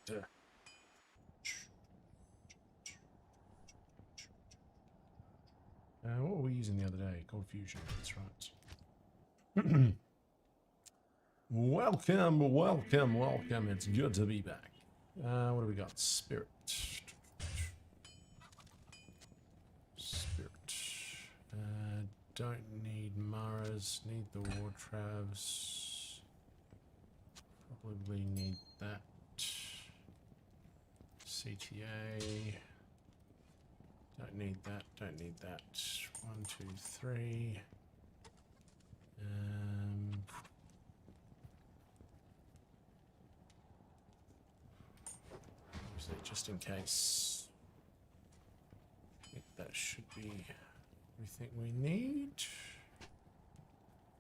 What were we using the other day? Cold Fusion, that's right. Welcome, welcome, welcome. It's good to be back. What do we got? Spirit. Spirit. Don't need Maras, need the War Travs. Probably need that. CTA. Don't need that, don't need that. 1, 2, 3. Just in case. I think that should be everything we need.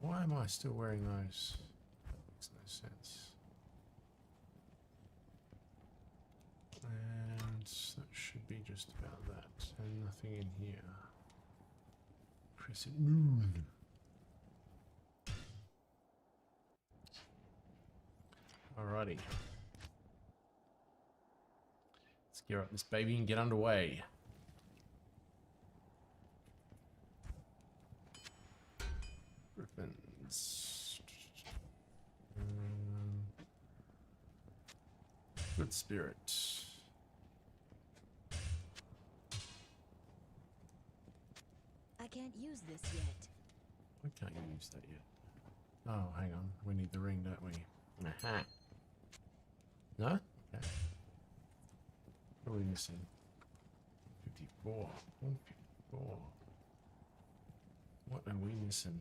Why am I still wearing those? That makes no sense. And that should be just about that. And nothing in here. Crescent Moon. Alrighty. Let's gear up this baby and get underway. Griffins. Good spirit. I can't use this yet. I can't use that yet. Oh, hang on. We need the ring, don't we? Aha. No? Okay. What are we missing? 54. 154. What are we missing?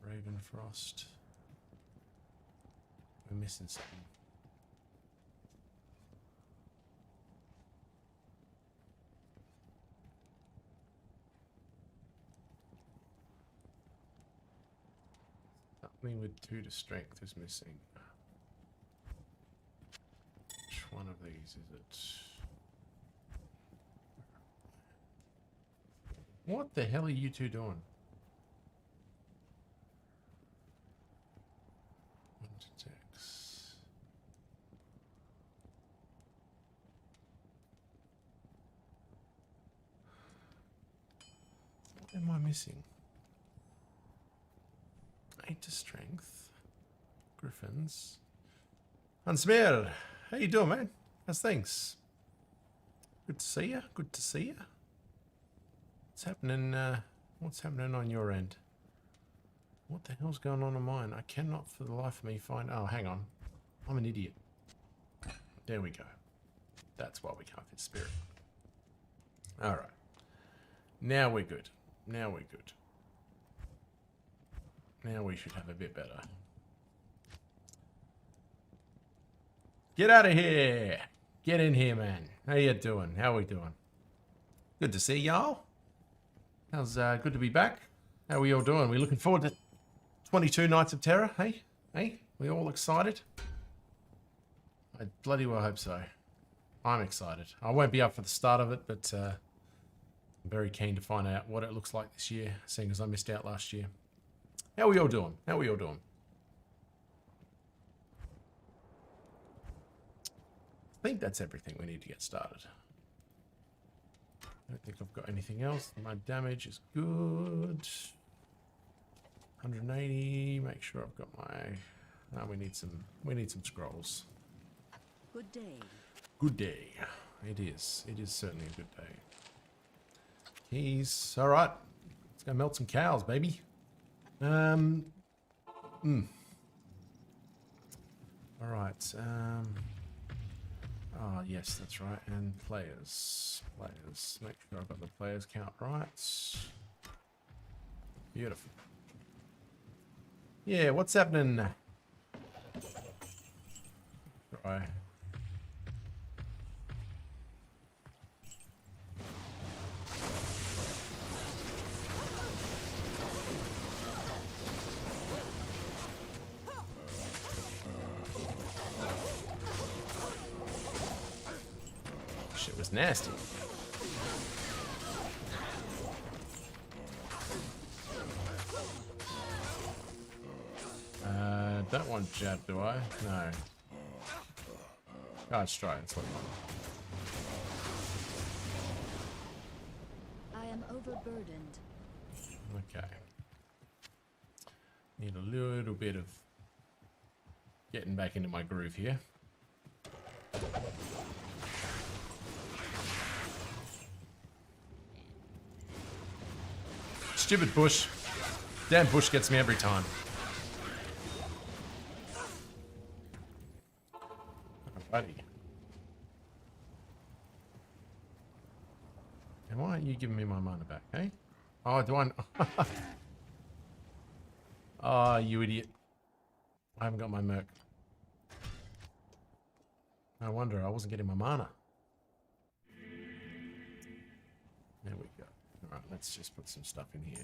Ravenfrost. We're missing something. Something with 2 to strength is missing. Which one of these is it? What the hell are you two doing? 1 to 6. What am I missing? 8 to strength. Griffins. Hansmir, how you doing, man? How's things? Good to see you. Good to see you. What's happening on your end? What the hell's going on mine? I cannot for the life of me find... Oh, hang on. I'm an idiot. There we go. That's why we can't fit spirit. Alright. Now we're good. Now we're good. Now we should have a bit better. Get out of here! Get in here, man. How you doing? How we doing? Good to see y'all. How's good to be back? How are we all doing? We looking forward to 22 Nights of Terror? Hey? Hey? We all excited? I bloody well hope so. I'm excited. I won't be up for the start of it, but I'm very keen to find out what it looks like this year, seeing as I missed out last year. How are we all doing? How are we all doing? I think that's everything we need to get started. I don't think I've got anything else. My damage is good. 180. Make sure I've got my... we need some scrolls. Good day. Good day. It is. It is certainly a good day. Keys. All right. Let's go melt some cows, baby. All right. Oh, yes, that's right. And players. Players. Make sure I've got the players count right. Beautiful. Yeah, what's happening? Try. Shit was nasty. Don't want jab, do I? No. Oh, it's dry. That's what I am overburdened. Okay. Need a little bit of getting back into my groove here. Stupid bush. Damn bush gets me every time. Buddy. And why aren't you giving me my mana back, eh? Oh, do I? Oh, you idiot. I haven't got my merc. No wonder I wasn't getting my mana. There we go. Alright, let's just put some stuff in here.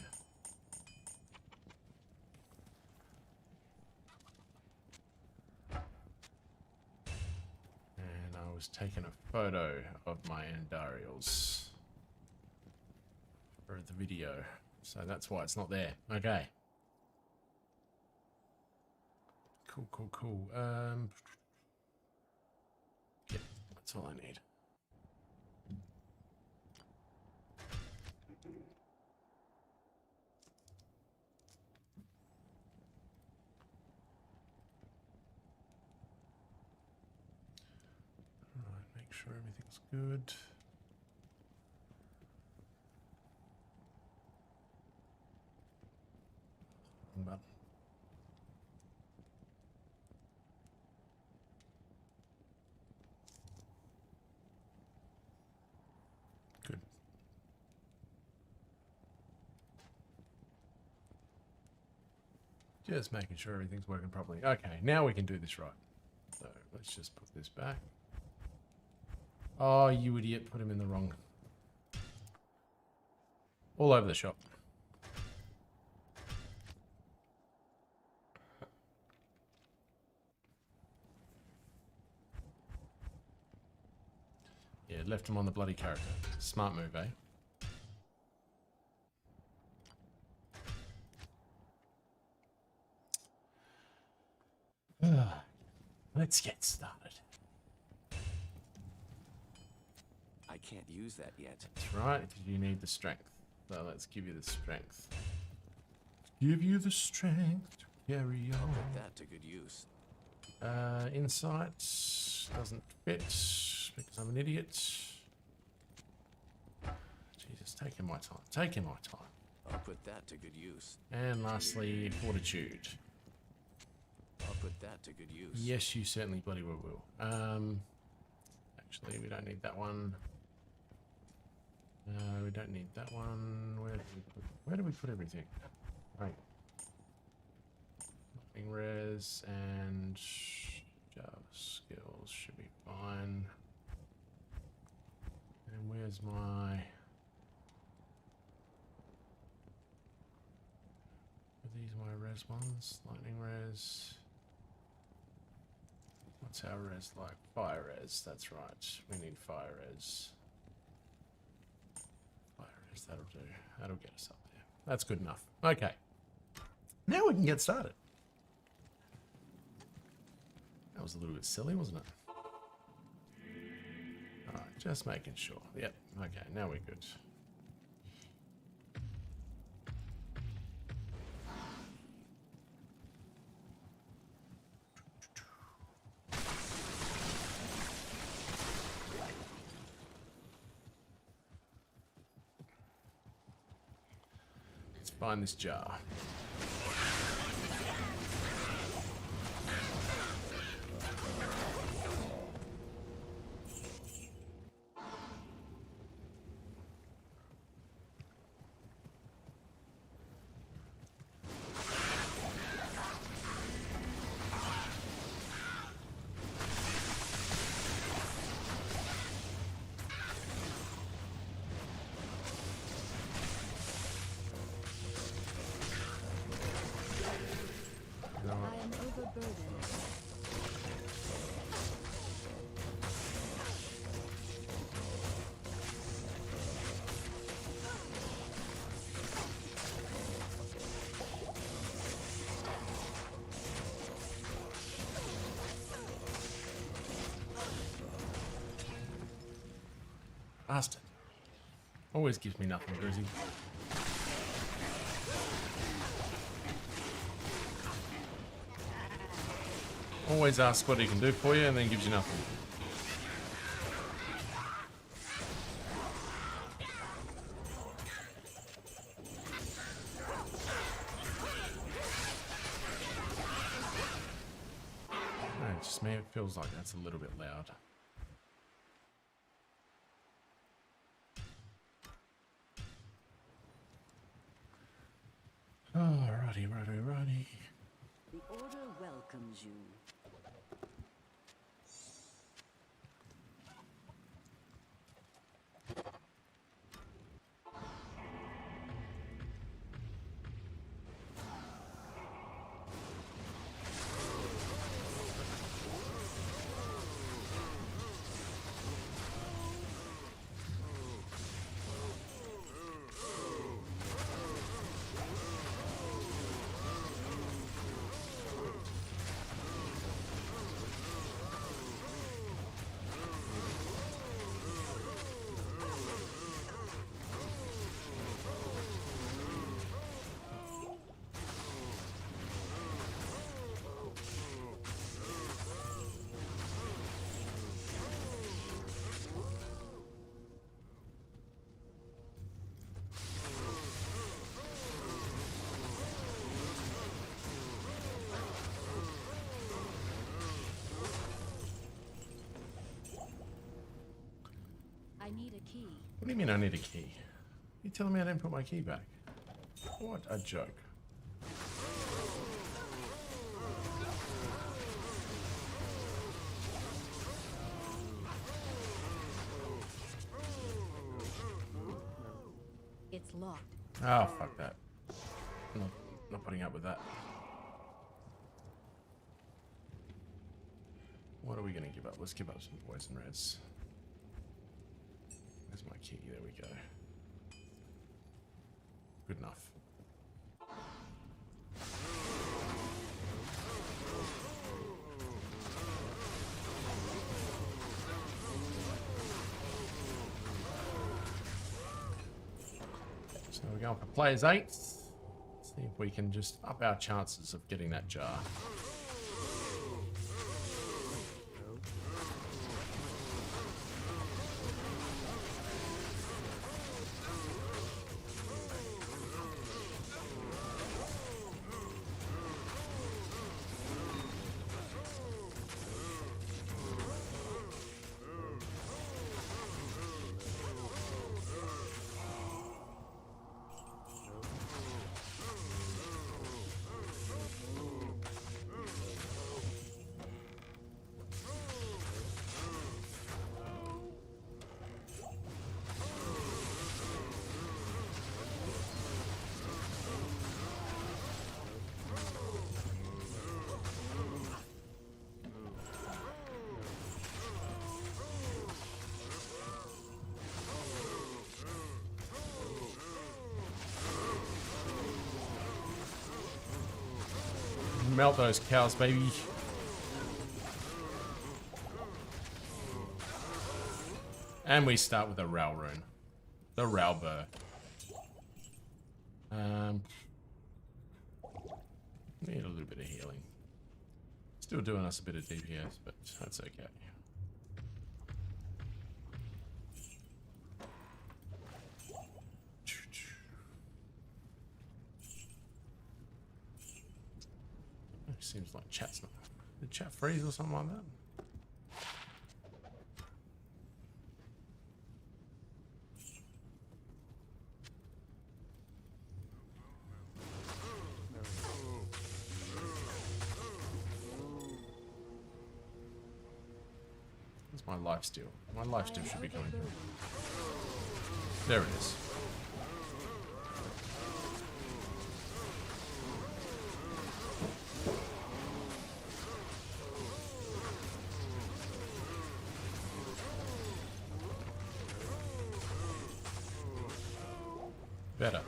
And I was taking a photo of my Andariels for the video. So that's why it's not there. Okay. Cool, cool, cool. Yeah, that's all I need. Alright, make sure everything's good. Wrong button. Good. Just making sure everything's working properly. Okay, now we can do this right. So let's just put this back. Oh, you idiot, put him in the wrong. All over the shop. Yeah, left him on the bloody character. Smart move, eh? Let's get started. I can't use that yet. That's right, because you need the strength. So let's give you the strength. Give you the strength to carry Put on. that to good use. Insight doesn't fit because I'm an idiot. Jesus, taking my time. Taking my time. I'll put that to good use. And lastly, fortitude. I'll put that to good use. Yes, you certainly bloody well will. Actually, we don't need that one. We don't need that one. Where do we put everything? Right. Lightning res and Java skills should be fine. And where's my? Are these my res ones? Lightning res. What's our res like? Fire res, that's right. We need fire res. Fire res, that'll do. That'll get us up there. That's good enough. Okay. Now we can get started. That was a little bit silly, wasn't it? Alright, just making sure. Yep, okay, now we're good. Let's find this jar. I am overburdened. Bastard. Always gives me nothing, Grizzy. Always asks what he can do for you and then gives you nothing. Just me, it feels like that's a little bit loud. Oh, righty. The Order welcomes you. I need a key. What do you mean I need a key? You telling me I didn't put my key back? What a joke. It's locked. Oh, fuck that. Not putting up with that. What are we gonna give up? Let's give up some poison reds. Where's my key? There we go. Good enough. So we're going for players 8. See if we can just up our chances of getting that jar. Melt those cows, baby. And we start with a Rao rune. The Rao Burr. Need a little bit of healing. Still doing us a bit of DPS, but that's okay. Seems like chat's not. Did chat freeze or something like that? Where's my life steal? My life steal should be coming through. There it is. Better.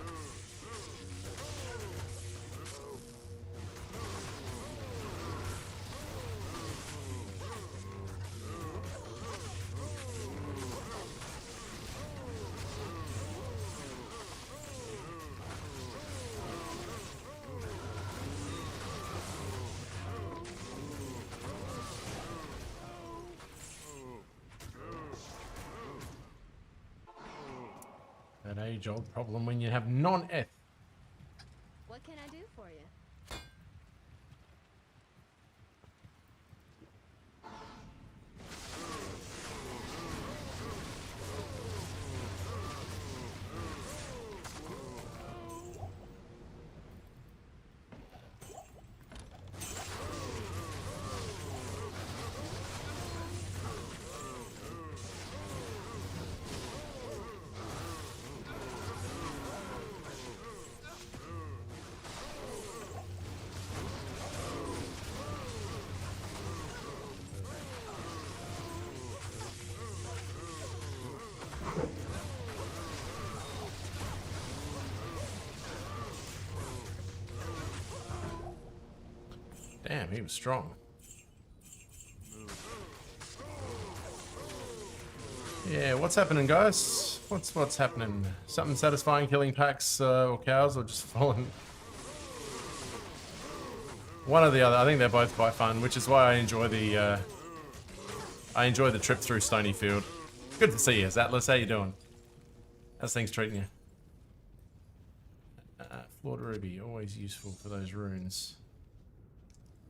age-old problem when you have non-eth. What can I do for you? Damn, he was strong. Yeah, what's happening, guys? What's happening? Something satisfying killing packs or cows, or just falling? One or the other. I think they're both quite fun, which is why I enjoy the trip through Stony Field. Good to see you, Atlas. How you doing? How's things treating you? Flawed Ruby, always useful for those runes.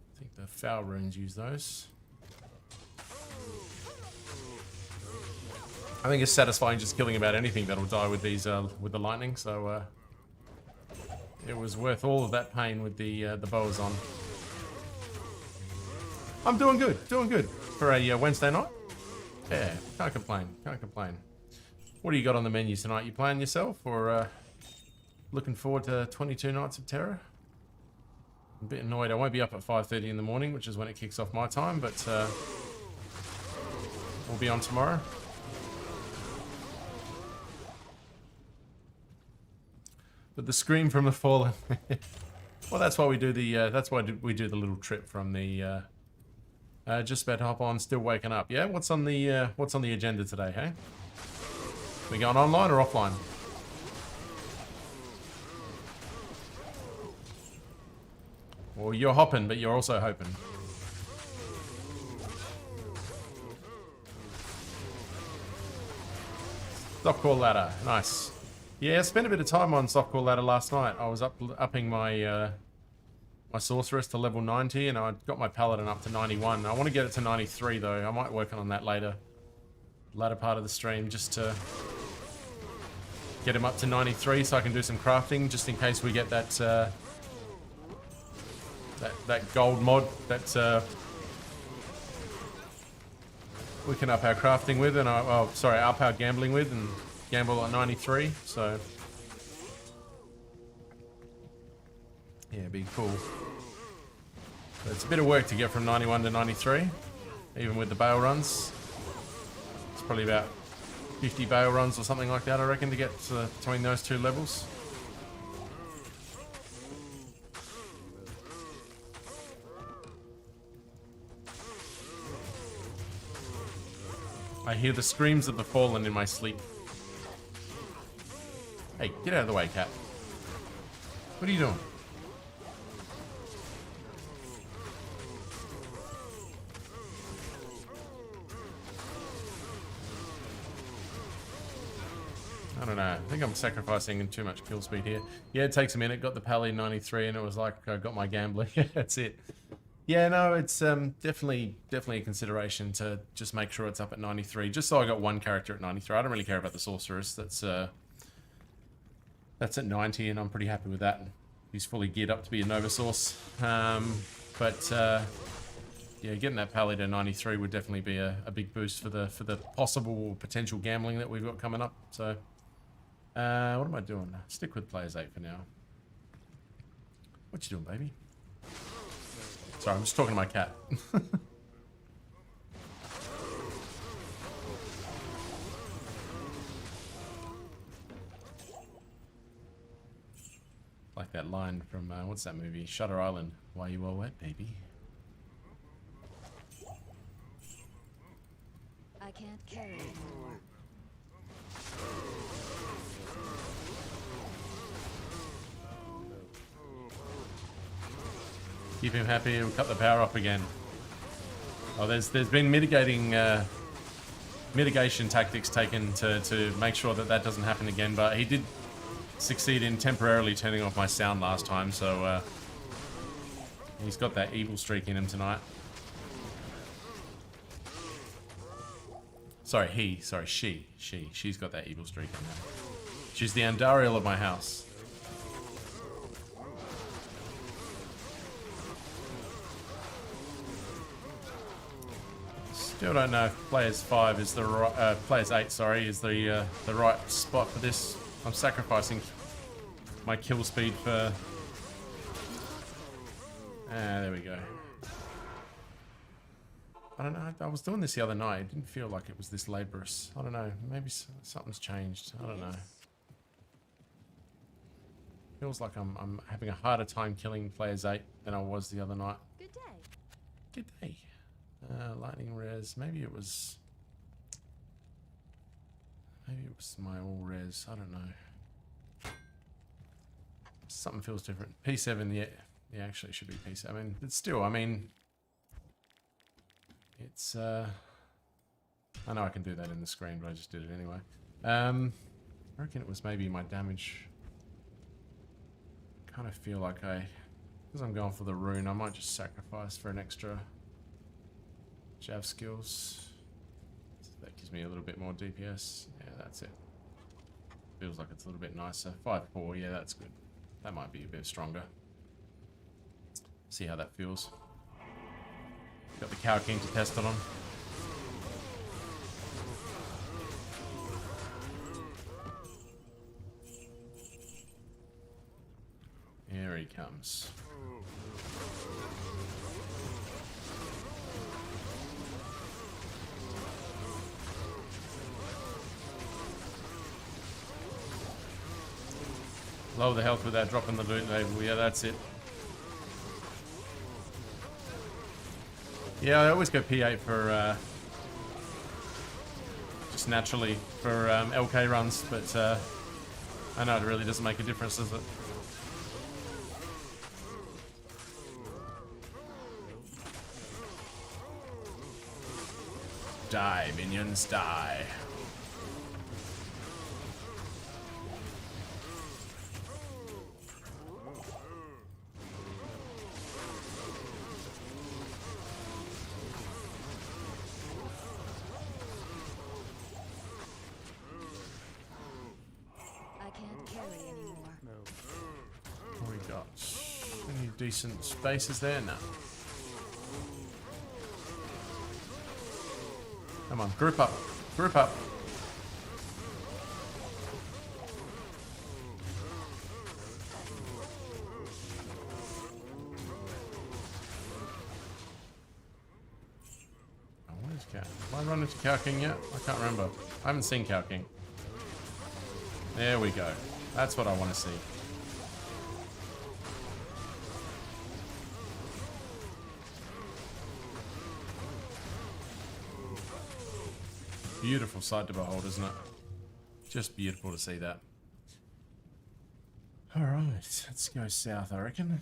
I think the foul runes use those. I think it's satisfying just killing about anything that'll die with these with the lightning. So it was worth all of that pain with the bows on. I'm doing good for a Wednesday night. Yeah, can't complain, can't complain. What do you got on the menu tonight? You playing yourself, or looking forward to 22 Nights of Terror? I'm a bit annoyed. I won't be up at 5:30 in the morning, which is when it kicks off my time, but we'll be on tomorrow. But the scream from the fallen. Well, that's why we do the we do the little trip from the just about to hop on, still waking up. Yeah, what's on the agenda today, hey? We going online or offline? Well, you're hopping, but you're also hoping. Softcore ladder, nice. Yeah, I spent a bit of time on softcore ladder last night. I was upping my my sorceress to level 90, and I got my paladin up to 91. I want to get it to 93 though. I might work on that later part of the stream, just to get him up to 93 so I can do some crafting, just in case we get that that gold mod that we can up our crafting with, and up our gambling with, and gamble at 93. So yeah, it'd be cool. But it's a bit of work to get from 91 to 93, even with the bail runs. It's probably about 50 bail runs or something like that, I reckon, to get between those two levels. I hear the screams of the fallen in my sleep. Hey, get out of the way, cat. What are you doing? I don't know. I think I'm sacrificing too much kill speed here. Yeah, it takes a minute. Got the Pally 93, and it was like I got my gambling. That's it. Yeah, no, it's definitely a consideration to just make sure it's up at 93. Just so I got one character at 93. I don't really care about the sorceress. That's at 90, and I'm pretty happy with that. He's fully geared up to be a Nova Source. Yeah, getting that Pally to 93 would definitely be a big boost for the possible potential gambling that we've got coming up. So, what am I doing? Stick with players 8 for now. What you doing, baby? Sorry, I'm just talking to my cat. Like that line from, what's that movie? Shutter Island. Why you all wet, baby? I can't carry anymore. Keep him happy, we'll cut the power off again. Oh, there's been mitigation tactics taken to make sure that doesn't happen again, but he succeed in temporarily turning off my sound last time, so he's got that evil streak in him tonight. Sorry, she's got that evil streak in her. She's the Andariel of my house. Still don't know if players 5 is the right, players 8, sorry, is the right spot for this. I'm sacrificing my kill speed for. There we go. I don't know. I was doing this the other night. It didn't feel like it was this laborious. I don't know. Maybe something's changed. I don't know. Feels like I'm having a harder time killing players 8 than I was the other night. Good day. Good day. Lightning res. Maybe it was my all res. I don't know. Something feels different. P7, yeah, actually it should be P7. But still, I mean, it's I know I can do that in the screen, but I just did it anyway. I reckon it was maybe my damage. Kind of feel like because I'm going for the rune, I might just sacrifice for an extra Jav skills. That gives me a little bit more DPS. Yeah, that's it. Feels like it's a little bit nicer. 5-4, yeah, that's good. That might be a bit stronger. See how that feels. Got the Cow King to test it on. Here he comes. Lower the health without dropping the loot label. Yeah, that's it. Yeah, I always go P8 for just naturally for LK runs, but I know it really doesn't make a difference, does it? Die, minions, die. I can't carry anymore. What we got? Any decent spaces there? No. Come on, group up. Group up. Oh, where's Cow? Have I run into Cow King yet? I can't remember. I haven't seen Cow King. There we go. That's what I want to see. Beautiful sight to behold, isn't it? Just beautiful to see that. Alright, let's go south, I reckon.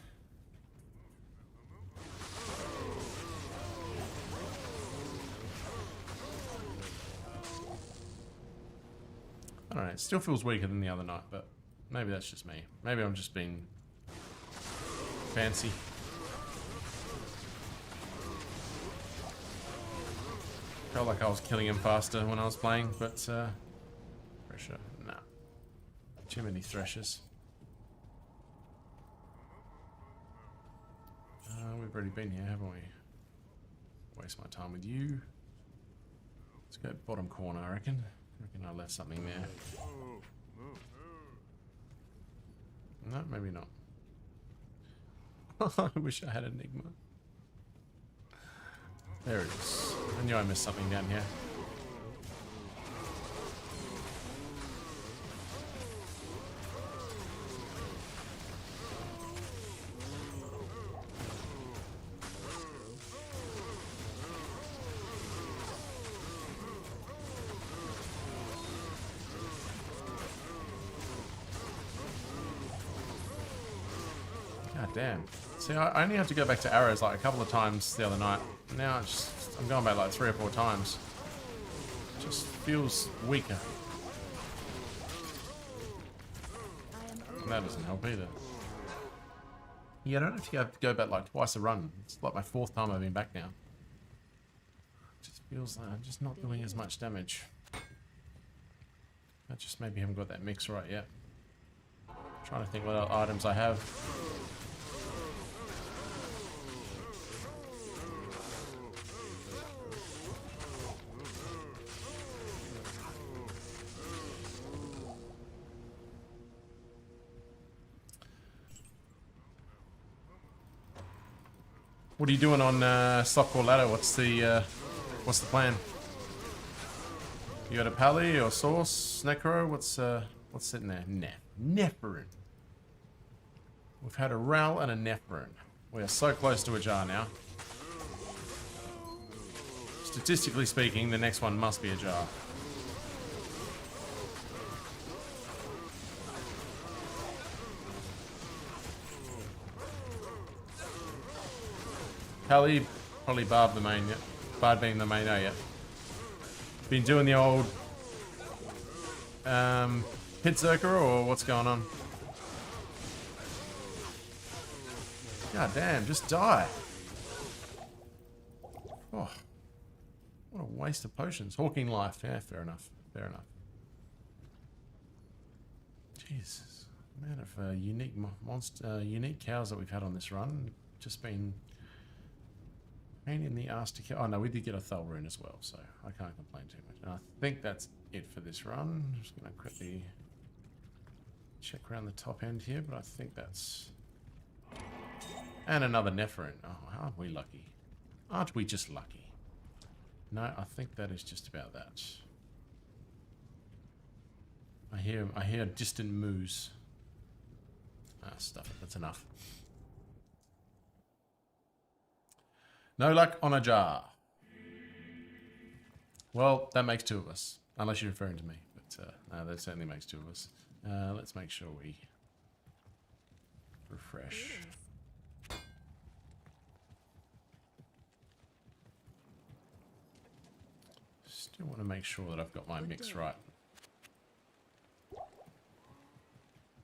I don't know, it still feels weaker than the other night, but maybe that's just me. Maybe I'm just being fancy. Felt like I was killing him faster when I was playing, but pressure, nah. Too many threshers. We've already been here, haven't we? Waste my time with you. Let's go bottom corner, I reckon. I left something there. No, maybe not. I wish I had Enigma. There it is. I knew I missed something down here. God damn. See, I only have to go back to arrows like a couple of times the other night. Now I'm going back like 3 or 4 times. Just feels weaker. I That doesn't help either. Yeah, I don't actually have to go back like twice a run. It's like my 4th time I've been back now. Just feels like I'm just not doing as much damage. I just maybe haven't got that mix right yet. Trying to think what other items I have. What are you doing on Stock or Ladder? What's the plan? You got a Pally or Source? Necro? What's sitting there? Nephirin. We've had a Ral and a Nephirin. We are so close to a Jar now. Statistically speaking, the next one must be a Jar. Pally, probably Barb the main, yeah. Bard being the main, oh yeah. Been doing the old Pit Zerker or what's going on? God damn, just die. Oh, what a waste of potions. Hawking life, yeah, fair enough, fair enough. Jesus, the amount of unique cows that we've had on this run, just been pain in the ass to kill. Oh no, we did get a Thal rune as well, so I can't complain too much. And I think that's it for this run. I'm just going to quickly check around the top end here, but I think that's... And another Nephirin. Oh, aren't we lucky? Aren't we just lucky? No, I think that is just about that. I hear distant moos. Ah, stuff it. That's enough. No luck on a Jar. Well, that makes 2 of us. Unless you're referring to me. But no, that certainly makes 2 of us. Let's make sure we refresh. Still want to make sure that I've got my mix right.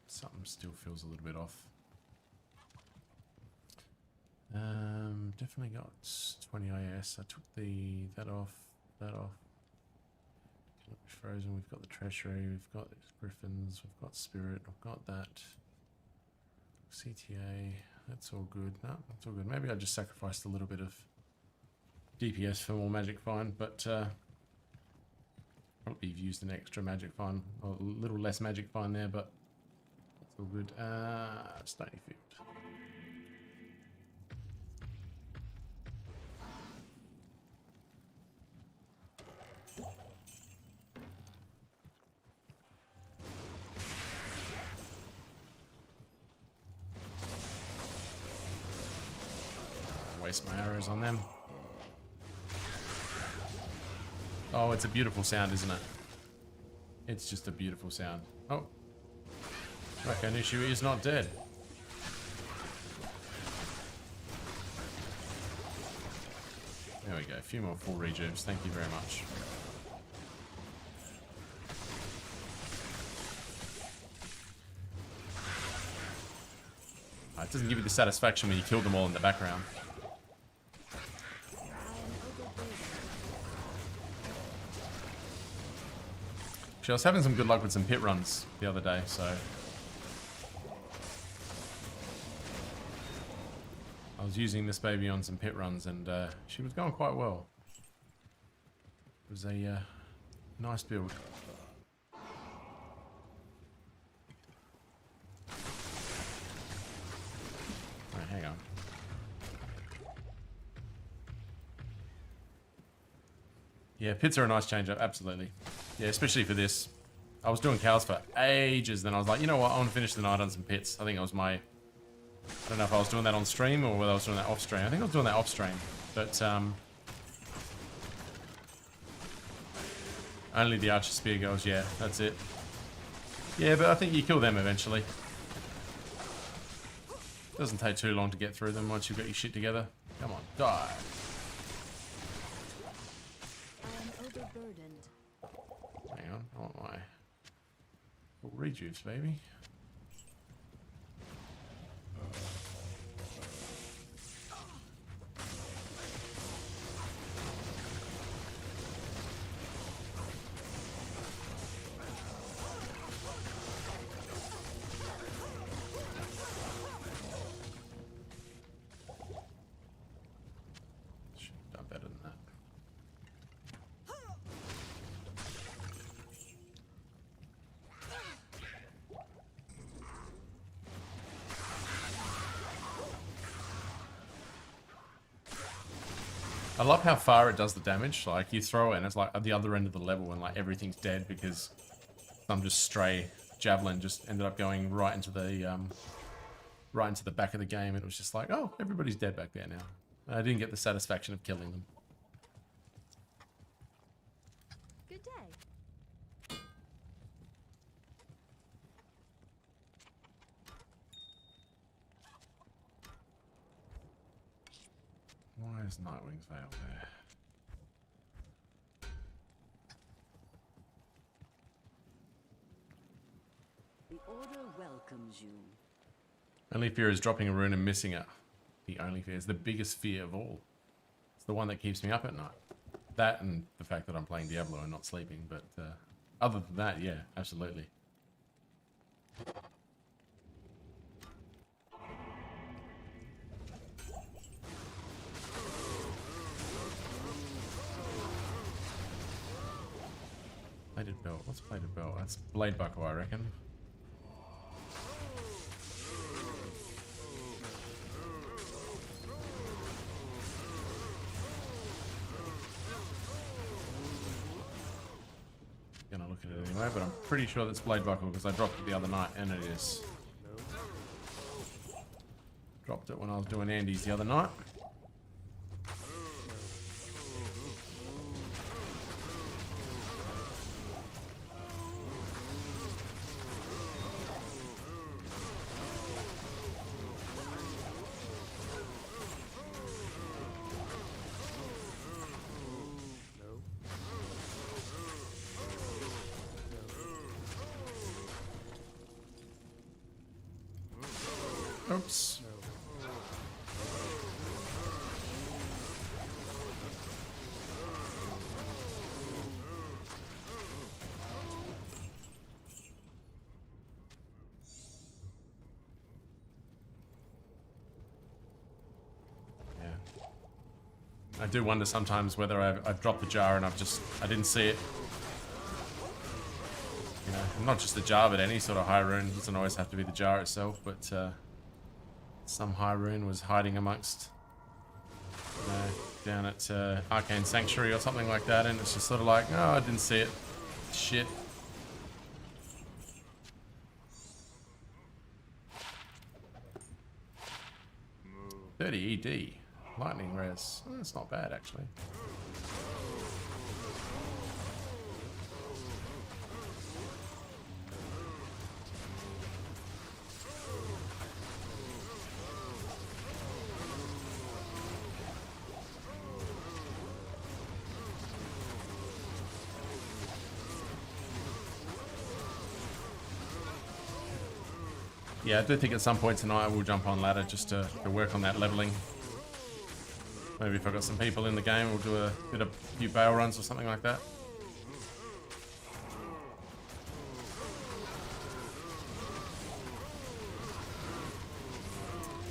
Something still feels a little bit off. Definitely got 20 IS. I took that off. Frozen. We've got the treasury. We've got griffins. We've got spirit. I've got that. CTA. That's all good. No, that's all good. Maybe I just sacrificed a little bit of DPS for more magic find, but probably used an extra magic find, or a little less magic find there, but that's all good. Stony Field. Waste my arrows on them. Oh, it's a beautiful sound, isn't it? It's just a beautiful sound. Oh. Rakanishu is not dead. There we go. A few more full rejuves. Thank you very much. It doesn't give you the satisfaction when you kill them all in the background. Actually, I was having some good luck with some pit runs the other day, so... I was using this baby on some pit runs and she was going quite well. It was a nice build. Right, hang on. Yeah, pits are a nice change up, absolutely. Yeah, especially for this. I was doing cows for ages, then I was like, you know what, I want to finish the night on some pits. I think it was my... I don't know if I was doing that on stream or whether I was doing that off stream. I think I was doing that off stream. But, only the Archer Spear goes, yeah, that's it. Yeah, but I think you kill them eventually. Doesn't take too long to get through them once you've got your shit together. Come on, die. Hang on, I want my full rejuves, baby. I love how far it does the damage. Like, you throw it and it's like at the other end of the level and like everything's dead because some just stray javelin just ended up going right into the back of the game, and it was just like, oh, everybody's dead back there now. I didn't get the satisfaction of killing them. Good day. Why is Nightwing's Veil there? The Order welcomes you. Only fear is dropping a rune and missing it. The only fear is the biggest fear of all. It's the one that keeps me up at night. That and the fact that I'm playing Diablo and not sleeping, but other than that, yeah, absolutely. Plated belt. What's plated belt? That's blade buckle, I reckon. Gonna look at it anyway, but I'm pretty sure that's blade buckle because I dropped it the other night, and it is. Dropped it when I was doing Andy's the other night. Oops. Yeah. I do wonder sometimes whether I've dropped the jar and I didn't see it. You know, not just the jar, but any sort of high rune. It doesn't always have to be the jar itself, but some high rune was hiding amongst down at Arcane Sanctuary or something like that, and it's just sort of like, oh, I didn't see it. Shit. $30 ED. Lightning res. Oh, that's not bad, actually. Yeah, I do think at some point tonight I will jump on ladder just to work on that leveling. Maybe if I've got some people in the game, we'll do a few bail runs or something like that.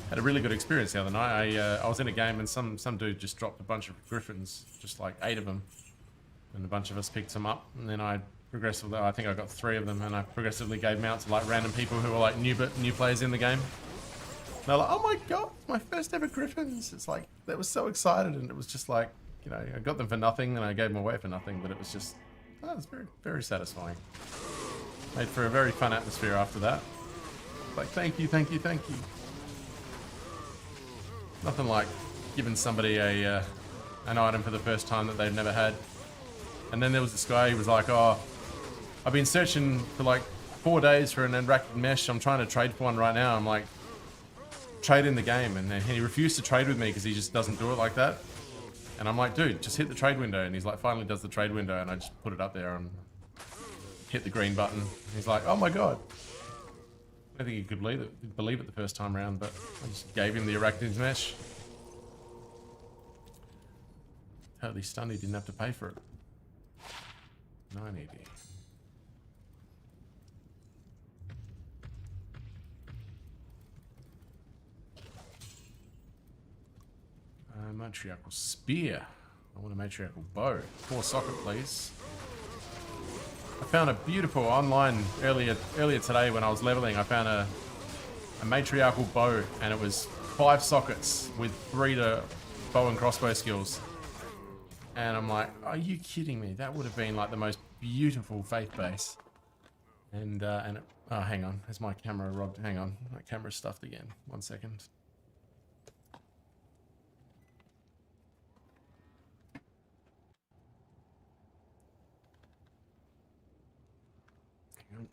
Had a really good experience the other night. I was in a game and some dude just dropped a bunch of griffins, just like 8 of them, and a bunch of us picked them up, and then I think I got 3 of them, and I progressively gave them out to like random people who were like new players in the game. And they're like, oh my god, my first ever griffins. It's like, they were so excited, and it was just like, you know, I got them for nothing and I gave them away for nothing, but it was just, oh, it was very, very satisfying. Made for a very fun atmosphere after that. Like, thank you, thank you, thank you. Nothing like giving somebody an item for the first time that they've never had. And then there was this guy who was like, oh, I've been searching for like 4 days for an unracked mesh. I'm trying to trade for one right now. I'm like, trade in the game. And then he refused to trade with me because he just doesn't do it like that. And I'm like, dude, just hit the trade window. And he's like, finally does the trade window. And I just put it up there and hit the green button. He's like, oh my god. I don't think he could believe it the first time around, but I just gave him the Arachnid's mesh. Totally stunned he didn't have to pay for it. 980. Matriarchal spear. I want a matriarchal bow. 4 socket, please. I found a beautiful online earlier today when I was leveling. I found a matriarchal bow, and it was 5 sockets with 3 to bow and crossbow skills. And I'm like, are you kidding me? That would have been like the most beautiful faith base. And oh, hang on. Has my camera robbed? Hang on. My camera's stuffed again. 1 second. Hang on.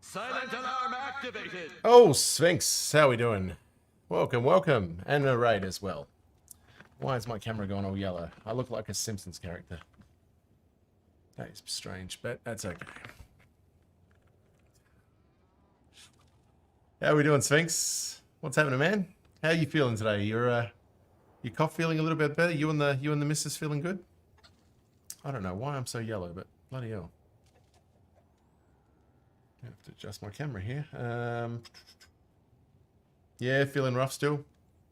Silent alarm activated. Oh, Sphinx, how we doing? Welcome, welcome. And a raid as well. Why is my camera going all yellow? I look like a Simpsons character. That is strange, but that's okay. How we doing, Sphinx? What's happening, man? How are you feeling today? Your cough feeling a little bit better? You and the missus feeling good? I don't know why I'm so yellow, but bloody hell. I have to adjust my camera here. Yeah, feeling rough still.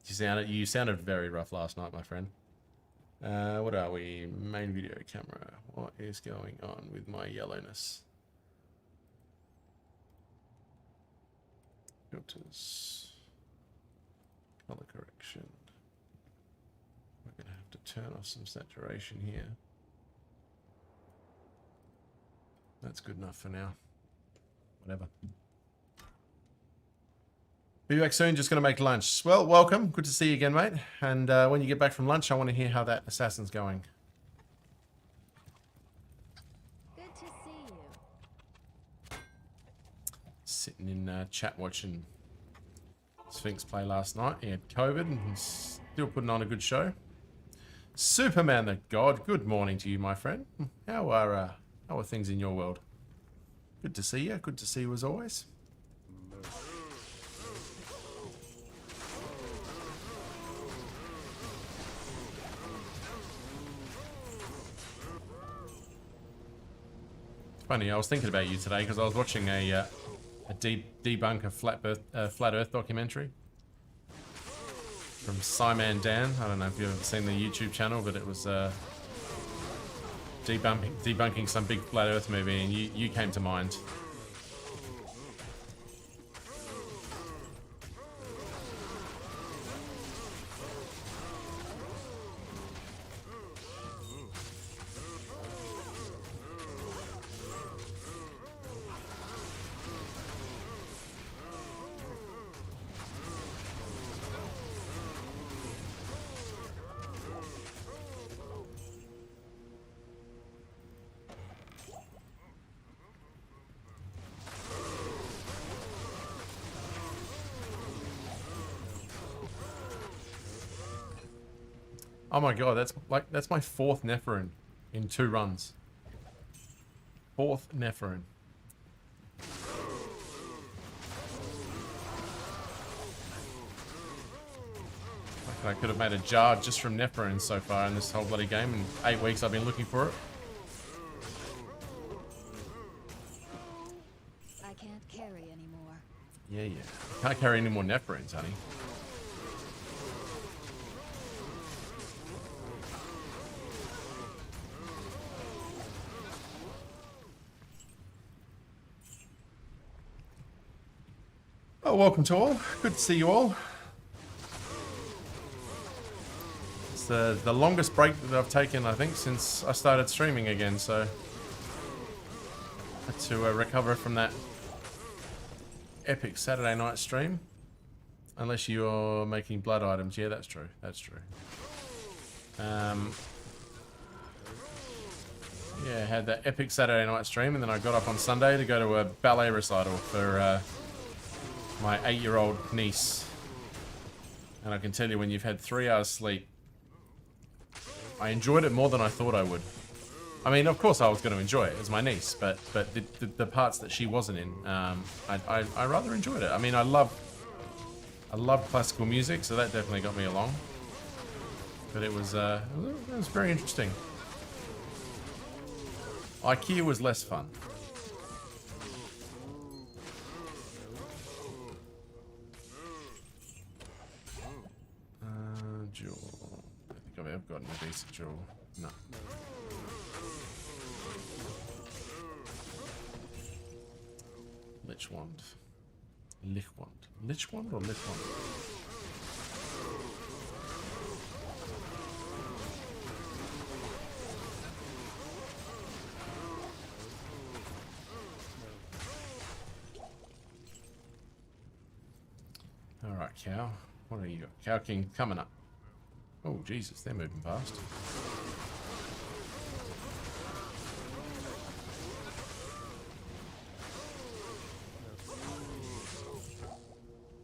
You sounded very rough last night, my friend. What are we? Main video camera. What is going on with my yellowness? Filters. Color correction. We're gonna have to turn off some saturation here. That's good enough for now. Whatever. Be back soon, just going to make lunch. Well, welcome. Good to see you again, mate. And when you get back from lunch, I want to hear how that assassin's going. Good to see you. Sitting in chat watching Sphinx play last night. He had COVID and he's still putting on a good show. Superman the God, good morning to you, my friend. How are things in your world? Good to see you. Good to see you as always. Funny, I was thinking about you today because I was watching a debunk a flat Earth documentary from Simon Dan. I don't know if you've ever seen the YouTube channel, but it was debunking some big flat Earth movie, and you came to mind. Oh my god, that's my 4th Nephirin in 2 runs. 4th Nephirin. I could have made a jar just from Nephirin so far in this whole bloody game. In 8 weeks I've been looking for it. I can't carry anymore. Yeah. Can't carry any more Nephirins, honey. Oh, welcome to all. Good to see you all. It's the longest break that I've taken, I think, since I started streaming again, so I had to recover from that epic Saturday night stream. Unless you're making blood items. Yeah, that's true. That's true. Yeah, had that epic Saturday night stream, and then I got up on Sunday to go to a ballet recital for my 8-year-old niece. And I can tell you, when you've had 3 hours sleep, I enjoyed it more than I thought I would. I mean, of course I was going to enjoy it as my niece, but the parts that she wasn't in, I rather enjoyed it. I mean, I love classical music, so that definitely got me along. But it was very interesting. IKEA was less fun. Jewel. I think I've ever gotten a decent jewel. No. Lich wand. Lichwand. Lichwand or Lichwand? Alright, cow. What are you got? Cow King coming up. Oh, Jesus, they're moving fast.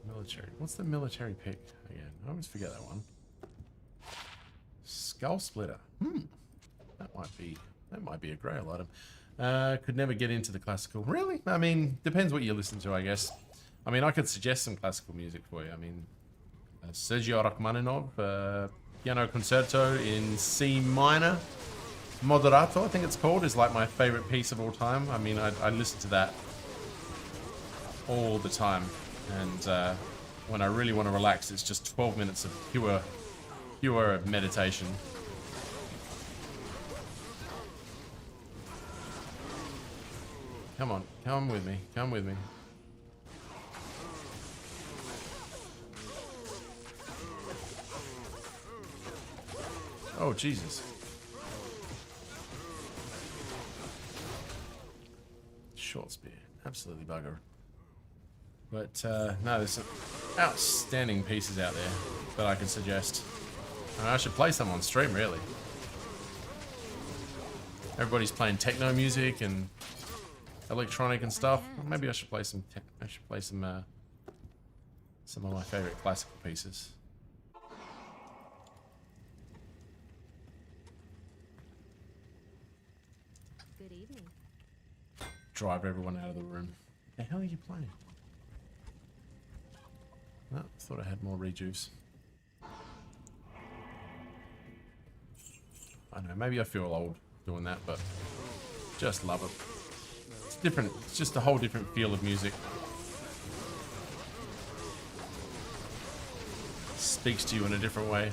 Military. What's the military pick again? I always forget that one. Skull Splitter. That might be a grail item. Could never get into the classical. Really? I mean, depends what you listen to, I guess. I mean, I could suggest some classical music for you. I mean, Sergio Rachmaninoff, Piano Concerto in C minor. Moderato, I think it's called, is like my favorite piece of all time. I mean, I listen to that all the time. And when I really want to relax, it's just 12 minutes of pure meditation. Come on, come with me, come with me. Oh, Jesus. Short spear. Absolutely bugger. But, no, there's some outstanding pieces out there that I can suggest. I should play some on stream, really. Everybody's playing techno music and electronic and stuff. Maybe I should play some of my favorite classical pieces. Good evening. Drive everyone out of the room. The hell are you playing? Oh, thought I had more rejuice. I don't know, maybe I feel old doing that, but just love it. It's different. It's just a whole different feel of music. Speaks to you in a different way.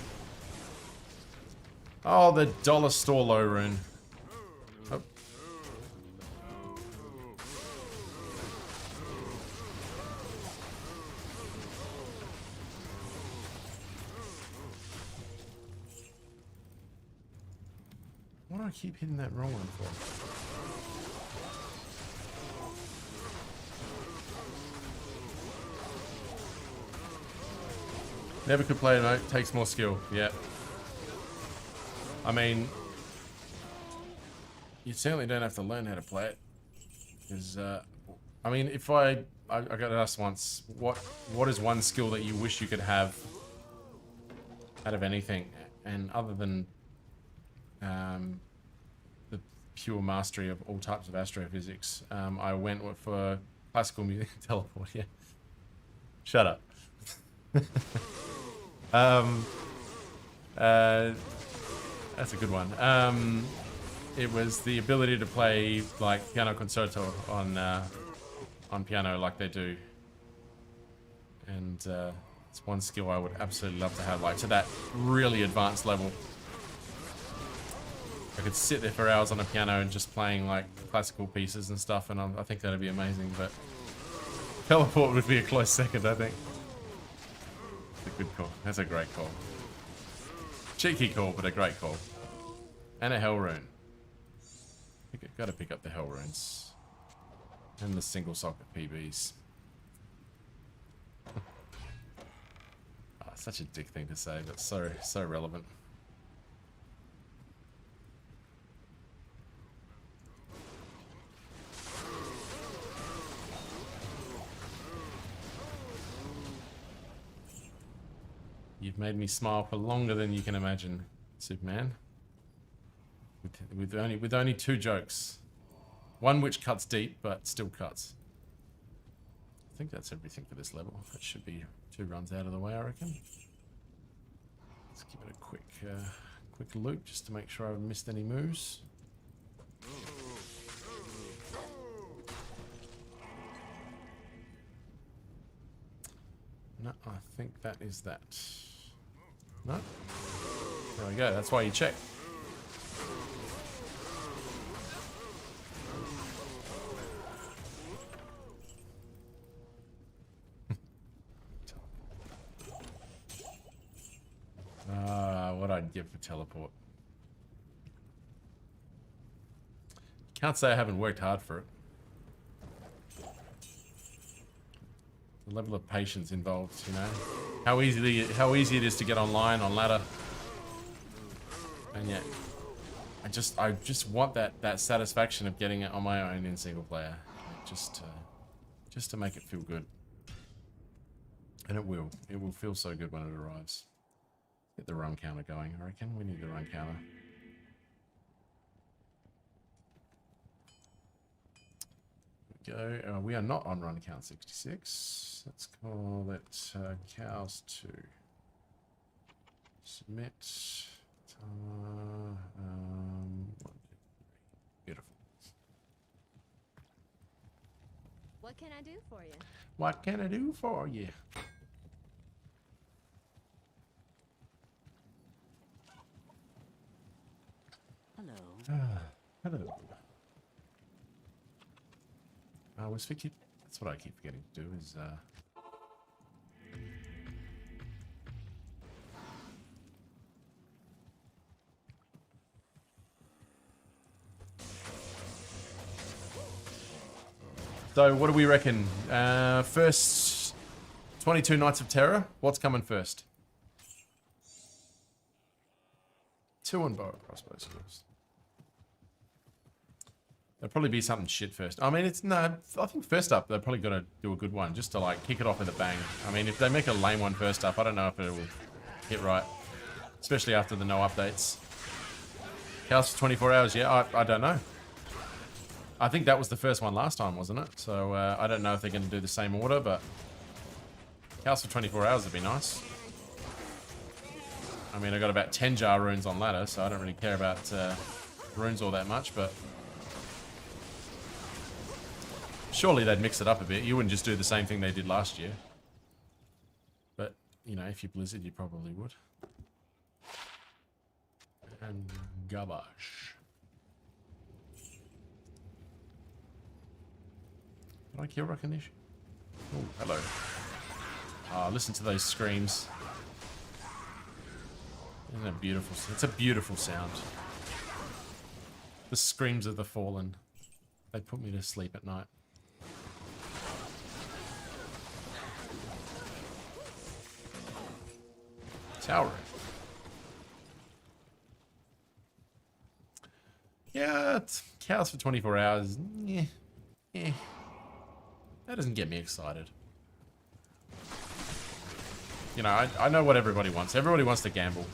Oh, the dollar store low rune. Oh. Why do I keep hitting that wrong one for? Never could play it, mate. Takes more skill. Yeah. I mean, you certainly don't have to learn how to play it. Because, I mean, if I got asked once, what is one skill that you wish you could have out of anything? And other than the pure mastery of all types of astrophysics, I went for classical music. Teleport, yeah. Shut up. That's a good one. It was the ability to play like piano concerto on piano like they do, and it's one skill I would absolutely love to have, like to that really advanced level. I could sit there for hours on a piano and just playing like classical pieces and stuff, and I think that'd be amazing. But teleport would be a close second, I think. That's a good call. That's a great call. Cheeky call, but a great call. And a hell rune. Gotta pick up the hell runes. And the single socket PBs. Oh, such a dick thing to say, but so relevant. You've made me smile for longer than you can imagine, Superman. With only 2 jokes. One which cuts deep, but still cuts. I think that's everything for this level. That should be 2 runs out of the way, I reckon. Let's give it a quick loop just to make sure I haven't missed any moves. No, I think that is that. No? There we go, that's why you check. I'd give for teleport. Can't say I haven't worked hard for it. The level of patience involved, you know, how easy it is to get online on ladder, and yet I just want that satisfaction of getting it on my own in single player, just to make it feel good, and it will feel so good when it arrives. Get the run counter going. I reckon we need the run counter. Go. We are not on run count 66. Let's call it cows 2. Submit. Beautiful. What can I do for you? What can I do for you? Hello. Hello. I was thinking, that's what I keep forgetting to do is so what do we reckon? First 22 Nights of Terror, what's coming first? 2 on bow crossbow skills. There'll probably be something shit first. I mean, I think first up, they're probably got to do a good one just to like kick it off with a bang. I mean, if they make a lame one first up, I don't know if it will hit right. Especially after the no updates. Cows for 24 hours, yeah, I don't know. I think that was the first one last time, wasn't it? So I don't know if they're going to do the same order, but cows for 24 hours would be nice. I mean, I got about 10 jar runes on ladder, so I don't really care about runes all that much, but surely they'd mix it up a bit. You wouldn't just do the same thing they did last year. But, you know, if you Blizzard, you probably would. And garbage. Did I kill recognition? Oh, hello. Ah, listen to those screams. Isn't it beautiful? It's a beautiful sound. The screams of the fallen. They put me to sleep at night. Tower. Yeah, it's cows for 24 hours. Yeah. That doesn't get me excited. You know, I know what everybody wants. Everybody wants to gamble.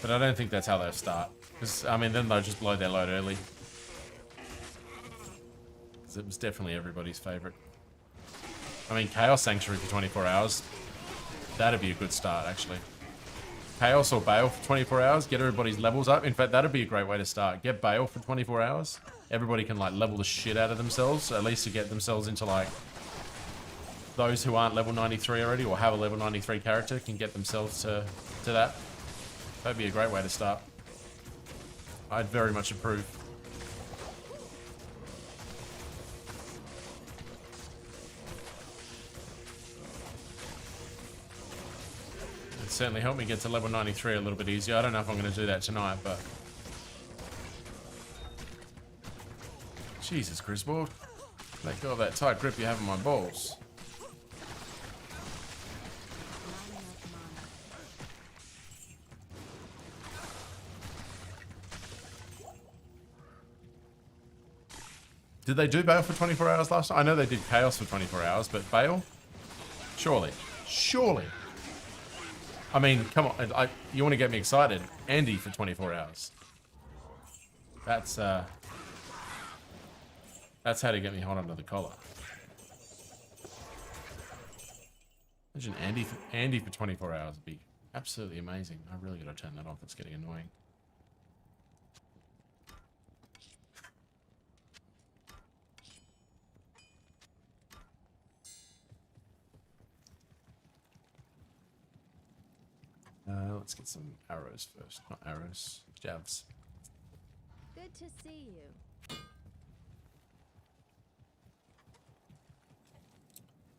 But I don't think that's how they'll start. Because, I mean, then they'll just blow their load early. Because it was definitely everybody's favorite. I mean, Chaos Sanctuary for 24 hours. That'd be a good start, actually. Chaos or Bale for 24 hours. Get everybody's levels up. In fact, that'd be a great way to start. Get Bale for 24 hours. Everybody can, like, level the shit out of themselves. At least to get themselves into, like, those who aren't level 93 already or have a level 93 character can get themselves to that. That'd be a great way to start. I'd very much approve. It'd certainly help me get to level 93 a little bit easier. I don't know if I'm going to do that tonight, but... Jesus, Griswold. Let go of that tight grip you have on my balls. Did they do Bale for 24 hours last time? I know they did Chaos for 24 hours, but Bale? Surely. Surely. I mean, come on. You want to get me excited? Andy for 24 hours. That's how to get me hot under the collar. Imagine Andy for 24 hours would be absolutely amazing. I really got to turn that off. It's getting annoying. Let's get some arrows first. Not arrows, jabs. Good to see you.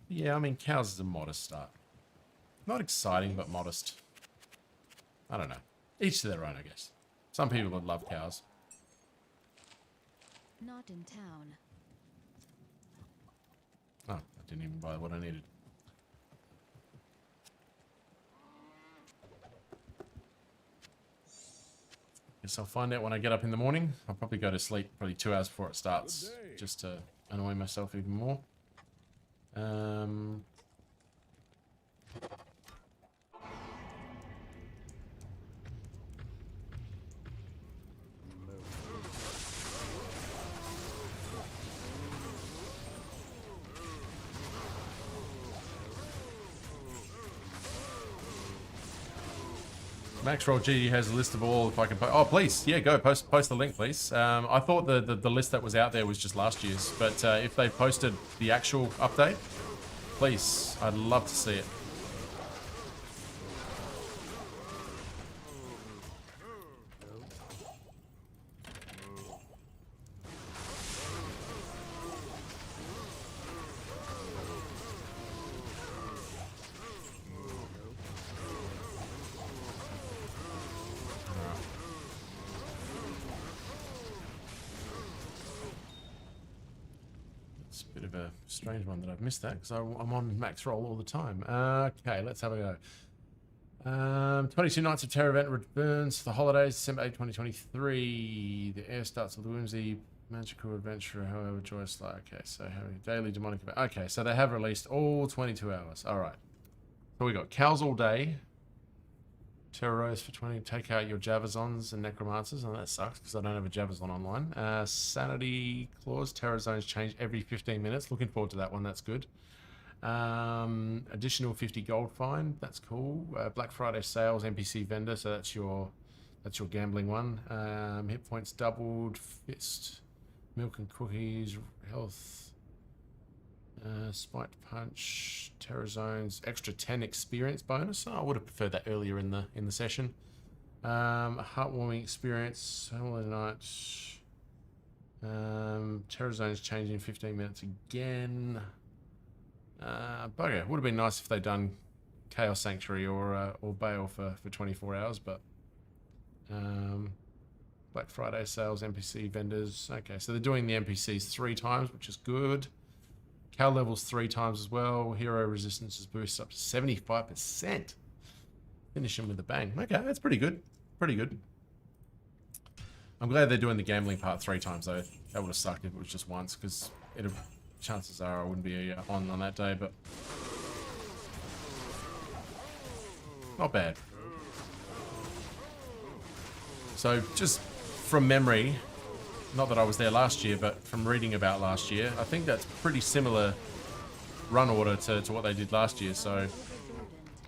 Yeah, I mean, cows is a modest start. Not exciting, but modest. I don't know. Each to their own, I guess. Some people would love cows. Not in town. Oh, I didn't even buy what I needed. Guess I'll find out when I get up in the morning. I'll probably go to sleep probably 2 hours before it starts, just to annoy myself even more. Maxroll G has a list of all. If I can post, oh please, yeah, go post the link, please. I thought the list that was out there was just last year's, but if they posted the actual update, please, I'd love to see it. It's a bit of a strange one that I've missed that because I'm on max roll all the time. Okay, let's have a go. 22 Nights of Terror event returns for the holidays, December 8, 2023. The air starts with whimsy, magical adventure, however joyous. Okay, so daily demonic event. Okay, so they have released all 22 hours. All right. So we got cows all day. Terrorize for 20. Take out your Javazons and Necromancers. And that sucks because I don't have a Javazon online. Sanity Clause. Terror Zones change every 15 minutes. Looking forward to that one. That's good. Additional 50 gold fine. That's cool. Black Friday sales. NPC vendor. So that's your gambling one. Hit points doubled. Fist. Milk and cookies. Health. Spiked punch, terror zones, extra 10 experience bonus. Oh, I would have preferred that earlier in the session. A heartwarming experience, Halloween night. Terror zones changing in 15 minutes again. Bugger, would have been nice if they'd done Chaos Sanctuary or Bale for 24 hours, but Black Friday sales, NPC vendors. Okay, so they're doing the NPCs 3 times, which is good. Cal levels 3 times as well. Hero resistance is boosted up to 75%. Finish him with a bang. Okay, that's pretty good. Pretty good. I'm glad they're doing the gambling part 3 times though. That would have sucked if it was just once, because chances are I wouldn't be on that day, but not bad. So just from memory, not that I was there last year, but from reading about last year, I think that's pretty similar run order to what they did last year. So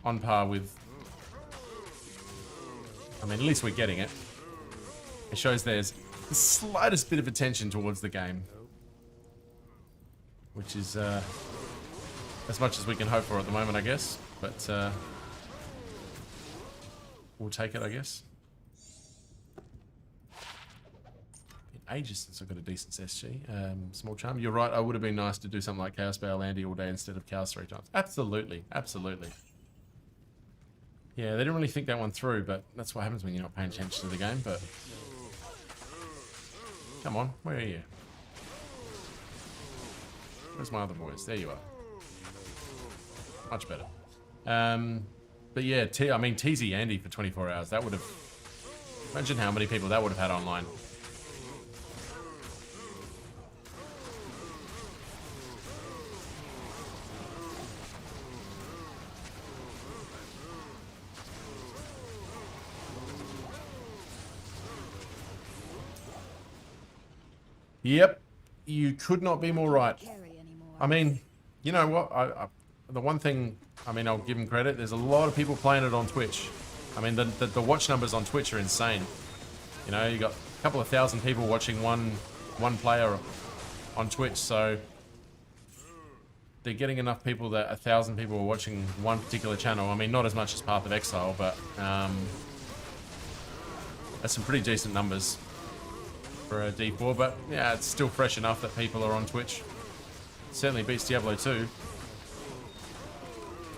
on par with, I mean, at least we're getting it. It shows there's the slightest bit of attention towards the game, which is as much as we can hope for at the moment, I guess. But we'll take it, I guess. Ages since I got a decent SG. Small charm. You're right, I would have been nice to do something like Chaos Bale Andy all day instead of Chaos 3 times. Absolutely, absolutely. Yeah, they didn't really think that one through, but that's what happens when you're not paying attention to the game. But come on, where are you? Where's my other boys? There you are. Much better. But yeah, I mean, TZ Andy for 24 hours. That would have... Imagine how many people that would have had online. Yep, you could not be more right. I mean, you know what? The one thing, I mean, I'll give them credit. There's a lot of people playing it on Twitch. I mean, the watch numbers on Twitch are insane. You know, you got a couple of thousand people watching one player on Twitch, so they're getting enough people that 1,000 people are watching one particular channel. I mean, not as much as Path of Exile, but that's some pretty decent numbers for a D4, but yeah, it's still fresh enough that people are on Twitch. Certainly beats Diablo 2.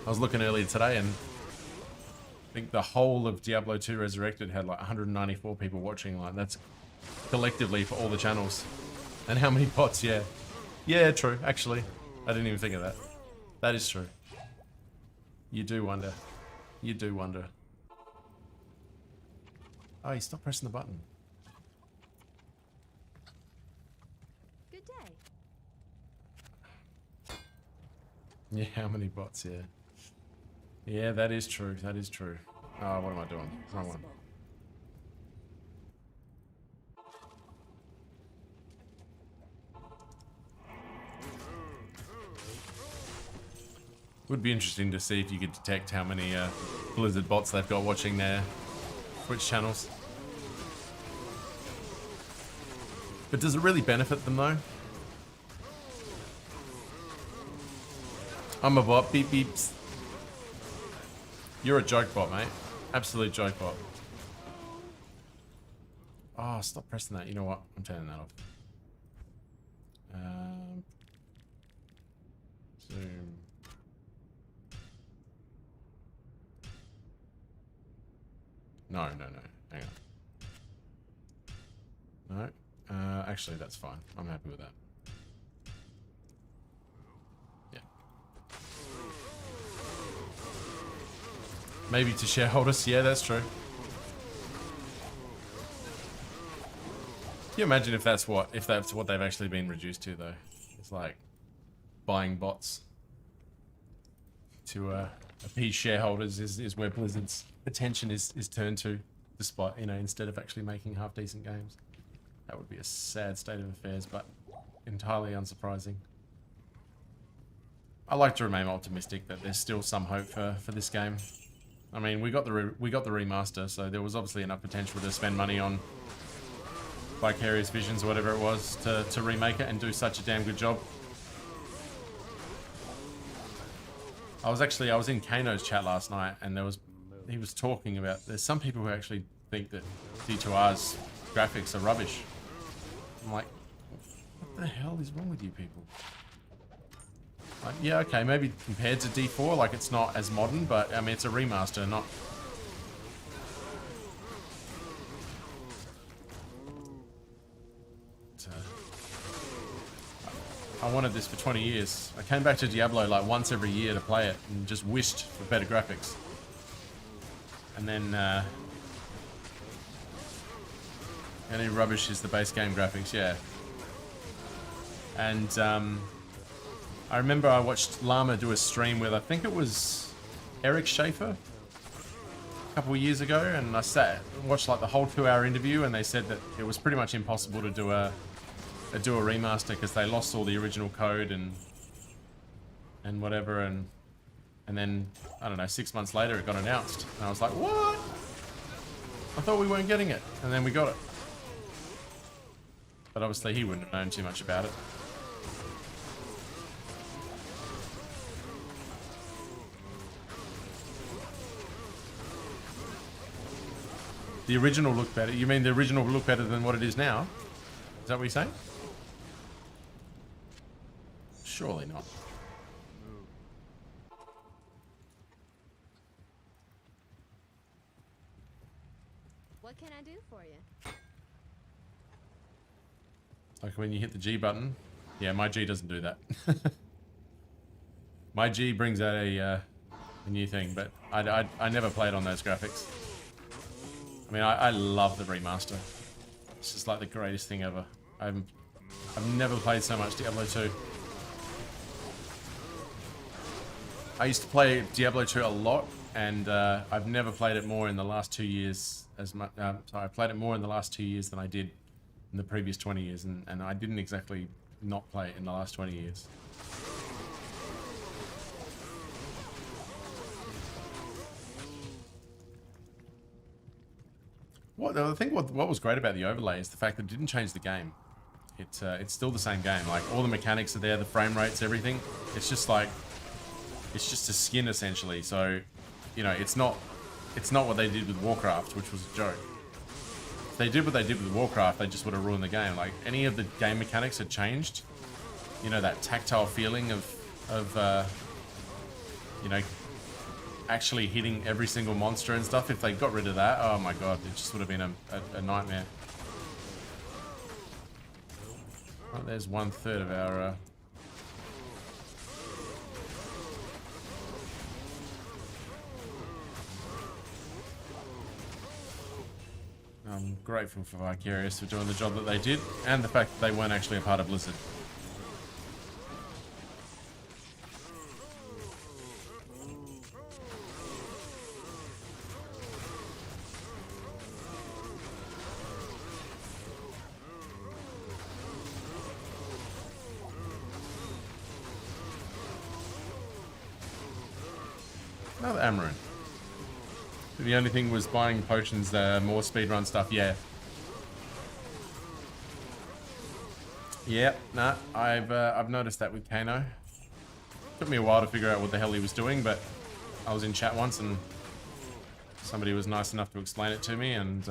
I was looking earlier today and think the whole of Diablo 2 Resurrected had like 194 people watching. Like that's collectively for all the channels. And how many bots? Yeah. Yeah, true. Actually, I didn't even think of that. That is true. You do wonder. You do wonder. Oh, you stop pressing the button. Good day. Yeah, how many bots? Yeah. Yeah, that is true. That is true. Oh, what am I doing? Wrong one. Impossible. Would be interesting to see if you could detect how many Blizzard bots they've got watching their Twitch channels. But does it really benefit them though? I'm a bot. Beep beeps. You're a joke bot, mate. Absolute joke bot. Oh, stop pressing that. You know what? I'm turning that off. Zoom. No. Hang on. No. Actually, that's fine. I'm happy with that. Yeah. Maybe to shareholders. Yeah, that's true. Can you imagine if that's what they've actually been reduced to though? It's like buying bots to appease shareholders is where Blizzard's attention is turned to, despite, you know, instead of actually making half decent games. That would be a sad state of affairs, but entirely unsurprising. I like to remain optimistic that there's still some hope for this game. I mean, we got the remaster, so there was obviously enough potential to spend money on Vicarious Visions or whatever it was to remake it and do such a damn good job. I was in Kano's chat last night, and he was talking about there's some people who actually think that D2R's graphics are rubbish. I'm like, what the hell is wrong with you people? Like, yeah, okay, maybe compared to D4, like it's not as modern, but I mean it's a remaster, not. I wanted this for 20 years. I came back to Diablo like once every year to play it and just wished for better graphics. And then only rubbish is the base game graphics, yeah. And I remember I watched Llama do a stream with, I think it was Eric Schaefer a couple of years ago, and I sat and watched like the whole 2-hour interview, and they said that it was pretty much impossible to do a remaster because they lost all the original code and whatever, and then I don't know, 6 months later it got announced, and I was like, what? I thought we weren't getting it, and then we got it. But obviously he wouldn't have known too much about it. The original looked better. You mean the original looked better than what it is now? Is that what you're saying? Surely not. What can I do for you? Like when you hit the G button. Yeah, my G doesn't do that. My G brings out a new thing, but I never played on those graphics. I mean, I love the remaster. It's just like the greatest thing ever. I've never played so much Diablo 2. I used to play Diablo 2 a lot, and I've never played it more in the last 2 years as much. Sorry, I played it more in the last 2 years than I did in the previous 20 years, and I didn't exactly not play it in the last 20 years. What was great about the overlay is the fact that it didn't change the game. It's still the same game. Like all the mechanics are there, the frame rates, everything. It's just like it's just a skin essentially. So, you know, it's not what they did with Warcraft, which was a joke. If they did what they did with Warcraft, they just would have ruined the game. Like any of the game mechanics had changed. You know, that tactile feeling of you know, actually hitting every single monster and stuff. If they got rid of that, oh my god, it just would have been a nightmare. Oh, there's 1/3 of our... I'm grateful for Vicarious for doing the job that they did, and the fact that they weren't actually a part of Blizzard. Another Amaranth. The only thing was buying potions, more speedrun stuff, yeah. Yep, nah, I've noticed that with Kano. Took me a while to figure out what the hell he was doing, but I was in chat once and somebody was nice enough to explain it to me, and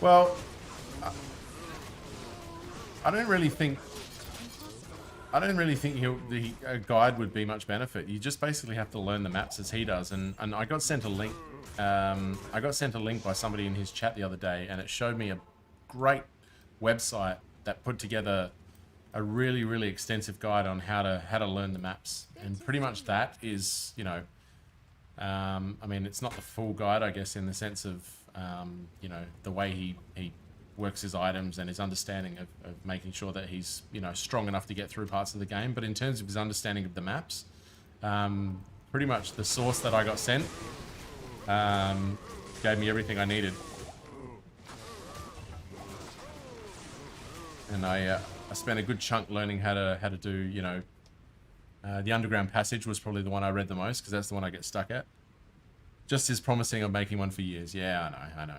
well, I don't really think the guide would be much benefit. You just basically have to learn the maps as he does, and I got sent a link. I got sent a link by somebody in his chat the other day, and it showed me a great website that put together a really extensive guide on how to learn the maps. And pretty much that is, you know, I mean, it's not the full guide, I guess, in the sense of you know, the way he works his items and his understanding of making sure that he's, you know, strong enough to get through parts of the game. But in terms of his understanding of the maps, pretty much the source that I got sent gave me everything I needed. And I spent a good chunk learning how to do, you know, the underground passage was probably the one I read the most, because that's the one I get stuck at. Just as promising of making one for years. Yeah, I know.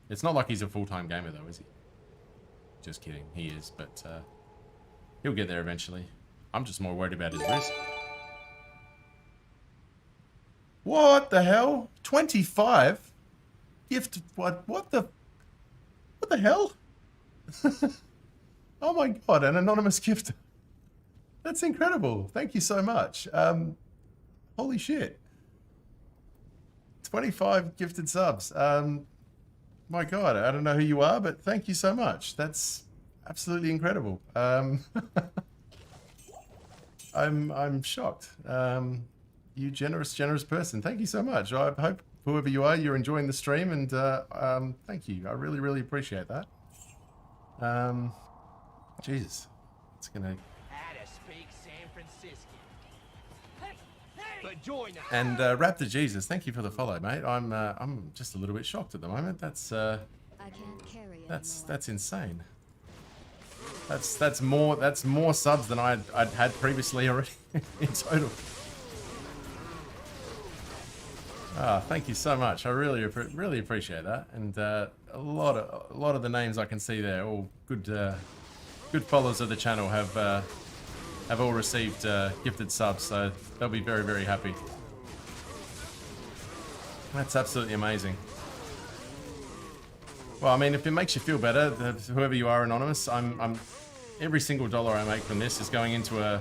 It's not like he's a full-time gamer though, is he? Just kidding. He is, but he'll get there eventually. I'm just more worried about his wrist. What the hell? 25? Gift? What the hell? Oh my god, an anonymous gifter. That's incredible. Thank you so much. Holy shit. 25 gifted subs. My god, I don't know who you are, but thank you so much. That's absolutely incredible. I'm shocked. You generous person. Thank you so much. I hope whoever you are, you're enjoying the stream, and thank you. I really appreciate that. Jesus, it's gonna. And Raptor Jesus, thank you for the follow, mate. I'm just a little bit shocked at the moment. That's I can't carry that's insane. That's more subs than I'd had previously already in total. Ah, thank you so much. I really appreciate that. And a lot of the names I can see there, all good followers of the channel, have all received gifted subs, so they'll be very happy. That's absolutely amazing. Well, I mean, if it makes you feel better, whoever you are, anonymous, I'm every single dollar I make from this is going into a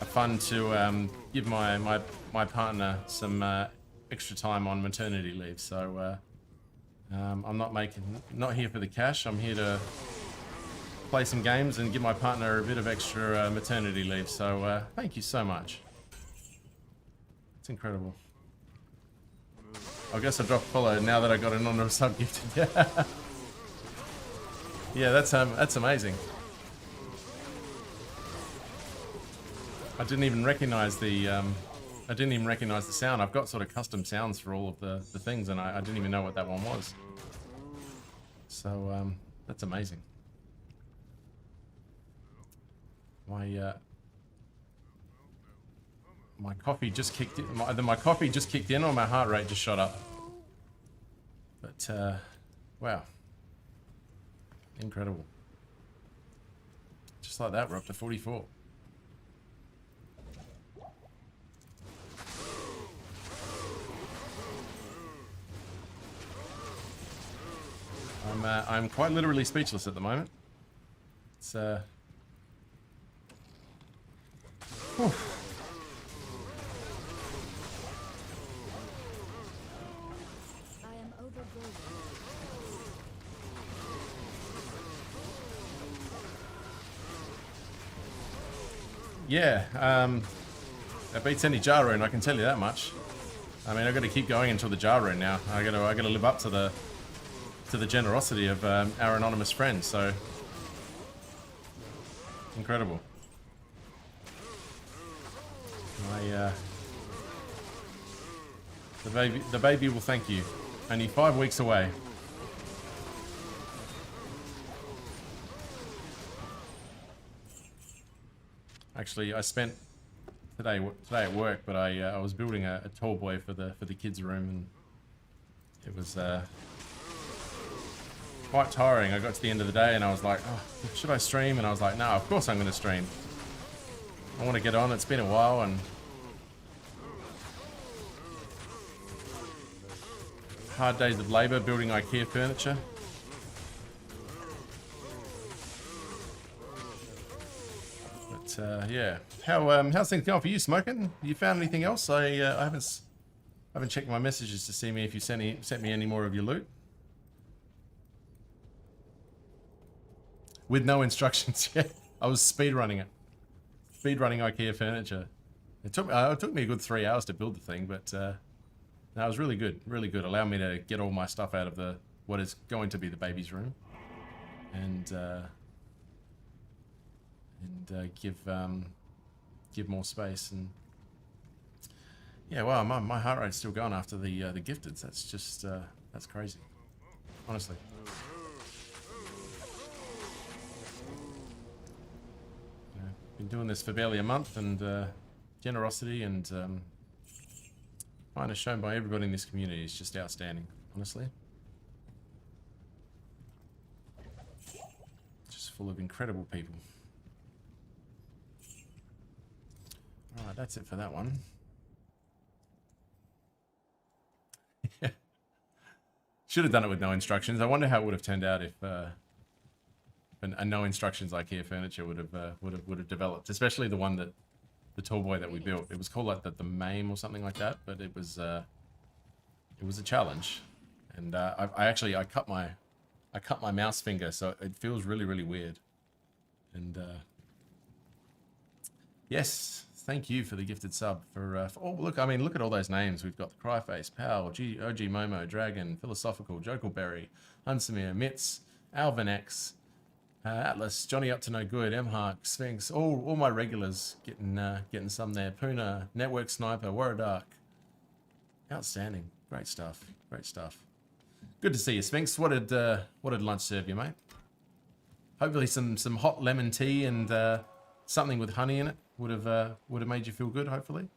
fund to give my partner some extra time on maternity leave. So I'm not here for the cash. I'm here to play some games and give my partner a bit of extra maternity leave. So thank you so much. It's incredible. I guess I dropped follow now that I got an anonymous sub gifted. Yeah, that's amazing. I didn't even recognize the sound. I've got sort of custom sounds for all of the things, and I didn't even know what that one was. So that's amazing. My coffee just kicked in. Either my coffee just kicked in or my heart rate just shot up. But wow, incredible! Just like that, we're up to 44. I'm quite literally speechless at the moment. It's whew. I am overburdened. Yeah, that beats any Jah rune, I can tell you that much. I mean, I've got to keep going until the Jah rune now. I got to live up to the generosity of our anonymous friends. So incredible. The baby will thank you. Only 5 weeks away. Actually, I spent today at work, but I was building a tall boy for the kids' room, and it was quite tiring. I got to the end of the day and I was like, oh, should I stream? And I was like, no, of course I'm going to stream. I want to get on. It's been a while, and hard days of labor building IKEA furniture. But yeah, how's things going for you, Smoking? You found anything else? I haven't checked my messages to see if you sent me any more of your loot. With no instructions yet. I was speedrunning it. Speedrunning IKEA furniture. It took me a good 3 hours to build the thing, but no, it was really good. Really good. Allowed me to get all my stuff out of what is going to be the baby's room. And give more space. And yeah, wow, my heart rate's still going after the gifteds. That's just that's crazy. Honestly. Been doing this for barely a month, and generosity and kindness shown by everybody in this community is just outstanding, honestly. Just full of incredible people. Alright, that's it for that one. Should have done it with no instructions. I wonder how it would have turned out if a no instructions IKEA furniture would have developed, especially the one that the tall boy that we built. It was called like the MAME or something like that, but it was a challenge, and I cut my mouse finger, so it feels really weird. And yes, thank you for the gifted sub for oh look, I mean, look at all those names. We've got the Cryface, Pal, OG Momo, Dragon, Philosophical, Jokelberry, Hunsamir, Mitz, Alvin X, Atlas, Johnny Up to No Good, M-Hark, Sphinx, all my regulars getting some there. Puna, Network Sniper, Warradark. Outstanding. Great stuff. Great stuff. Good to see you, Sphinx. What did lunch serve you, mate? Hopefully some hot lemon tea and something with honey in it would have made you feel good, hopefully.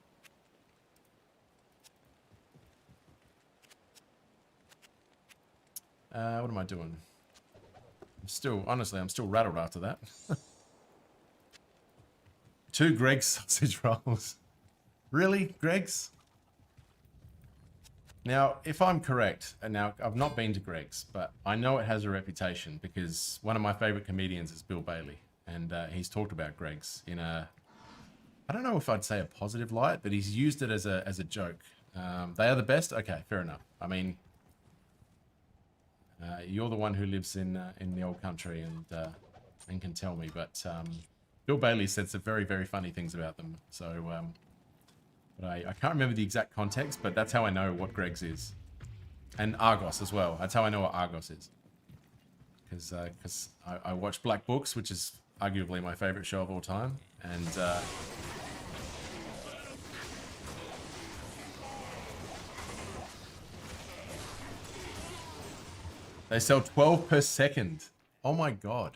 What am I doing? Honestly, I'm still rattled after that. 2 Greg's sausage rolls. Really, Greg's? Now, if I'm correct, and now I've not been to Greg's, but I know it has a reputation because one of my favorite comedians is Bill Bailey, and he's talked about Greg's in I don't know if I'd say a positive light, but he's used it as a joke. They are the best? Okay, fair enough. I mean, you're the one who lives in the old country and can tell me, but Bill Bailey said some very funny things about them. So, but I can't remember the exact context, but that's how I know what Greg's is, and Argos as well. That's how I know what Argos is, because I watch Black Books, which is arguably my favorite show of all time, and they sell 12 per second. Oh my god.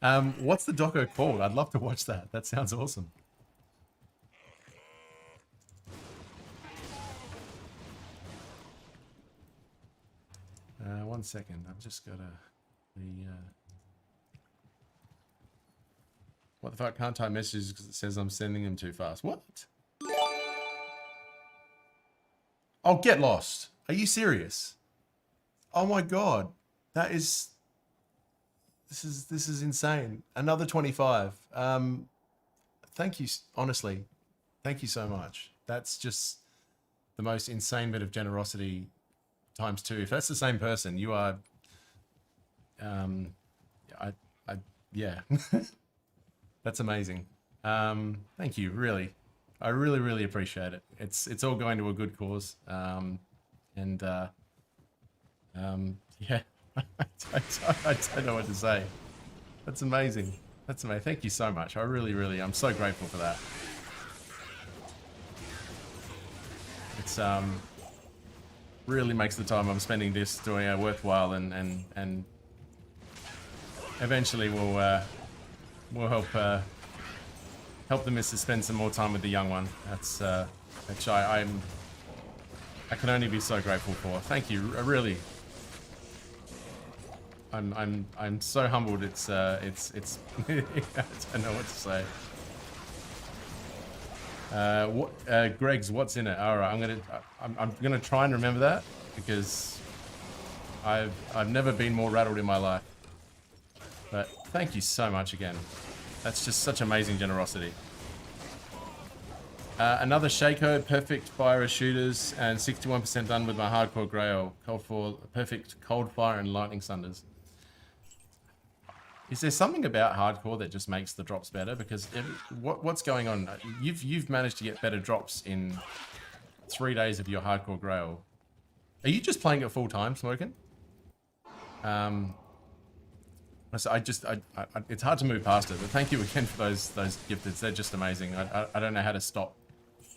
What's the doco called? I'd love to watch that. That sounds awesome. One second. I've just got what the fuck? Can't type messages because it says I'm sending them too fast. What? Oh, get lost. Are you serious? Oh my god. That is... This is insane. Another 25. Thank you, honestly. Thank you so much. That's just the most insane bit of generosity times 2. If that's the same person, you are... yeah. That's amazing. Thank you, really. I really, really appreciate it. It's all going to a good cause. Yeah. I don't know what to say. That's amazing. That's amazing. Thank you so much. I really, really, I'm so grateful for that. It's really makes the time I'm spending this doing a worthwhile, and eventually we'll help the missus spend some more time with the young one. That's which I can only be so grateful for. Thank you. Really. I'm so humbled. It's I don't know what to say. Greg's what's in it? All right, I'm gonna try and remember that, because I've never been more rattled in my life. But thank you so much again. That's just such amazing generosity. Another Shaco, perfect fire shooters, and 61% done with my hardcore Grail. Cold for perfect cold fire and lightning thunders. Is there something about hardcore that just makes the drops better? Because what's going on? You've managed to get better drops in 3 days of your hardcore Grail. Are you just playing it full time, Smokin'? So it's hard to move past it, but thank you again for those gifteds. They're just amazing. I don't know how to stop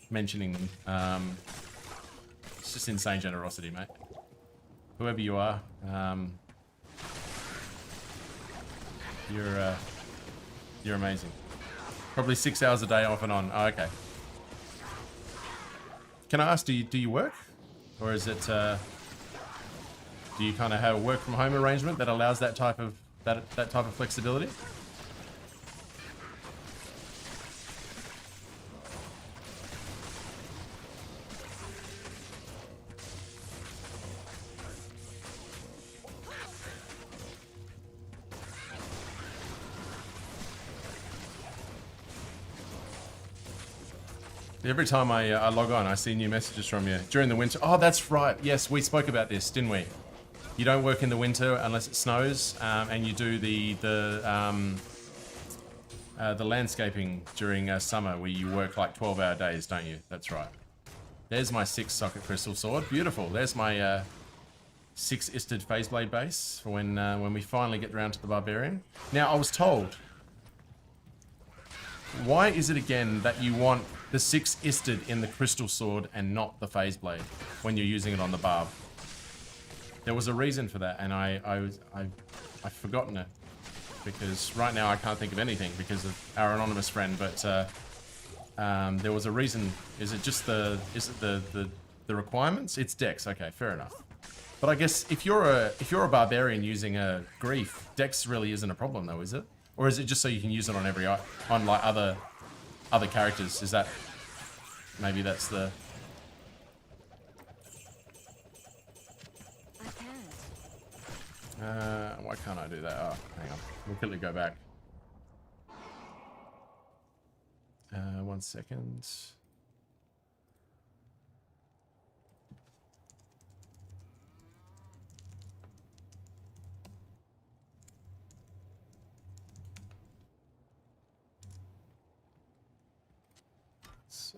mentioning them. It's just insane generosity, mate. Whoever you are, you're amazing. Probably 6 hours a day off and on. Oh, okay. Can I ask, do you work, or is it do you kind of have a work from home arrangement that allows that type of flexibility? Every time I log on, I see new messages from you. During the winter... Oh, that's right. Yes, we spoke about this, didn't we? You don't work in the winter unless it snows, and you do the landscaping during summer, where you work like 12-hour days, don't you? That's right. There's my 6-socket crystal sword. Beautiful. There's my 6-isted phaseblade base for when we finally get around to the barbarian. Now, I was told... Why is it again that you want the 6-isted in the crystal sword and not the phaseblade when you're using it on the barb? There was a reason for that, and I've forgotten it, because right now I can't think of anything because of our anonymous friend. But there was a reason. Is it just the requirements? It's Dex. Okay, fair enough. But I guess if you're a barbarian using a grief, Dex really isn't a problem, though, is it? Or is it just so you can use it on like other characters? Is that maybe that's the... why can't I do that? Oh, hang on. We'll quickly go back. 1 second.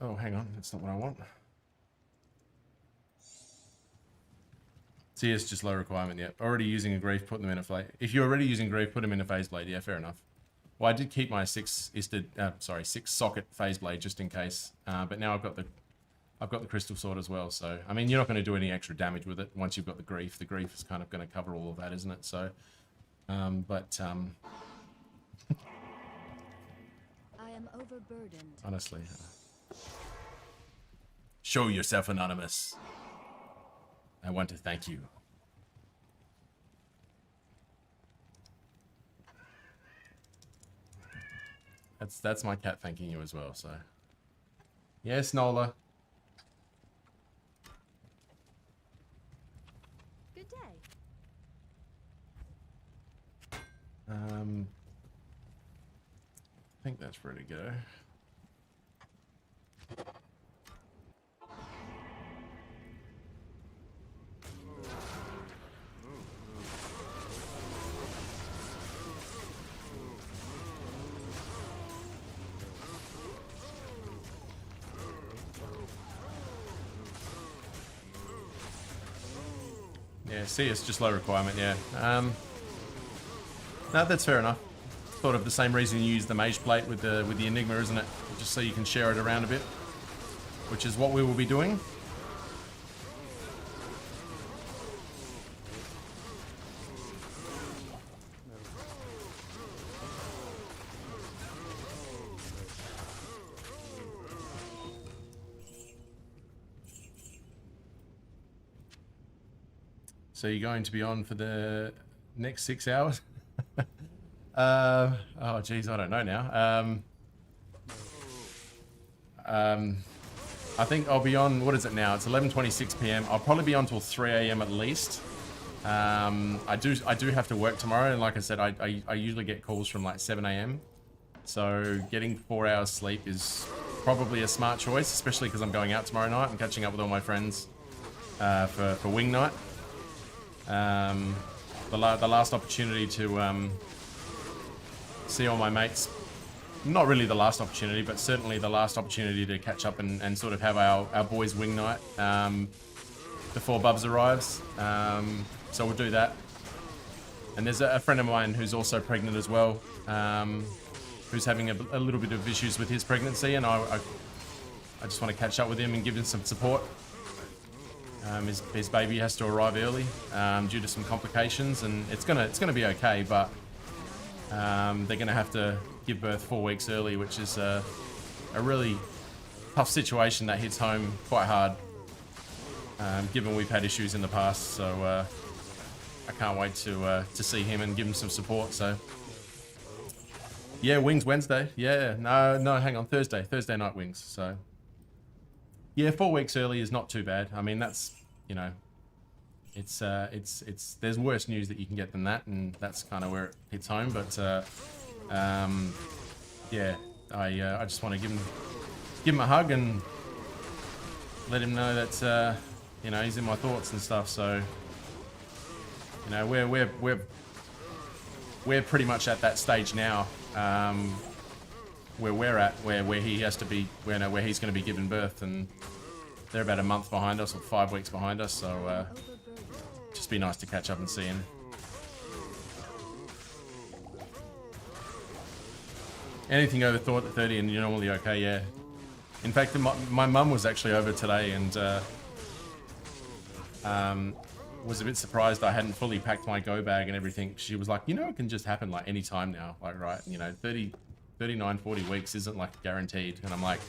Oh, hang on. That's not what I want. See, it's just low requirement, yeah. Already using a grief, put them in a phase. If you're already using grief, put them in a phase blade. Yeah, fair enough. Well, I did keep my 6-socket phase blade just in case. But now I've got the crystal sword as well. So, I mean, you're not going to do any extra damage with it once you've got the grief. The grief is kind of going to cover all of that, isn't it? So, I am overburdened. Honestly. Show yourself, Anonymous. I want to thank you. That's my cat thanking you as well, so. Yes, Nola. Good day. I think that's ready to go. Yeah, see, it's just low requirement, yeah. No, that's fair enough. Sort of the same reason you use the mage plate with the Enigma, isn't it? Just so you can share it around a bit, which is what we will be doing. So you're going to be on for the next 6 hours? Oh geez, I don't know now. I think I'll be on, what is it now? It's 11:26 p.m. I'll probably be on till 3 a.m. at least. I do have to work tomorrow, and like I said, I usually get calls from like 7 a.m. So getting 4 hours sleep is probably a smart choice, especially because I'm going out tomorrow night and catching up with all my friends for wing night. The last opportunity to see all my mates. Not really the last opportunity, but certainly the last opportunity to catch up and sort of have our boys' wing night before Bubs arrives. So we'll do that. And there's a friend of mine who's also pregnant as well, who's having a little bit of issues with his pregnancy, and I just want to catch up with him and give him some support. His baby has to arrive early due to some complications, and it's gonna be okay, but they're gonna have to give birth 4 weeks early, which is a really tough situation that hits home quite hard, given we've had issues in the past. So I can't wait to see him and give him some support. So yeah, wings Wednesday. Yeah, no, hang on, Thursday night wings. So yeah, 4 weeks early is not too bad. I mean, that's, you know, it's there's worse news that you can get than that, and that's kind of where it hits home. But yeah, I just want to give him a hug and let him know that you know, he's in my thoughts and stuff. So you know, we're pretty much at that stage now, where we're at, where he has to be, where he's going to be giving birth, and they're about a month behind us or 5 weeks behind us. So just be nice to catch up and see him. Anything over 30 and you're normally okay, yeah. In fact, my mum was actually over today and was a bit surprised I hadn't fully packed my go bag and everything. She was like, you know, it can just happen like any time now. Like, right, you know, 39, 40 weeks isn't like guaranteed. And I'm like,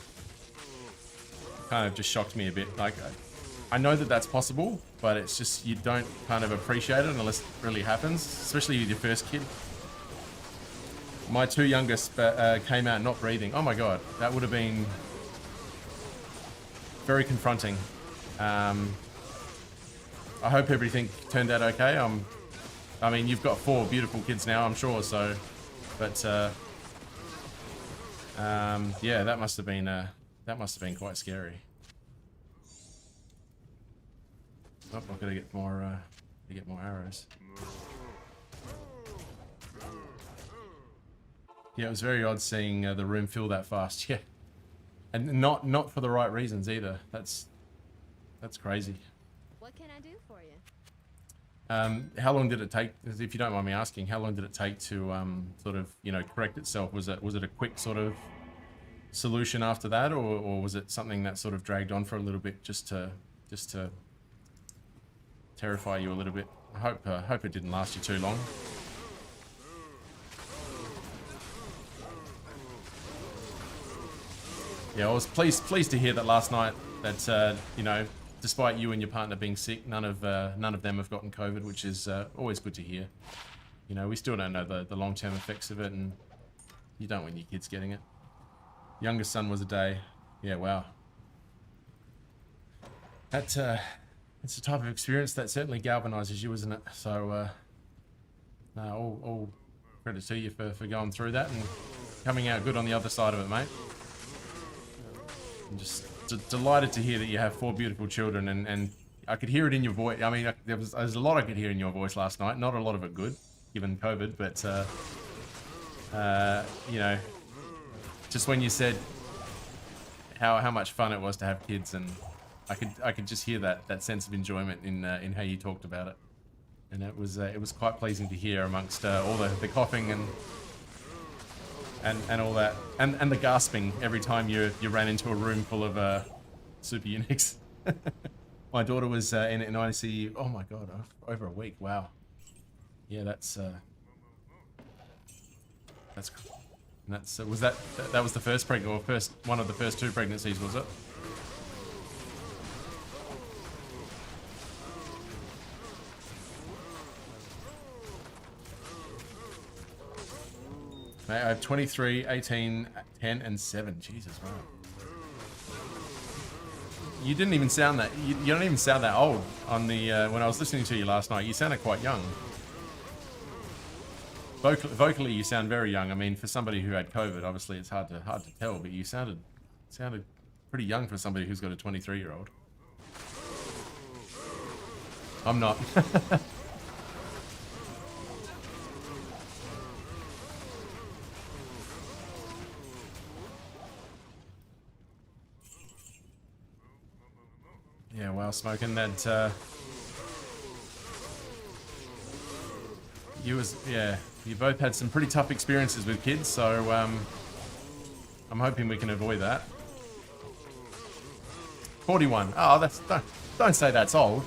kind of just shocked me a bit. Like, I know that that's possible, but it's just, you don't kind of appreciate it unless it really happens, especially with your first kid. My two youngest came out not breathing. Oh my God, that would have been very confronting. I hope everything turned out okay. I mean, you've got 4 beautiful kids now, I'm sure. So, but yeah, that must have been quite scary. Oh, I've got to get more arrows. Yeah, it was very odd seeing the room fill that fast. Yeah, and not for the right reasons either. That's crazy. What can I do for you? How long did it take? If you don't mind me asking, how long did it take to sort of, you know, correct itself? Was it a quick sort of solution after that, or was it something that sort of dragged on for a little bit just to terrify you a little bit? I hope it didn't last you too long. Yeah, I was pleased to hear that last night that you know, despite you and your partner being sick, none of them have gotten COVID, which is always good to hear. You know, we still don't know the long-term effects of it, and you don't want your kids getting it. Youngest son was a day. Yeah, wow. That's a type of experience that certainly galvanizes you, isn't it? So, no, all credit to you for going through that and coming out good on the other side of it, mate. I'm just delighted to hear that you have 4 beautiful children, and I could hear it in your voice. I mean, there's a lot I could hear in your voice last night. Not a lot of it good, given COVID, but you know, just when you said how much fun it was to have kids, and I could just hear that sense of enjoyment in how you talked about it, and it was quite pleasing to hear amongst all the coughing and all that, and the gasping every time you ran into a room full of super eunuchs. My daughter was in ICU. Oh my god, over a week. Wow. Yeah, that's was that was the first one of the first 2 pregnancies, was it? Mate, I have 23, 18, 10, and 7. Jesus, wow. You didn't even sound that. You don't even sound that old on the when I was listening to you last night. You sounded quite young. Vocally, you sound very young. I mean, for somebody who had COVID, obviously it's hard to tell, but you sounded pretty young for somebody who's got a 23-year-old. I'm not. Yeah, while smoking that, you both had some pretty tough experiences with kids, so I'm hoping we can avoid that. 41. Oh, don't say that's old.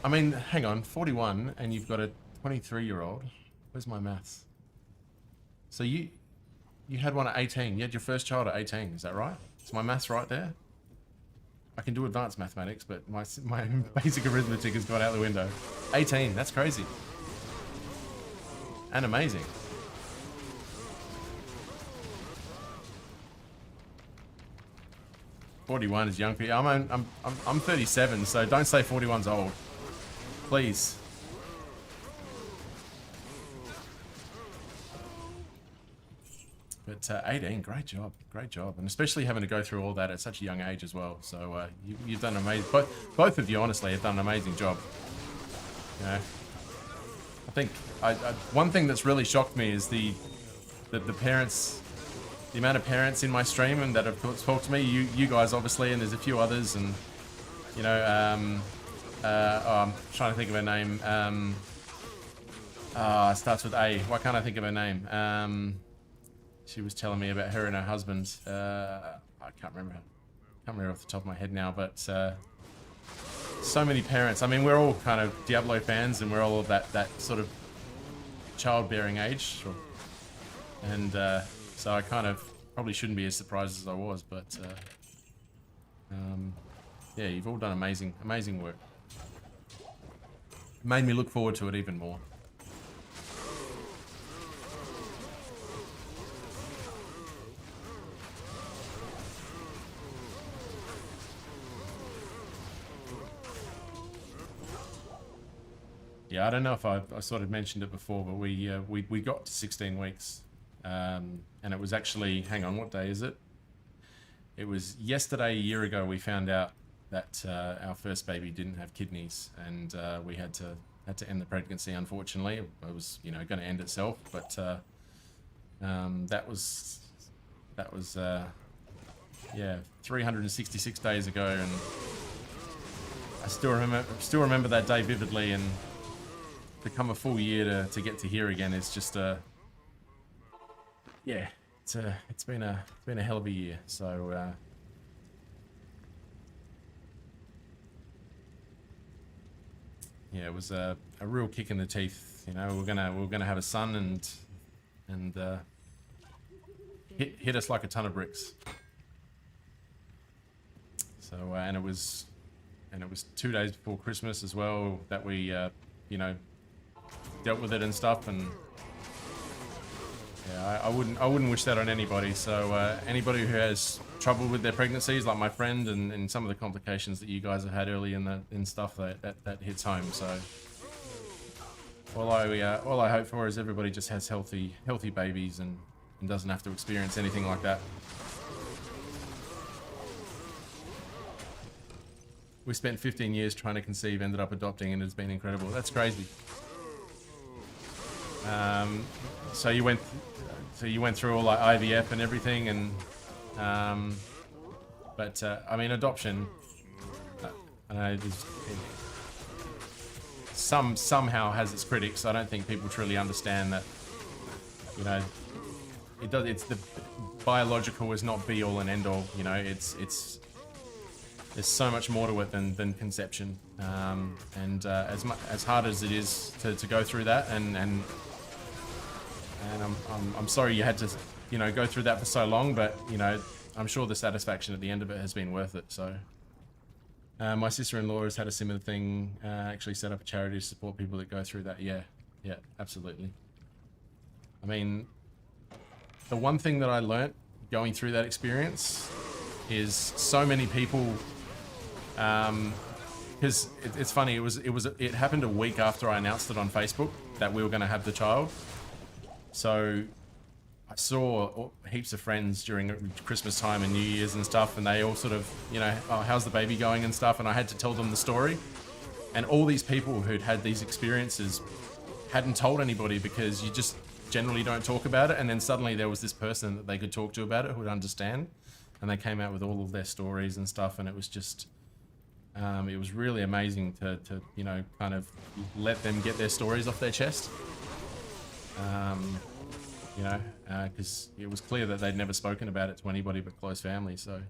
I mean, hang on, 41, and you've got a 23-year-old. Where's my maths? So you had one at 18. You had your first child at 18. Is that right? Is my maths right there? I can do advanced mathematics, but my basic arithmetic has gone out the window. 18, that's crazy. And amazing. $41 is young for you. I'm 37, so don't say 41's old. Please. But 18, great job, and especially having to go through all that at such a young age as well. So you've done amazing. Both of you, honestly, have done an amazing job. You know, I think one thing that's really shocked me is the parents, the amount of parents in my stream and that have talked to me. You guys, obviously, and there's a few others, and you know, I'm trying to think of her name. It starts with A. Why can't I think of her name? She was telling me about her and her husband. I can't remember off the top of my head now, but so many parents. I mean, we're all kind of Diablo fans, and we're all of that sort of childbearing age, and so I kind of probably shouldn't be as surprised as I was, but yeah, you've all done amazing work. It made me look forward to it even more. Yeah, I don't know if I sort of mentioned it before, but we got to 16 weeks, and it was actually, hang on, what day is it? It was yesterday, a year ago, we found out that our first baby didn't have kidneys, and we had to end the pregnancy. Unfortunately, it was, you know, going to end itself, but that was yeah, 366 days ago, and I still remember that day vividly, and to come a full year to get to here again is just yeah, it's been a hell of a year. So yeah, it was a real kick in the teeth. You know, we're gonna have a son, and hit us like a ton of bricks. So and it was 2 days before Christmas as well that we you know, dealt with it and stuff. And yeah, I wouldn't wish that on anybody. So anybody who has trouble with their pregnancies, like my friend, and some of the complications that you guys have had early in stuff, that hits home. So all I hope for is everybody just has healthy babies and doesn't have to experience anything like that. We spent 15 years trying to conceive, ended up adopting, and it's been incredible. That's crazy. So you went through all like IVF and everything, and but I mean, adoption. Somehow has its critics. I don't think people truly understand that. You know, it does. It's the biological is not be all and end all. You know, it's there's so much more to it than conception. And as hard as it is to go through that, and I'm sorry you had to, you know, go through that for so long, but you know, I'm sure the satisfaction at the end of it has been worth it. So. My sister-in-law has had a similar thing, actually set up a charity to support people that go through that. Yeah, absolutely. I mean, the one thing that I learnt going through that experience is so many people, because it's funny, it happened a week after I announced it on Facebook that we were going to have the child. So I saw heaps of friends during Christmas time and New Year's and stuff, and they all sort of, you know, oh, how's the baby going and stuff, and I had to tell them the story. And all these people who'd had these experiences hadn't told anybody because you just generally don't talk about it, and then suddenly there was this person that they could talk to about it who would understand, and they came out with all of their stories and stuff, and it was just, it was really amazing to you know, kind of let them get their stories off their chest. You know, because it was clear that they'd never spoken about it to anybody but close family. So,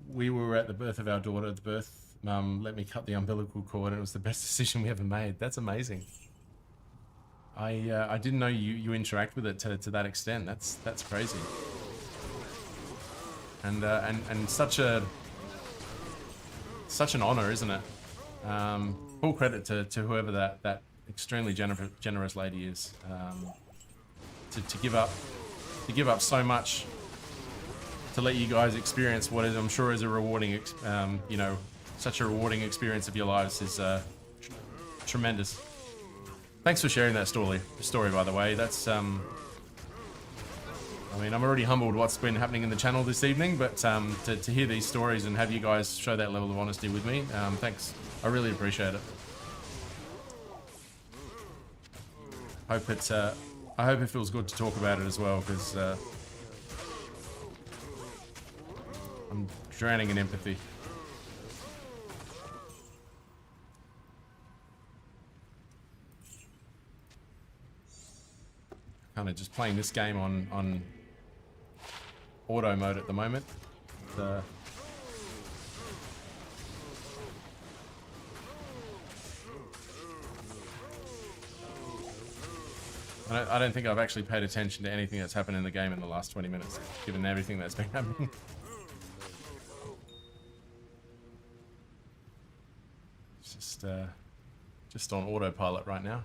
we were at the birth of our daughter. The birth mum let me cut the umbilical cord, and it was the best decision we ever made. That's amazing. I didn't know you interact with it to that extent. That's crazy. And such an honor, isn't it? Full credit to whoever that extremely generous lady is, to give up so much to let you guys experience what is, I'm sure, is a rewarding, you know, such a rewarding experience of your lives is tremendous. Thanks for sharing that story, by the way. That's I mean, I'm already humbled what's been happening in the channel this evening, but to hear these stories and have you guys show that level of honesty with me, thanks. I really appreciate it. I hope it feels good to talk about it as well, because I'm drowning in empathy. Kind of just playing this game on auto mode at the moment. I don't think I've actually paid attention to anything that's happened in the game in the last 20 minutes, given everything that's been happening. It's just on autopilot right now.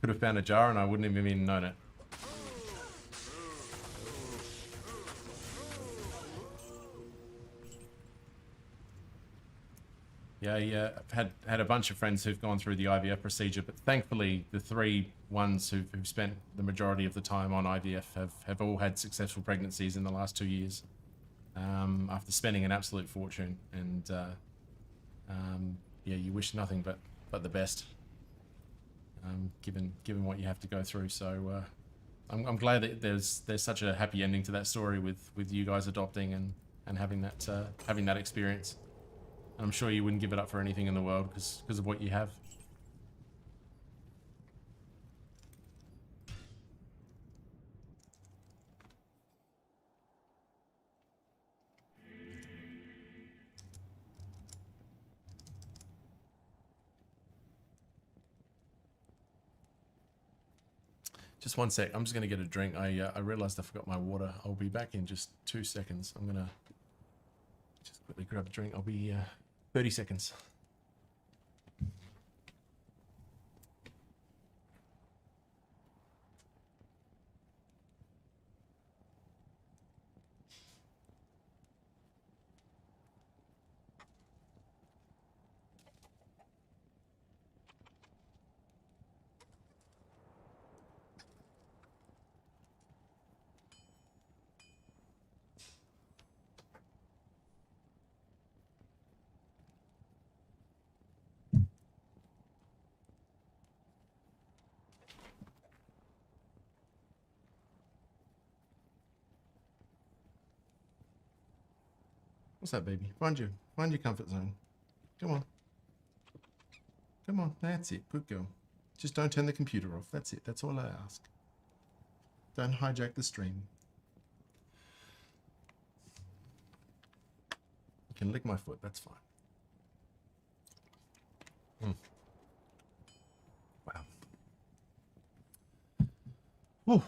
Could have found a jar and I wouldn't have even known it. Yeah, I've had a bunch of friends who've gone through the IVF procedure, but thankfully the three ones who've spent the majority of the time on IVF have all had successful pregnancies in the last 2 years, after spending an absolute fortune. And yeah, you wish nothing but the best, given what you have to go through. So I'm glad that there's such a happy ending to that story with you guys adopting and having that experience. And I'm sure you wouldn't give it up for anything in the world because of what you have. Just one sec. I'm just going to get a drink. I realized I forgot my water. I'll be back in just 2 seconds. I'm going to just quickly grab a drink. I'll be 30 seconds. What's that, baby? Find your comfort zone. Come on. Come on. That's it. Good girl. Just don't turn the computer off. That's it. That's all I ask. Don't hijack the stream. You can lick my foot. That's fine. Wow. Whew.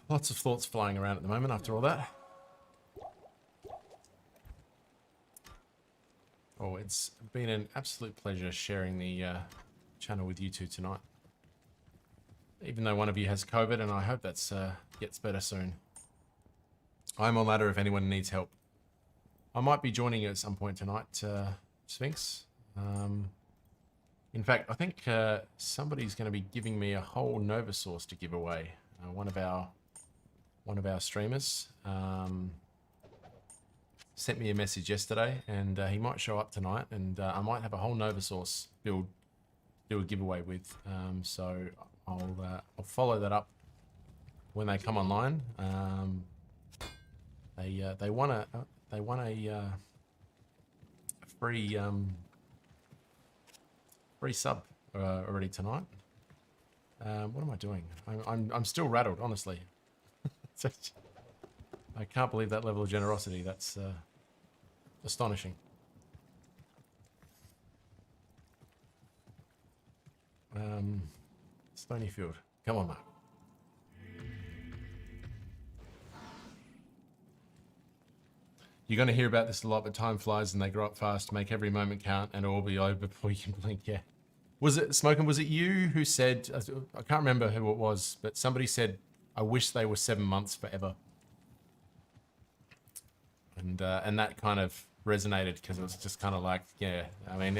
Lots of thoughts flying around at the moment after all that. Oh, it's been an absolute pleasure sharing the channel with you two tonight. Even though one of you has COVID, and I hope that's gets better soon. I'm on ladder if anyone needs help. I might be joining you at some point tonight, Sphinx. In fact, I think somebody's going to be giving me a whole Nova Source to give away. One of our streamers sent me a message yesterday, and he might show up tonight, and I might have a whole Nova Source build do a giveaway with. So I'll follow that up when they come online. They won a free sub already tonight. What am I doing? I'm still rattled, honestly. I can't believe that level of generosity. That's astonishing. Stonyfield, come on, Mark. You're going to hear about this a lot, but time flies and they grow up fast. Make every moment count and it'll all be over before you can blink. Yeah. Was it, Smokin', was it you who said, I can't remember who it was, but somebody said, I wish they were 7 months forever. And that kind of resonated because it was just kind of like, yeah, I mean,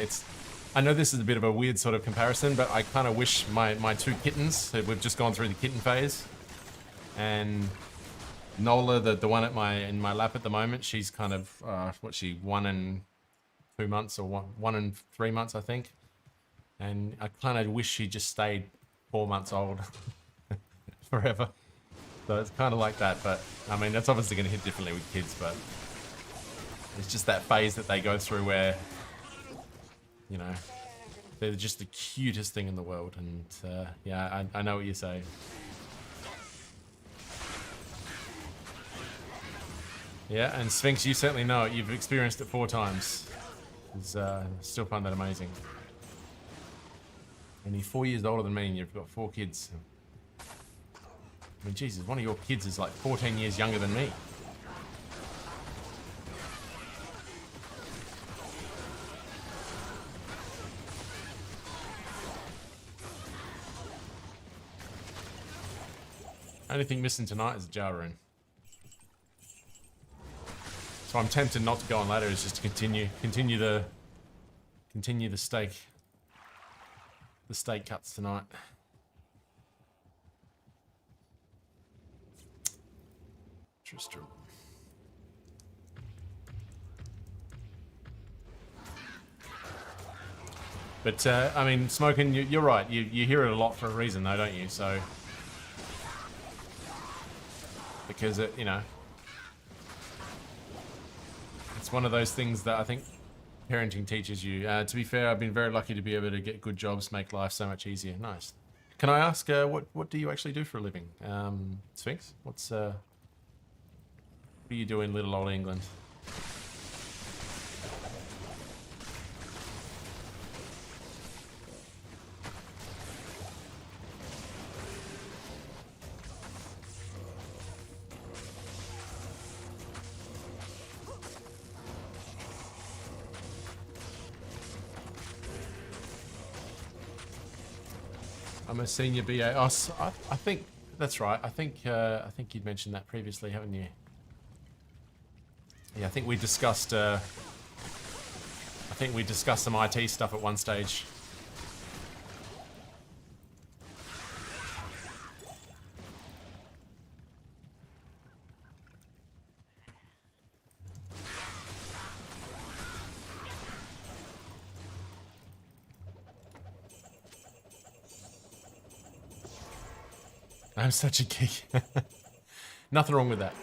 I know this is a bit of a weird sort of comparison, but I kind of wish my two kittens, we've just gone through the kitten phase, and Nola, the one in my lap at the moment, she's kind of, 1 and 2 months or 1 and 3 months, I think. And I kind of wish she just stayed 4 months old forever. So it's kind of like that, but I mean, that's obviously going to hit differently with kids, but it's just that phase that they go through where, you know, they're just the cutest thing in the world. And yeah, I know what you're saying. Yeah, and Sphinx, you certainly know it. You've experienced it 4 times. It's still find that amazing. And you're 4 years older than me and you've got 4 kids. I mean, Jesus, one of your kids is like 14 years younger than me. Only thing missing tonight is a jar room. So I'm tempted not to go on ladder, is just to continue the steak cuts tonight. Tristram. But I mean, Smokin', you're right. You hear it a lot for a reason, though, don't you? So because it, you know, it's one of those things that I think parenting teaches you. To be fair, I've been very lucky to be able to get good jobs, make life so much easier. Nice. Can I ask, what do you actually do for a living, Sphinx? What do you do in little old England? I'm a senior BA. Oh, I think that's right. I think you'd mentioned that previously, haven't you? Yeah, I think we discussed some IT stuff at one stage. I'm such a geek. Nothing wrong with that.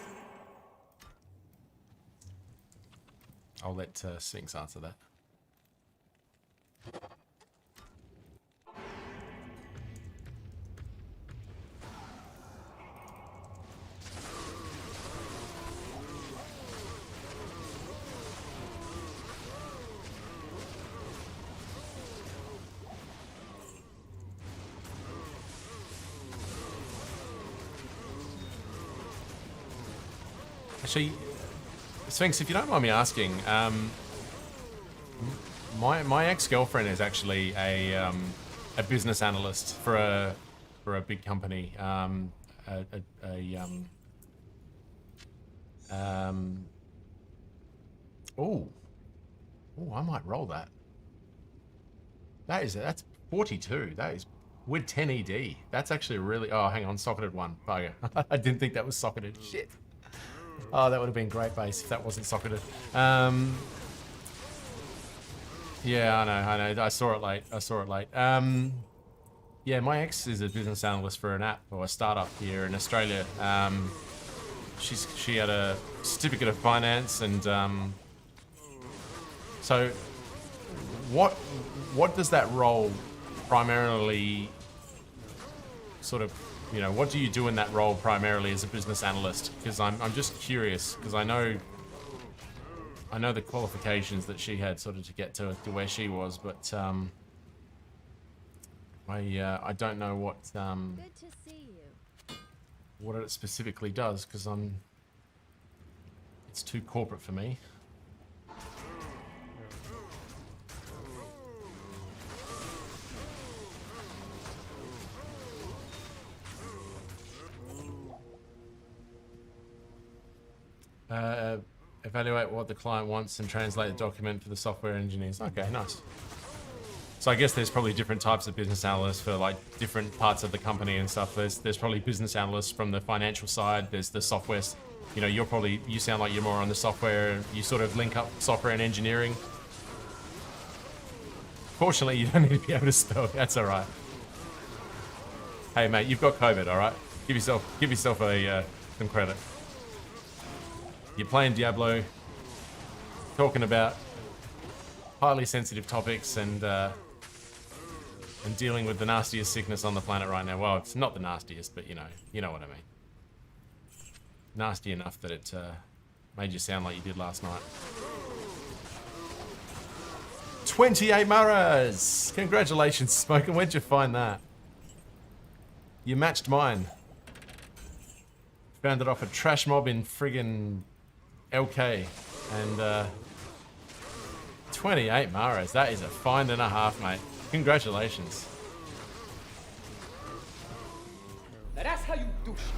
I'll let Sphinx answer that. Actually, Sphinx, if you don't mind me asking, my ex-girlfriend is actually a business analyst for a big company. I might roll that. That's 42. That is with 10 ED. That's actually really. Oh, hang on, socketed one. Bugger. I didn't think that was socketed. Shit. Oh, that would have been great base if that wasn't socketed. Yeah, I know. I saw it late. Yeah, my ex is a business analyst for an app or a startup here in Australia. She had a certificate of finance, and so what does that role primarily sort of, you know, what do you do in that role primarily as a business analyst? Because I'm just curious, because I know the qualifications that she had sort of to get to where she was, but I don't know what Good to see you. what it specifically does, because it's too corporate for me. Evaluate what the client wants and translate the document for the software engineers. Okay, nice. So I guess there's probably different types of business analysts for like different parts of the company and stuff. There's probably business analysts from the financial side. There's the software. You know, you sound like you're more on the software. You sort of link up software and engineering. Fortunately, you don't need to be able to spell. That's all right. Hey, mate, you've got COVID, all right? Give yourself some credit. You're playing Diablo, talking about highly sensitive topics and dealing with the nastiest sickness on the planet right now. Well, it's not the nastiest, but you know what I mean. Nasty enough that it made you sound like you did last night. 28 Maras! Congratulations, Smokin'. Where'd you find that? You matched mine. Found it off a trash mob in friggin' LK. And 28 Maras. That is a find and a half, mate. Congratulations. Now that's how you do shit.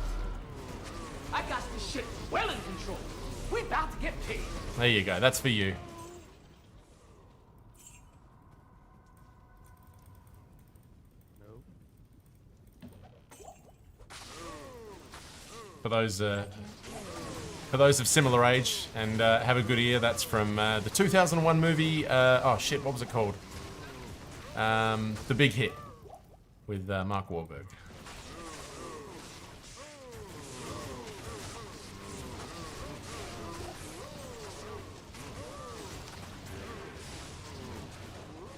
I got this shit well in control. We about to get paid. There you go. That's for you. For those of similar age and have a good ear, that's from the 2001 movie. Oh shit, what was it called? The Big Hit with Mark Wahlberg.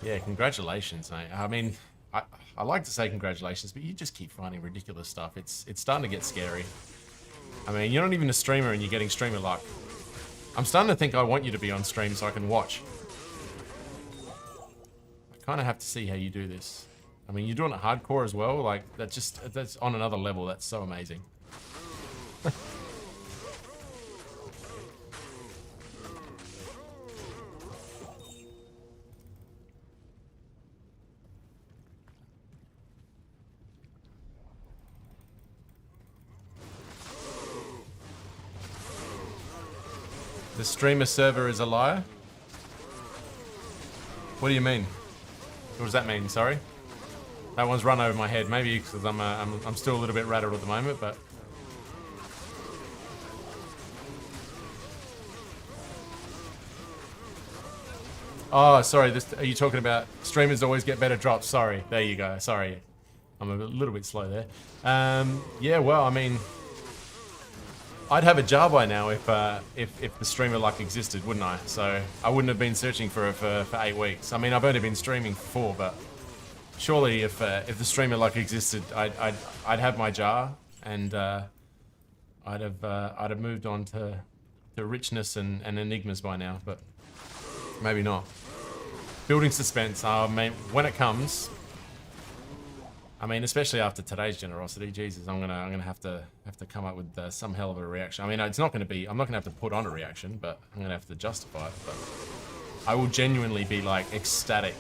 Yeah, congratulations, mate. I mean, I like to say congratulations, but you just keep finding ridiculous stuff. It's starting to get scary. I mean, you're not even a streamer and you're getting streamer luck. I'm starting to think I want you to be on stream so I can watch. I kind of have to see how you do this. I mean, you're doing it hardcore as well. Like, that's on another level. That's so amazing. The streamer server is a liar? What do you mean? What does that mean? Sorry? That one's run over my head. Maybe because I'm still a little bit rattled at the moment, but... Oh, sorry. Are you talking about streamers always get better drops? Sorry. There you go. Sorry. I'm a little bit slow there. Yeah, well, I mean... I'd have a jar by now if the streamer luck existed, wouldn't I? So I wouldn't have been searching for it for 8 weeks. I mean, I've only been streaming for 4, but surely if the streamer luck existed, I'd have my jar, and I'd have moved on to richness and enigmas by now, but maybe not. Building suspense. When it comes. I mean, especially after today's generosity, Jesus, I'm gonna have to come up with some hell of a reaction. I mean, it's not gonna be. I'm not gonna have to put on a reaction, but I'm gonna have to justify it. But I will genuinely be like ecstatic.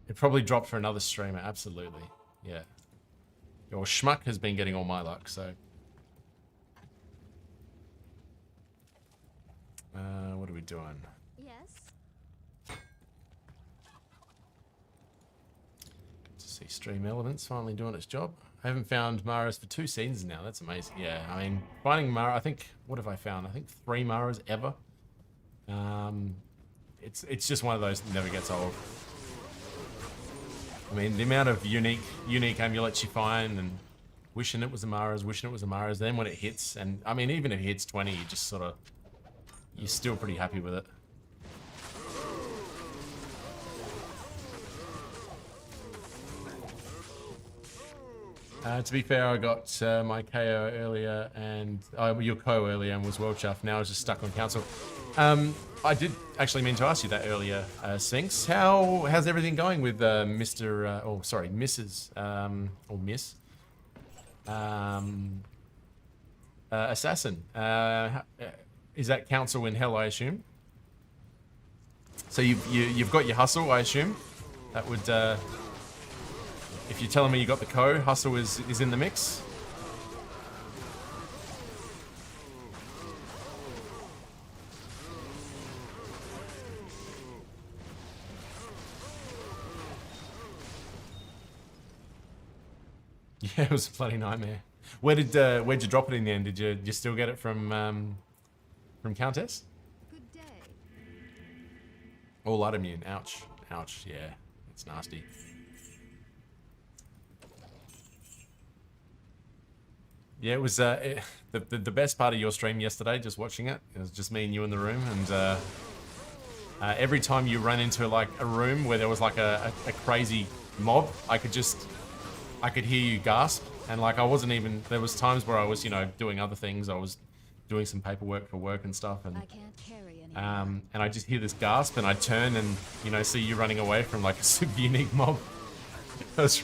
It probably dropped for another streamer. Absolutely, yeah. Your schmuck has been getting all my luck, so. What are we doing? Yes. See, stream elements finally doing its job. I haven't found Maras for 2 seasons now. That's amazing. Yeah, I mean, finding Mara. I think, what have I found? I think 3 Maras ever. It's just one of those that never gets old. I mean, the amount of unique amulets you find, and wishing it was a Maras, wishing it was a Maras. Then when it hits, and I mean, even if it hits 20, you just sort of, you're still pretty happy with it. To be fair, I got my KO earlier and your KO earlier and was well chuffed. Now I was just stuck on council. I did actually mean to ask you that earlier, Sphinx. How's everything going with Mrs. Or Miss Assassin? Is that council in hell, I assume? So you've got your hustle, I assume. That would. If you're telling me you got the hustle is in the mix. Yeah, it was a bloody nightmare. Where'd you drop it in the end? Did you still get it from Countess? Good day. Oh, light immune. Ouch. Ouch. Yeah, it's nasty. Yeah, it was the best part of your stream yesterday, just watching it. It was just me and you in the room, and every time you run into like a room where there was like a crazy mob, I could hear you gasp, and like I wasn't even, there was times where I was, doing other things. I was doing some paperwork for work and stuff, and I can't carry anymore. and I just hear this gasp, and I turn and see you running away from like a super unique mob. It was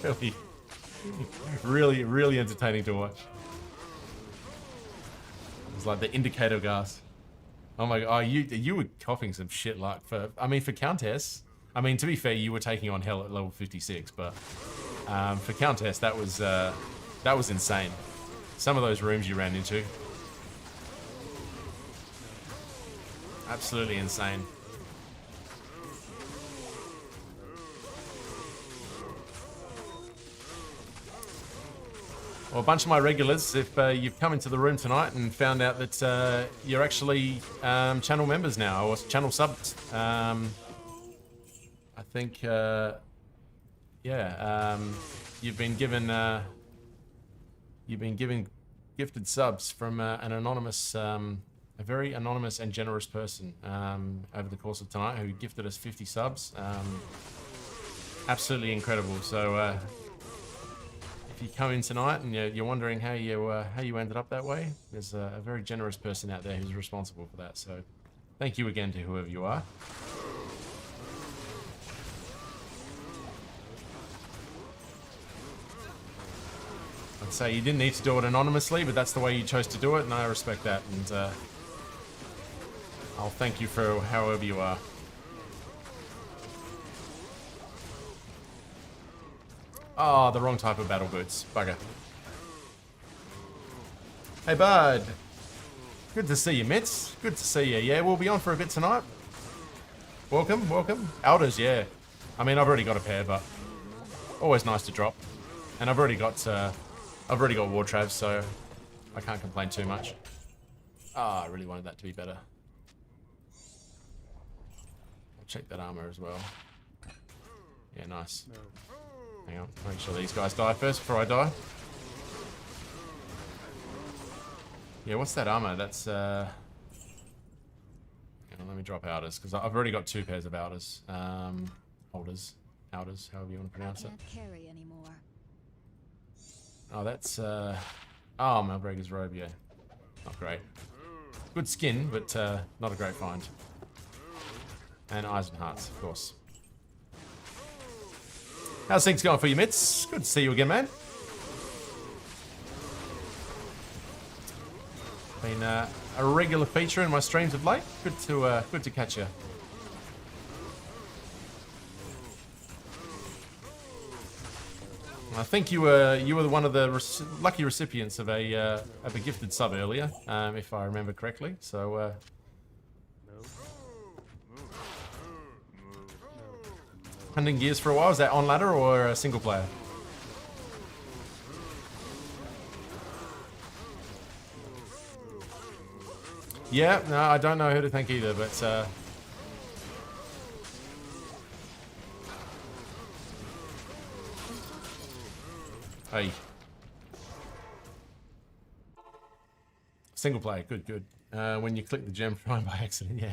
really entertaining to watch. It was like the indicator gas. Oh my god! Oh, you were coughing some shit luck for Countess. I mean, to be fair, you were taking on hell at level 56, but for Countess, that was insane. Some of those rooms you ran into, absolutely insane. Well, a bunch of my regulars, if you've come into the room tonight and found out that you're actually channel members now, or channel subs, I think, you've been given gifted subs from an anonymous, a very anonymous and generous person over the course of tonight who gifted us 50 subs. Absolutely incredible. So. If you come in tonight and you're wondering how you ended up that way, there's a very generous person out there who's responsible for that. So, thank you again to whoever you are. I'd say you didn't need to do it anonymously, but that's the way you chose to do it, and I respect that. And I'll thank you for however you are. Oh, the wrong type of battle boots. Bugger. Hey, bud. Good to see you, Mitz. Good to see you. Yeah, we'll be on for a bit tonight. Welcome, welcome. Elders, yeah. I mean, I've already got a pair, but always nice to drop. And I've already got War Travs, so I can't complain too much. Ah, I really wanted that to be better. I'll check that armor as well. Yeah, nice. Hang on, make sure these guys die first before I die. Yeah, what's that armor? That's, hang on, let me drop Outers, because I've already got 2 pairs of Outers. Outers, however you want to pronounce it. Can't carry anymore. Oh, that's, oh, Malbreaker's robe, yeah. Not great. Good skin, but not a great find. And Eyes and Hearts, of course. How's things going for you, Mitz? Good to see you again, man. Been a regular feature in my streams of late. Good to catch you. I think you were one of the lucky recipients of a gifted sub earlier, if I remember correctly. So. Hunting Gears for a while. Is that on ladder or a single player? Yeah, no, I don't know who to thank either, but hey. Single player, good. When you click the gem prime by accident, yeah.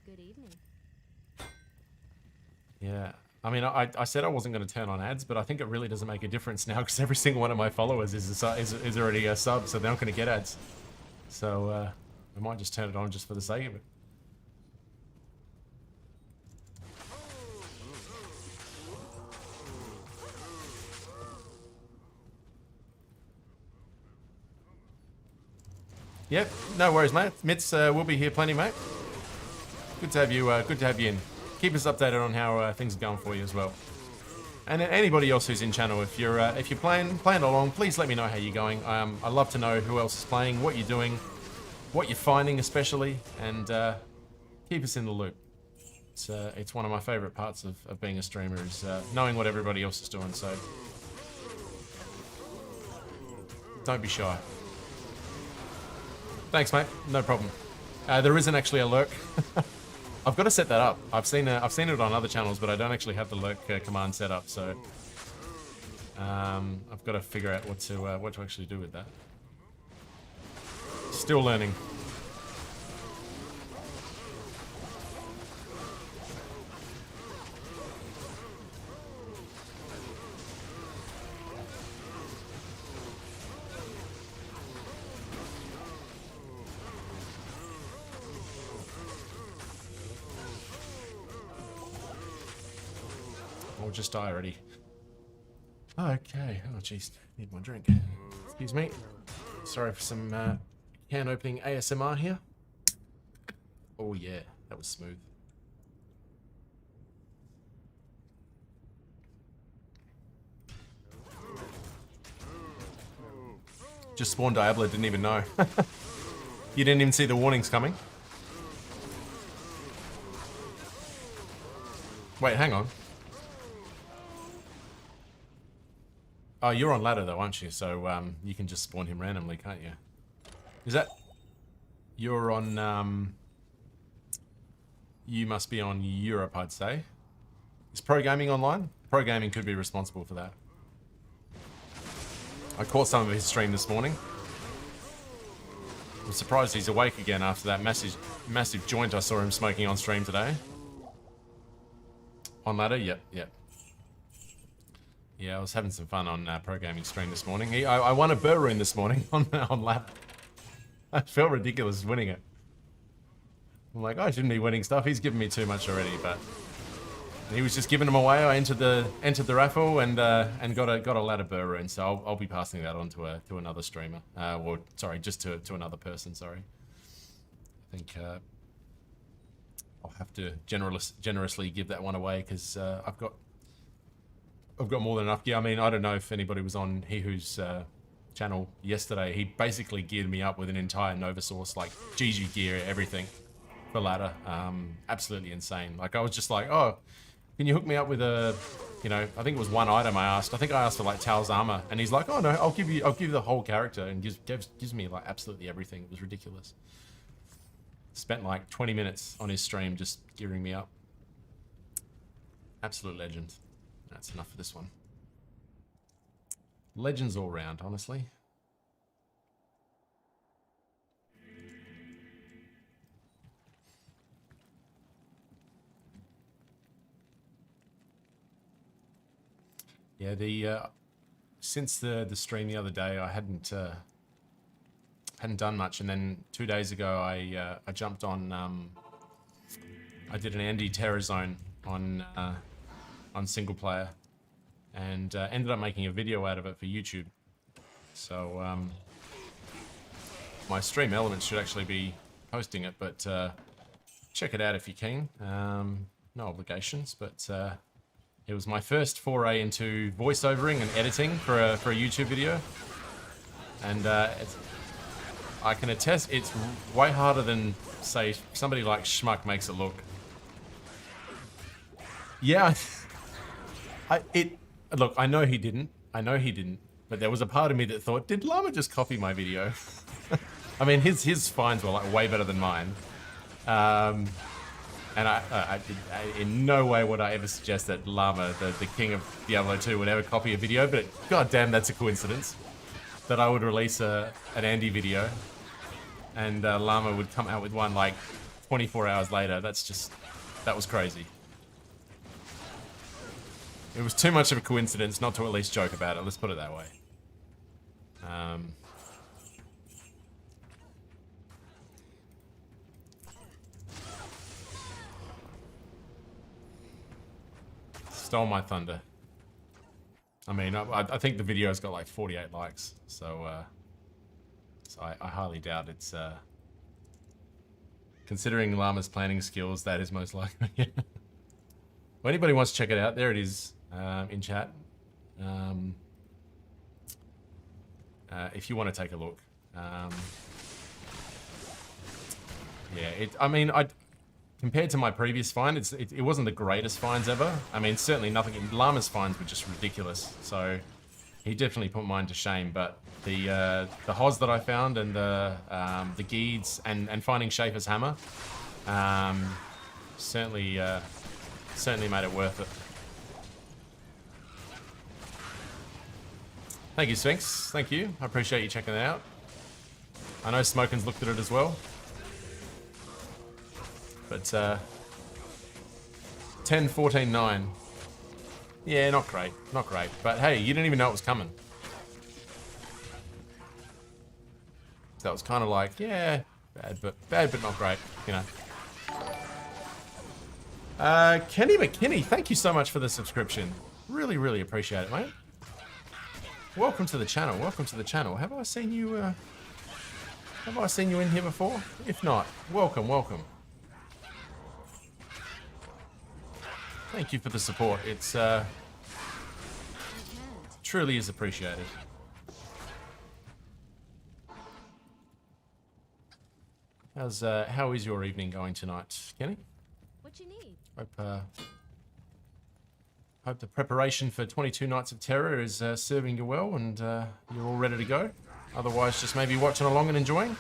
Good evening. Yeah. I mean, I said I wasn't going to turn on ads, but I think it really doesn't make a difference now because every single one of my followers is already a sub, so they're not going to get ads. So I might just turn it on just for the sake of it. Yep, no worries, mate. Mitz will be here plenty, mate. Good to have you. Good to have you in. Keep us updated on how things are going for you as well. And anybody else who's in channel, if you're playing along, please let me know how you're going. I love to know who else is playing, what you're doing, what you're finding especially, and keep us in the loop. It's one of my favorite parts of being a streamer is knowing what everybody else is doing. So don't be shy. Thanks, mate. No problem. There isn't actually a lurk. I've got to set that up. I've seen it on other channels, but I don't actually have the lurk command set up. So I've got to figure out what to actually do with that. Still learning. Or just die already. Okay. Oh, jeez. Need my drink. Excuse me. Sorry for some can opening ASMR here. Oh, yeah. That was smooth. Just spawned Diablo, didn't even know. You didn't even see the warnings coming. Wait, hang on. Oh, you're on ladder though, aren't you? So you can just spawn him randomly, can't you? Is that... You're on... You must be on Europe, I'd say. Is Pro Gaming online? Pro Gaming could be responsible for that. I caught some of his stream this morning. I'm surprised he's awake again after that massive joint I saw him smoking on stream today. On ladder? Yep. Yeah, I was having some fun on Pro Gaming stream this morning. I won a burr rune this morning on ladder. I felt ridiculous winning it. I'm like, I shouldn't be winning stuff. He's given me too much already, but he was just giving them away. I entered the raffle and got a ladder burr rune. So I'll be passing that on to another streamer. Or sorry, just to another person. Sorry. I think I'll have to generously give that one away because I've got more than enough gear. I mean, I don't know if anybody was on He Who's channel yesterday, he basically geared me up with an entire Nova Source, like GG gear, everything for ladder. Absolutely insane. Like I was just like, oh, can you hook me up with a, you know, I think it was one item I asked. I think I asked for like Tal's armor, and he's like, oh no, I'll give you the whole character, and gives me like absolutely everything. It was ridiculous. Spent like 20 minutes on his stream just gearing me up. Absolute legend. That's enough for this one. Legends all round, honestly. Yeah, since the stream the other day, I hadn't done much, and then 2 days ago, I jumped on. I did an anti-terror zone on single player, and ended up making a video out of it for YouTube. So my stream elements should actually be posting it, but check it out if you can. No obligations, but it was my first foray into voiceovering and editing for a YouTube video, and I can attest it's way harder than, say, somebody like Schmuck makes it look. Yeah, look, I know he didn't, but there was a part of me that thought, did Llama just copy my video? I mean, his finds were like way better than mine. And I in no way would I ever suggest that Llama, the king of Diablo 2, would ever copy a video, but goddamn, that's a coincidence. That I would release an Andy video, and Llama would come out with one like 24 hours later. That was crazy. It was too much of a coincidence not to at least joke about it, let's put it that way. Stole my thunder. I mean, I think the video's got like 48 likes, so I highly doubt it's, considering Llama's planning skills, that is most likely. Well, anybody wants to check it out, there it is, in chat. If you want to take a look. Yeah, I mean, compared to my previous find, it wasn't the greatest finds ever. I mean, certainly nothing. Llama's finds were just ridiculous. So he definitely put mine to shame. But the Hoz that I found, and the Geeds, and finding Schaefer's hammer, certainly made it worth it. Thank you, Sphinx. Thank you. I appreciate you checking it out. I know Smokin's looked at it as well. But 10, 14, 9. Yeah, not great. Not great. But hey, you didn't even know it was coming. So it was kind of like, yeah, bad but not great, you know. Kenny McKinney, thank you so much for the subscription. Really, really appreciate it, mate. Welcome to the channel. Welcome to the channel. Have I seen you in here before? If not, welcome, welcome. Thank you for the support. It's truly is appreciated. How is your evening going tonight, Kenny? What you need? Hope the preparation for 22 Nights of Terror is serving you well, and you're all ready to go. Otherwise, just maybe watching along and enjoying.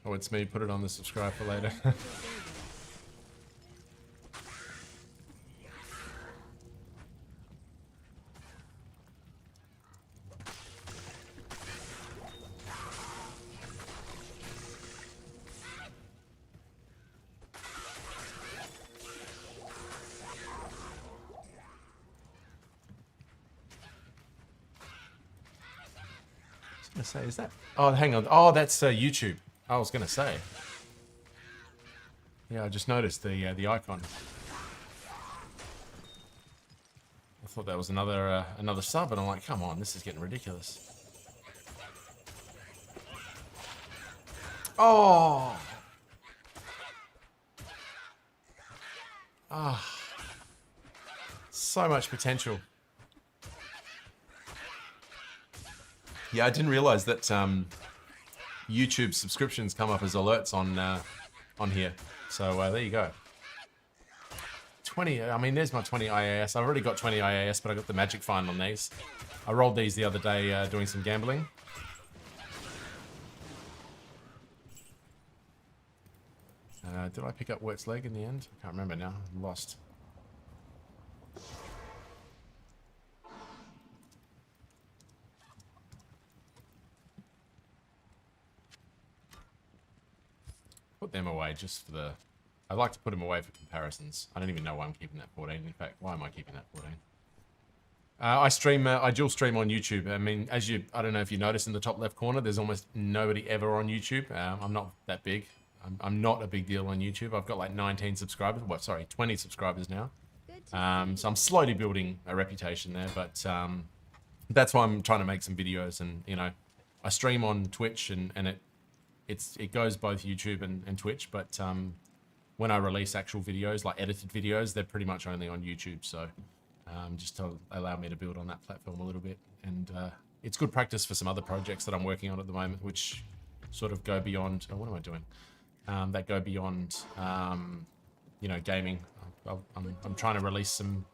Oh, it's me. Put it on the subscribe for later. I was gonna say, is that? Oh, hang on. Oh, that's YouTube. I was gonna say. Yeah, I just noticed the icon. I thought that was another sub, and I'm like, come on, this is getting ridiculous. Oh. Ah. So much potential. Yeah, I didn't realize that YouTube subscriptions come up as alerts on here. So there you go. 20, I mean, there's my 20 IAS. I've already got 20 IAS, but I got the magic find on these. I rolled these the other day doing some gambling. Did I pick up Wert's leg in the end? I can't remember now. I'm lost. Put them away just for the... I like to put them away for comparisons. I don't even know why I'm keeping that 14. In fact, why am I keeping that 14? I stream, I dual stream on YouTube. I mean, I don't know if you noticed in the top left corner, there's almost nobody ever on YouTube. I'm not that big. I'm not a big deal on YouTube. I've got like 19 subscribers. Well, sorry, 20 subscribers now. So I'm slowly building a reputation there, but that's why I'm trying to make some videos. And, you know, I stream on Twitch and it goes both YouTube and Twitch, but when I release actual videos, like edited videos, they're pretty much only on YouTube. So just to allow me to build on that platform a little bit. And it's good practice for some other projects that I'm working on at the moment, which sort of go beyond, oh, what am I doing? That go beyond, you know, gaming. I'm trying to release some,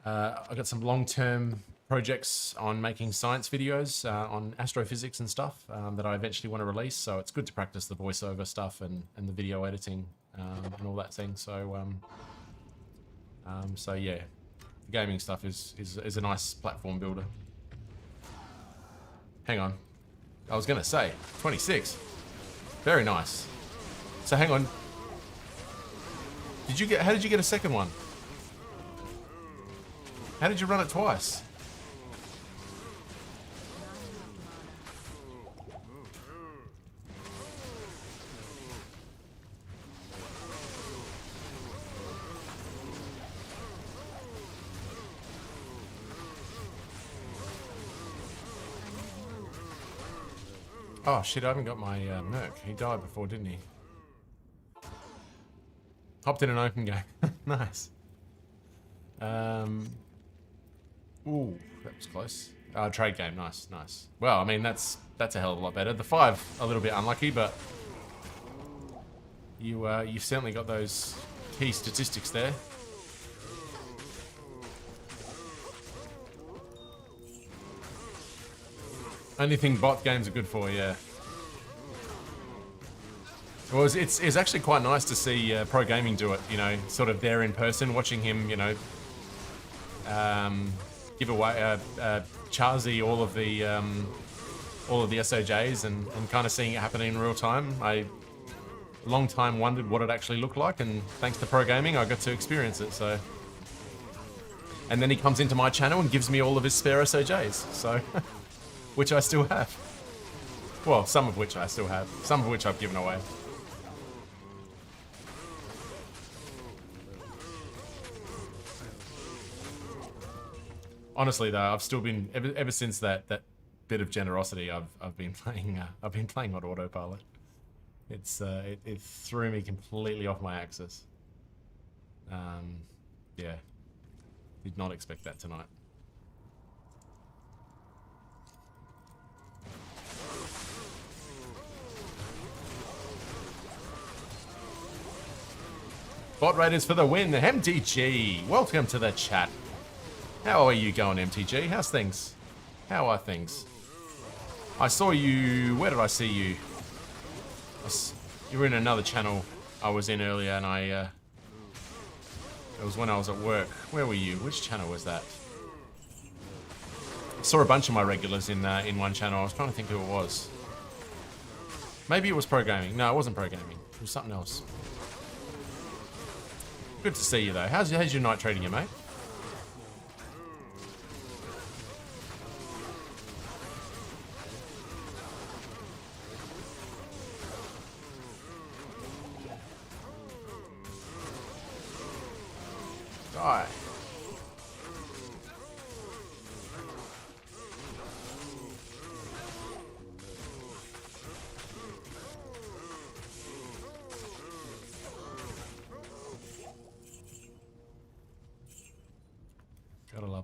I got some long-term projects on making science videos on astrophysics and stuff that I eventually want to release. So it's good to practice the voiceover stuff and the video editing and all that thing. So so yeah, the gaming stuff is a nice platform builder. Hang on, I was gonna say 26. Very nice. So hang on. How did you get a second one? How did you run it twice? Oh shit, I haven't got my Merc. He died before, didn't he? Hopped in an open game. Nice. Ooh, that was close. Trade game, nice, nice. Well, I mean, that's a hell of a lot better. The 5, a little bit unlucky, but you've certainly got those key statistics there. Only thing bot games are good for, yeah. Well, it's actually quite nice to see pro gaming do it. You know, sort of there in person, watching him. You know, give away Charzy all of the SOJs and kind of seeing it happen in real time. I long time wondered what it actually looked like, and thanks to pro gaming, I got to experience it. So, and then he comes into my channel and gives me all of his spare SOJs. So. Which I still have. Well, some of which I still have. Some of which I've given away. Honestly, though, I've still been ever since that bit of generosity. I've been playing on autopilot. It threw me completely off my axis. Yeah, did not expect that tonight. Bot Raiders for the win. MTG, welcome to the chat. How are you going, MTG? How's things? How are things? I saw you... Where did I see you? You were in another channel I was in earlier, and it was when I was at work. Where were you? Which channel was that? I saw a bunch of my regulars in one channel. I was trying to think who it was. Maybe it was Pro Gaming. No, it wasn't Pro Gaming. It was something else. Good to see you, though. How's your night treating you, mate? Die.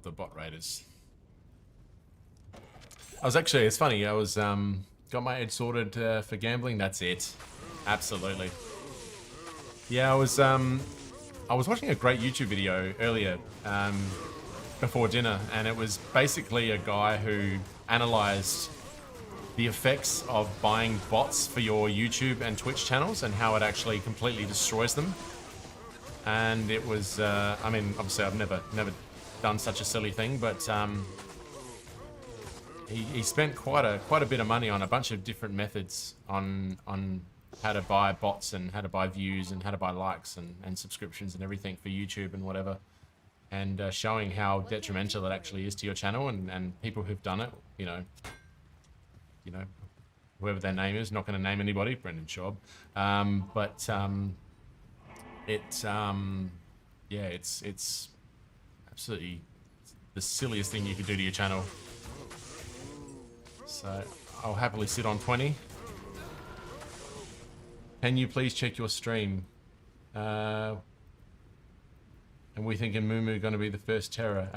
the bot raiders. I was actually, it's funny, I was, got my head sorted for gambling, that's it. Absolutely. Yeah, I was watching a great YouTube video earlier, before dinner, and it was basically a guy who analyzed the effects of buying bots for your YouTube and Twitch channels and how it actually completely destroys them. And it was, I mean, obviously I've never done such a silly thing, but he spent quite a bit of money on a bunch of different methods on how to buy bots and how to buy views and how to buy likes and subscriptions and everything for YouTube and whatever, and showing how detrimental it actually is to your channel, and people who've done it, you know, whoever their name is, not going to name anybody, Brendan Schaub, yeah, it's absolutely the silliest thing you could do to your channel. So I'll happily sit on 20. Can you please check your stream? And we thinking Moo going to be the first terror.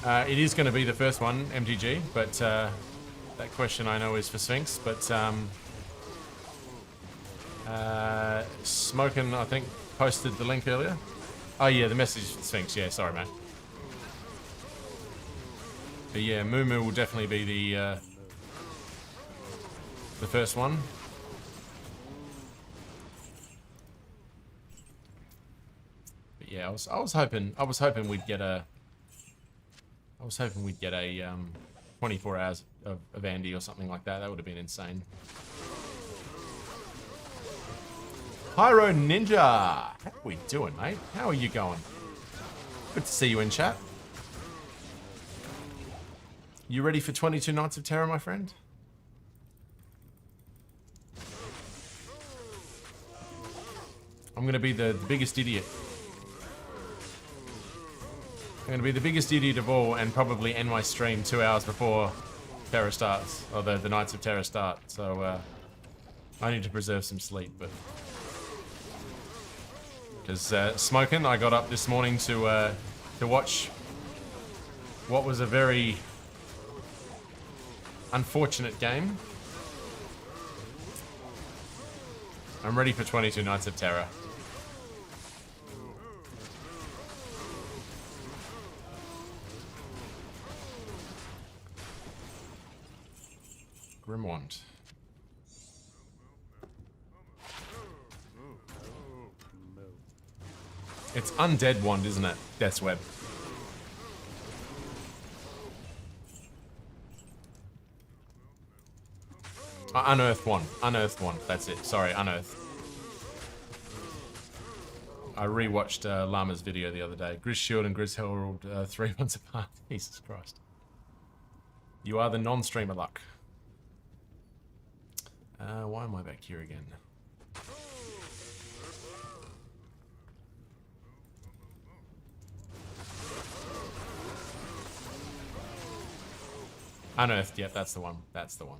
It is going to be the first one, MTG, but that question I know is for Sphinx, but Smokin', I think, posted the link earlier. Oh yeah, the message for Sphinx, yeah, sorry mate. But yeah, Moo will definitely be the first one. But yeah, I was hoping we'd get a 24 hours of Andy or something like that. That would have been insane. Pyro Ninja, how are we doing, mate? How are you going? Good to see you in chat. You ready for 22 Nights of Terror, my friend? I'm gonna be the biggest idiot. I'm gonna be the biggest idiot of all and probably end my stream 2 hours before Terror starts, or the Nights of Terror start. So I need to preserve some sleep, but because Smokin', I got up this morning to watch what was a very unfortunate game. I'm ready for 22 Nights of Terror. Grimwand. It's Undead Wand, isn't it? Death's Web. Unearthed One. Unearthed One. That's it. Sorry, Unearthed. I rewatched Llama's video the other day. Grizz Shield and Grizz Herald 3 months apart. Jesus Christ. You are the non-streamer luck. Why am I back here again? Unearthed, yep, that's the one. That's the one.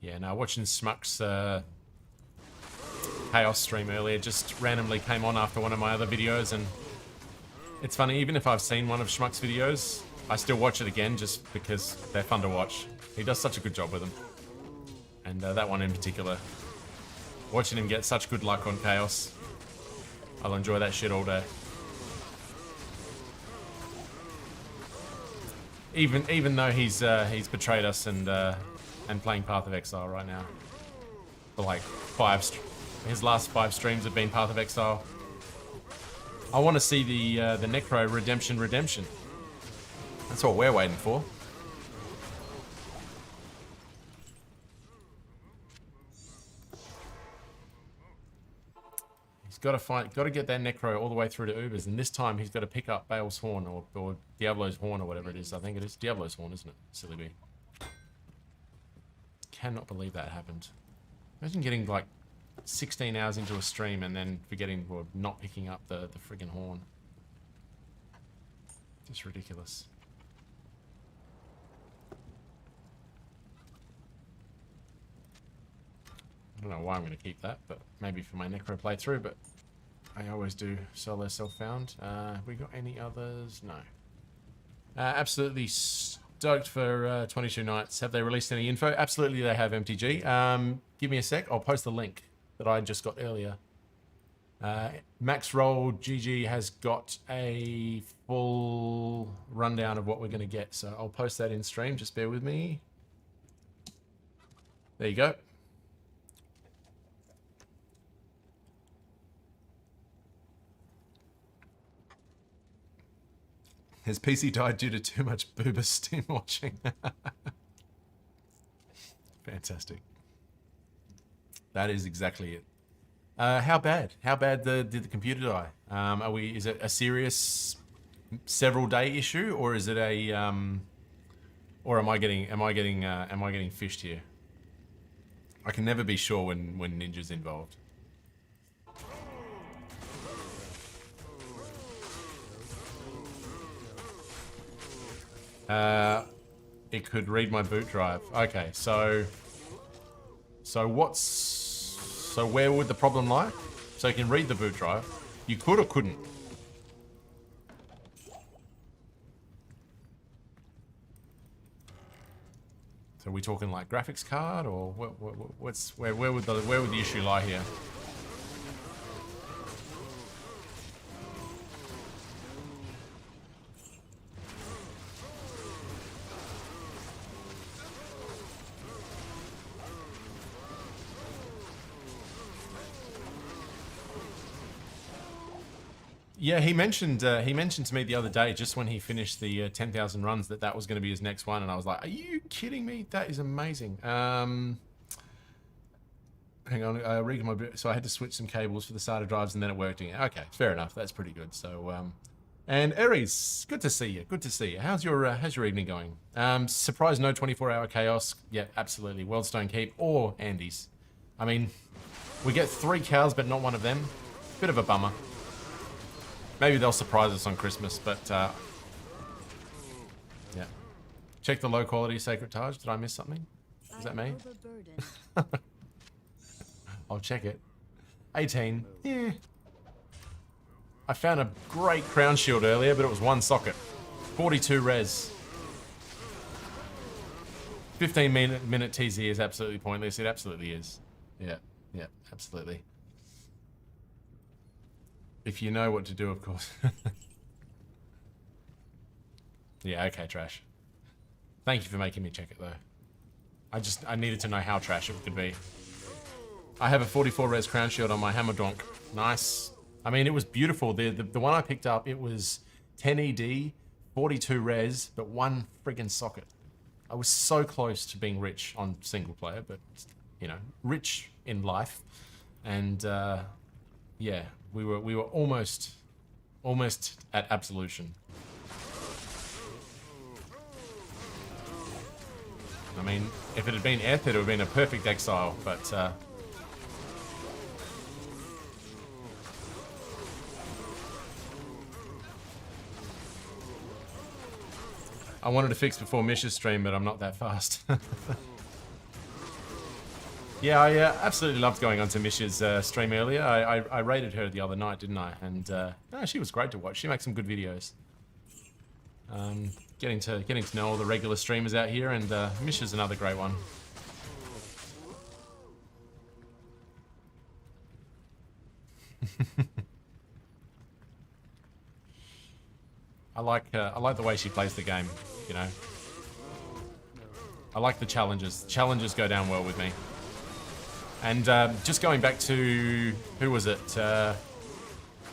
Yeah, no, watching Schmuck's Chaos stream earlier just randomly came on after one of my other videos, and it's funny, even if I've seen one of Schmuck's videos, I still watch it again just because they're fun to watch. He does such a good job with them. And that one in particular. Watching him get such good luck on Chaos. I'll enjoy that shit all day. Even though he's betrayed us and playing Path of Exile right now. For like his last 5 streams have been Path of Exile. I want to see the Necro Redemption. That's what we're waiting for. Got to get that Necro all the way through to Ubers, and this time he's got to pick up Bale's Horn or Diablo's Horn or whatever it is. I think it is Diablo's Horn, isn't it? Silly bee. Cannot believe that happened. Imagine getting like 16 hours into a stream and then forgetting or not picking up the friggin' horn. Just ridiculous. I don't know why I'm going to keep that, but maybe for my necro playthrough, but I always do solo self-found. Have we got any others? No. Absolutely stoked for 22 Nights. Have they released any info? Absolutely they have, MTG. Give me a sec. I'll post the link that I just got earlier. Max Roll GG has got a full rundown of what we're going to get, so I'll post that in stream. Just bear with me. There you go. His PC died due to too much boober Steam watching. Fantastic. That is exactly it. How bad? How bad did the computer die? Is it a serious several day issue, or is it a or am I getting fished here? I can never be sure when Ninja's involved. It could read my boot drive. Okay, so where would the problem lie? So you can read the boot drive. You could or couldn't. So are we talking like graphics card, or where would the issue lie here? Yeah, he mentioned to me the other day, just when he finished the 10,000 runs, that was going to be his next one, and I was like, "Are you kidding me? That is amazing." Hang on, so I had to switch some cables for the SATA drives, and then it worked again. Okay, fair enough. That's pretty good. So, and Aries, good to see you. Good to see you. How's your evening going? Surprise, no 24-hour chaos. Yeah, absolutely. Weldstone Keep or Andy's. I mean, we get 3 cows, but not one of them. Bit of a bummer. Maybe they'll surprise us on Christmas, but yeah. Check the low quality Sacred Taj. Did I miss something? Is that me? I'll check it. 18. Yeah. I found a great crown shield earlier, but it was 1 socket. 42 res. 15-minute TZ is absolutely pointless. It absolutely is. Yeah, absolutely. If you know what to do, of course. Yeah, okay, trash. Thank you for making me check it, though. I needed to know how trash it could be. I have a 44 res crown shield on my hammer donk. Nice. I mean, it was beautiful. The one I picked up, it was 10 ED, 42 res, but 1 friggin' socket. I was so close to being rich on single player, but, you know, rich in life. And, yeah. We were almost at absolution. I mean, if it had been Eth, it would have been a perfect exile, but I wanted to fix before Mish's stream, but I'm not that fast. Yeah, I absolutely loved going onto Mish's stream earlier. I rated her the other night, didn't I? And no, she was great to watch. She makes some good videos. Getting to know all the regular streamers out here, and Mish is another great one. I like the way she plays the game. You know, I like the challenges. Challenges go down well with me. And just going back to, who was it?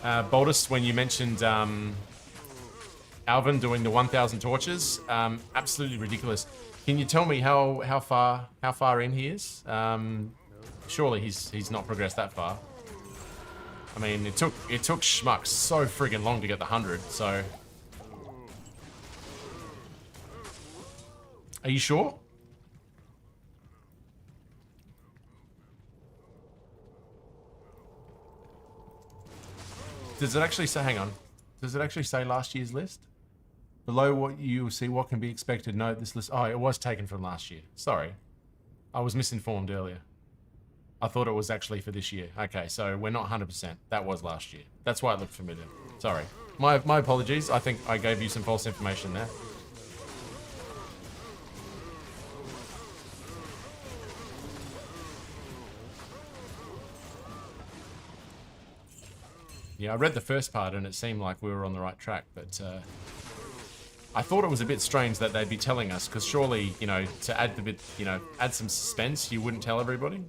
Baldus, when you mentioned Alvin doing the 1,000 torches, absolutely ridiculous. Can you tell me how far in he is? Surely he's not progressed that far. I mean, it took Schmuck so friggin' long to get the 100. So, are you sure? Does it actually say, hang on, does it actually say last year's list? Below what you see, what can be expected, note this list. Oh, it was taken from last year. Sorry. I was misinformed earlier. I thought it was actually for this year. Okay, so we're not 100%. That was last year. That's why it looked familiar. Sorry. My apologies. I think I gave you some false information there. Yeah, I read the first part and it seemed like we were on the right track, but I thought it was a bit strange that they'd be telling us, because surely, you know, to add the bit, you know, add some suspense, you wouldn't tell everybody.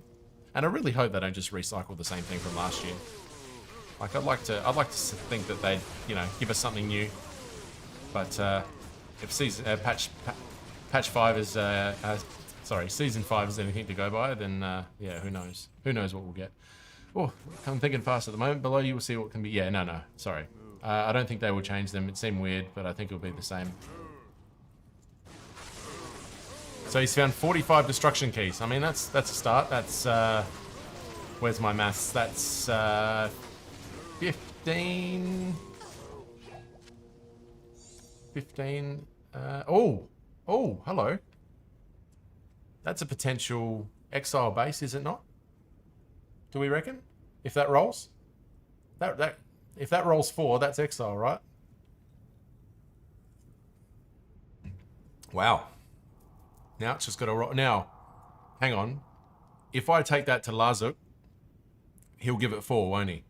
And I really hope they don't just recycle the same thing from last year. Like, I'd like to think that they'd, you know, give us something new. But if season patch 5 is season 5 is anything to go by, then yeah, who knows? Who knows what we'll get? Oh, I'm thinking fast at the moment. Below you will see what can be. Yeah, no, sorry. I don't think they will change them. It seemed weird, but I think it'll be the same. So he's found 45 destruction keys. I mean, that's a start. That's where's my maths? That's 15. 15. Oh, hello. That's a potential exile base, is it not? Do we reckon? If that rolls? If that rolls 4, that's exile, right? Wow. Now it's just got to roll. Now, hang on. If I take that to Lazuk, he'll give it 4, won't he?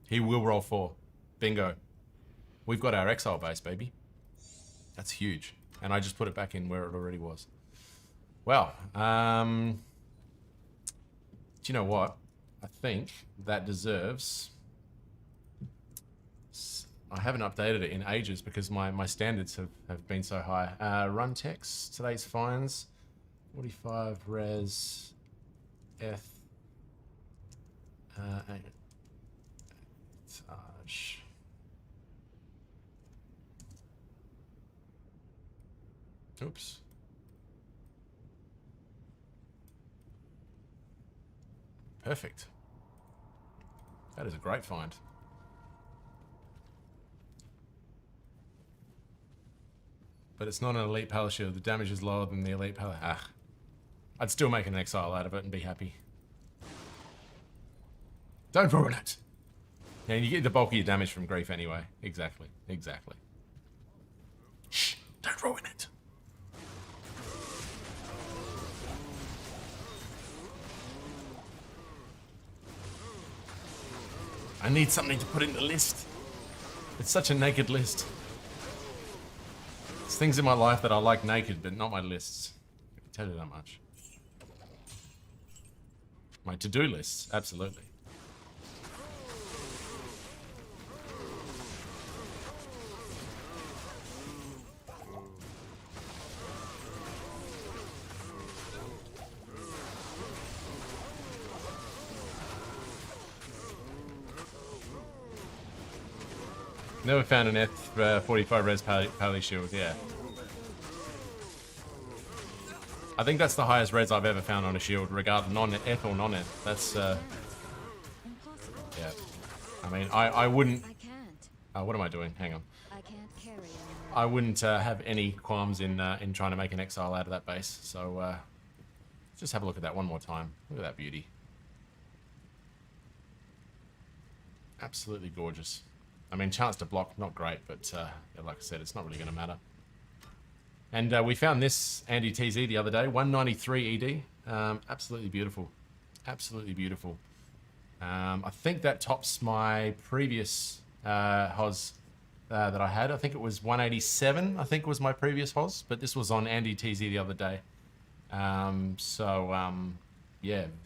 He will roll 4. Bingo. We've got our exile base, baby. That's huge. And I just put it back in where it already was. Well, do you know what? I think that deserves... I haven't updated it in ages because my standards have been so high. Run text, today's fines, 45 res, F, touch. Oops. Perfect. That is a great find. But it's not an elite palace shield. The damage is lower than the elite palace. I'd still make an exile out of it and be happy. Don't ruin it. Yeah, and you get the bulk of your damage from grief anyway. Exactly. Shh, don't ruin it. I need something to put in the list. It's such a naked list. There's things in my life that I like naked, but not my lists. I can tell you that much. My to-do lists, absolutely. Never found an F45 res pally shield, yeah. I think that's the highest res I've ever found on a shield, regardless non-F or non-F. That's, yeah. I mean, I wouldn't... I can't. What am I doing? Hang on. I can't carry anymore. I wouldn't have any qualms in trying to make an exile out of that base. So, just have a look at that one more time. Look at that beauty. Absolutely gorgeous. I mean, chance to block, not great, but yeah, like I said, it's not really going to matter. And we found this Andy TZ the other day, 193 ED. Absolutely beautiful. Absolutely beautiful. I think that tops my previous HOS that I had. I think it was 187, I think was my previous HOS, but this was on Andy TZ the other day. Yeah,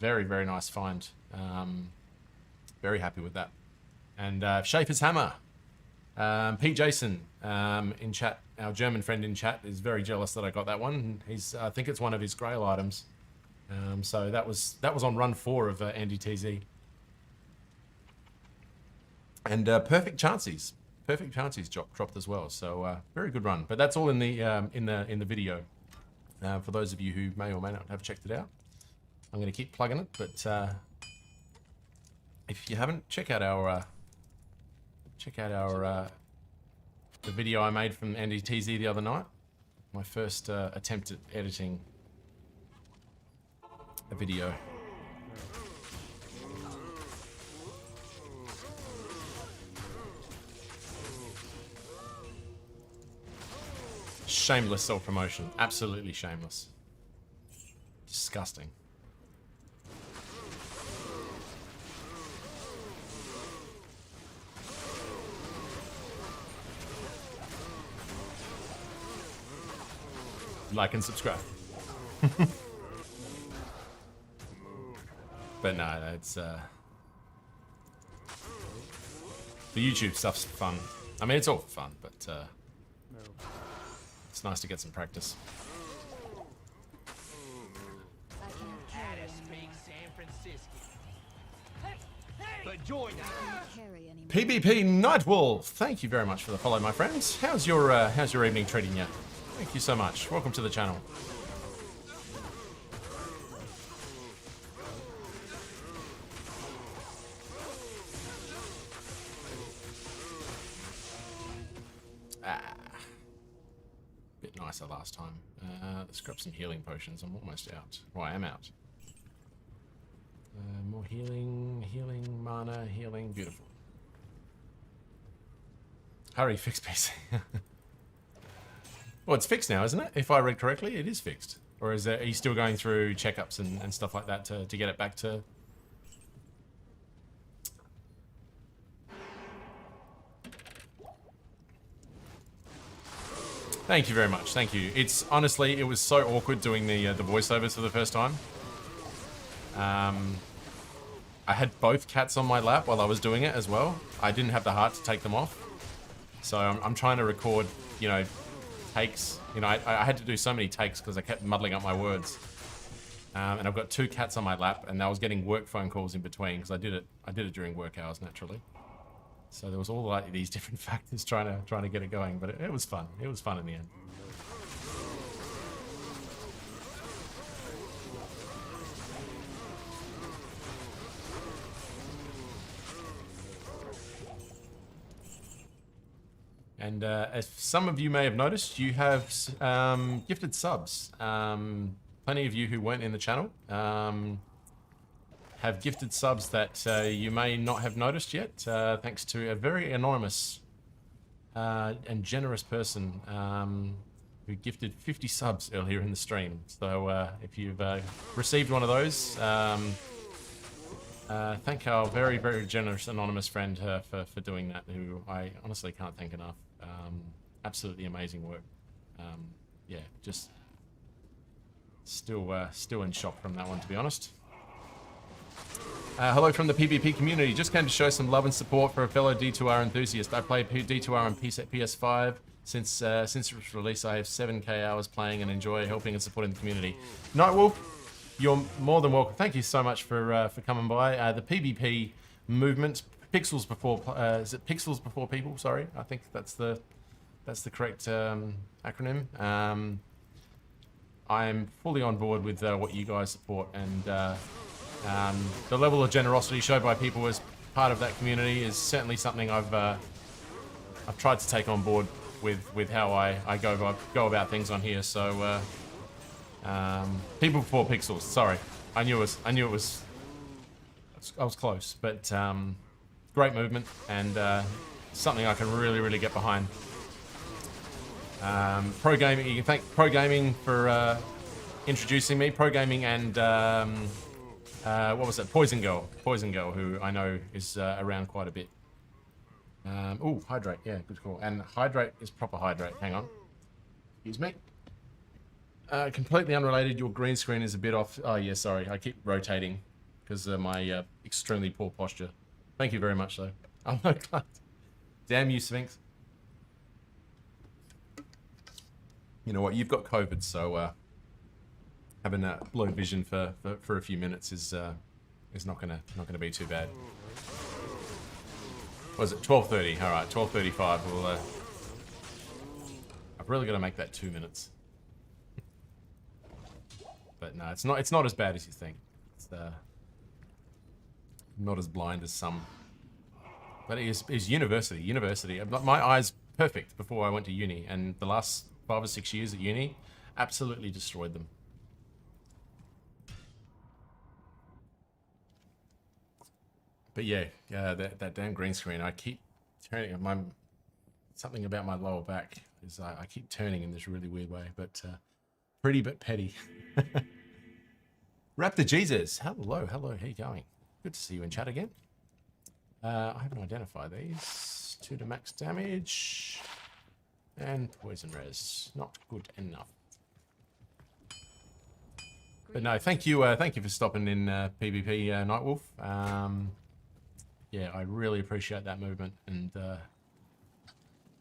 very, very nice find. Very happy with that. And Schaefer's Hammer. P. Jason in chat, our German friend in chat, is very jealous that I got that one. He's, I think it's one of his grail items. So that was on run 4 of Andy TZ. And perfect chances dropped as well. So very good run. But that's all in the video. For those of you who may or may not have checked it out, I'm going to keep plugging it. But if you haven't, check out our the video I made from Andy TZ the other night. My first attempt at editing a video. Shameless self-promotion. Absolutely shameless. Disgusting. Like and subscribe. But no, it's the YouTube stuff's fun. I mean, it's all fun, but it's nice to get some practice. I can't carry anymore. San Francisco. But join us. I can't carry anymore. PvP Nightwolf, thank you very much for the follow, my friends. How's your evening treating you? Thank you so much. Welcome to the channel. Bit nicer last time. Let's grab some healing potions. I'm almost out. Well, I am out. More healing, mana, healing. Beautiful. Hurry, fix PC. Well, it's fixed now, isn't it? If I read correctly, it is fixed. Or are you still going through checkups and stuff like that to get it back to... Thank you very much. Thank you. It's honestly, it was so awkward doing the voiceovers for the first time. I had both cats on my lap while I was doing it as well. I didn't have the heart to take them off. So I'm trying to record, you know, takes. You know, I had to do so many takes because I kept muddling up my words. And I've got two cats on my lap, and I was getting work phone calls in between because I did it during work hours naturally. So there was all like these different factors trying to get it going, but it was fun. It was fun in the end. And as some of you may have noticed, you have gifted subs. Plenty of you who weren't in the channel have gifted subs that you may not have noticed yet, thanks to a very anonymous and generous person who gifted 50 subs earlier in the stream. So if you've received one of those, thank our very, very generous anonymous friend for doing that, who I honestly can't thank enough. Absolutely amazing work. Yeah, just still in shock from that one, to be honest. Hello from the PvP community. Just came to show some love and support for a fellow D2R enthusiast. I played D2R on PS5 since its release. I have 7k hours playing and enjoy helping and supporting the community. Nightwolf, you're more than welcome. Thank you so much for coming by. The PvP movement, pixels before is it pixels before people? Sorry, I think that's the correct acronym. I'm fully on board with what you guys support, and the level of generosity showed by people as part of that community is certainly something I've tried to take on board with how I go about things on here. So people before pixels. Sorry, I knew it was I was close, but great movement and something I can really get behind. Pro Gaming, you can thank Pro Gaming for introducing me. Pro Gaming and what was it? Poison Girl, who I know is around quite a bit. Oh, Hydrate, yeah, good call. And Hydrate is proper Hydrate. Hang on, excuse me. Completely unrelated. Your green screen is a bit off. Oh yeah, sorry. I keep rotating because of my extremely poor posture. Thank you very much, though. I'm not glad. Damn you, Sphinx. You know what? You've got COVID, so having that low vision for a few minutes is not gonna be too bad. What is it? 12:30. All right, 12:35. We'll. I've really got to make that 2 minutes. But no, it's not as bad as you think. It's not as blind as some. But it is university. My eyes perfect before I went to uni, and the last 5 or 6 years at uni absolutely destroyed them. But yeah, that damn green screen. I keep turning my something about my lower back is I keep turning in this really weird way, but pretty but petty. Raptor Jesus, hello, hello, how you going? Good to see you in chat again. I haven't identified these. 2 to max damage. And poison res. Not good enough. But no, thank you for stopping in PvP, Nightwolf. Yeah, I really appreciate that movement and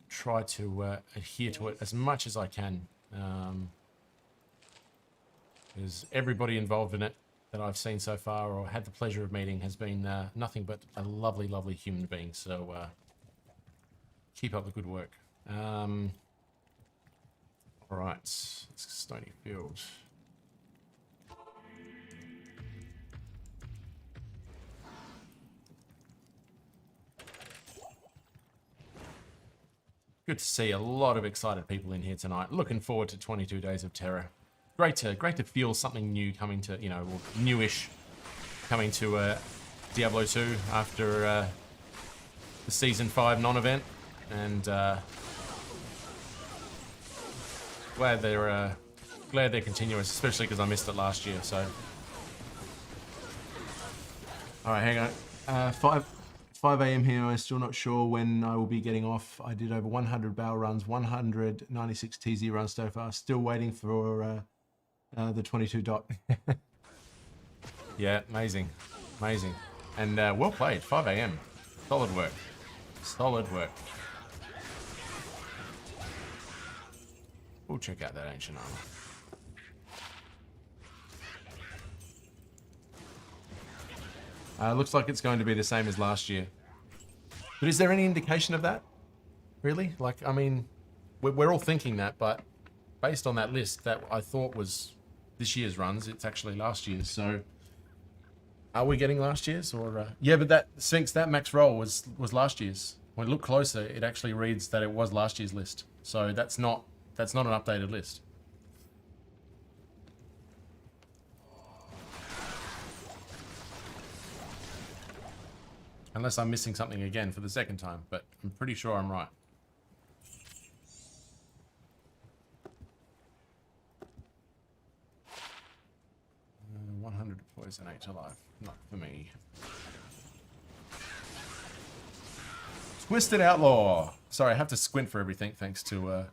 try to adhere to it as much as I can. Because everybody involved in it that I've seen so far or had the pleasure of meeting has been nothing but a lovely, lovely human being. So keep up the good work. All right, it's Stony Field. Good to see a lot of excited people in here tonight. Looking forward to 22 Days of Terror. Great to feel something new coming to, you know, newish coming to Diablo 2 after the Season 5 non-event. And glad they're continuous, especially because I missed it last year. So, all right, hang on. 5 a.m. here. I'm still not sure when I will be getting off. I did over 100 barrel runs, 196 TZ runs so far. Still waiting for the 22 dot. Yeah, amazing, amazing, and well played. 5 a.m. Solid work. Solid work. We'll check out that ancient armor. Looks like it's going to be the same as last year. But is there any indication of that? Really? Like, I mean, we're all thinking that, but based on that list that I thought was this year's runs, it's actually last year's. So, are we getting last year's? Or yeah, but that Sphinx, that max roll was last year's. When you look closer, it actually reads that it was last year's list. So that's not an updated list. Unless I'm missing something again for the second time, but I'm pretty sure I'm right. 100 poison, 8 to life. Not for me. Twisted Outlaw. Sorry, I have to squint for everything thanks to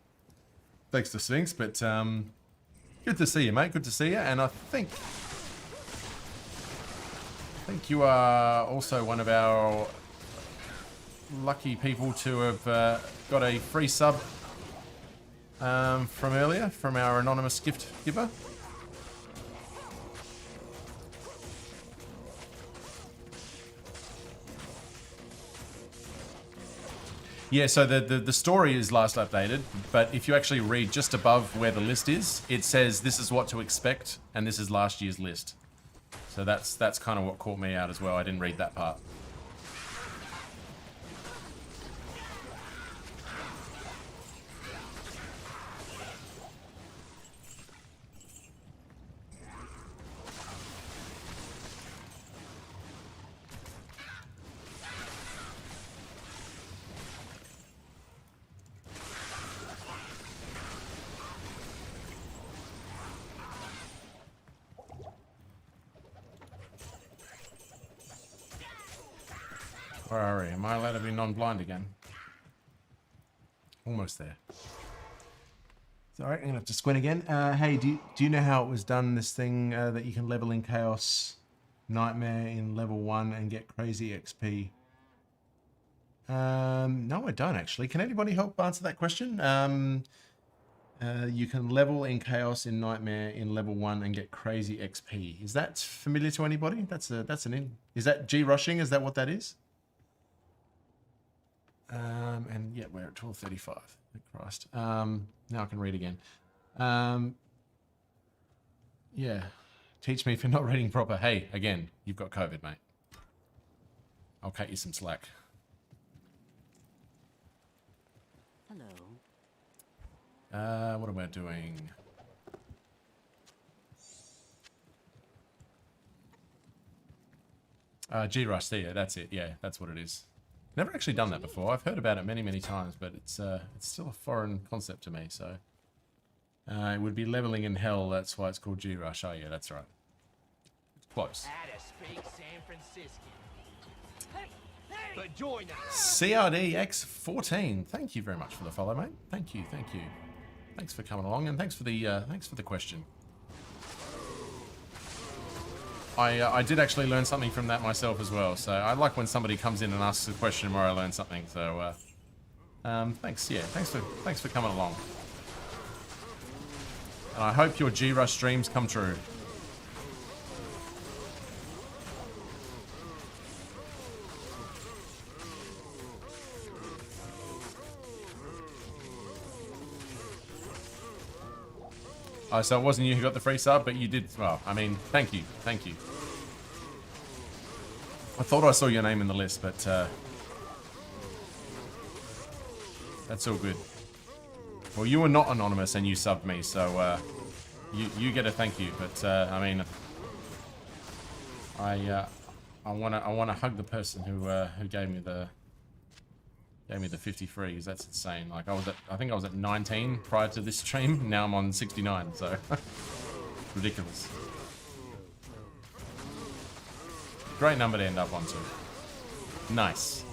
Sphinx, but good to see you, mate. Good to see you. And I think you are also one of our lucky people to have got a free sub from earlier from our anonymous gift giver. Yeah, so the story is last updated, but if you actually read just above where the list is, it says this is what to expect, and this is last year's list. So that's kind of what caught me out as well. I didn't read that part. Where are we? Am I allowed to be non-blind again? Almost there. Sorry, I'm gonna have to squint again. Hey, do you know how it was done? This thing that you can level in Chaos Nightmare in level 1 and get crazy XP. No, I don't actually. Can anybody help answer that question? You can level in Chaos in Nightmare in level 1 and get crazy XP. Is that familiar to anybody? That's an in. Is that G rushing? Is that what that is? And yeah, we're at 12:35. Christ. Now I can read again. Yeah. Teach me for not reading proper. Hey, again, you've got COVID, mate. I'll cut you some slack. Hello. What am I doing? G Rush, there, that's it. Yeah, that's what it is. Never actually done that before. I've heard about it many, many times, but it's still a foreign concept to me. So it would be leveling in hell. That's why it's called G-Rush. Oh yeah, that's right. It's close. But join us. CRDX14. Thank you very much for the follow, mate. Thank you, thank you. Thanks for coming along, and thanks for the question. I did actually learn something from that myself as well. So I like when somebody comes in and asks a question where I learn something. So thanks, yeah, thanks for coming along. And I hope your G-Rush streams come true. Oh, so it wasn't you who got the free sub, but you did. Well, I mean, thank you. Thank you. I thought I saw your name in the list, but that's all good. Well, you were not anonymous and you subbed me, so you get a thank you. But I mean, I wanna hug the person who gave me the 53, because that's insane. Like I think I was at 19 prior to this stream. Now I'm on 69, so ridiculous. Great number to end up on too. Nice.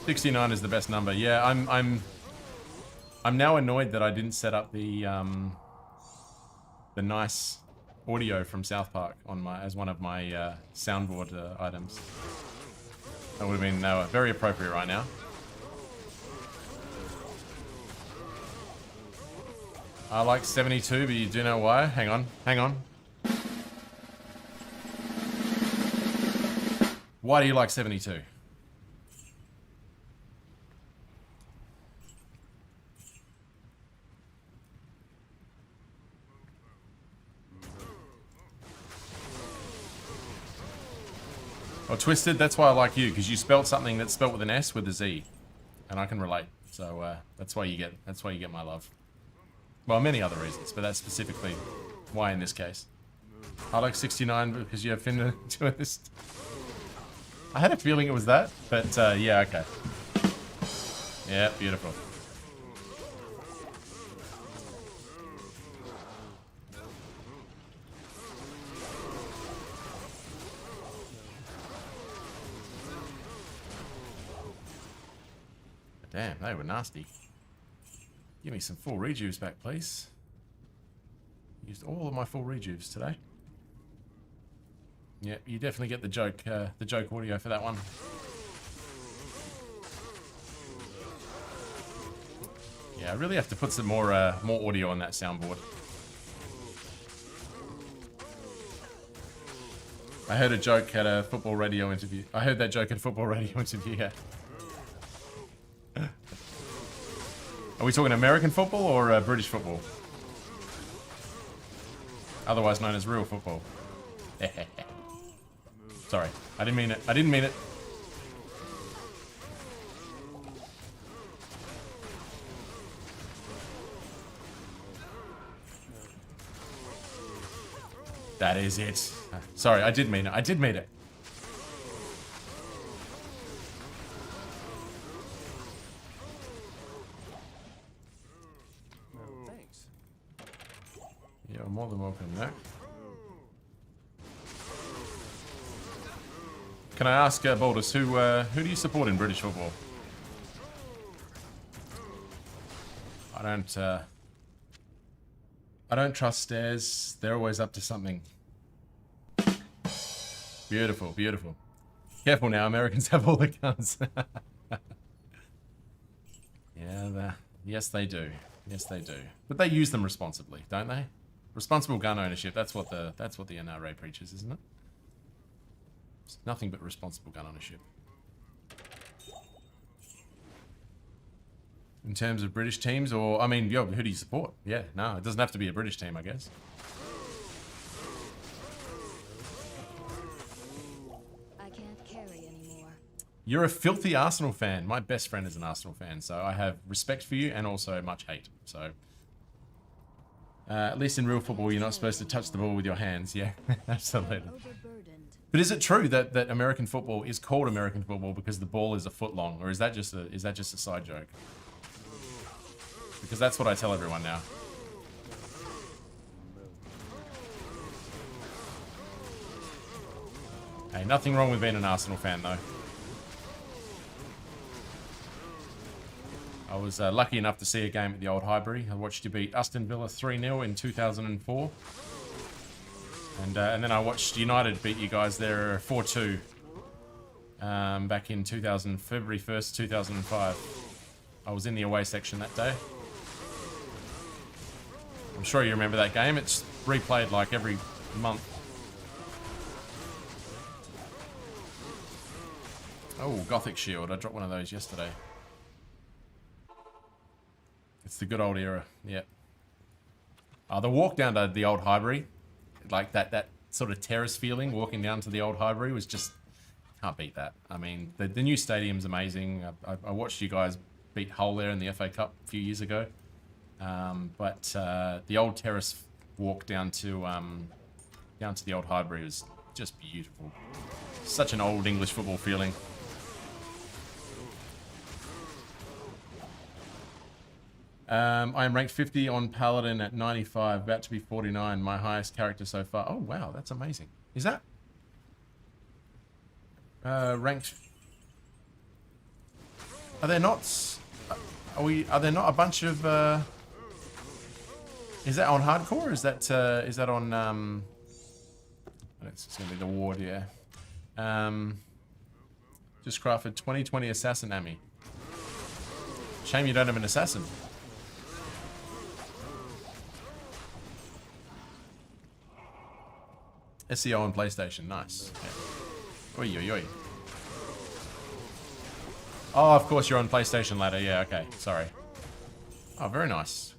$69 is the best number. Yeah, I'm now annoyed that I didn't set up the nice audio from South Park on as one of my soundboard items. That would have been very appropriate right now. I like 72, but you do know why? Hang on. Why do you like 72? Well, Twisted, that's why I like you, because you spelt something that's spelt with an S with a Z, and I can relate. So that's why you get my love. Well, many other reasons, but that's specifically why in this case. I like 69 because you have Finna twist. I had a feeling it was that, but yeah, okay. Yeah, beautiful. Damn, they were nasty. Give me some full rejuves back, please. Used all of my full rejuves today. Yeah, you definitely get the joke audio for that one. Yeah, I really have to put some more audio on that soundboard. I heard a joke at a football radio interview. I heard that joke at a football radio interview, yeah. Are we talking American football or British football? Otherwise known as real football. Sorry, I didn't mean it. I didn't mean it. That is it. Sorry, I did mean it. I did mean it. You're more than welcome there. Can I ask, Baldus, who do you support in British football? I don't trust Stairs. They're always up to something. Beautiful, beautiful. Careful now, Americans have all the guns. Yeah, yes they do. Yes they do. But they use them responsibly, don't they? Responsible gun ownership, that's what the NRA preaches, isn't it? It's nothing but responsible gun ownership. In terms of British teams, or, I mean, yo, who do you support? Yeah, no, it doesn't have to be a British team, I guess. I can't carry anymore. You're a filthy Arsenal fan. My best friend is an Arsenal fan, so I have respect for you and also much hate. So, At least in real football, you're not supposed to touch the ball with your hands. Yeah, absolutely. Overburdened. But is it true that, that American football is called American football because the ball is a foot long, or is that just a side joke? Because that's what I tell everyone now. Hey, nothing wrong with being an Arsenal fan, though. I was lucky enough to see a game at the Old Highbury. I watched you beat Aston Villa 3-0 in 2004. And then I watched United beat you guys there 4-2 back in February 1st, 2005. I was in the away section that day. I'm sure you remember that game. It's replayed like every month. Oh, Gothic Shield. I dropped one of those yesterday. It's the good old era. Yep. The walk down to the Old Highbury, like that sort of terrace feeling, walking down to the Old Highbury was just... Can't beat that. I mean, the new stadium's amazing. I watched you guys beat Hull there in the FA Cup a few years ago. But the old terrace walk down to the Old Highbury was just beautiful. Such an old English football feeling. I am ranked 50 on Paladin at 95, about to be 49, my highest character so far. Oh wow, that's amazing. Is that ranked? Are there not? Are there not a bunch of? Is that on hardcore? Or is that on? It's gonna be the ward, yeah. Just crafted 2020 assassin Ami. Shame you don't have an assassin. SEO on PlayStation, nice. Yeah. Oi, oi, oi. Oh, of course you're on PlayStation ladder. Yeah, okay. Sorry. Oh, very nice.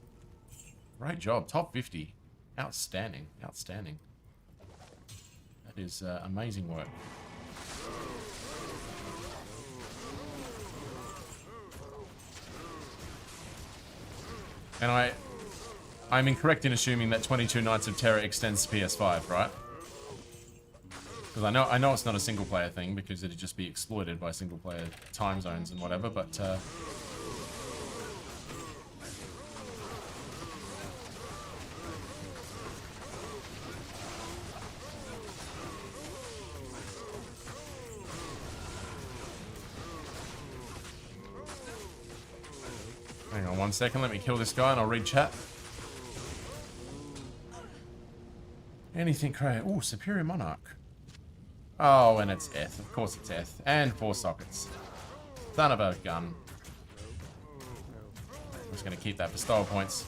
Great job. Top 50. Outstanding. Outstanding. That is amazing work. And I'm incorrect in assuming that 22 Nights of Terror extends to PS5, right? Because I know it's not a single player thing because it'd just be exploited by single player time zones and whatever, but hang on 1 second, let me kill this guy and I'll read chat. Anything crazy? Ooh, Superior Monarch. Oh, and it's Eth. Of course it's Eth. And 4 sockets. Son of a gun. I'm just going to keep that for style points.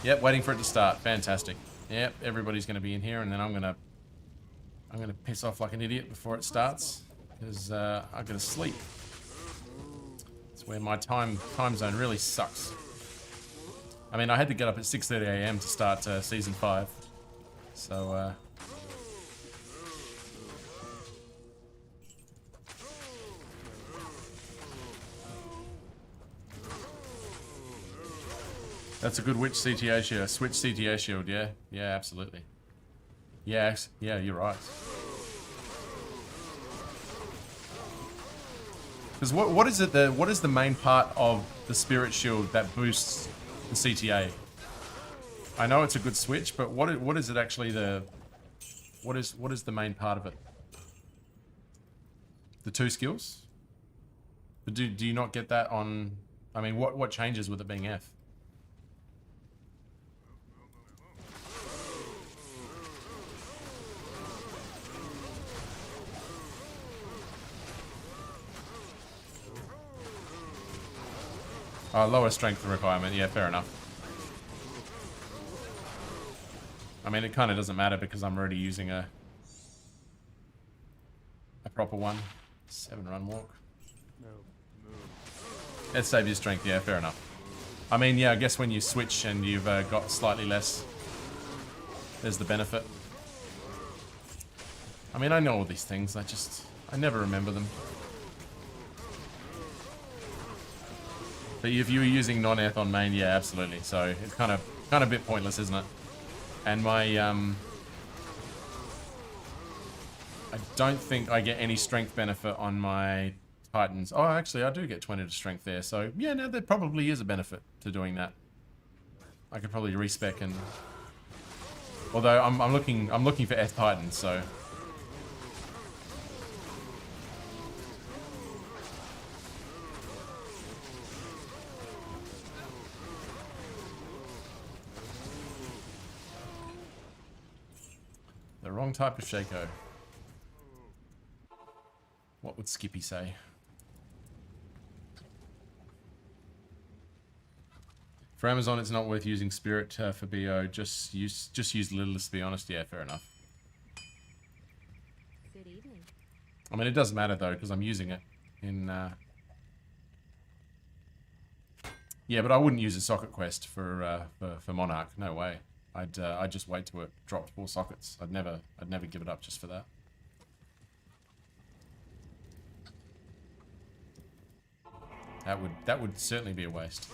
Yep, waiting for it to start. Fantastic. Yep, everybody's going to be in here, and then I'm going to piss off like an idiot before it starts. Because I've got to sleep. It's where my time zone really sucks. I mean, I had to get up at 6:30 AM to start Season 5. So, that's a good witch CTA shield. Switch CTA shield, yeah. Yeah, absolutely. Yeah, yeah, you're right. Because what is it? What is the main part of the spirit shield that boosts the CTA? I know it's a good switch, but what is it actually what is the main part of it? The 2 skills? But do you not get that on? I mean, what changes with it being F? Lower strength requirement, yeah, fair enough. I mean, it kind of doesn't matter because I'm already using a proper one. 7 run walk. It saves your strength, yeah, fair enough. I mean, yeah, I guess when you switch and you've got slightly less, there's the benefit. I mean, I know all these things, I never remember them. But if you were using non-Eth on main, yeah, absolutely. So it kind of Kind of a bit pointless, isn't it? And my, I don't think I get any strength benefit on my Titans. Oh, actually, I do get 20 to strength there. So, yeah, no, there probably is a benefit to doing that. I could probably respec and... Although, I'm looking for F Titans, so... The wrong type of Shaco. What would Skippy say? For Amazon, it's not worth using Spirit for BO. Just use Littlest, to be honest. Yeah, fair enough. Good evening. I mean, it doesn't matter though, because I'm using it in. Yeah, but I wouldn't use a socket quest for Monarch. No way. I'd just wait till it dropped 4 sockets. I'd never give it up just for that. That would certainly be a waste.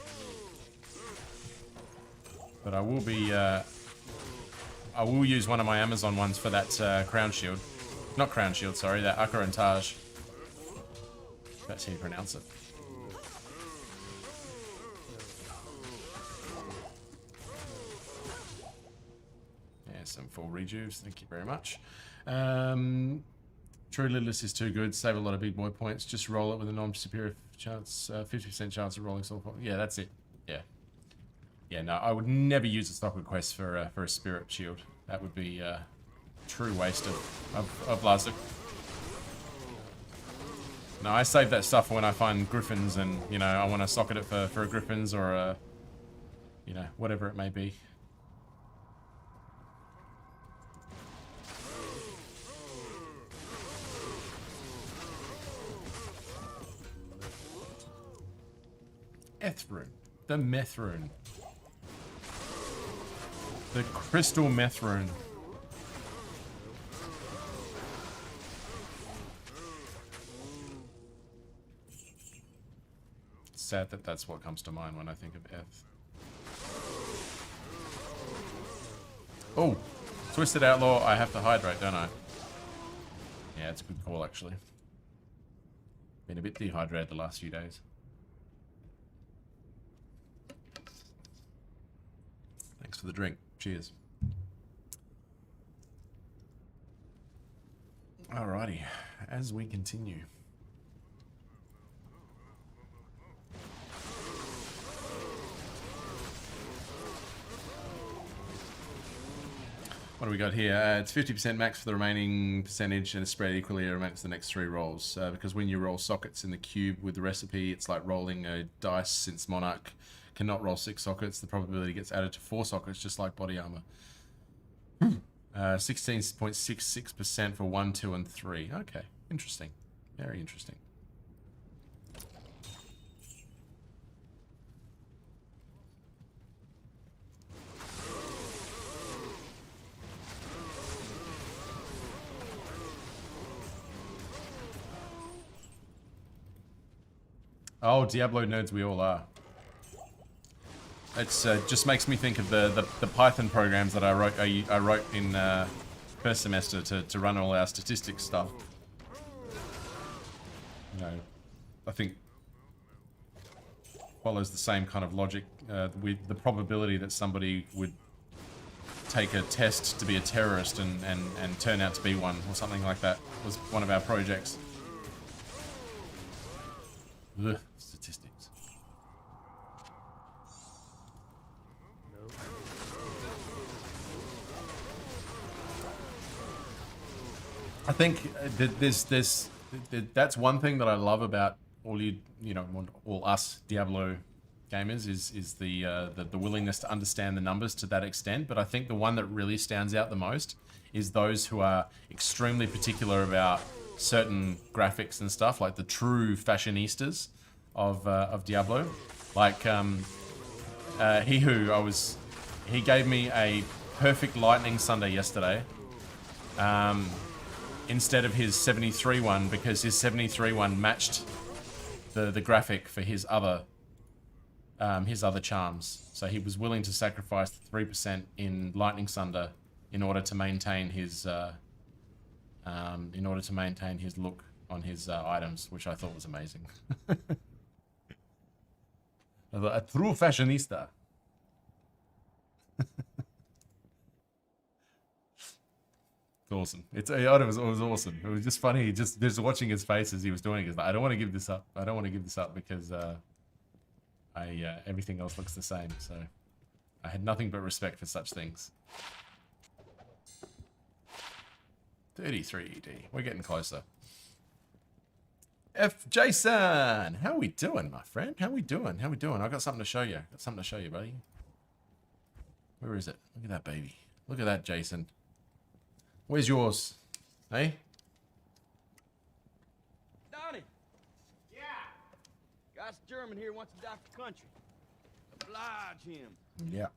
But I will be I will use one of my Amazon ones for that crown shield. Not crown shield, sorry, that Akar and Taj. That's how you pronounce it. Yeah, some full rejuves, thank you very much. True Littlest is too good, save a lot of big boy points, just roll it with a non-superior chance, 50% chance of rolling soul. Yeah, that's it. Yeah. Yeah, no, I would never use a stock quest for a spirit shield. That would be a true waste of Lazuk. No, I save that stuff for when I find griffins and, you know, I want to socket it for a griffins or a, you know, whatever it may be. Ethrune. The Meth Rune. The Crystal Meth Rune. Sad that that's what comes to mind when I think of Eth. Oh, Twisted Outlaw, I have to hydrate, don't I? Yeah, it's a good call, actually. Been a bit dehydrated the last few days. Thanks for the drink. Cheers. Alrighty, as we continue. What do we got here? It's 50% max for the remaining percentage and it's spread equally amongst the next 3 rolls. Because when you roll sockets in the cube with the recipe, it's like rolling a dice. Since Monarch cannot roll 6 sockets, the probability gets added to 4 sockets, just like body armor. 16.66% for 1, 2, and 3. Okay, interesting. Very interesting. Oh, Diablo nerds we all are. It's just makes me think of the Python programs that I wrote in first semester to run all our statistics stuff. You know, I think follows the same kind of logic with the probability that somebody would take a test to be a terrorist and turn out to be one or something like that was one of our projects. Ugh, statistics. I think that's one thing that I love about all all us Diablo gamers is the willingness to understand the numbers to that extent. But I think the one that really stands out the most is those who are extremely particular about certain graphics and stuff, like the true fashionistas of Diablo. Like he gave me a perfect lightning Sunday yesterday. Instead of his 73 one, because his 73 one matched the graphic for his other his other charms. So he was willing to sacrifice 3% in Lightning Sunder in order to maintain his look on his items, which I thought was amazing. A true fashionista. It's awesome. It was awesome. It was just funny. Just watching his face as he was doing it. Like, I don't want to give this up. I don't want to give this up because everything else looks the same. So I had nothing but respect for such things. 33 ED. We're getting closer. F. Jason, how we doing, my friend? How we doing? How we doing? I got something to show you. Got something to show you, buddy. Where is it? Look at that baby. Look at that, Jason. Where's yours? Hey? Donnie! Yeah? Guy's German here wants to die for country. Oblige him. Yeah.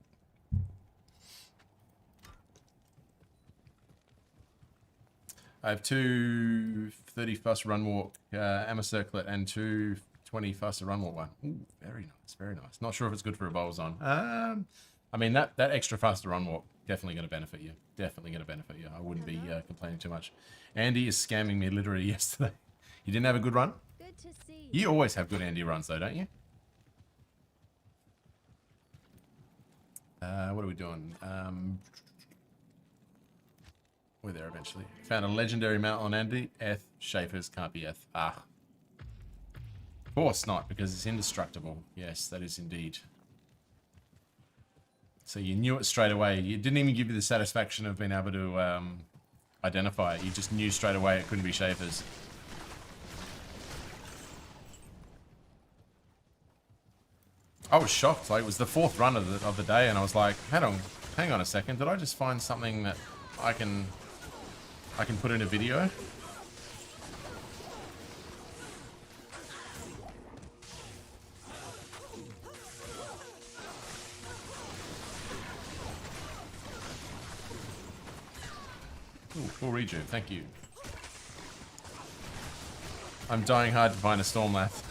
I have 2 30 fast run walk Amber Circlet and 2 20 faster run walk one. Ooh, very nice, very nice. Not sure if it's good for a bowls on. I mean, that extra faster run walk definitely going to benefit you. Definitely going to benefit you. I wouldn't be complaining too much. Andy is scamming me literally yesterday. You didn't have a good run? Good to see You always have good Andy runs though, don't you? What are we doing? We're there eventually. Found a legendary mount on Andy. Eth. Schaefer's can't be Eth. Ah. Of course not, because it's indestructible. Yes, that is indeed. So you knew it straight away. You didn't even give you the satisfaction of being able to identify it. You just knew straight away it couldn't be Schaefer's. I was shocked. Like, it was the 4th run of the day, and I was like, hang on a second. Did I just find something that I can put in a video? Ooh, full rejuve, thank you. I'm dying hard to find a Stormlath.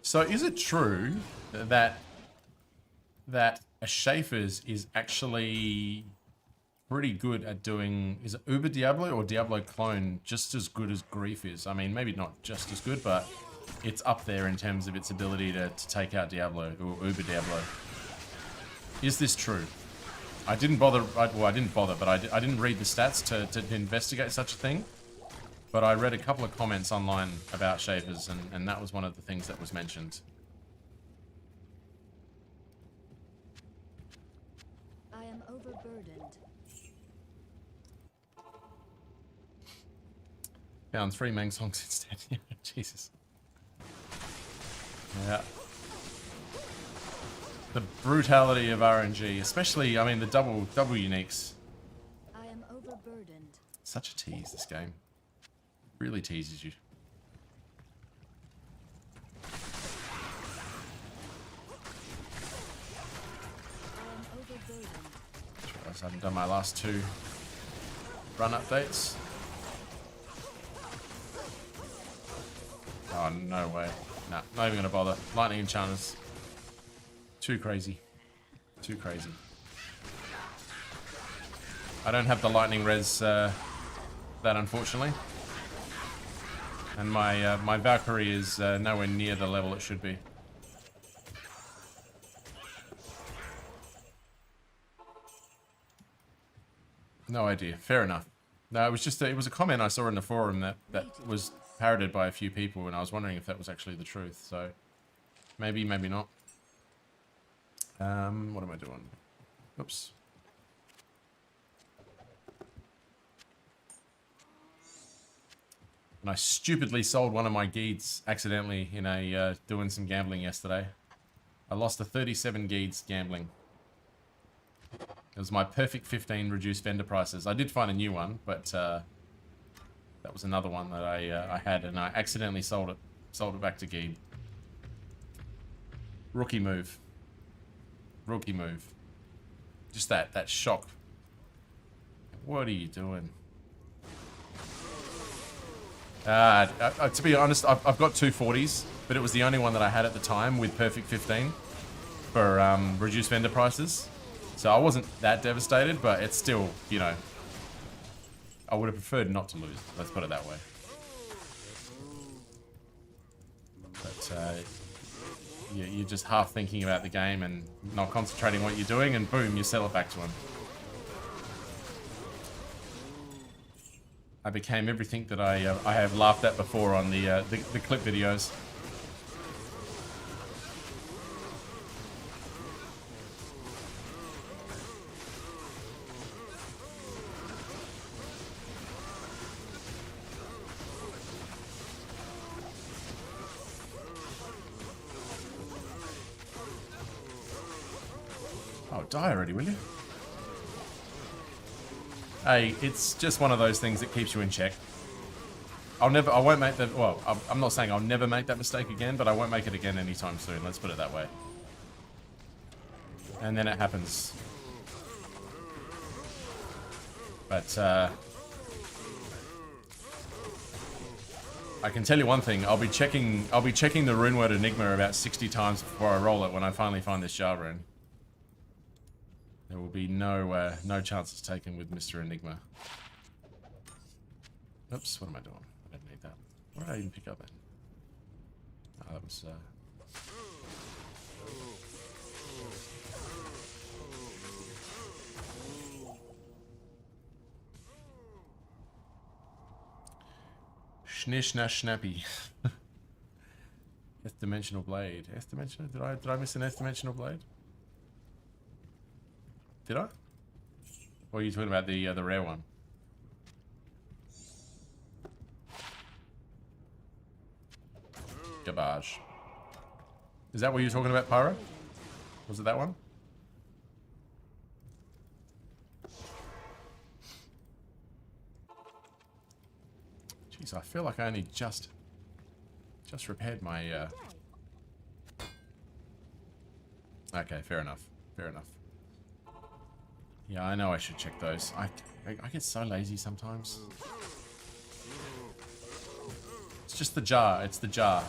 So is it true that a Schaefer's is actually pretty good at doing, is it Uber Diablo or Diablo clone just as good as Grief is? I mean, maybe not just as good, but it's up there in terms of its ability to take out Diablo or Uber Diablo. Is this true? I didn't bother, well, I didn't bother, but I didn't read the stats to investigate such a thing. But I read a couple of comments online about Schaefer's, and that was one of the things that was mentioned. I am overburdened. Found 3 Mang songs instead. Jesus. Yeah. The brutality of RNG, especially, I mean, the double uniques. I am overburdened. Such a tease, this game. Really teases you. I am overburdened. I haven't done my last 2 run updates. Oh, no way. Nah, not even gonna bother. Lightning enchanters. Too crazy. Too crazy. I don't have the lightning res that, unfortunately. And my Valkyrie is nowhere near the level it should be. No idea. Fair enough. No, it was just it was a comment I saw in the forum that was parroted by a few people, and I was wondering if that was actually the truth. So maybe, maybe not. What am I doing? Oops. And I stupidly sold one of my Geeds accidentally in a doing some gambling yesterday. I lost a 37 Geeds gambling. It was my perfect 15 reduced vendor prices. I did find a new one, but that was another one that I had, and I accidentally sold it. Sold it back to Geed. Rookie move. Rookie move. Just that shock. What are you doing? To be honest, I've got two 40s, but it was the only one that I had at the time with Perfect 15 for reduced vendor prices. So I wasn't that devastated, but it's still, you know, I would have preferred not to lose. Let's put it that way. But you're just half thinking about the game and not concentrating what you're doing, and boom, you sell it back to him. I became everything that I have laughed at before on the clip videos. Oh, die already, will you? Hey, it's just one of those things that keeps you in check. I won't make that, well, I'm not saying I'll never make that mistake again, but I won't make it again anytime soon, let's put it that way. And then it happens. But, I can tell you one thing, I'll be checking the rune word Enigma about 60 times before I roll it when I finally find this Jah rune. There will be no chances taken with Mr. Enigma. Oops, what am I doing? I didn't need that. What did I even pick up at? Oh, that was... Schnish nash snappy. Nth dimensional blade. Nth dimensional? Did I miss an nth dimensional blade? Did I? Or are you talking about the rare one? Garbage. Is that what you're talking about, Pyro? Was it that one? Jeez, I feel like I only just repaired my... Okay, fair enough. Fair enough. Yeah, I know I should check those. I get so lazy sometimes. It's just the jar. It's the jar.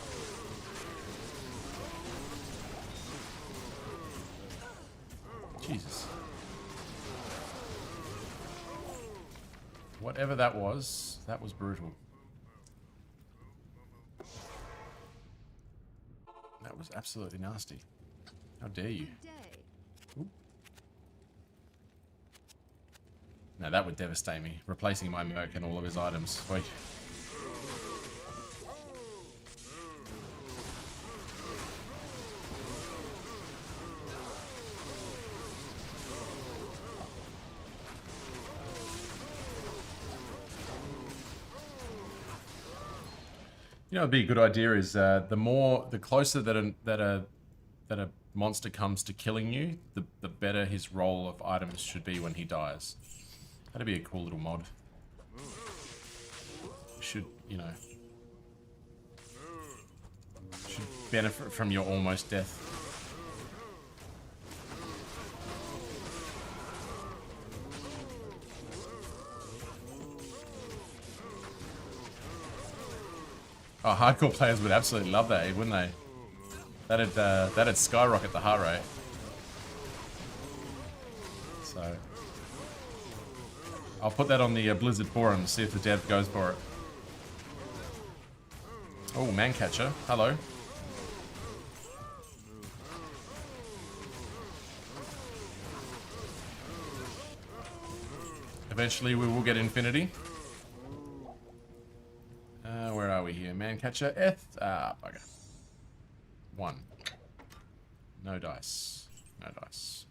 Jesus. Whatever that was brutal. That was absolutely nasty. How dare you? Ooh. No, that would devastate me. Replacing my Merc and all of his items. Wait. You know, it'd be a good idea is the closer that a monster comes to killing you, the better his roll of items should be when he dies. That'd be a cool little mod. Should, you know, should benefit from your almost death. Oh, hardcore players would absolutely love that, wouldn't they? That'd skyrocket the heart rate. So I'll put that on the Blizzard forum, see if the dev goes for it. Oh, Mancatcher. Hello. Eventually we will get Infinity. Where are we here? Mancatcher. Bugger. 1. No dice. No dice.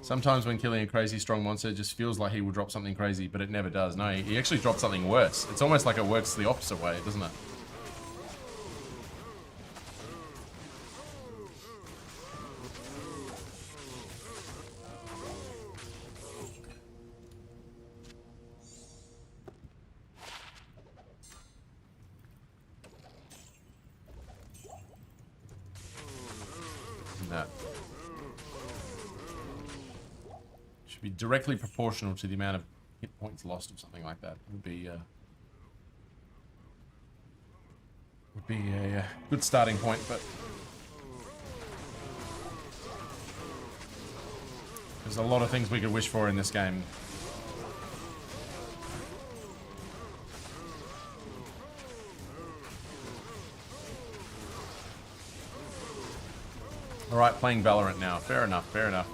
Sometimes when killing a crazy strong monster, it just feels like he will drop something crazy, but it never does. No, he actually drops something worse. It's almost like it works the opposite way, doesn't it? No. Should be directly proportional to the amount of hit points lost or something like that would be a good starting point, but there's a lot of things we could wish for in this game. Alright, playing Valorant now. Fair enough, fair enough.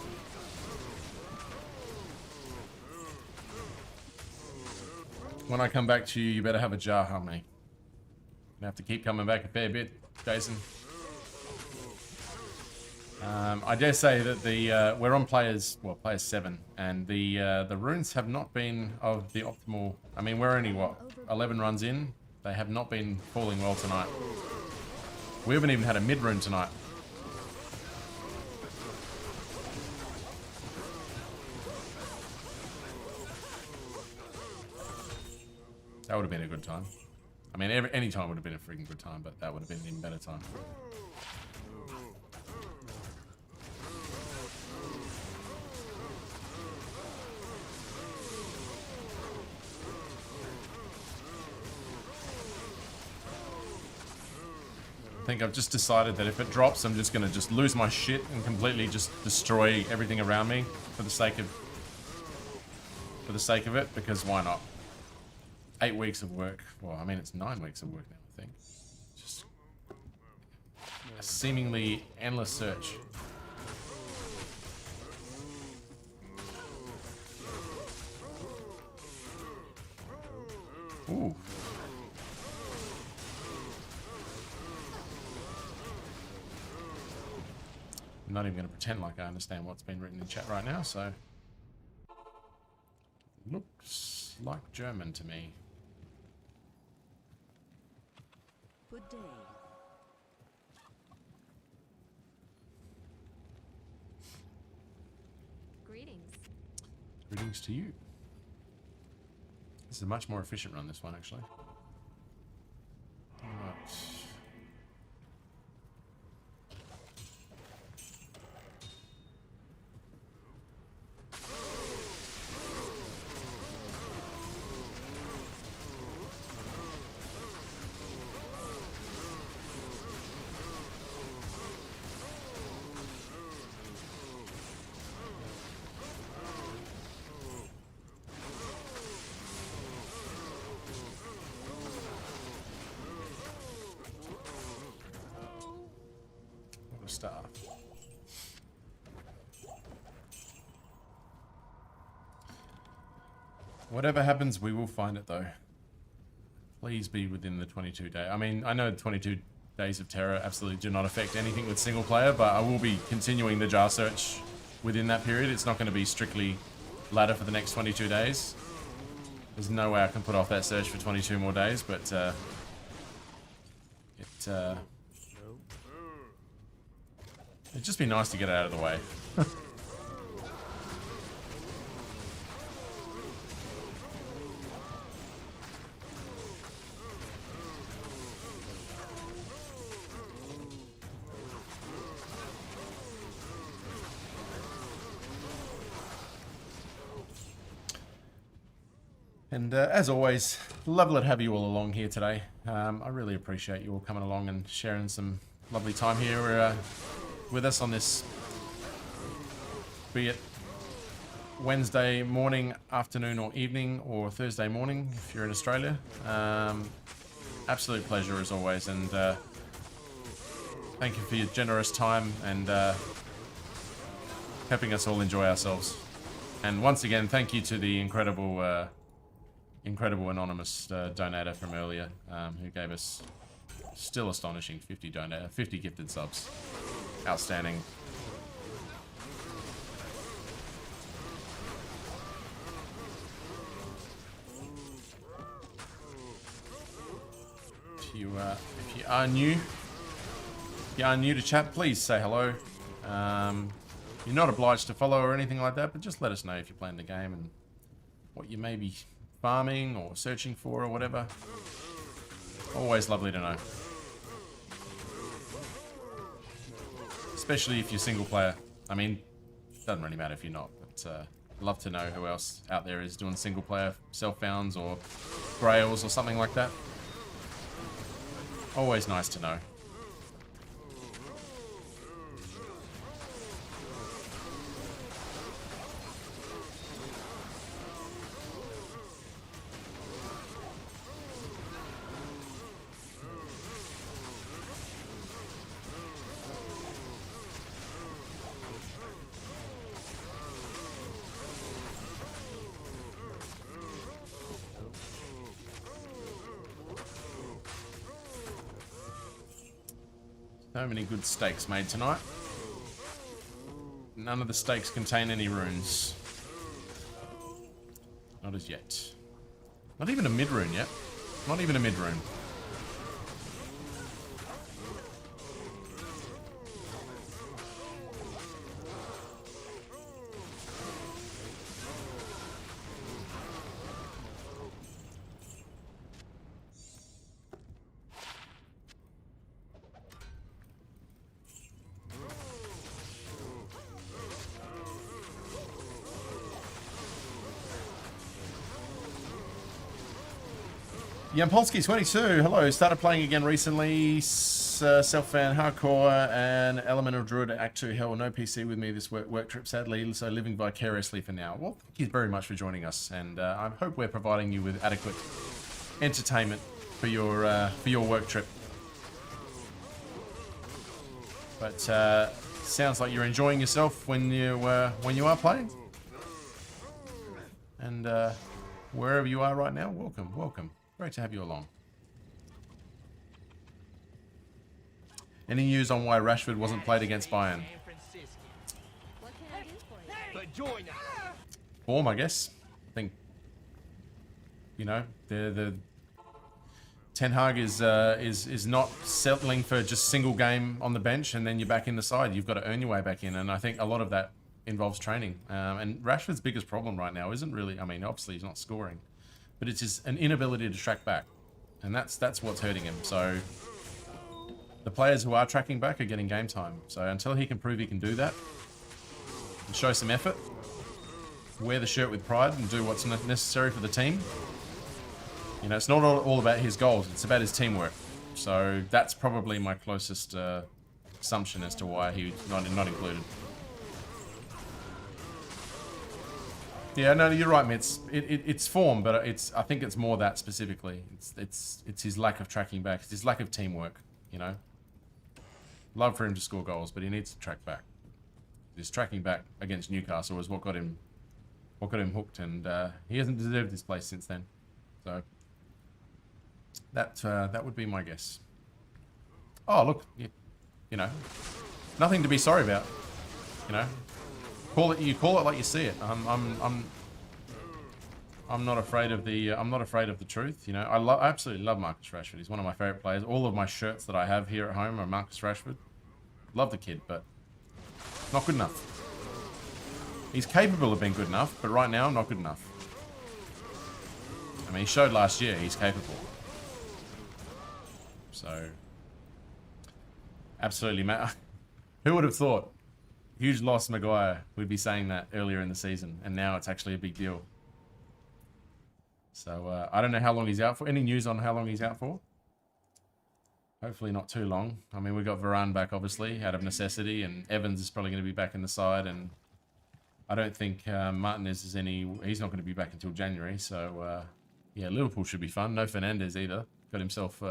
When I come back to you, you better have a jar, huh, mate? Gonna have to keep coming back a fair bit, Jason. I dare say that the we're on player 7, and the runes have not been of the optimal. I mean, we're only what 11 runs in. They have not been falling well tonight. We haven't even had a mid rune tonight. That would have been a good time. I mean, any time would have been a freaking good time, but that would have been an even better time. I think I've just decided that if it drops, I'm just going to just lose my shit and completely just destroy everything around me for the sake of it, because why not? 8 weeks of work. Well, I mean, it's 9 weeks of work now, I think. Just a seemingly endless search. Ooh. I'm not even going to pretend like I understand what's been written in chat right now, so... Looks like German to me. Good day. Greetings. Greetings to you. This is a much more efficient run, this one, actually. Alright. Star. Whatever happens, we will find it though. Please be within the 22 day. I mean, I know 22 days of terror absolutely do not affect anything with single player, but I will be continuing the jar search within that period. It's not going to be strictly ladder for the next 22 days. There's no way I can put off that search for 22 more days, but it'd just be nice to get it out of the way. And as always, lovely to have you all along here today. I really appreciate you all coming along and sharing some lovely time here with us on this, be it Wednesday morning, afternoon or evening, or Thursday morning if you're in Australia. Absolute pleasure as always, and thank you for your generous time and helping us all enjoy ourselves. And once again, thank you to the incredible anonymous donator from earlier, who gave us still astonishing 50 gifted subs. Outstanding. If you are new to chat, please say hello. You're not obliged to follow or anything like that, but just let us know if you're playing the game and what you may be farming or searching for or whatever. Always lovely to know. Especially if you're single player. I mean, doesn't really matter if you're not, but Love to know who else out there is doing single player self-founds or grails or something like that. Always nice to know. So many good steaks made tonight. None of the steaks contain any runes. Not as yet. Not even a mid-rune yet. Not even a mid-rune. Yampolsky22, hello. Started playing again recently. Self-fan, hardcore, and Elemental Druid Act 2. Hell, no PC with me this work trip, sadly, so living vicariously for now. Well, thank you very much for joining us, and I hope we're providing you with adequate entertainment for your work trip. But sounds like you're enjoying yourself when you are playing, and wherever you are right now, welcome, welcome. Great to have you along. Any news on why Rashford wasn't played against Bayern? What can I do for you? Form, I guess. I think, you know, the Ten Hag is not settling for just single game on the bench and then you're back in the side. You've got to earn your way back in, and I think a lot of that involves training. And Rashford's biggest problem right now isn't really, I mean, obviously he's not scoring, but it's just an inability to track back, and that's what's hurting him. So the players who are tracking back are getting game time. So until he can prove he can do that, and show some effort, wear the shirt with pride, and do what's necessary for the team, you know, it's not all about his goals. It's about his teamwork. So that's probably my closest assumption as to why he's not included. Yeah, no, you're right, Mitz. It's form, but I think it's more that specifically. It's his lack of tracking back. It's his lack of teamwork, you know. Love for him to score goals, but he needs to track back. His tracking back against Newcastle was what got him hooked, and he hasn't deserved this place since then. So that would be my guess. Oh, look, you know, nothing to be sorry about, you know. You call it like you see it. I'm not afraid of the truth. You know, I absolutely love Marcus Rashford. He's one of my favorite players. All of my shirts that I have here at home are Marcus Rashford. Love the kid, but not good enough. He's capable of being good enough, but right now, not good enough. I mean, he showed last year he's capable. So, absolutely, Matt. Who would have thought? Huge loss, Maguire. We'd be saying that earlier in the season, and now it's actually a big deal. So I don't know how long he's out for. Any news on how long he's out for? Hopefully not too long. I mean, we got Varane back, obviously, out of necessity, and Evans is probably going to be back in the side, and I don't think Martinez is he's not going to be back until January. So yeah, Liverpool should be fun. No Fernandes either. Got himself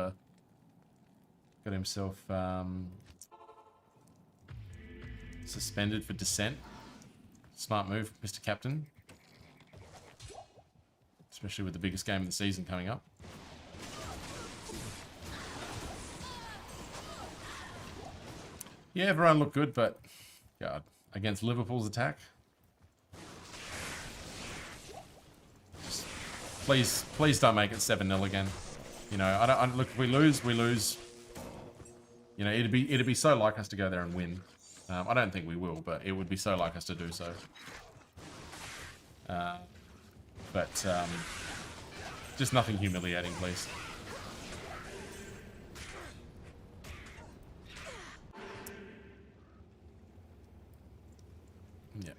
suspended for dissent. Smart move, Mr. Captain. Especially with the biggest game of the season coming up. Yeah, everyone looked good, but God, against Liverpool's attack. Just, please don't make it 7-0 again. You know, look, if we lose. You know, it'd be so like us to go there and win. I don't think we will, but it would be so like us to do so. But just nothing humiliating, please. Yeah.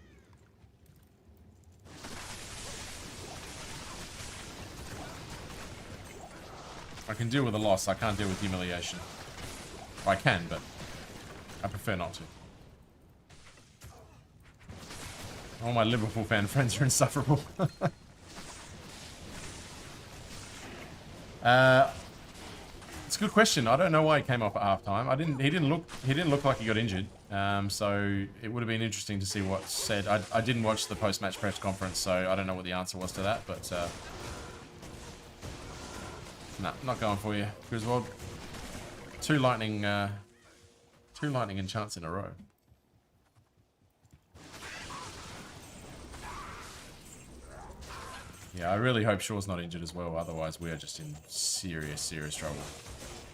I can deal with a loss. I can't deal with humiliation. Well, I can, but I prefer not to. All my Liverpool fan friends are insufferable. It's a good question. I don't know why he came off at halftime. He didn't look like he got injured. So it would have been interesting to see what's said. I didn't watch the post-match press conference, so I don't know what the answer was to that. But no, not going for you, Griswold. Two lightning enchants in a row. Yeah, I really hope Shaw's not injured as well. Otherwise, we are just in serious, serious trouble.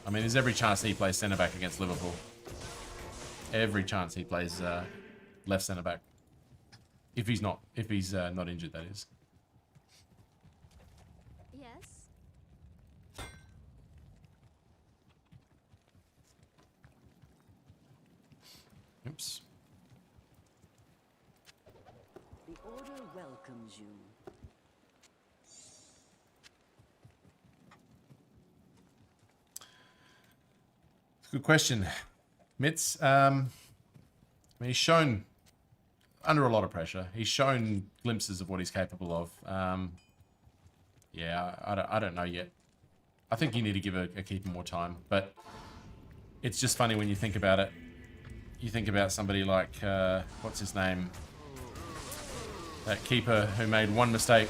I mean, there's every chance he plays centre-back against Liverpool. Every chance he plays left centre-back. If he's not injured, that is. Yes. Oops. The Order welcomes you. Good question. Mitz, I mean, he's shown, under a lot of pressure, he's shown glimpses of what he's capable of. Yeah, I don't know yet. I think you need to give a keeper more time, but it's just funny when you think about it. You think about somebody like, what's his name? That keeper who made one mistake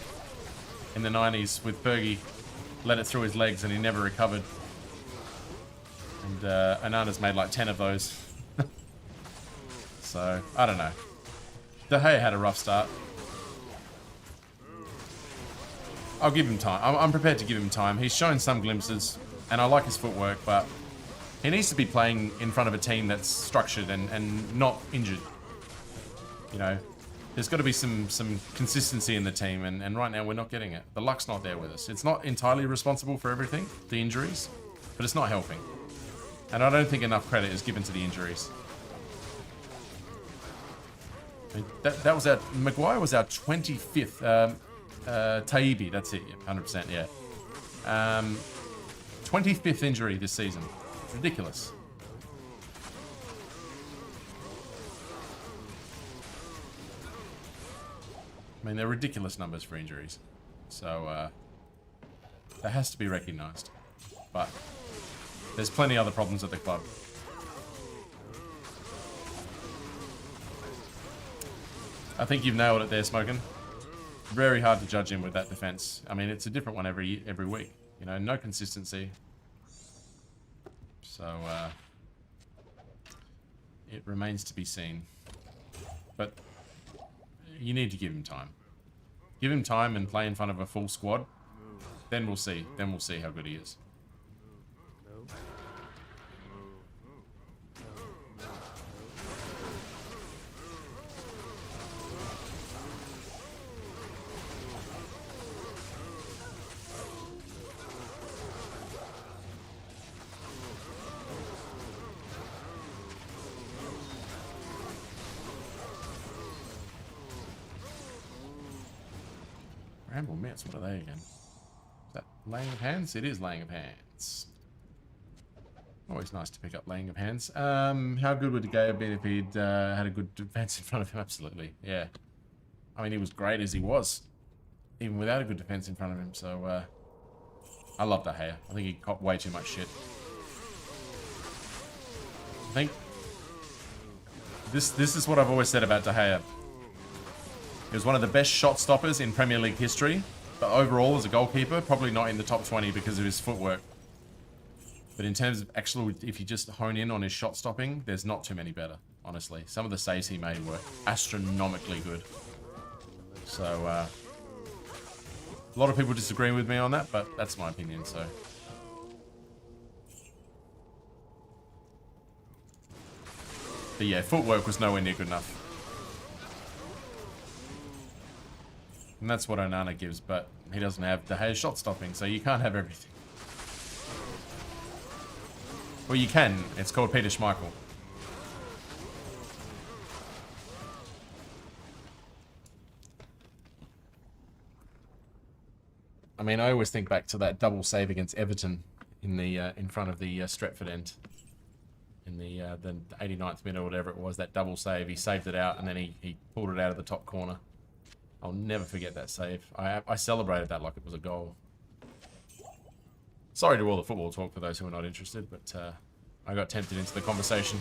in the 90s with Fergie, let it through his legs and he never recovered. And Anana's made like 10 of those. So, I don't know. De Gea had a rough start. I'll give him time. I'm prepared to give him time. He's shown some glimpses, and I like his footwork, but he needs to be playing in front of a team that's structured and not injured. You know, there's got to be some consistency in the team, and right now we're not getting it. The luck's not there with us. It's not entirely responsible for everything, the injuries, but it's not helping. And I don't think enough credit is given to the injuries. I mean, that was our... Maguire was our 25th. Taibbi, that's it, 100%, yeah. 25th injury this season. It's ridiculous. I mean, they're ridiculous numbers for injuries. So, that has to be recognised. But there's plenty other problems at the club. I think you've nailed it there, Smokin'. Very hard to judge him with that defense. I mean, it's a different one every week. You know, no consistency. So, it remains to be seen. But you need to give him time. Give him time and play in front of a full squad. Then we'll see. Then we'll see how good he is. Ramble Mets, what are they again? Is that laying of hands? It is laying of hands. Always nice to pick up laying of hands. How good would De Gea have been if he'd had a good defense in front of him? Absolutely, yeah. I mean, he was great as he was, even without a good defense in front of him. So, I love De Gea. I think he copped way too much shit. I think this is what I've always said about De Gea. He was one of the best shot stoppers in Premier League history, but overall as a goalkeeper, probably not in the top 20 because of his footwork. But in terms of actual, if you just hone in on his shot stopping, there's not too many better, honestly. Some of the saves he made were astronomically good. So, a lot of people disagree with me on that, but that's my opinion, so. But yeah, footwork was nowhere near good enough. And that's what Onana gives, but he doesn't have De Gea's shot stopping, so you can't have everything. Well, you can. It's called Peter Schmeichel. I mean, I always think back to that double save against Everton in the in front of the Stretford end. In the 89th minute or whatever it was, that double save. He saved it out and then he pulled it out of the top corner. I'll never forget that save. I celebrated that like it was a goal. Sorry to all the football talk for those who are not interested, but I got tempted into the conversation.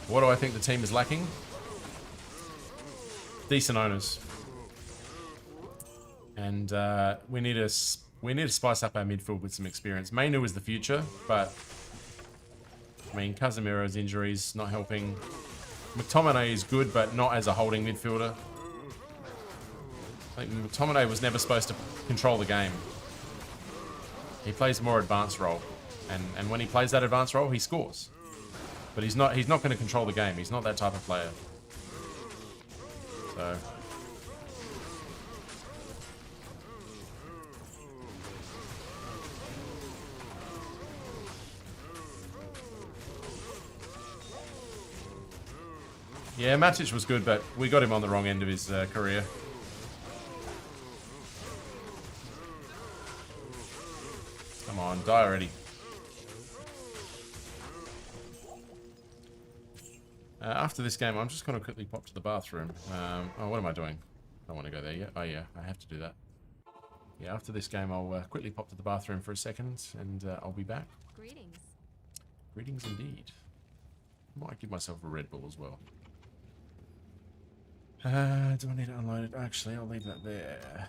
What do I think the team is lacking? Decent owners. And we need to spice up our midfield with some experience. Mainu is the future, but I mean Casemiro's injuries not helping. McTominay is good, but not as a holding midfielder. I think McTominay was never supposed to control the game. He plays a more advanced role, and when he plays that advanced role, he scores. But he's not going to control the game. He's not that type of player. So yeah, Matic was good, but we got him on the wrong end of his career. Come on, die already. After this game, I'm just going to quickly pop to the bathroom. Oh, what am I doing? I don't want to go there yet. Oh, yeah, I have to do that. Yeah, after this game, I'll quickly pop to the bathroom for a second, and I'll be back. Greetings. Greetings indeed. Might give myself a Red Bull as well. Do I need to unload it? Actually, I'll leave that there.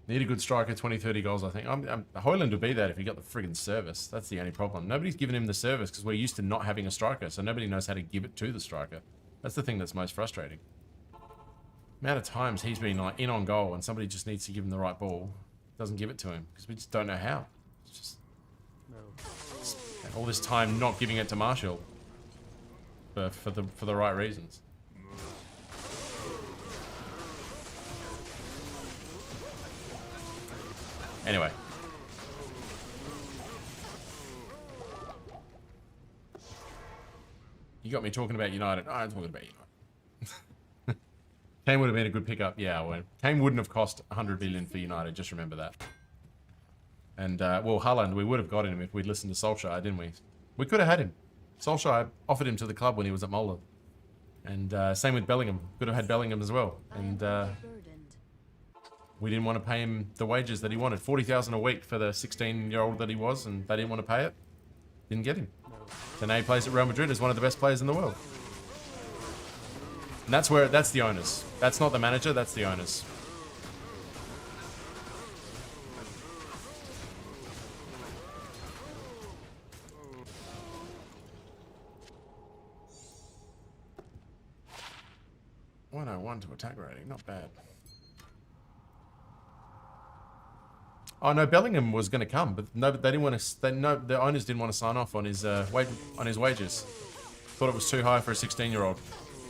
Need a good striker, 20, 30 goals, I think. Hoyland would be that if he got the friggin' service. That's the only problem. Nobody's given him the service because we're used to not having a striker, so nobody knows how to give it to the striker. That's the thing that's most frustrating. Amount of times he's been like in on goal and somebody just needs to give him the right ball. Doesn't give it to him because we just don't know how. It's just all this time not giving it to Marshall for the right reasons. Anyway. You got me talking about United. I'm talking about United. Kane would have been a good pickup. Yeah, well, Kane wouldn't have cost 100 billion for United. Just remember that. And, well, Haaland, we would have got him if we'd listened to Solskjaer, didn't we? We could have had him. Solskjaer offered him to the club when he was at Mola. And same with Bellingham. Could have had Bellingham as well. And we didn't want to pay him the wages that he wanted. 40,000 a week for the 16-year-old that he was, and they didn't want to pay it. Didn't get him. So now he plays at Real Madrid as one of the best players in the world. And that's the owners. That's not the manager, that's the owners. .101 to attack rating, not bad. Oh no, Bellingham was going to come, but no, they didn't want to. The owners didn't want to sign off on his wages. Thought it was too high for a 16-year-old.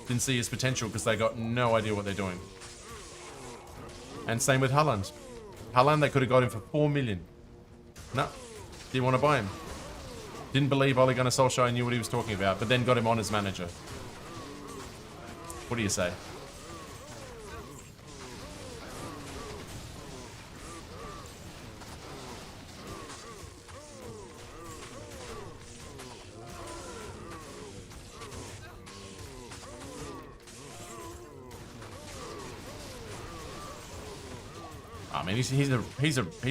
Didn't see his potential because they got no idea what they're doing. And same with Haaland. Haaland, they could have got him for 4 million. No, didn't want to buy him. Didn't believe Ole Gunnar Solskjaer knew what he was talking about, but then got him on as manager. What do you say? I mean, he's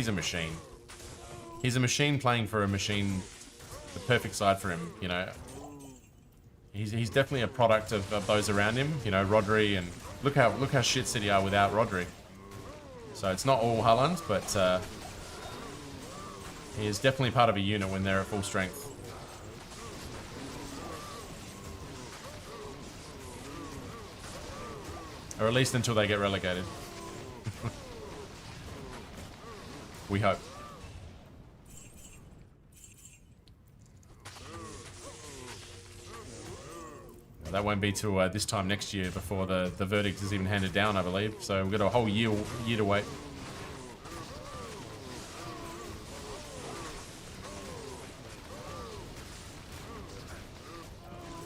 a machine. He's a machine playing for a machine. The perfect side for him, you know. He's definitely a product of those around him, you know, Rodri, and look how shit City are without Rodri. So it's not all Haaland, but he is definitely part of a unit when they're at full strength. Or at least until they get relegated. We hope. that won't be till this time next year before the verdict is even handed down, I believe. So we've got a whole year to wait.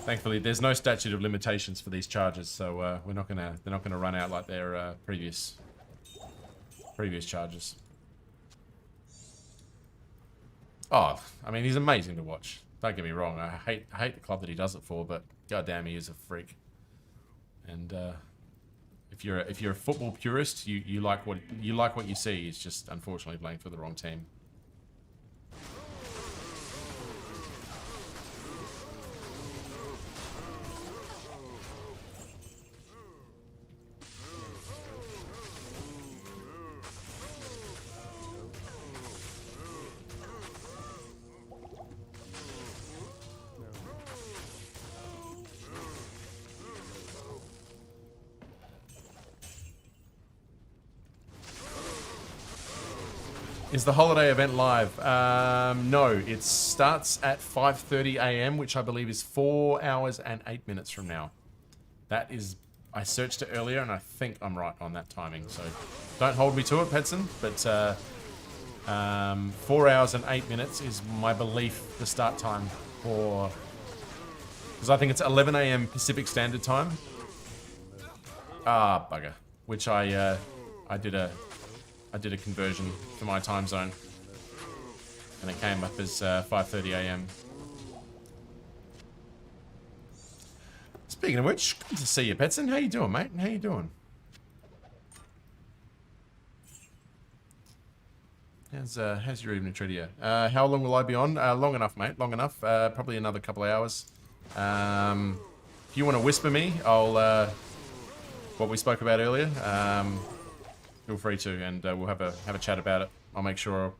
Thankfully, there's no statute of limitations for these charges, so they're not gonna run out like their previous charges. Oh, I mean, he's amazing to watch. Don't get me wrong. I hate the club that he does it for, but goddamn, he is a freak. And if you're a football purist, you like what you see. He's just unfortunately playing for the wrong team. Is the holiday event live? No, it starts at 5:30 a.m., which I believe is 4 hours and 8 minutes from now. That is, I searched it earlier, and I think I'm right on that timing. So don't hold me to it, Petson, but 4 hours and 8 minutes is my belief the start time for, because I think it's 11 a.m. Pacific Standard Time. Ah, bugger. Which I did a conversion for my time zone, and it came up as 5:30 a.m. Speaking of which, good to see you, Petson. How you doing, mate? How you doing? How's your evening treated you? How long will I be on? Long enough, mate. Long enough. Probably another couple of hours. If you want to whisper me, I'll what we spoke about earlier. Feel free to, and we'll have a chat about it. I'll make sure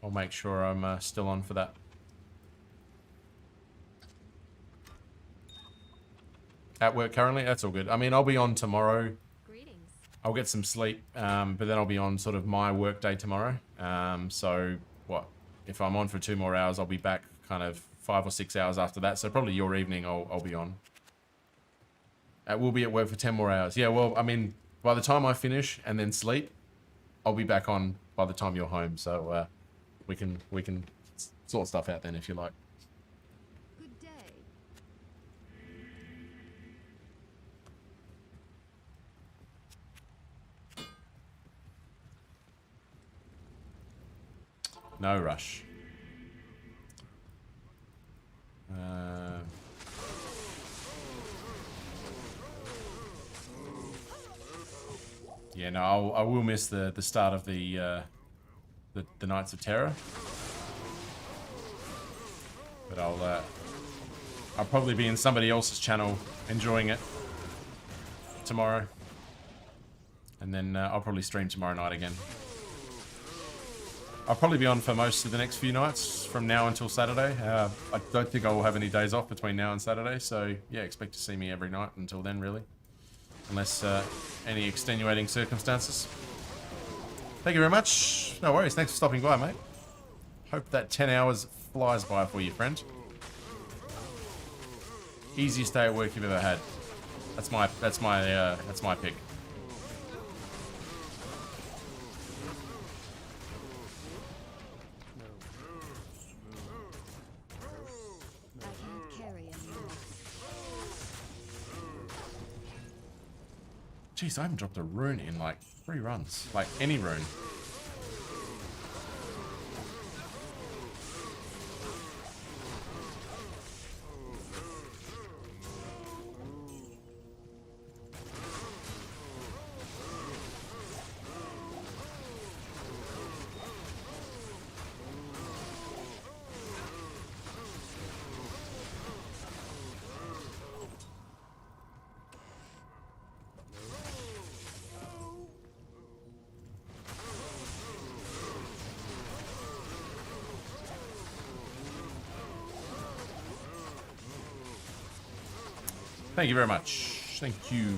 I'm still on for that. At work currently, that's all good. I mean, I'll be on tomorrow. Greetings. I'll get some sleep, but then I'll be on sort of my work day tomorrow. So what? If I'm on for 2 more hours, I'll be back kind of 5 or 6 hours after that. So probably your evening, I'll be on. We'll be at work for 10 more hours. Yeah, well, I mean, by the time I finish and then sleep, I'll be back on by the time you're home. So we can sort stuff out then if you like. Good day. No rush. Yeah, no, I will miss the start of the Nights of Terror, but I'll probably be in somebody else's channel enjoying it tomorrow, and then I'll probably stream tomorrow night again. I'll probably be on for most of the next few nights from now until Saturday. I don't think I will have any days off between now and Saturday, so yeah, expect to see me every night until then, really. Unless any extenuating circumstances. Thank you very much. No worries. Thanks for stopping by, mate. Hope that 10 hours flies by for you, friend. Easiest day at work you've ever had. That's my pick. Jeez, I haven't dropped a rune in like 3 runs. Like any rune. Thank you very much. Thank you.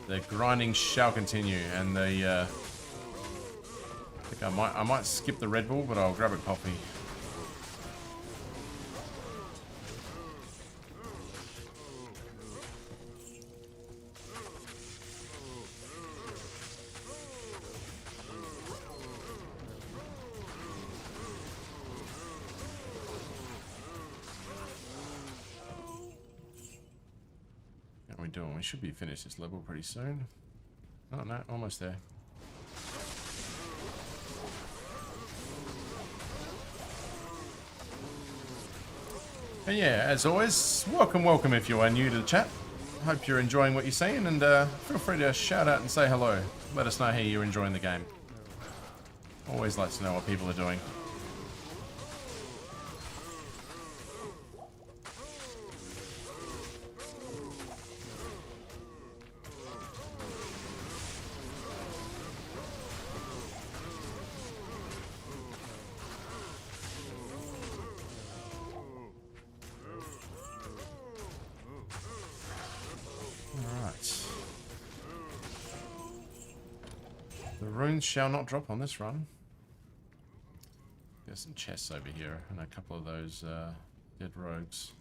The grinding shall continue, and the I think I might skip the Red Bull, but I'll grab a coffee. we doing? We should be finished this level pretty soon. Oh no, almost there. And yeah, as always, welcome if you are new to the chat. Hope you're enjoying what you're seeing, and feel free to shout out and say hello. Let us know how you're enjoying the game. Always like to know what people are doing. Shall not drop on this run. There's some chests over here and a couple of those dead rogues.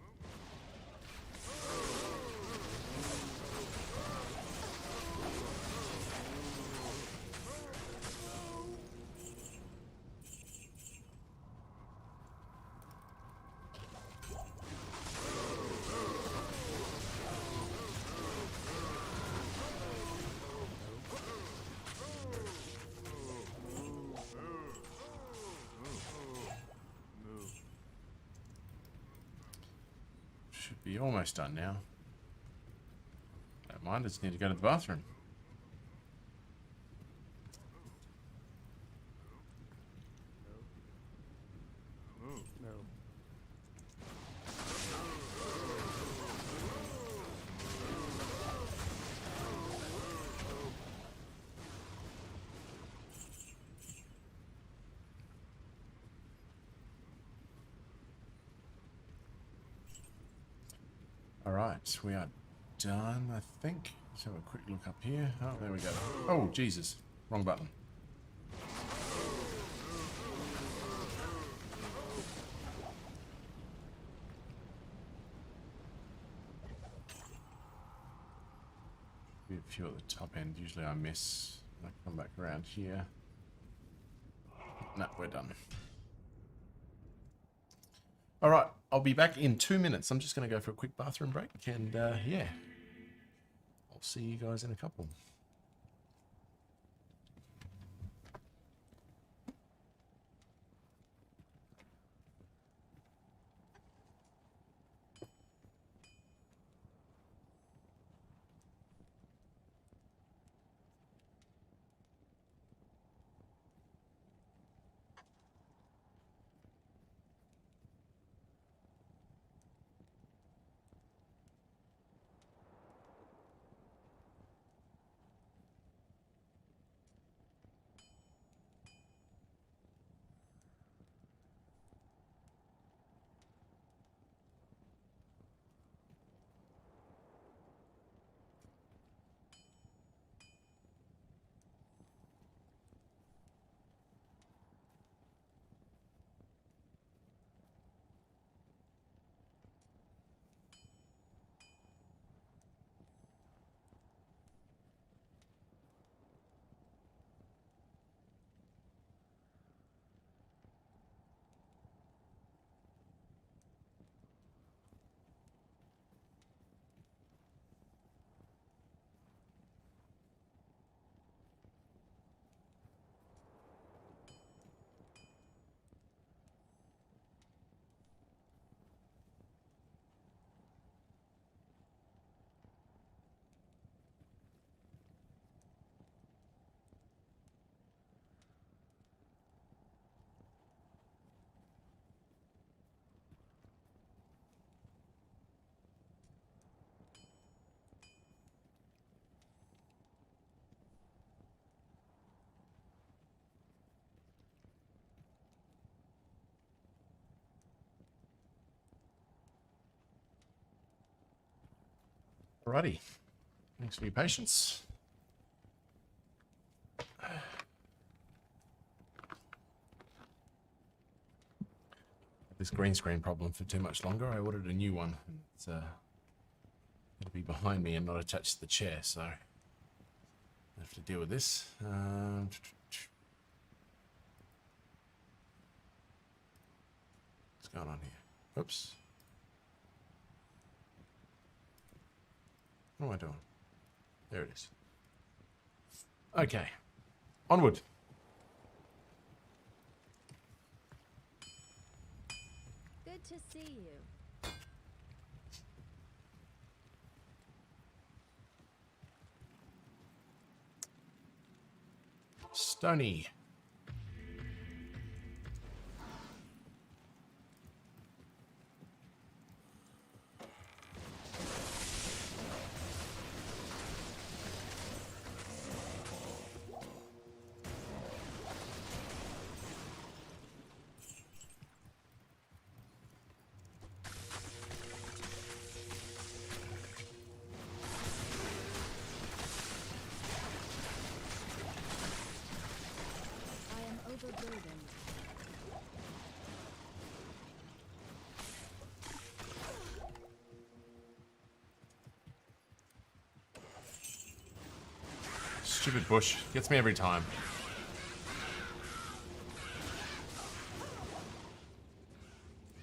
Be almost done now. Don't mind, I just need to go to the bathroom. Alright, we are done, I think. Let's have a quick look up here. Oh, there we go. Oh, Jesus. Wrong button. Be a few at the top end. Usually I miss. I come back around here. No, we're done. All right, I'll be back in 2 minutes. I'm just going to go for a quick bathroom break, and yeah, I'll see you guys in a couple. Alrighty. Thanks for your patience. This green screen problem for too much longer. I ordered a new one. It's it'll be behind me and not attached to the chair, so I have to deal with this. What's going on here? Oops. What am I doing? There it is. Okay. Onward. Good to see you. Stony. I am overburdened. Stupid bush. Gets me every time.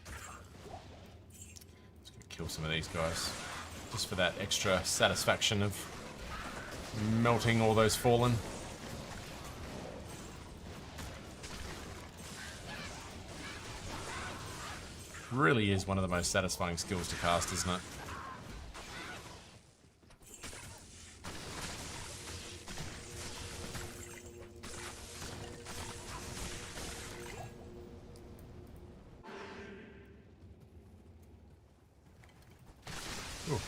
Let's go kill some of these guys. Just for that extra satisfaction of melting all those fallen. Really is one of the most satisfying skills to cast, isn't it? Ooh.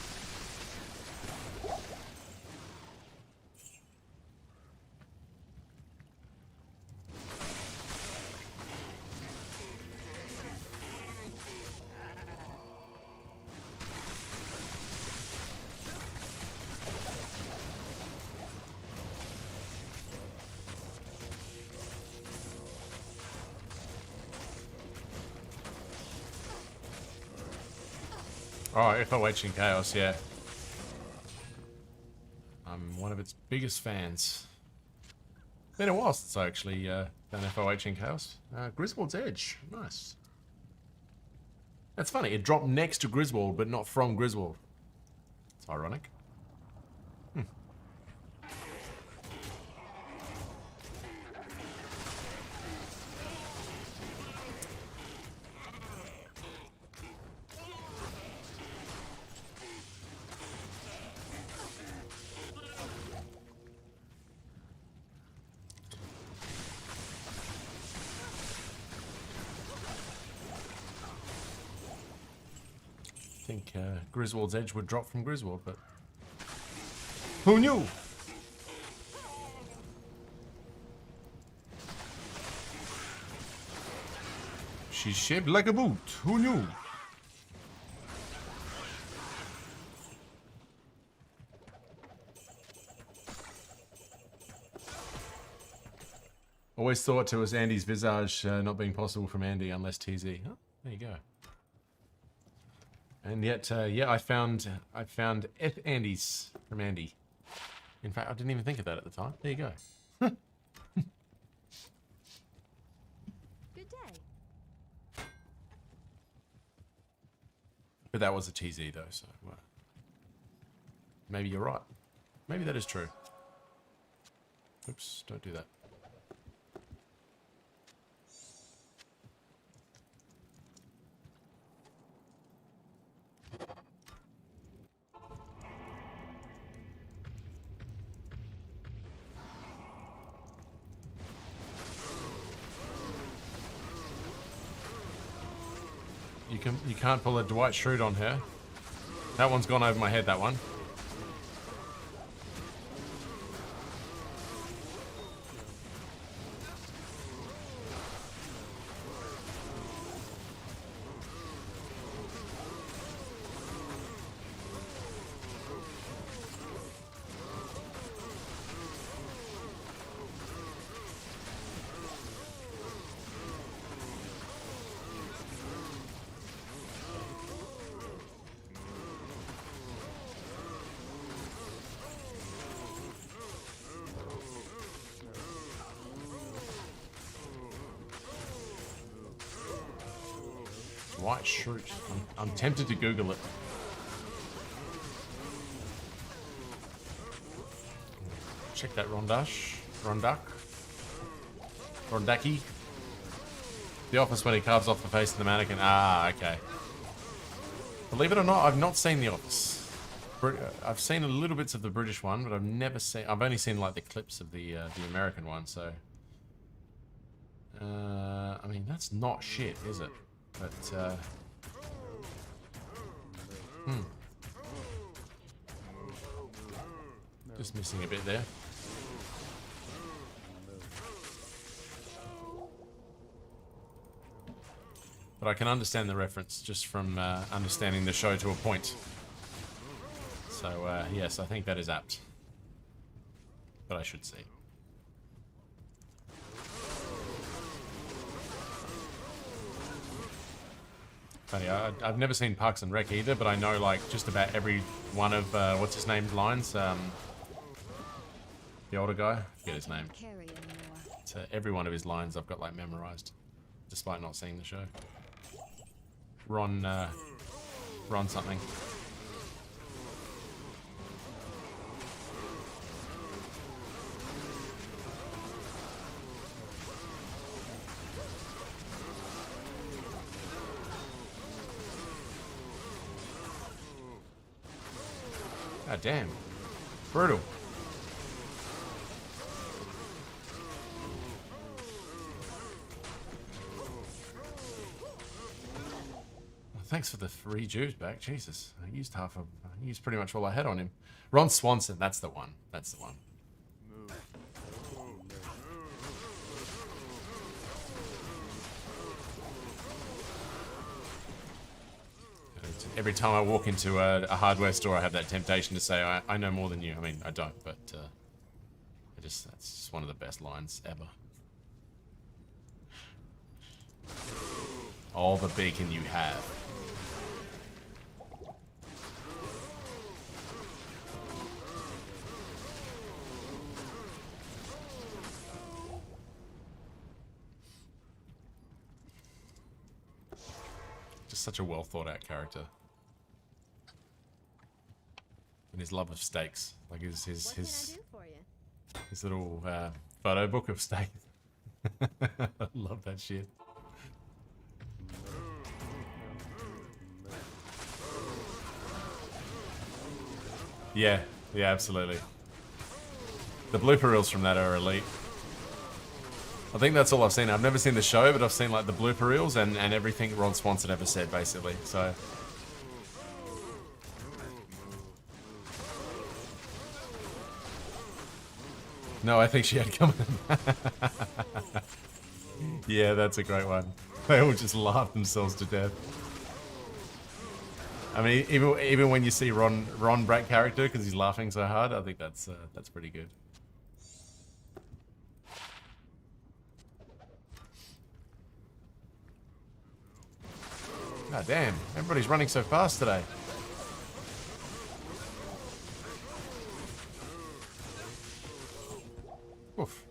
Oh, FOH in Chaos, yeah. I'm one of its biggest fans. Been a while since I actually done FOH in Chaos. Griswold's Edge, nice. That's funny, it dropped next to Griswold, but not from Griswold. It's ironic. I think Griswold's Edge would drop from Griswold, but who knew? She's shaped like a boot. Who knew? Always thought it was Andy's visage not being possible from Andy unless TZ. Oh, there you go. And yet, yeah, I found F Andy's from Andy. In fact, I didn't even think of that at the time. There you go. Good day. But that was a TZ though, so maybe you're right. Maybe that is true. Oops, don't do that. You can't pull a Dwight Schrute on her. That one's gone over my head, that one. Dwight Schrute. I'm tempted to Google it. check that Rondaki. The Office when he carves off the face of the mannequin. Ah, okay. Believe it or not, I've not seen The Office. I've seen a little bits of the British one, but I've only seen like the clips of the American one. So, I mean, that's not shit, is it? But just missing a bit there. But I can understand the reference just from understanding the show to a point. So, yes, I think that is apt. But I should see. Funny, I've never seen Parks and Rec either, but I know, like, just about every one of, what's his name's lines? The older guy? I forget his name. So every one of his lines I've got, like, memorized. Despite not seeing the show. Ron something. God damn. Brutal. Thanks for the 3 Jews back. Jesus, I used pretty much all I had on him. Ron Swanson, that's the one. That's the one. Every time I walk into a hardware store, I have that temptation to say, I know more than you. I mean, I don't, but that's just one of the best lines ever. All the bacon you have. Just such a well thought out character. And his love of steaks. Like his little photo book of steak. I love that shit. Yeah, absolutely. The blooper reels from that are elite. I think that's all I've seen. I've never seen the show, but I've seen like the blooper reels and everything Ron Swanson ever said, basically. So. No, I think she had come in. Yeah, that's a great one. They all just laugh themselves to death. I mean, even when you see Ron Brat character, because he's laughing so hard, I think that's pretty good. God damn, everybody's running so fast today. Oof.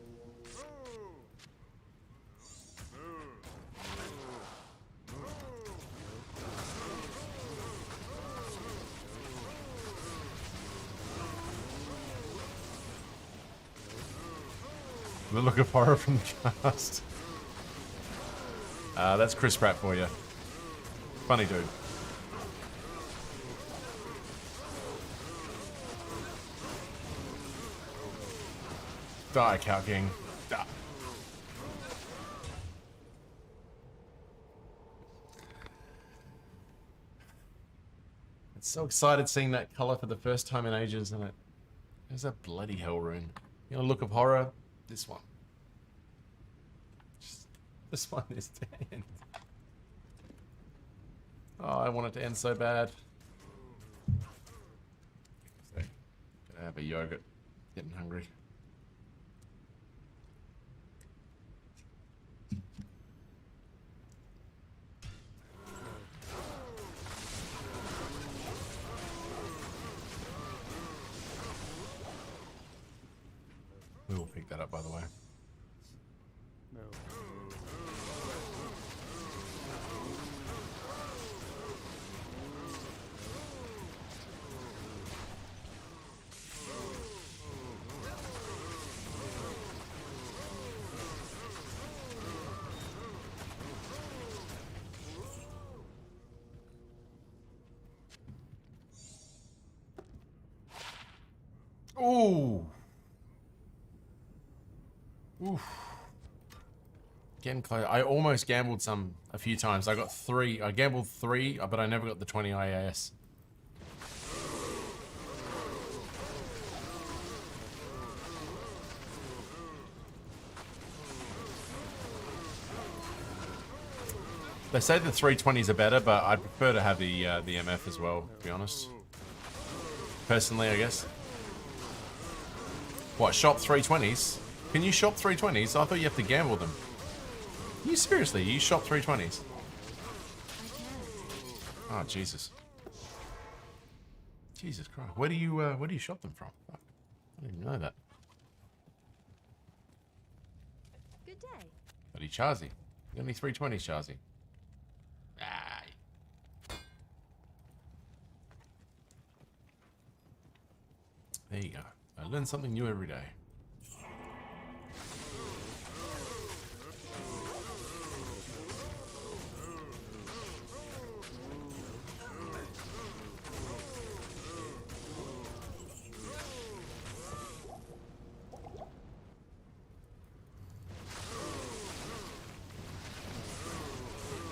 The look of horror from the cast. That's Chris Pratt for you. Funny dude. Die, Cow King. Die. It's so excited seeing that color for the first time in ages, and there's a bloody hell rune. You know, look of horror. This one. This one is to end. Oh, I want it to end so bad. Gonna have a yogurt. Getting hungry. We will pick that up, by the way. No. Ooh. Oof. Getting close. I almost gambled a few times. I got 3. I gambled 3, but I never got the 20 IAS. They say the 320s are better, but I prefer to have the MF as well, to be honest. Personally, I guess. What, shop 320s? Can you shop 320s? I thought you have to gamble them. You seriously? You shop 320s? Oh, Jesus. Jesus Christ. Where do you shop them from? Fuck. I didn't even know that. Good day. Bloody Charzy. You got any 320s, Charzy? Ah. There you go. I learn something new every day.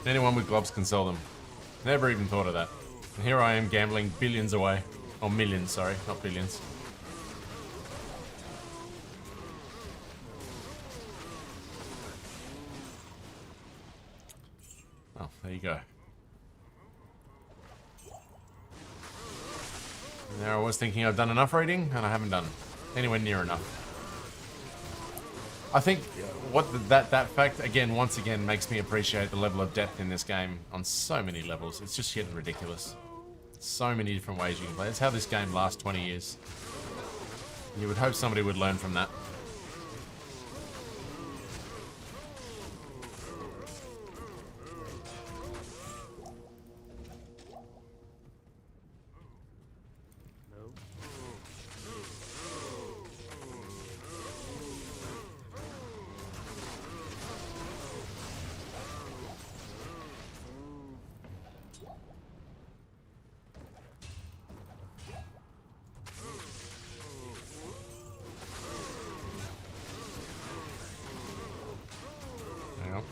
Anyone with gloves can sell them. Never even thought of that. And here I am gambling billions away. Or millions, sorry, not billions. Oh, there you go. And there I was thinking I've done enough raiding, and I haven't done anywhere near enough. I think what that fact again, once again, makes me appreciate the level of depth in this game on so many levels. It's just getting ridiculous. So many different ways you can play. It's how this game lasts 20 years. You would hope somebody would learn from that.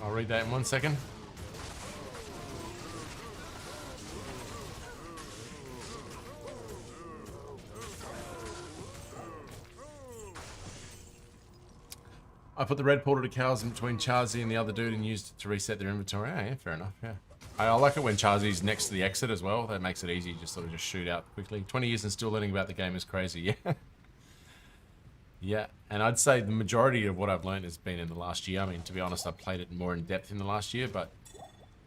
I'll read that in 1 second. I put the red portal to cows in between Charzy and the other dude and used it to reset their inventory. Oh, yeah, fair enough, yeah. I like it when Charzy's next to the exit as well. That makes it easy, just sort of just shoot out quickly. 20 years and still learning about the game is crazy, yeah. Yeah, and I'd say the majority of what I've learned has been in the last year. I mean, to be honest, I've played it more in depth in the last year, but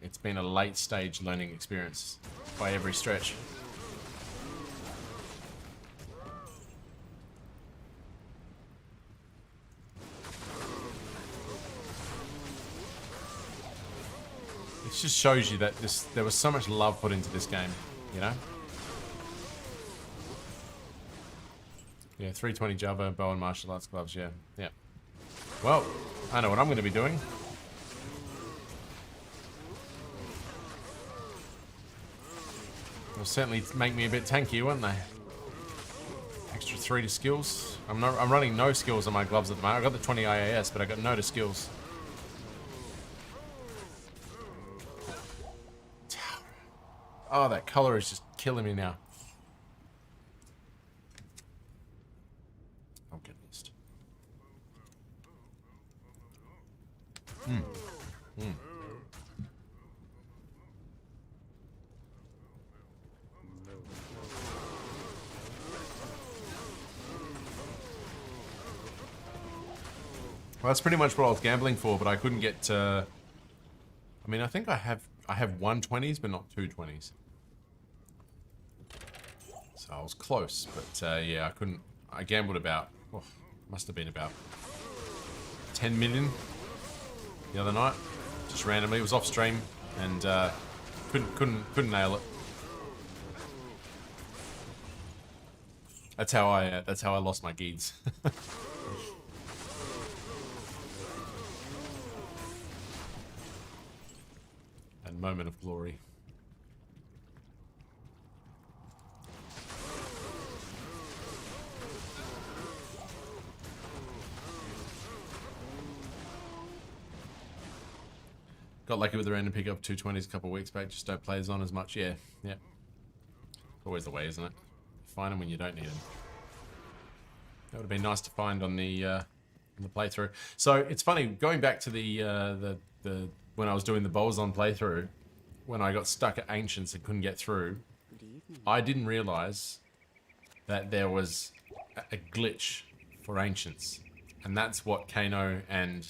it's been a late stage learning experience by every stretch. It just shows you that there was so much love put into this game, you know? Yeah, 320 Java, bow and martial arts gloves, yeah. Yeah. Well, I know what I'm going to be doing. They'll certainly make me a bit tanky, won't they? Extra 3 to skills. I'm running no skills on my gloves at the moment. I got the 20 IAS, but I got no to skills. Oh, that color is just killing me now. I'll get this. Well, that's pretty much what I was gambling for, but I couldn't get. I mean, I think I have 120s, but not 220s. So I was close, but yeah, I couldn't. I gambled about. Oh, must have been about 10 million the other night, just randomly. It was off stream, and couldn't nail it. That's how I lost my geeds. And moment of glory. Got lucky with the random pick up 220s a couple of weeks back. Just don't play as on as much. Yeah, yeah. Always the way, isn't it? Find them when you don't need them. That would have been nice to find on the playthrough. So it's funny going back to the when I was doing the bowls on playthrough, when I got stuck at Ancients and couldn't get through, I didn't realize that there was a glitch for Ancients, and that's what Kano and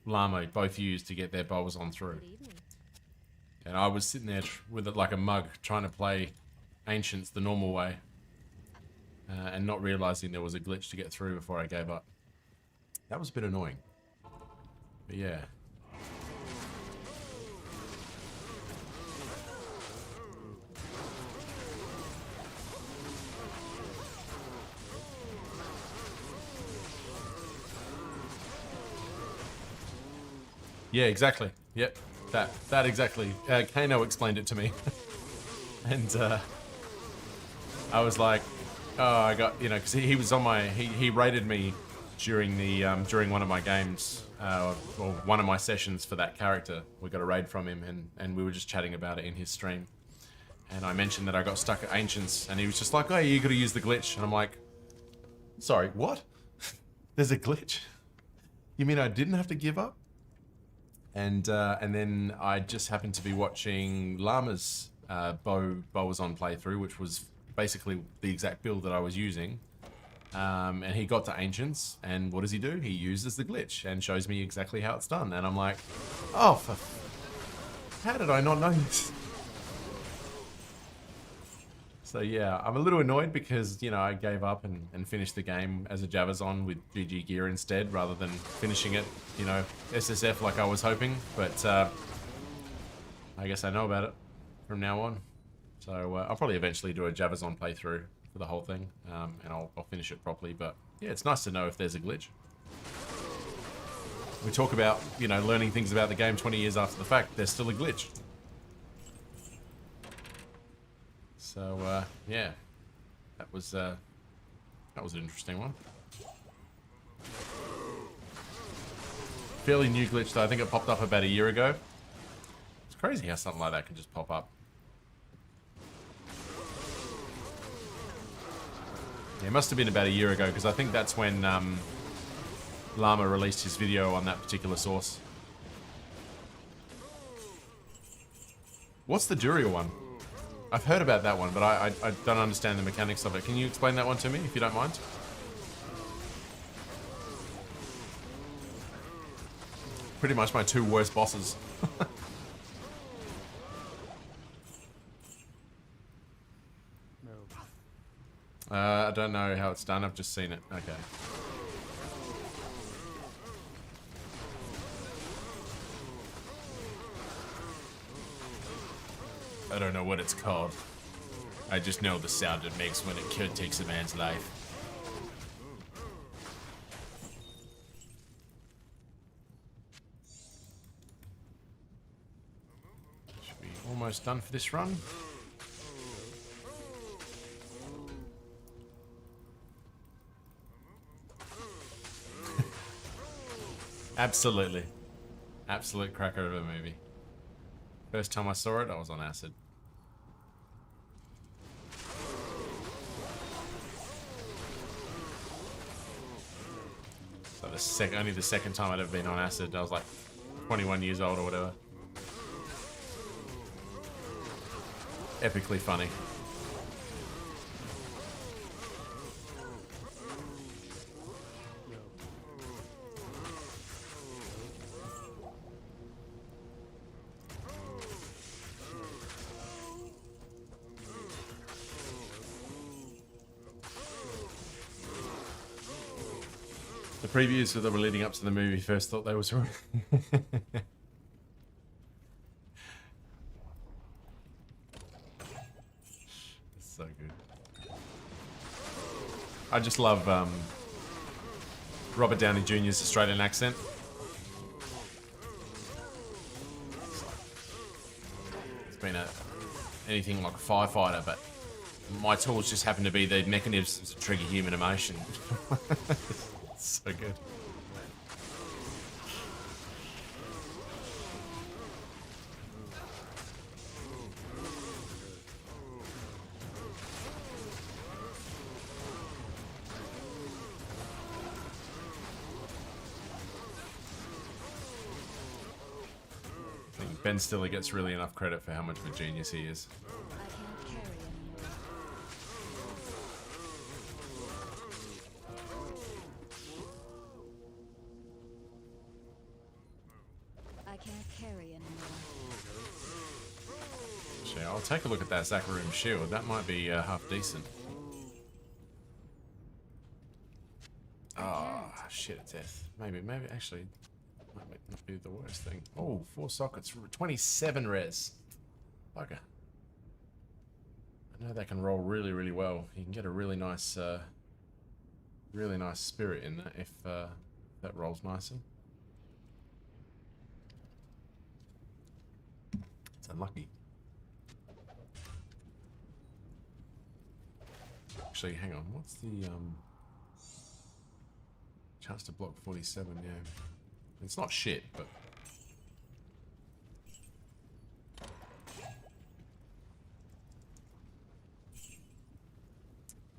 Llama both used to get their bowls on through. And I was sitting there with it like a mug trying to play Ancients the normal way, and not realizing there was a glitch to get through before I gave up. That was a bit annoying. But yeah. Yeah, exactly. Yep. That exactly. Kano explained it to me. And I was like, oh, I got, you know, because he was on my, he rated me during the during one of my games, or one of my sessions for that character. We got a raid from him, and we were just chatting about it in his stream. And I mentioned that I got stuck at Ancients, and he was just like, oh, you got to use the glitch. And I'm like, sorry, what? There's a glitch? You mean I didn't have to give up? And then I just happened to be watching Llama's bow was on playthrough, which was basically the exact build that I was using. And he got to Ancients, and what does he do? He uses the glitch and shows me exactly how it's done. And I'm like, oh, how did I not know this? So yeah, I'm a little annoyed because, you know, I gave up and finished the game as a Javazon with GG gear instead, rather than finishing it, you know, SSF like I was hoping. But I guess I know about it from now on. So I'll probably eventually do a Javazon playthrough for the whole thing, and I'll finish it properly. But yeah, it's nice to know if there's a glitch. We talk about, you know, learning things about the game 20 years after the fact. There's still a glitch. So yeah, that was an interesting one. Fairly new glitch though. I think it popped up about a year ago. It's crazy how something like that can just pop up. Yeah, it must have been about a year ago, because I think that's when Llama released his video on that particular source. What's the Duria one? I've heard about that one, but I don't understand the mechanics of it. Can you explain that one to me, if you don't mind? Pretty much my two worst bosses. I don't know how it's done. I've just seen it. Okay. I don't know what it's called. I just know the sound it makes when it takes a man's life. Should be almost done for this run. Absolutely. Absolute cracker of a movie. First time I saw it, I was on acid. So only the second time I'd ever been on acid. I was like 21 years old or whatever. Epically funny. The previews that were leading up to the movie first thought they was wrong. It's so good. I just love Robert Downey Jr.'s Australian accent. It's been anything like a firefighter, but my tools just happen to be the mechanisms to trigger human emotion. So good. Ben Stiller gets really enough credit for how much of a genius he is. I can't carry anymore. I can't carry anymore. Actually, I'll take a look at that Zakharum shield. That might be half decent. Oh, shit, it's death. Maybe, actually, might not be the worst thing. Oh, 4 sockets, 27 res. Bugger. I know that can roll really, really well. You can get a really nice spirit in that if that rolls nicely. It's unlucky. Actually, hang on. What's the chance to block 47? Yeah, it's not shit, but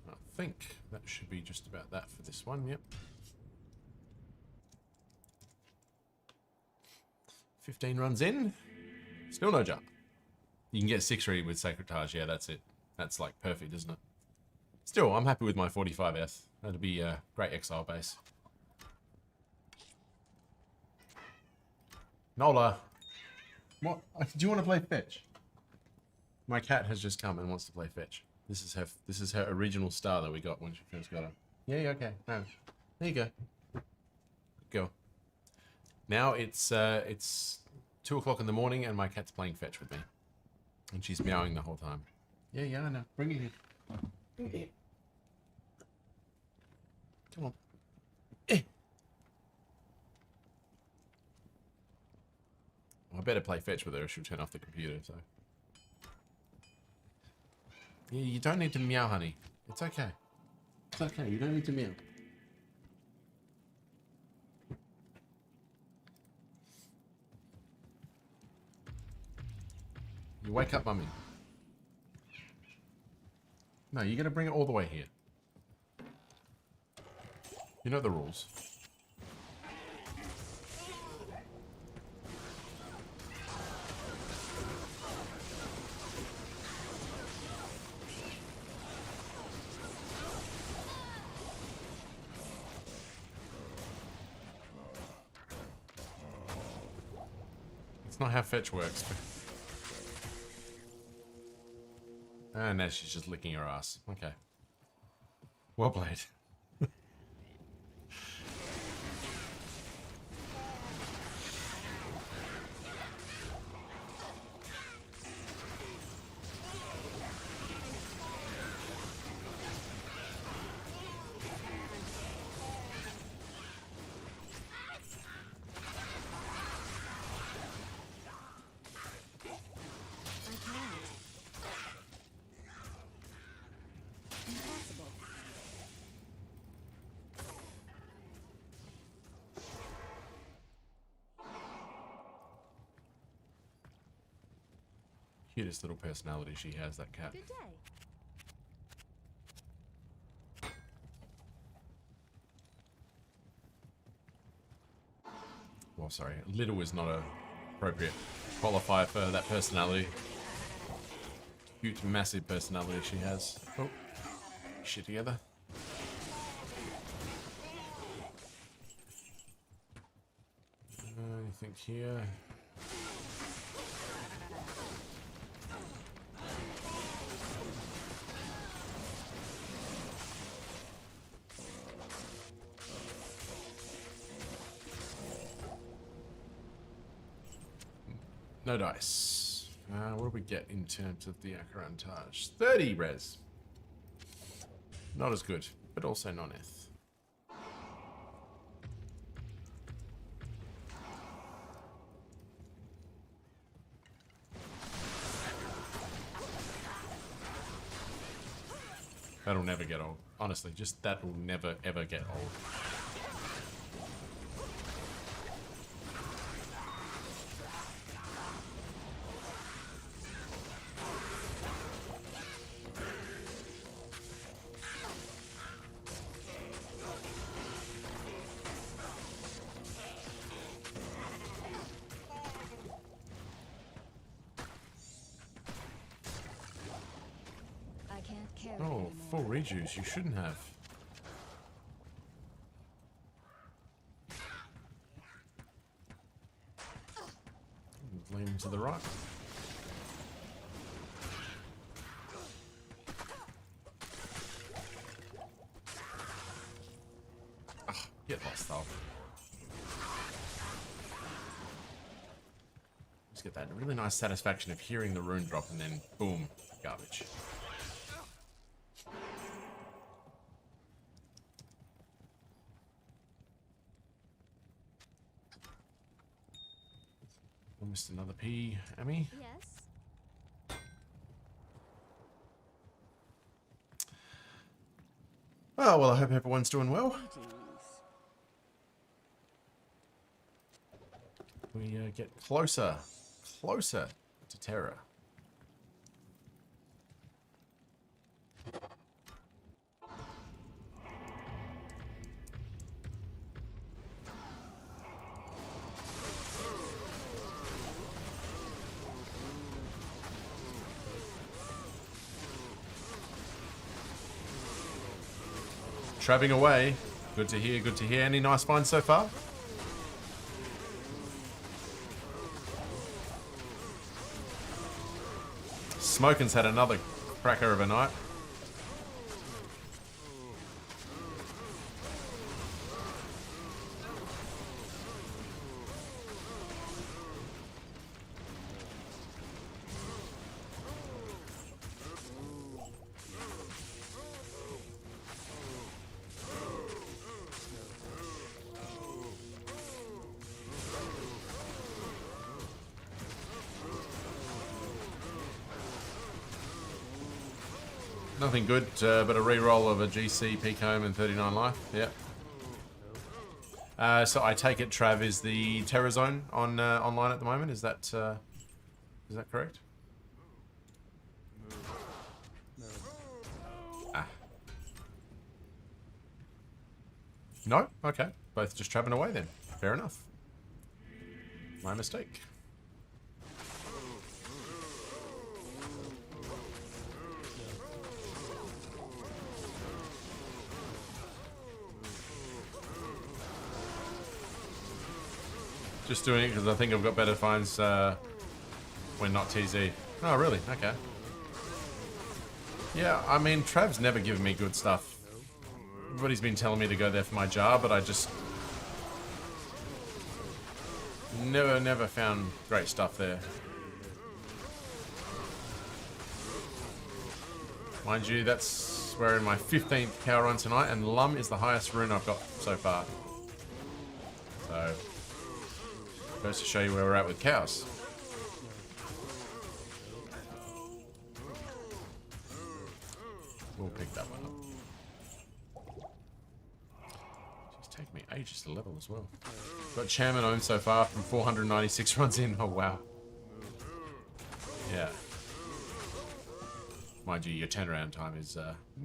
I think that should be just about that for this one. Yep. 15 runs in. Still no jump. You can get 6 ready with Sacretage. Yeah, that's it. That's like perfect, isn't it? Still, I'm happy with my 45F. That'd be a great exile base. Nola. What? Do you want to play fetch? My cat has just come and wants to play fetch. This is her original star that we got when she first got her. Yeah, okay. No. There you go. Go. Now it's 2 o'clock in the morning and my cat's playing fetch with me. And she's meowing the whole time. Yeah, I know. Bring it here. Bring it here. Come on. I better play fetch with her or she'll turn off the computer, so. Yeah, you don't need to meow, honey. It's okay. It's okay, you don't need to meow. You wake up, mummy. No, you're gonna bring it all the way here. You know the rules. It's not how fetch works. And now she's just licking her ass. Okay. Well played. Cutest little personality she has, that cat. Good day. Well, sorry, little is not a appropriate qualifier for that personality. Cute, massive personality she has. Oh, shit together. Anything here? No dice. What do we get in terms of the Akarantage? 30 res. Not as good, but also non-eth. That'll never get old. Honestly, just that will never ever get old. carry Oh, anymore. full rejuice. You shouldn't have. Lean him to the right. Get lost, though. Just get that really nice satisfaction of hearing the rune drop and then boom, garbage. Almost another P, Emmy. Yes. Oh, well, I hope everyone's doing well. We get closer to Terra. Trapping away. Good to hear, good to hear. Any nice finds so far? Smoking's had another cracker of a night. Nothing good, but a re-roll of a GC, peak home, and 39 life. Yep. So I take it Trav is the Terror Zone on online at the moment. Is that correct? Ah. No? Okay. Both just trapping away then. Fair enough. My mistake. Just doing it because I think I've got better finds when not TZ. Oh, really? Okay. Yeah, I mean, Trav's never given me good stuff. Everybody's been telling me to go there for my jar, but I just never found great stuff there. Mind you, that's we're in my 15th power run tonight, and Lum is the highest rune I've got so far. So, goes to show you where we're at with cows. We'll pick that one up. Just take me ages to level as well. Got Chairman owned so far from 496 runs in. Oh, wow. Yeah. Mind you, your turnaround time is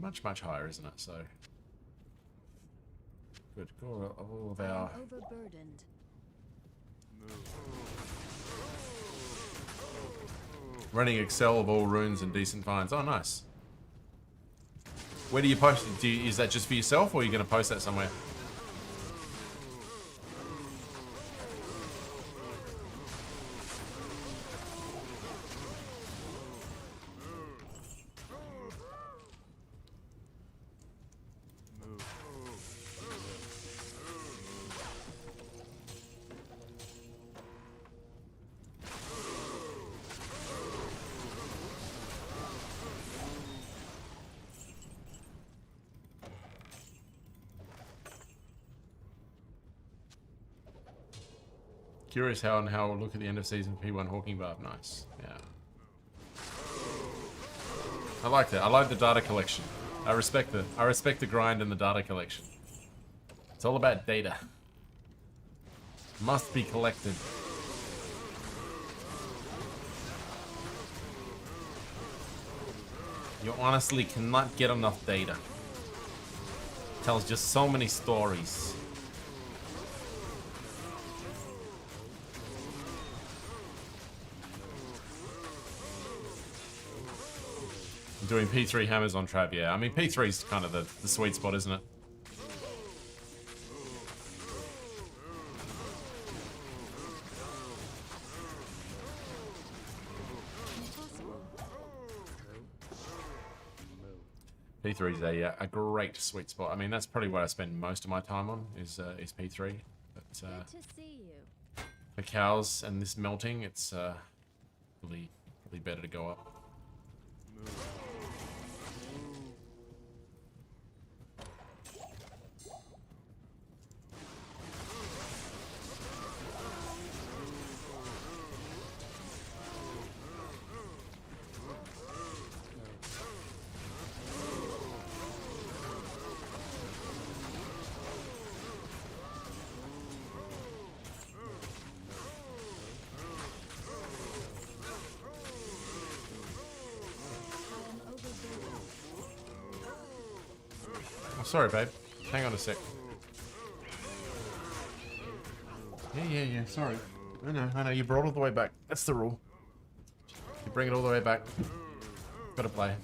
much higher, isn't it? So, good. All of our... Overburdened. Running Excel of all runes and decent finds. Oh, nice. Where do you post it? Is that just for yourself, or are you going to post that somewhere? Curious how we'll look at the end of season P1 Hawking Barb. Nice. Yeah. I like that. I like the data collection. I respect the grind and the data collection. It's all about data. Must be collected. You honestly cannot get enough data. Tells just so many stories. doing P3 hammers on Trav, yeah. I mean, P3 is kind of the sweet spot, isn't it? P3 is a great sweet spot. I mean, that's probably what I spend most of my time on is P3. But Good to see you. the cows and this melting, it's probably better to go up. Oh, sorry, babe. Hang on a sec. Yeah. Sorry. I know. You brought it all the way back. That's the rule. You bring it all the way back. Gotta play.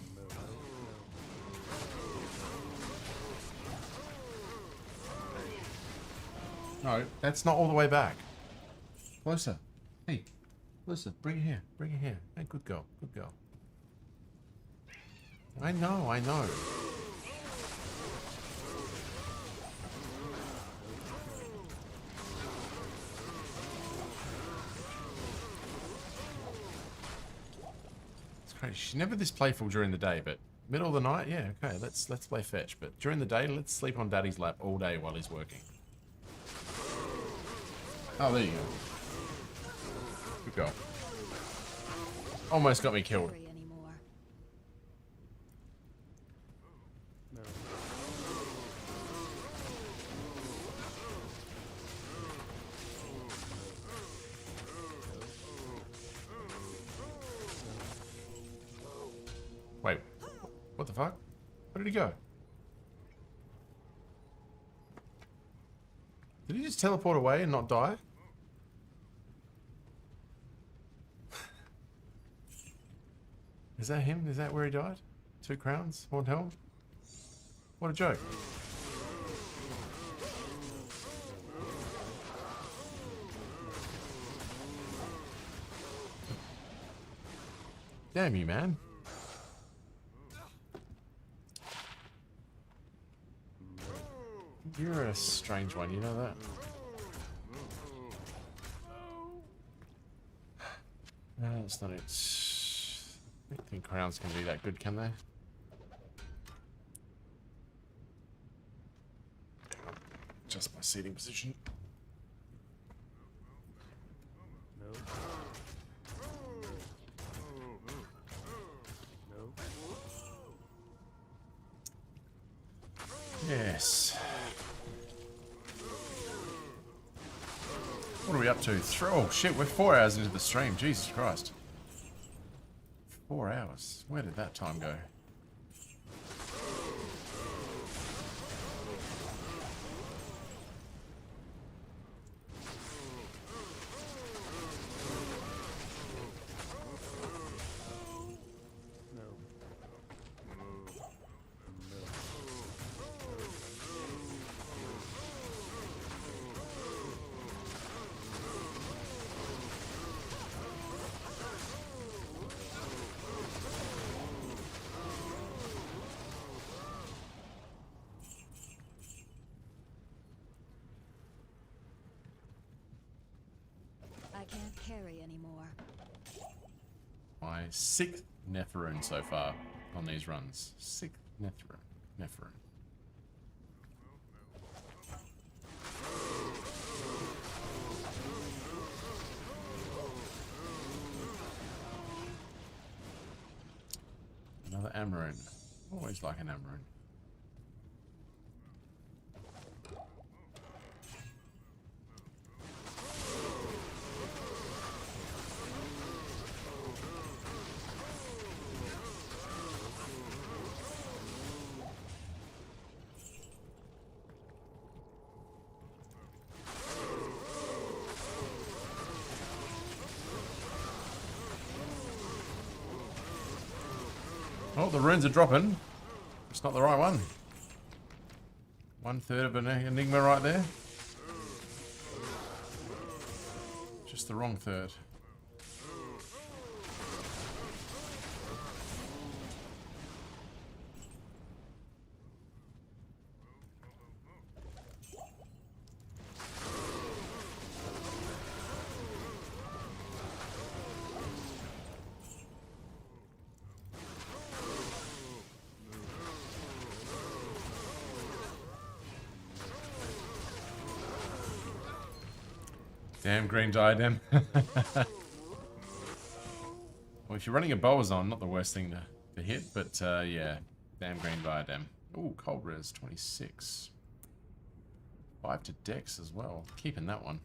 No, that's not all the way back. Closer. Hey, closer. Bring it here. Bring it here. Hey, good girl. Good girl. I know. She's never this playful during the day, but middle of the night, yeah, okay, let's play fetch. But during the day, let's sleep on Daddy's lap all day while he's working. Oh, there you go. Good girl. Almost got me killed. Carry anymore. Wait, what the fuck? Where did he go? Did he just teleport away and not die? Is that him? Is that where he died? 2 crowns? 1 helm? What a joke. Damn you, man. You're a strange one, you know that? No, that's not it. I don't think crowns can be that good, can they? Just my seating position. Yes. What are we up to? Oh shit, we're 4 hours into the stream. Jesus Christ. 4 hours. Where did that time go? I can't carry anymore. My 6th Nephiroon so far on these runs. 6th Nephiroon. Another Amaroon. Always like an Amaroon. Oh, the runes are dropping. It's not the right one. 1/3 of an enigma right there. Just the wrong third. Damn green diadem. Well, if you're running a Boazon, not the worst thing to hit, but yeah, damn green diadem. Ooh, cold res 26. 5 to dex as well. Keeping that one.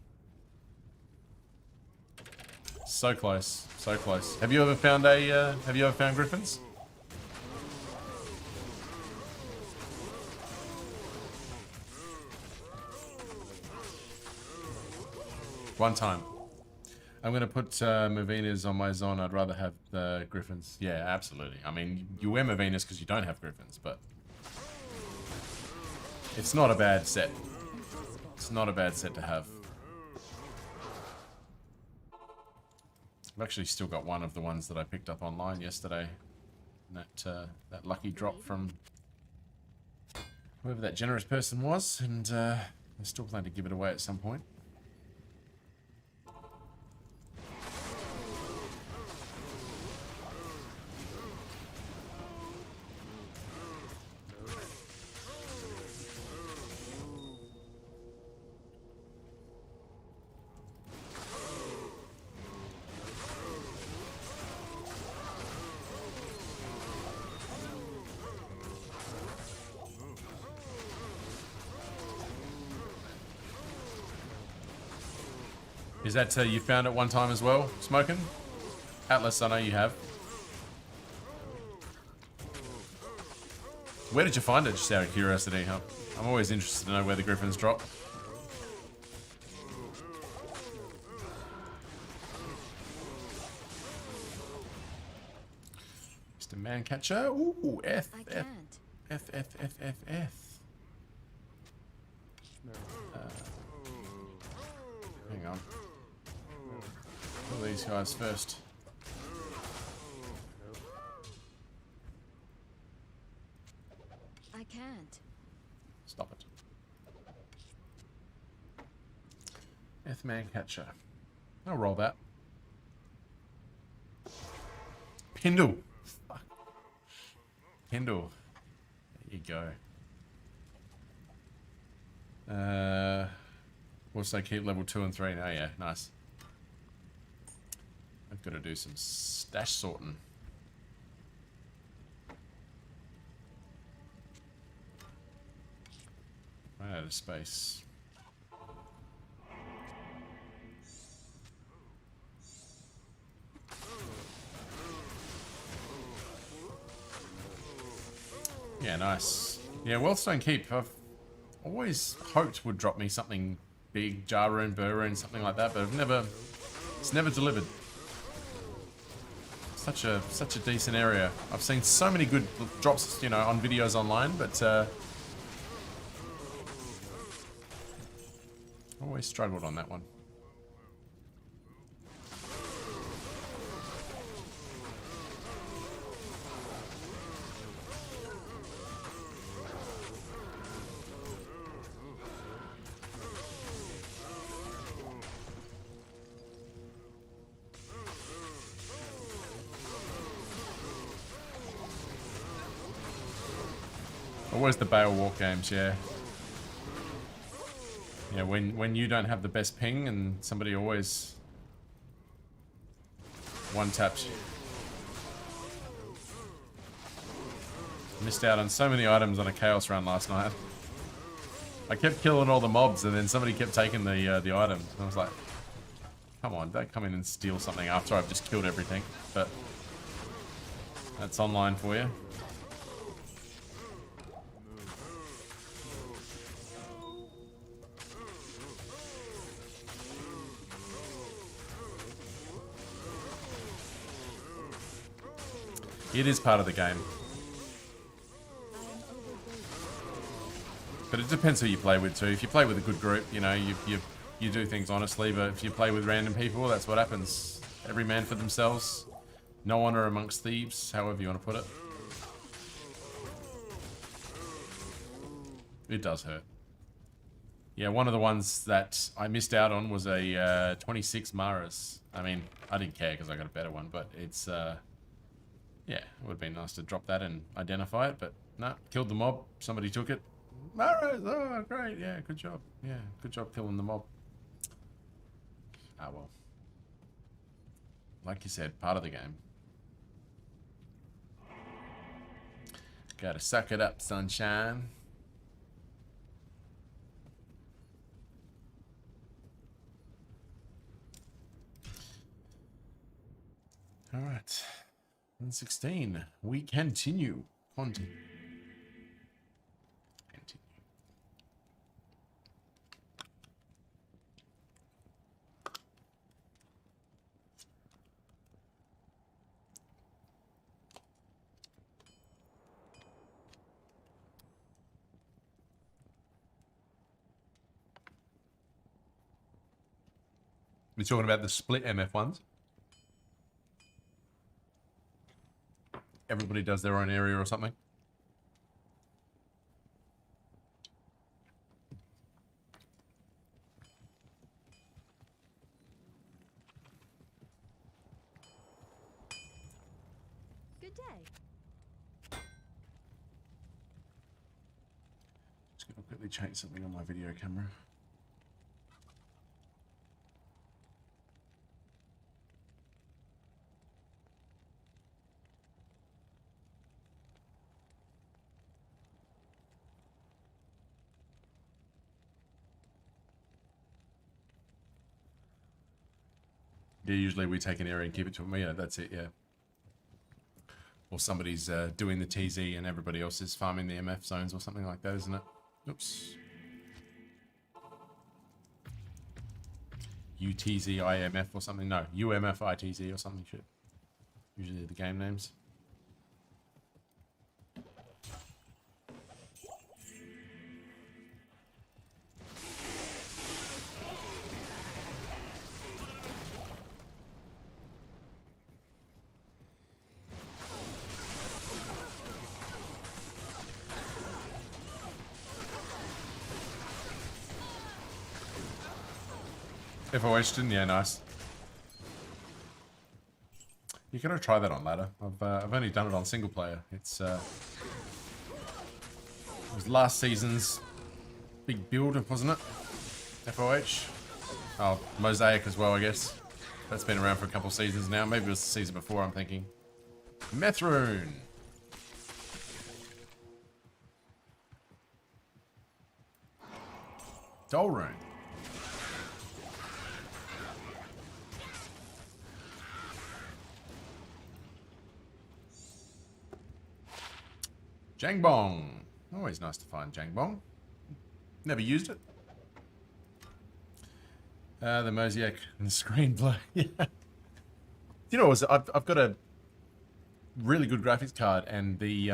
So close, so close. Have you ever found griffins? One time. I'm going to put Mavinas on my Zon. I'd rather have the Griffins. Yeah, absolutely. I mean, you wear Mavinas because you don't have Griffins, but it's not a bad set. It's not a bad set to have. I've actually still got one of the ones that I picked up online yesterday. That lucky drop from whoever that generous person was, and I still plan to give it away at some point. Is that you found it one time as well, Smoking? Atlas, I know you have. Where did you find it, just out of curiosity? Huh? I'm always interested to know where the griffins drop. Mr. Mancatcher. Ooh, F. Hang on. Kill these guys first. I can't. Stop it. F-Man Catcher. I'll roll that. Pindle. Fuck. Pindle. There you go. Also keep level 2 and 3. Oh yeah, nice. I've got to do some stash sorting. Right out of space. Yeah, nice. Yeah, Wealthstone Keep. I've always hoped would drop me something big, Jar Rune, Burr Rune, something like that, but it's never delivered. Such a decent area. I've seen so many good drops, you know, on videos online, but always struggled on that one. Always the Bale Walk games, yeah. Yeah, when you don't have the best ping and somebody always one taps you. Missed out on so many items on a Chaos run last night. I kept killing all the mobs and then somebody kept taking the items. And I was like, come on, don't come in and steal something after I've just killed everything. But that's online for you. It is part of the game. But it depends who you play with too. If you play with a good group, you know, you do things honestly. But if you play with random people, that's what happens. Every man for themselves. No honor amongst thieves, however you want to put it. It does hurt. Yeah, one of the ones that I missed out on was a 26 Maras. I mean, I didn't care because I got a better one, but it's, yeah, it would have been nice to drop that and identify it, but no, killed the mob. Somebody took it. Maras, oh, great, yeah, good job. Yeah, good job killing the mob. Ah, well. Like you said, part of the game. Gotta suck it up, sunshine. All right, 116. We continue. Continue. We're talking about the split MF ones. Everybody does their own area or something. Good day. Just gonna quickly change something on my video camera. Yeah, usually we take an area and keep it to them. Yeah, that's it, yeah. Or somebody's doing the TZ and everybody else is farming the MF zones or something like that, isn't it? Oops. UTZIMF or something. No, UMFITZ or something shit. Usually the game names. FOH didn't? Yeah, nice. You gotta try that on ladder. I've only done it on single player. It's it was last season's big build, wasn't it? FOH. Oh, Mosaic as well, I guess. That's been around for a couple seasons now. Maybe it was the season before, I'm thinking. Methrune. Dolrune. Jangbong. Always nice to find Jangbong. Never used it. The Mosaic and the screenplay. Yeah. You know, I've got a really good graphics card, and the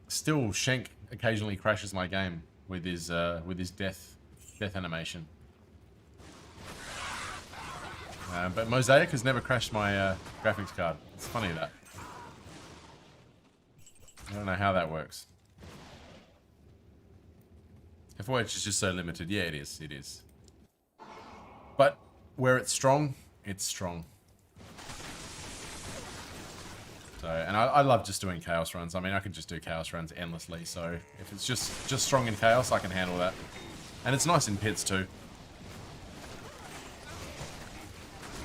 still Shank occasionally crashes my game with his death animation. But Mosaic has never crashed my graphics card. It's funny that. I don't know how that works. FOH is just so limited. Yeah, it is. It is. But where it's strong, it's strong. So, and I love just doing chaos runs. I mean, I can just do chaos runs endlessly. So if it's just strong in chaos, I can handle that. And it's nice in pits too.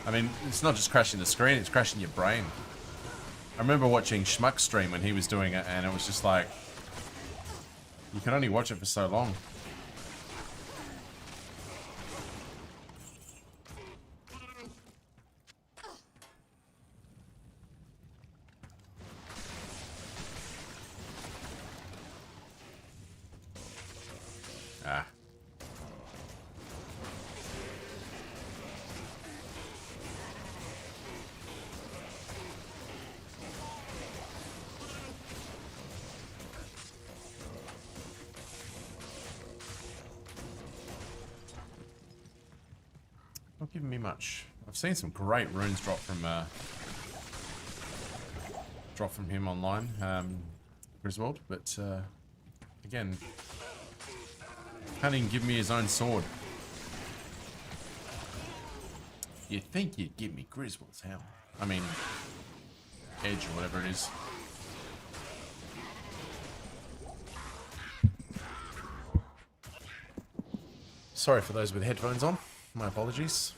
I mean, it's not just crashing the screen, it's crashing your brain. I remember watching Schmuck's stream when he was doing it, and it was just like, you can only watch it for so long. Ah. Not giving me much. I've seen some great runes drop from him online, Griswold, but again, can't even give me his own sword. You'd think you'd give me Griswold's helm. I mean, edge or whatever it is. Sorry for those with headphones on. My apologies.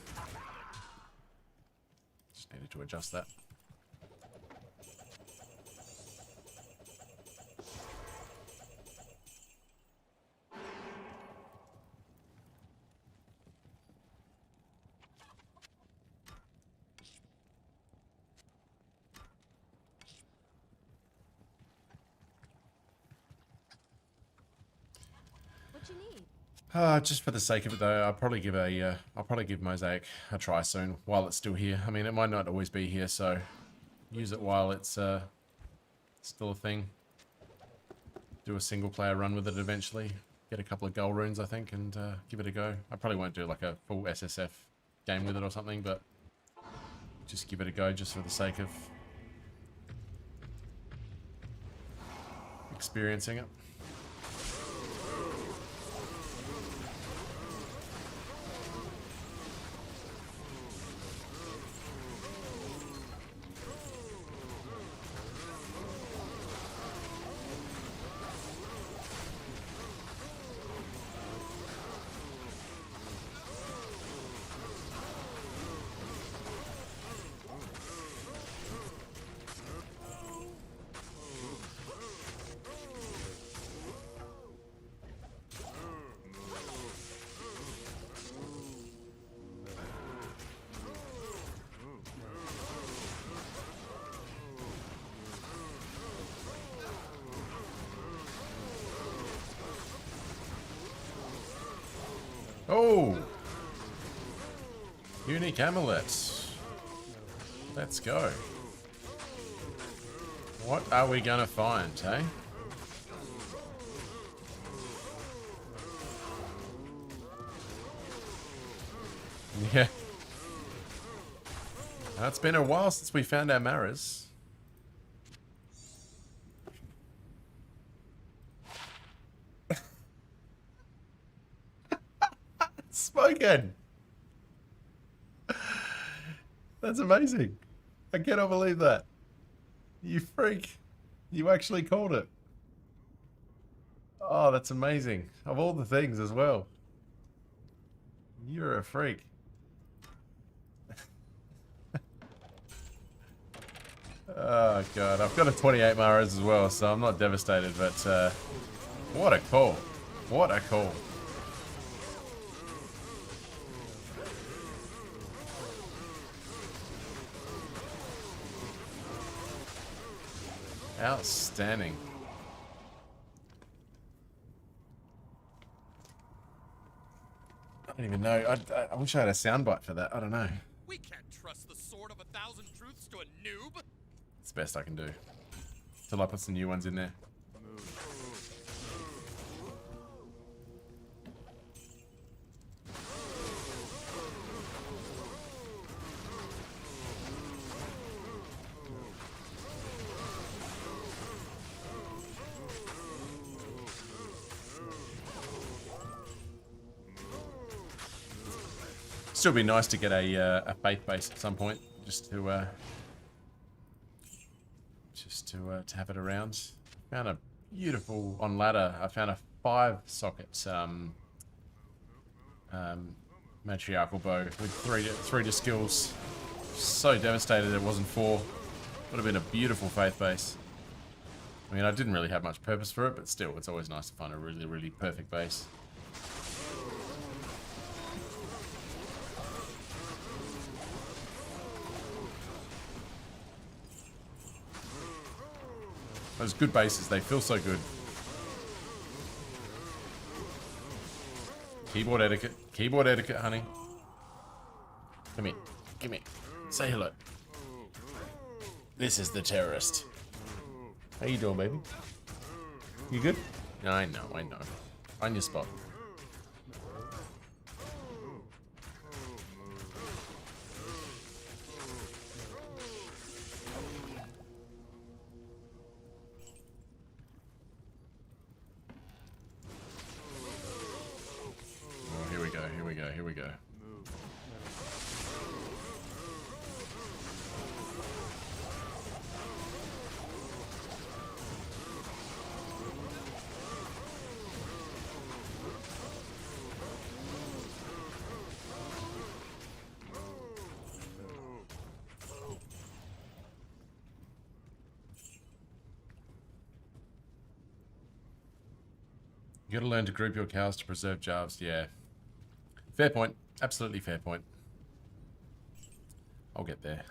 Just needed to adjust that. What you need? Just for the sake of it, though, I'll probably give Mosaic a try soon while it's still here. I mean, it might not always be here, so use it while it's still a thing. Do a single player run with it eventually. Get a couple of gold runes, I think, and give it a go. I probably won't do like a full SSF game with it or something, but just give it a go just for the sake of experiencing it. Oh! Unique amulets. Let's go. What are we gonna find, eh? Yeah. It's been a while since we found our Maras. Spoken. That's amazing. I cannot believe that. You freak. You actually called it. Oh, that's amazing. Of all the things as well. You're a freak. Oh, God. I've got a 28 Maras as well, so I'm not devastated, but what a call. What a call. Outstanding. I don't even know. I wish I had a soundbite for that. I don't know. We can't trust the sword of 1,000 truths to a noob. It's the best I can do. Till I put some new ones in there. Still be nice to get a faith base at some point, just to have it around. Found a beautiful on ladder. I found a 5-socket matriarchal bow with three to skills. So devastated it wasn't 4. Would have been a beautiful faith base. I mean, I didn't really have much purpose for it, but still, it's always nice to find a really, really perfect base. Those good bases, they feel so good. Keyboard etiquette, honey. Come here, come here. Say hello. This is the terrorist. How you doing, baby? You good? I know. Find your spot. go, here we go. You gotta learn to group your cows to preserve jars. Yeah. Fair point. Absolutely fair point. I'll get there.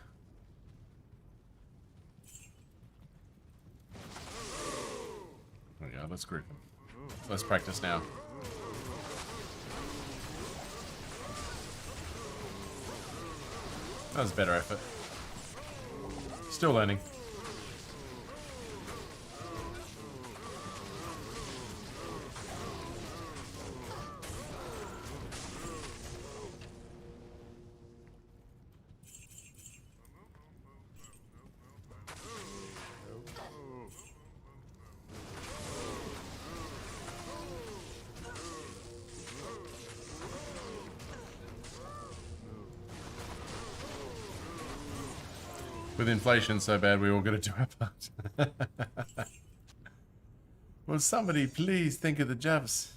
There we go. Let's group them. Let's practice now. That was a better effort. Still learning. With inflation so bad, we all got to do our part. Will somebody please think of the Javs?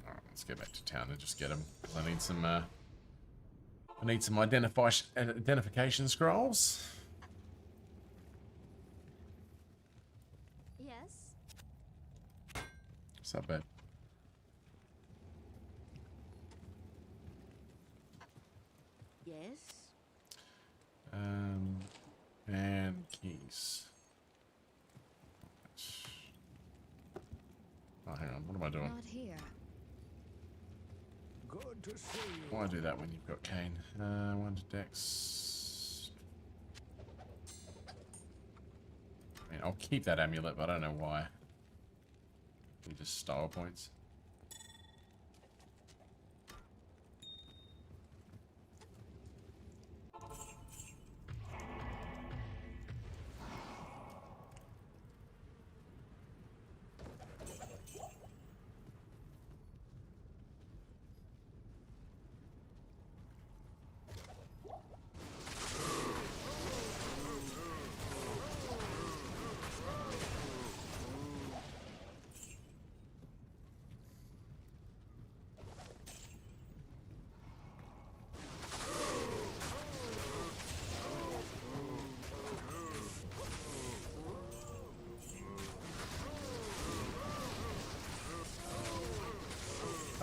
Alright, let's go back to town and just get them. I need some identification scrolls. What's up, babe? Yes. And keys. Oh, hang on. What am I doing? Not here. Good to see you. Why do that when you've got Kane? One to Dex. I mean, I'll keep that amulet, but I don't know why. Just style points.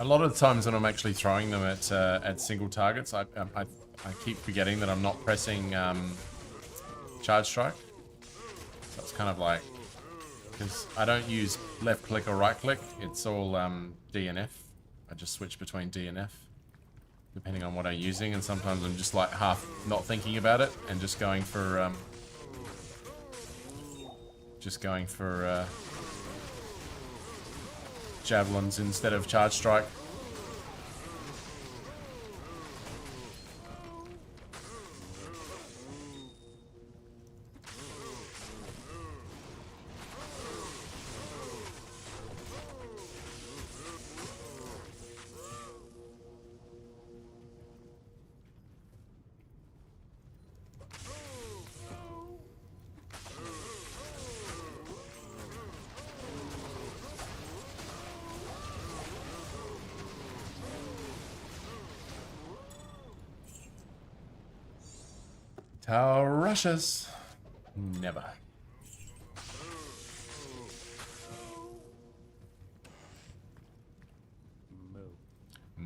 A lot of the times when I'm actually throwing them at single targets, I keep forgetting that I'm not pressing charge strike. So it's kind of like, because I don't use left click or right click, it's all D and F. I just switch between D and F depending on what I'm using, and sometimes I'm just like half not thinking about it and just going for javelins instead of charge strike. Rushes. Never.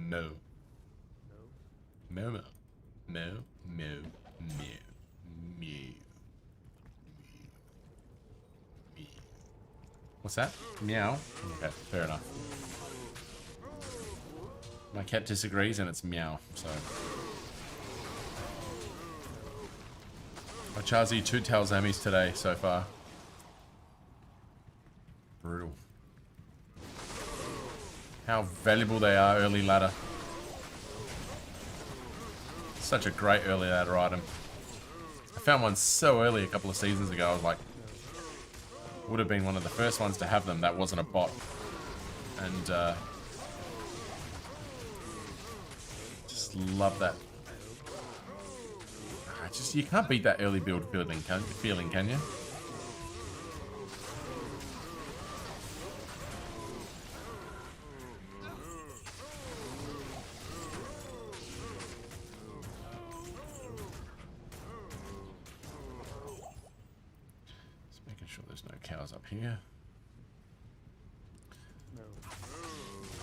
No. No. No. No. No. No. What's that? Meow. Okay, fair enough. My cat disagrees and it's meow, so. I charged 2 Talzamis today so far. Brutal. How valuable they are early ladder. Such a great early ladder item. I found one so early a couple of seasons ago. I was like, would have been one of the first ones to have them. That wasn't a bot. And just love that. You can't beat that early build feeling, can you? Just making sure there's no cows up here.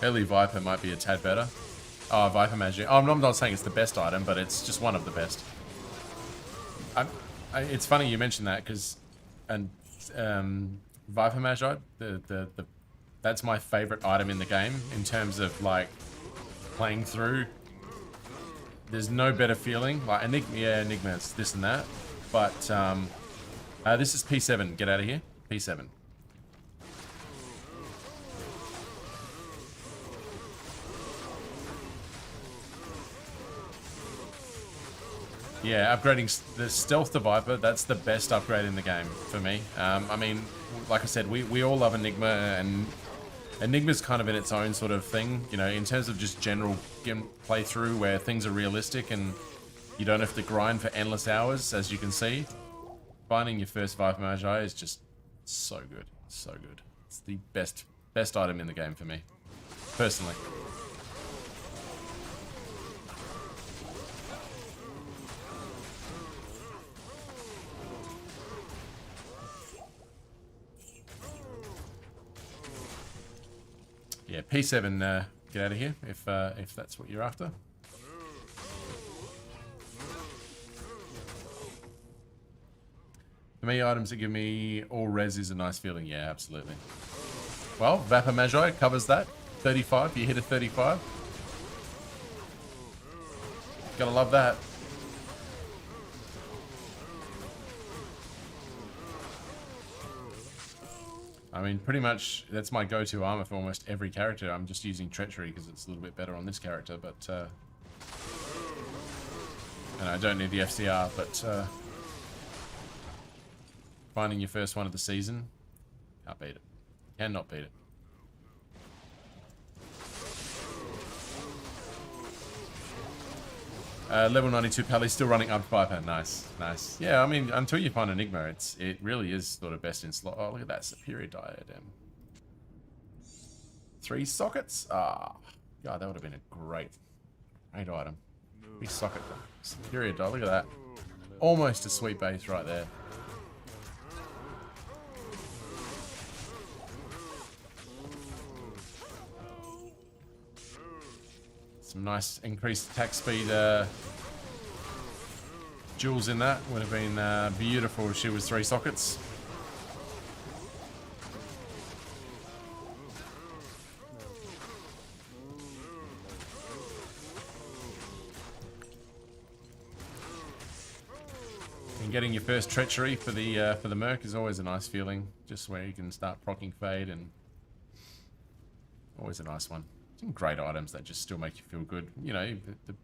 Early Viper might be a tad better. Oh, Viper Magic. Oh, I'm not saying it's the best item, but it's just one of the best. It's funny you mentioned that because, Viper Magi, that's my favorite item in the game in terms of like playing through. There's no better feeling. Like Enigma, it's this and that, but this is P7. Get out of here, P7. Yeah, upgrading the Stealth to Viper, that's the best upgrade in the game for me. I mean, like I said, we all love Enigma, and Enigma's kind of in its own sort of thing, you know, in terms of just general playthrough where things are realistic and you don't have to grind for endless hours, as you can see. Finding your first Viper Magi is just so good, so good. It's the best item in the game for me, personally. Yeah, P7, get out of here if that's what you're after. For me, items that give me all res is a nice feeling. Yeah, absolutely. Well, Viper Magi covers that. 35, you hit a 35. Gotta love that. I mean, pretty much that's my go-to armor for almost every character. I'm just using Treachery because it's a little bit better on this character, but and I don't need the FCR, but finding your first one of the season, can't beat it. Cannot beat it. Level 92 Pally still running up Viper. Nice, nice. Yeah, I mean, until you find Enigma, it really is sort of best in slot. Oh, look at that superior diadem. 3 sockets. Ah, God, that would have been a great item. 3 socket superior die. Look at that. Almost a sweet base right there. Some nice increased attack speed jewels in that. Would have been beautiful if she was 3 sockets. And getting your first Treachery for the Merc is always a nice feeling. Just where you can start proccing Fade, and always a nice one. Some great items that just still make you feel good. You know, the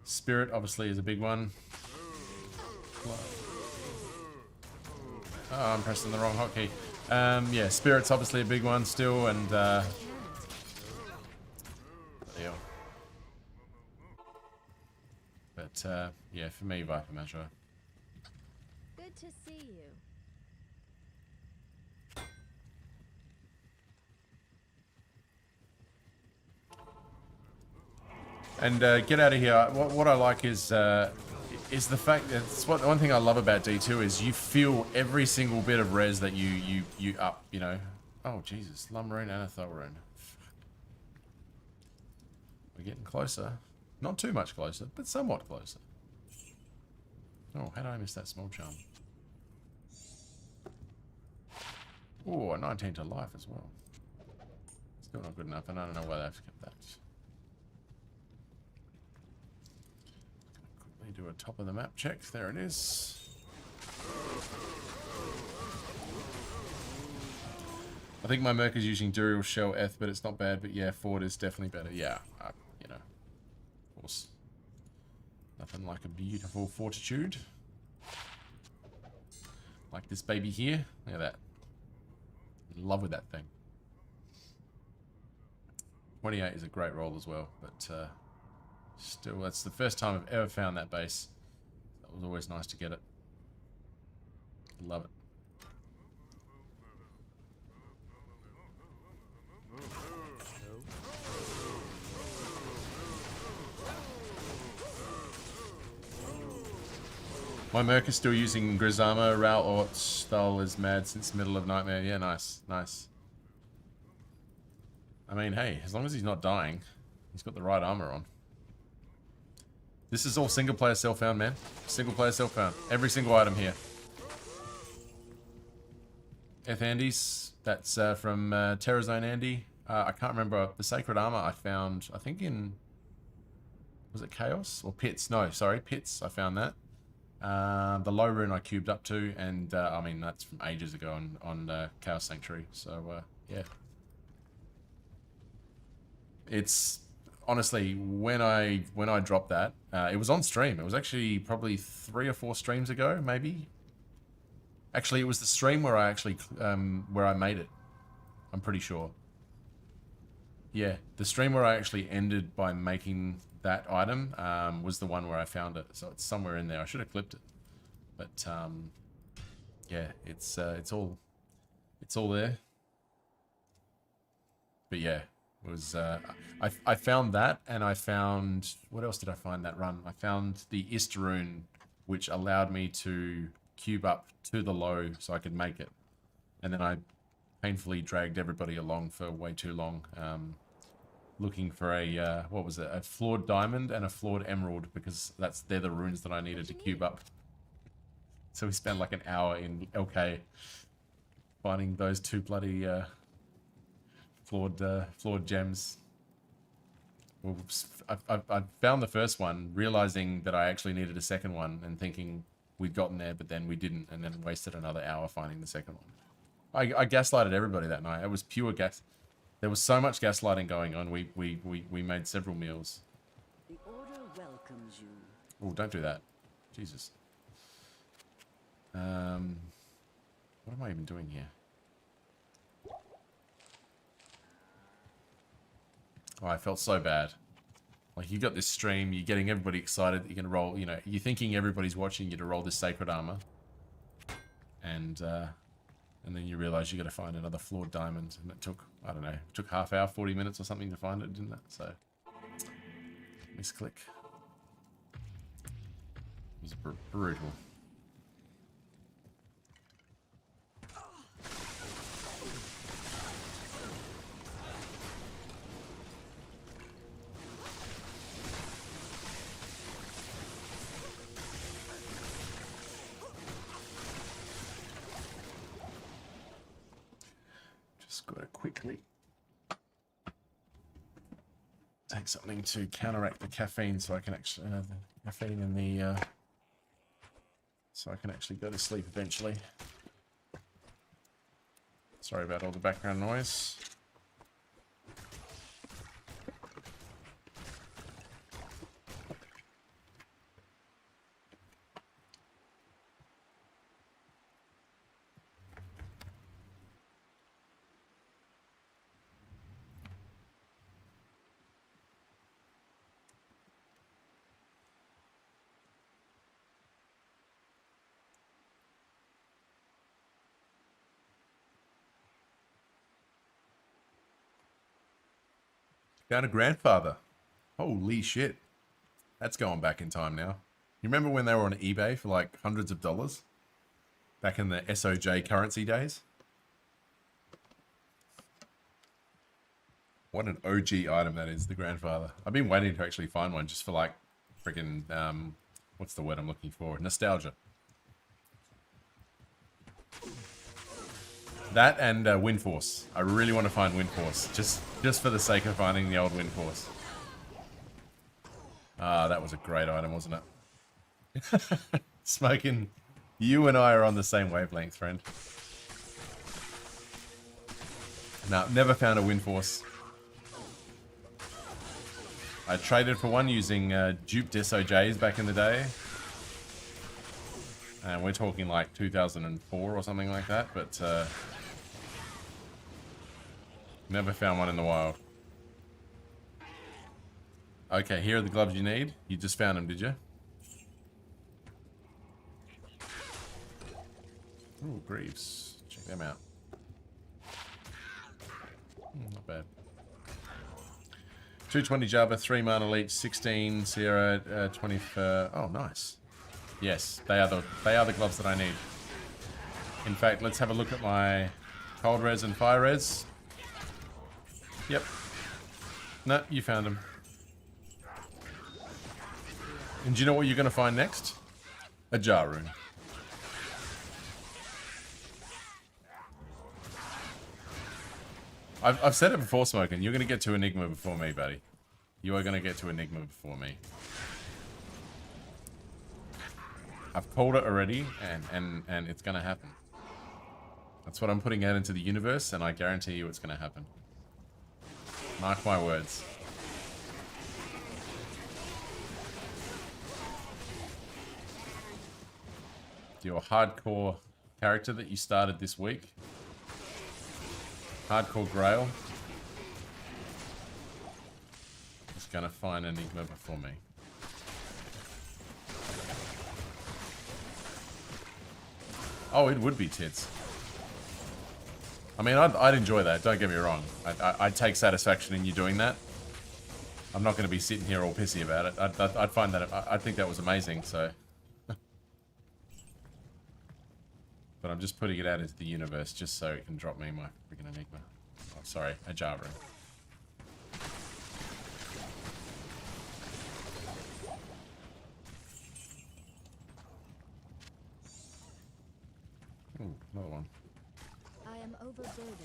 Spirit obviously is a big one. Oh, I'm pressing the wrong hotkey. Yeah, Spirit's obviously a big one still, and yeah. But yeah, for me, Viper Magi. Good to see you. And get out of here. What I like is the fact that one thing I love about D2 is you feel every single bit of res that you up. You know. Oh Jesus, Lummarine and a Thorine. We're getting closer. Not too much closer, but somewhat closer. Oh, how did I miss that small charm? Oh, a 19 to life as well. Still not good enough, and I don't know why they've kept that. Do a top of the map check. There it is. I think my Merc is using Duriel Shell Eth, but it's not bad. But yeah, Ford is definitely better. Yeah, you know, of course. Nothing like a beautiful fortitude. Like this baby here. Look at that. In love with that thing. 28 is a great roll as well, but still, that's the first time I've ever found that base. That was always nice to get it. Love it. My Merc is still using Grisama. Raoul Ort style is mad since middle of Nightmare. Yeah, nice, nice. I mean, hey, as long as he's not dying, he's got the right armor on. This is all single player self-found, man. Single player self-found. Every single item here. F. Andes, that's from Terrazone Andy. I can't remember. The Sacred Armor I found, I think in... Was it Chaos? Or Pits? No, sorry, Pits. I found that. The low rune I cubed up to, and I mean, that's from ages ago on Chaos Sanctuary. So, yeah. It's... Honestly, when I dropped that, it was on stream. It was actually probably 3 or 4 streams ago, maybe. Actually, it was the stream where I actually where I made it. I'm pretty sure. Yeah, the stream where I actually ended by making that item was the one where I found it. So it's somewhere in there. I should have clipped it, but yeah, it's all there. But yeah. Was I found that, and I found, what else did I find that run? I found the Ist rune, which allowed me to cube up to the low so I could make it, and then I painfully dragged everybody along for way too long, looking for a what was it, a flawed diamond and a flawed emerald, because they're the runes that I needed to cube up. So we spent like an hour in LK finding those 2 bloody flawed gems. Well, I found the first one, realizing that I actually needed a second one, and thinking we'd gotten there, but then we didn't, and then wasted another hour finding the second one. I gaslighted everybody that night. It was pure gas. There was so much gaslighting going on. We made several meals. The order welcomes you. Oh, don't do that. Jesus. What am I even doing here? Oh, I felt so bad. Like, you got this stream, you're getting everybody excited that you're going to roll, you know, you're thinking everybody's watching you to roll this Sacred Armor. And then you realize you got to find another flawed diamond. And it took, I don't know, it took half hour, 40 minutes or something to find it, didn't it? So, misclick. It was brutal. Gotta quickly take something to counteract the caffeine, so I can actually the caffeine in the so I can actually go to sleep eventually. Sorry about all the background noise. Found a grandfather. Holy shit. That's going back in time now. You remember when they were on eBay for like hundreds of dollars? Back in the SOJ currency days? What an OG item that is, the grandfather. I've been waiting to actually find one just for like freaking, what's the word I'm looking for? Nostalgia. That and Windforce. I really want to find Windforce, just for the sake of finding the old Windforce. Ah, that was a great item, wasn't it? Smoking, you and I are on the same wavelength, friend. No, never found a Windforce. I traded for one using duped SOJs back in the day. And we're talking like 2004 or something like that, but never found one in the wild. Okay, here are the gloves you need. You just found them, did you? Ooh, Greaves. Check them out. Not bad. 220 Java, 3 mana leech, 16 Sierra, 20 fur. Oh, nice. Yes, they are the gloves that I need. In fact, let's have a look at my cold res and fire res. Yep. No, you found them. And do you know what you're going to find next? A jar room. I've said it before, Smoking. You're going to get to Enigma before me, buddy. You are going to get to Enigma before me. I've called it already, and it's going to happen. That's what I'm putting out into the universe, and I guarantee you it's going to happen. Mark my words. Your hardcore character that you started this week. Hardcore Grail. Is gonna find Enigma before me. Oh, it would be tits. I mean, I'd enjoy that, don't get me wrong. I'd take satisfaction in you doing that. I'm not going to be sitting here all pissy about it. I'd find that, I'd think that was amazing, so. But I'm just putting it out into the universe just so it can drop me my freaking Enigma. Oh, sorry, a jar room. Ooh, another one. I am overburdened.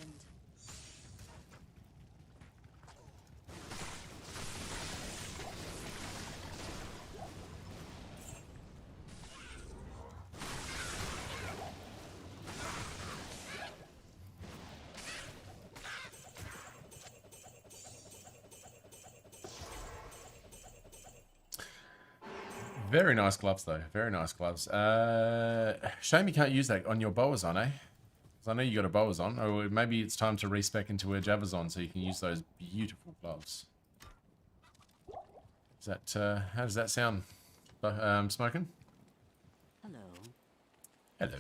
Very nice gloves, though. Very nice gloves. Shame you can't use that on your Boazon, eh? Because I know you got a Boazon. Or maybe it's time to respec into a Javazon so you can use those beautiful gloves. Is that, how does that sound, Smoking? Hello. Hello.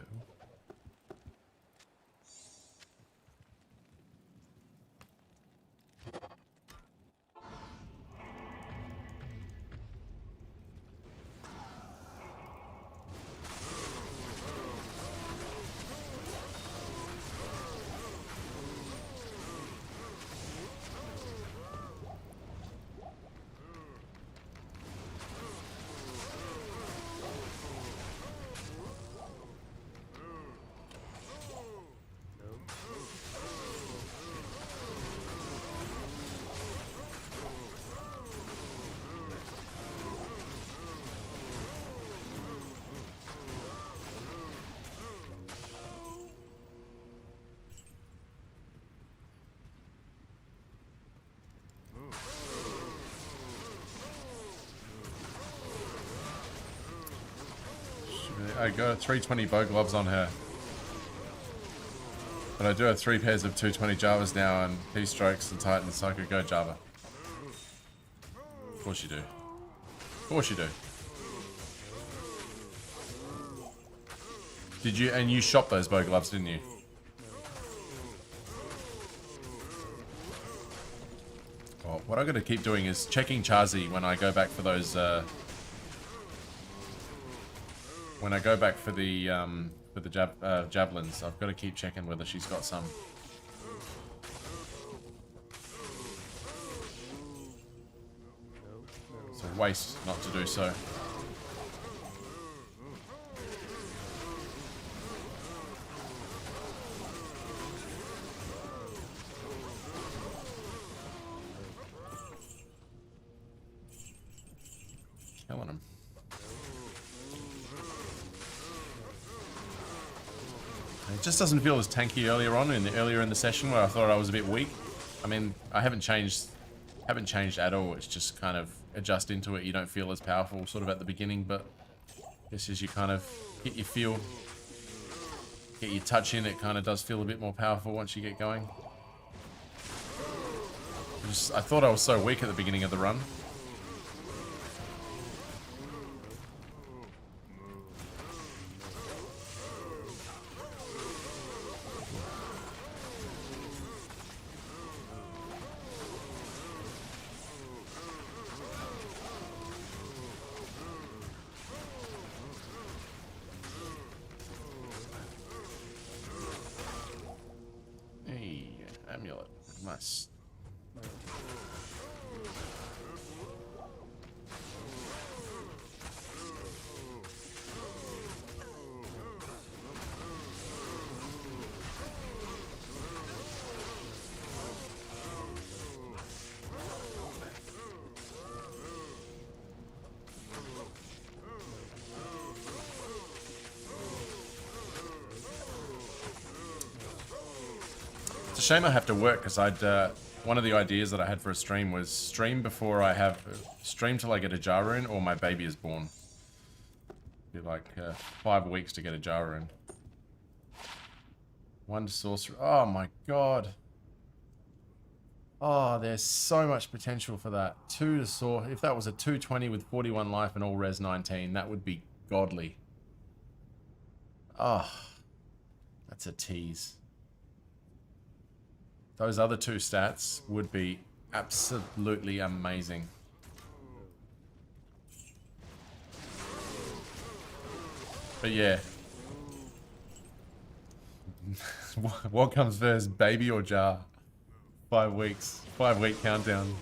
I got 320 bow gloves on her. But I do have 3 pairs of 220 Javas now and keystrokes and Titans, so I could go Java. Of course you do. Of course you do. Did you, and you shopped those bow gloves, didn't you? Well, what I'm going to keep doing is checking Chazi when I go back for those, when I go back for the javelins. I've got to keep checking whether she's got some. It's a waste not to do so. Killing him. It just doesn't feel as tanky earlier in the session where I thought I was a bit weak. I mean, I haven't changed haven't changed at all. It's just kind of adjust into it. You don't feel as powerful sort of at the beginning, but I guess as you kind of get your feel, get your touch in, it kind of does feel a bit more powerful once you get going. I thought I was so weak at the beginning of the run. Hey, amulet. Nice. It's a shame I have to work because one of the ideas that I had for a stream was stream before I have stream till I get a Jah rune or my baby is born. Be like 5 weeks to get a Jah rune. 1 sorcerer. Oh my god. Oh, there's so much potential for that. 2 to source. If that was a 220 with 41 life and all res 19, that would be godly. Oh, that's a tease. Those other 2 stats would be absolutely amazing. But yeah. What comes first, baby or Jah? 5 weeks. 5-week countdown.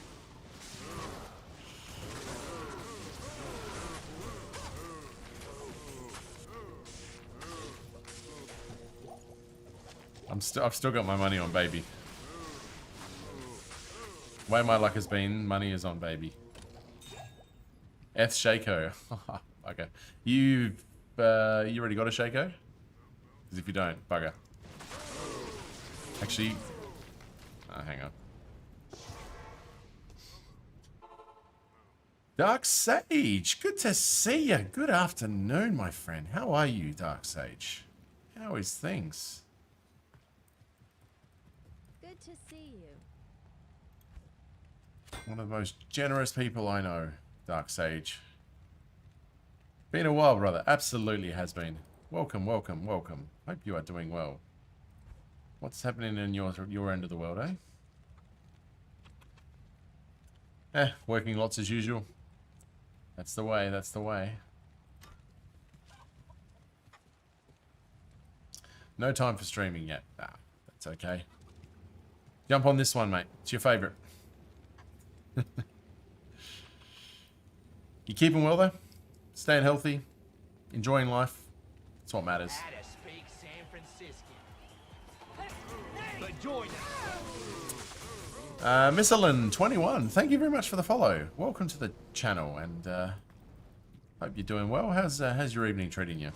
I've still got my money on baby. Way my luck has been, money is on baby. F Shaco. Okay. You already got a Shaco? Because if you don't, bugger. Actually, hang on. Dark Sage, good to see you. Good afternoon, my friend. How are you, Dark Sage? How is things? Good to see you. One of the most generous people I know, Dark Sage. Been a while, brother. Absolutely has been. Welcome, welcome, welcome. Hope you are doing well. What's happening in your end of the world, eh? Working lots as usual. That's the way, that's the way. No time for streaming yet. Ah, that's okay. Jump on this one, mate. It's your favourite. You keeping well, though? Staying healthy? Enjoying life? That's what matters. Missalin 21, thank you very much for the follow. Welcome to the channel, and hope you're doing well. How's your evening treating you?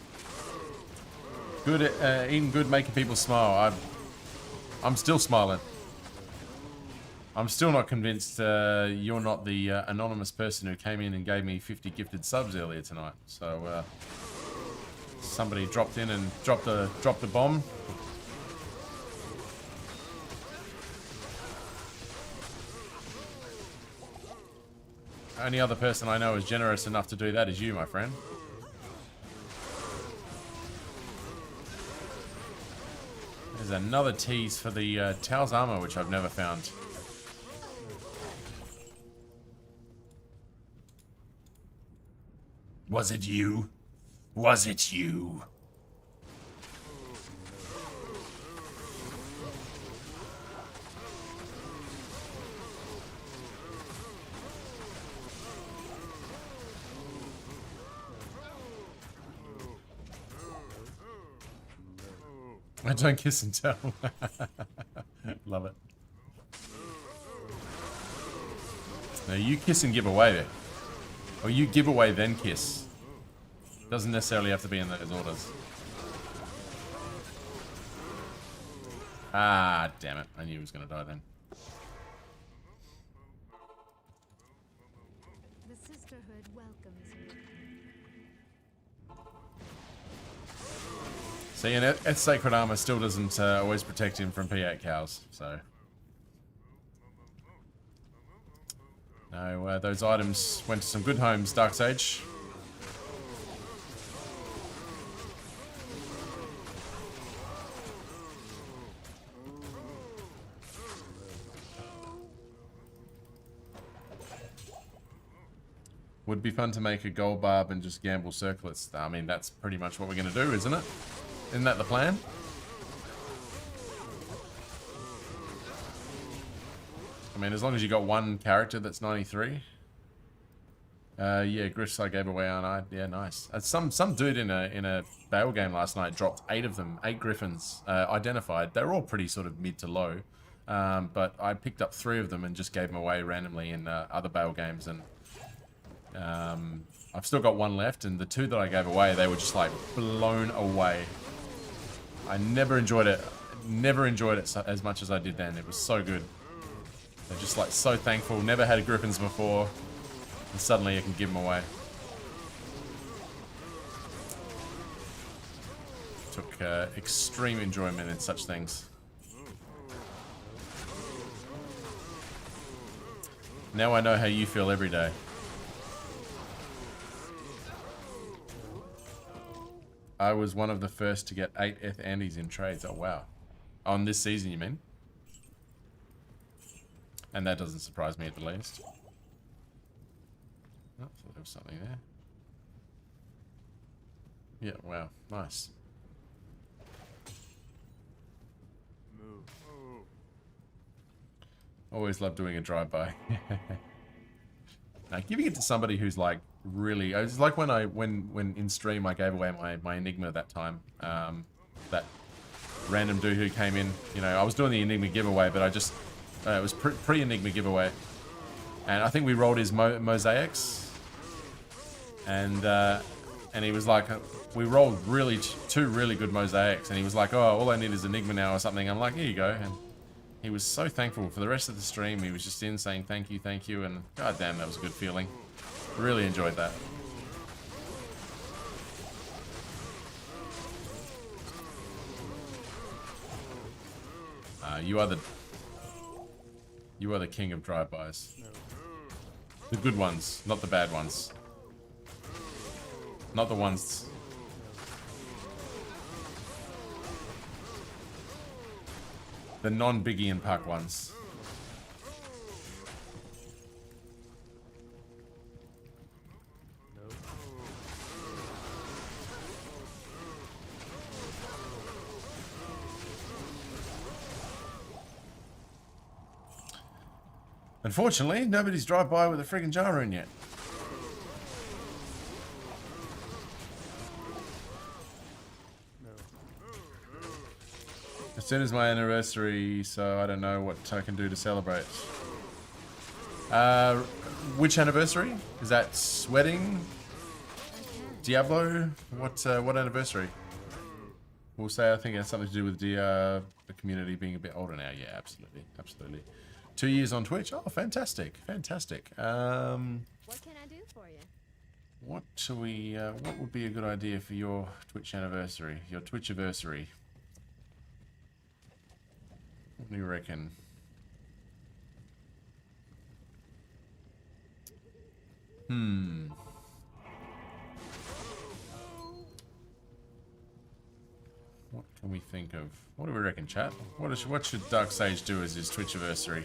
Good, eating good, making people smile. I'm still smiling. I'm still not convinced you're not the anonymous person who came in and gave me 50 gifted subs earlier tonight. So somebody dropped in and dropped the bomb. Only other person I know is generous enough to do that is you, my friend. There's another tease for the Tao's armor, which I've never found. Was it you? Was it you? I don't kiss and tell. Love it. No, you kiss and give away there. Or you give away then kiss. Doesn't necessarily have to be in those orders. Ah, damn it. I knew he was going to die then. See, and Eth's Sacred Armor still doesn't always protect him from P8 cows, so... No, those items went to some good homes, Darksage. Would be fun to make a gold barb and just gamble circlets. I mean, that's pretty much what we're going to do, isn't it? Isn't that the plan? I mean, as long as you got one character that's 93. Yeah, Griffs I gave away, aren't I? Yeah, nice. Some dude in a Bale game last night dropped 8 of them, 8 Griffins, identified. They're all pretty sort of mid to low. But I picked up 3 of them and just gave them away randomly in other Bale games, and I've still got 1 left, and the 2 that I gave away, they were just like blown away. I never enjoyed it as much as I did then. It was so good. They're just like so thankful. Never had Griffins before, and suddenly you can give them away. Took extreme enjoyment in such things. Now I know how you feel every day. I was one of the first to get 8 Eth Andes in trades. Oh, wow. On this season, you mean? And that doesn't surprise me at the least. Oh, I thought there was something there. Yeah, wow. Nice. Always love doing a drive-by. Now, giving it to somebody who's like really... It's like when in stream I gave away my Enigma that time. That random dude who came in. You know, I was doing the Enigma giveaway, but I just... it was pre-Enigma giveaway. And I think we rolled his mosaics. And he was like... We rolled two really good mosaics. And he was like, oh, all I need is Enigma now or something. I'm like, here you go. And he was so thankful for the rest of the stream. He was just in saying thank you, and goddamn, that was a good feeling. Really enjoyed that. You are the king of drive-bys. The good ones, not the bad ones. Not the ones... The non-Biggie and Puck ones. Unfortunately, nobody's drive-by with a friggin' jar in yet. As soon as my anniversary, so I don't know what I can do to celebrate. Which anniversary? Is that wedding? Diablo? What anniversary? We'll say I think it has something to do with the community being a bit older now. Yeah, absolutely, absolutely. 2 years on Twitch. Oh, fantastic, fantastic. What can I do for you? What shall we? What would be a good idea for your Twitch anniversary? Your Twitch anniversary. What do you reckon? What can we think of? What do we reckon, chat? What should Darksage do as his Twitch anniversary?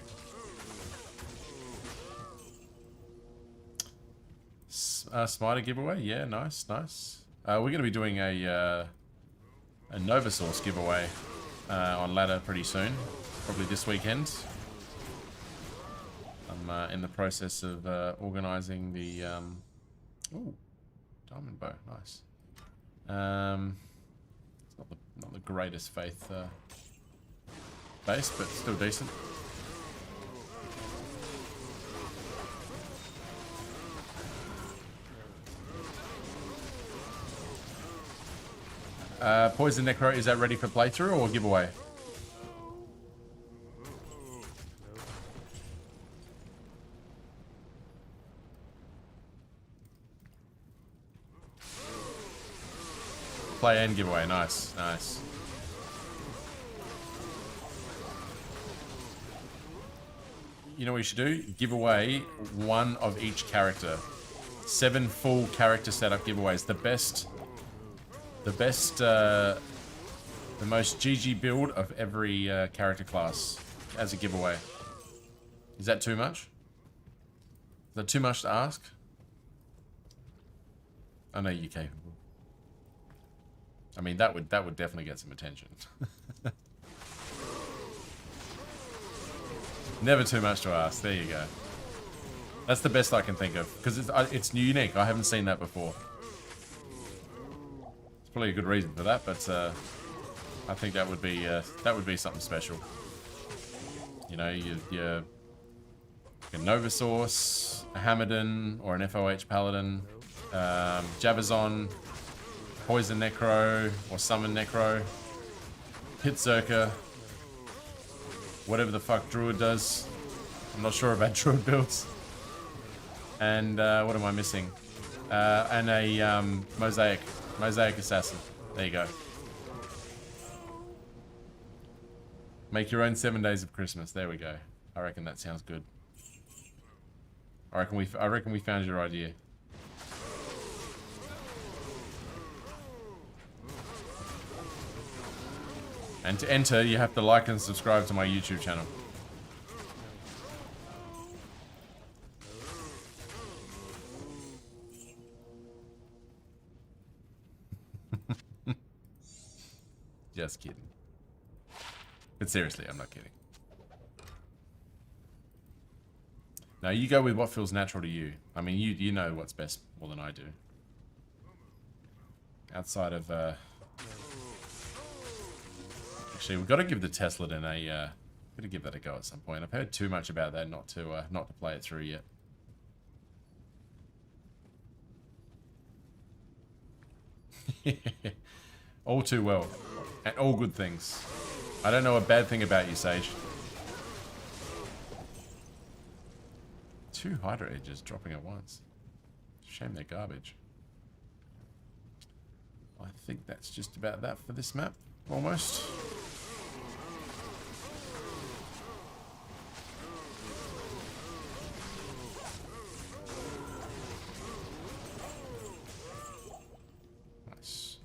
Smiter giveaway? Yeah, nice, nice. We're going to be doing a Nova Source giveaway on ladder pretty soon. Probably this weekend. I'm in the process of organising the... ooh, diamond bow, nice. It's not the greatest faith base, but still decent. Poison Necro, is that ready for playthrough or giveaway? Play and giveaway. Nice, nice. You know what you should do? Give away one of each character. 7 full character setup giveaways. The most GG build of every character class as a giveaway. Is that too much? Is that too much to ask? I know you're capable. I mean, that would definitely get some attention. Never too much to ask. There you go. That's the best I can think of because it's unique. I haven't seen that before. It's probably a good reason for that, but I think that would be something special. You know, your Novasaurus, a Hamadin, or an FOH Paladin, Jabazon, Poison Necro, or Summon Necro, Pit Zerker, whatever the fuck Druid does. I'm not sure about Druid builds. And what am I missing? And a Mosaic Assassin. There you go. Make your own 7 days of Christmas. There we go. I reckon that sounds good. I reckon we found your idea. And to enter, you have to like and subscribe to my YouTube channel. Just kidding. But seriously, I'm not kidding. Now you go with what feels natural to you. I mean, you know what's best more than I do. Outside of actually, we've got to give the Tesladin a gotta give that a go at some point. I've heard too much about that not to play it through yet. All too well. And all good things. I don't know a bad thing about you, Sage. 2 Hydra Edges dropping at once. Shame they're garbage. I think that's just about that for this map. Almost. Nice.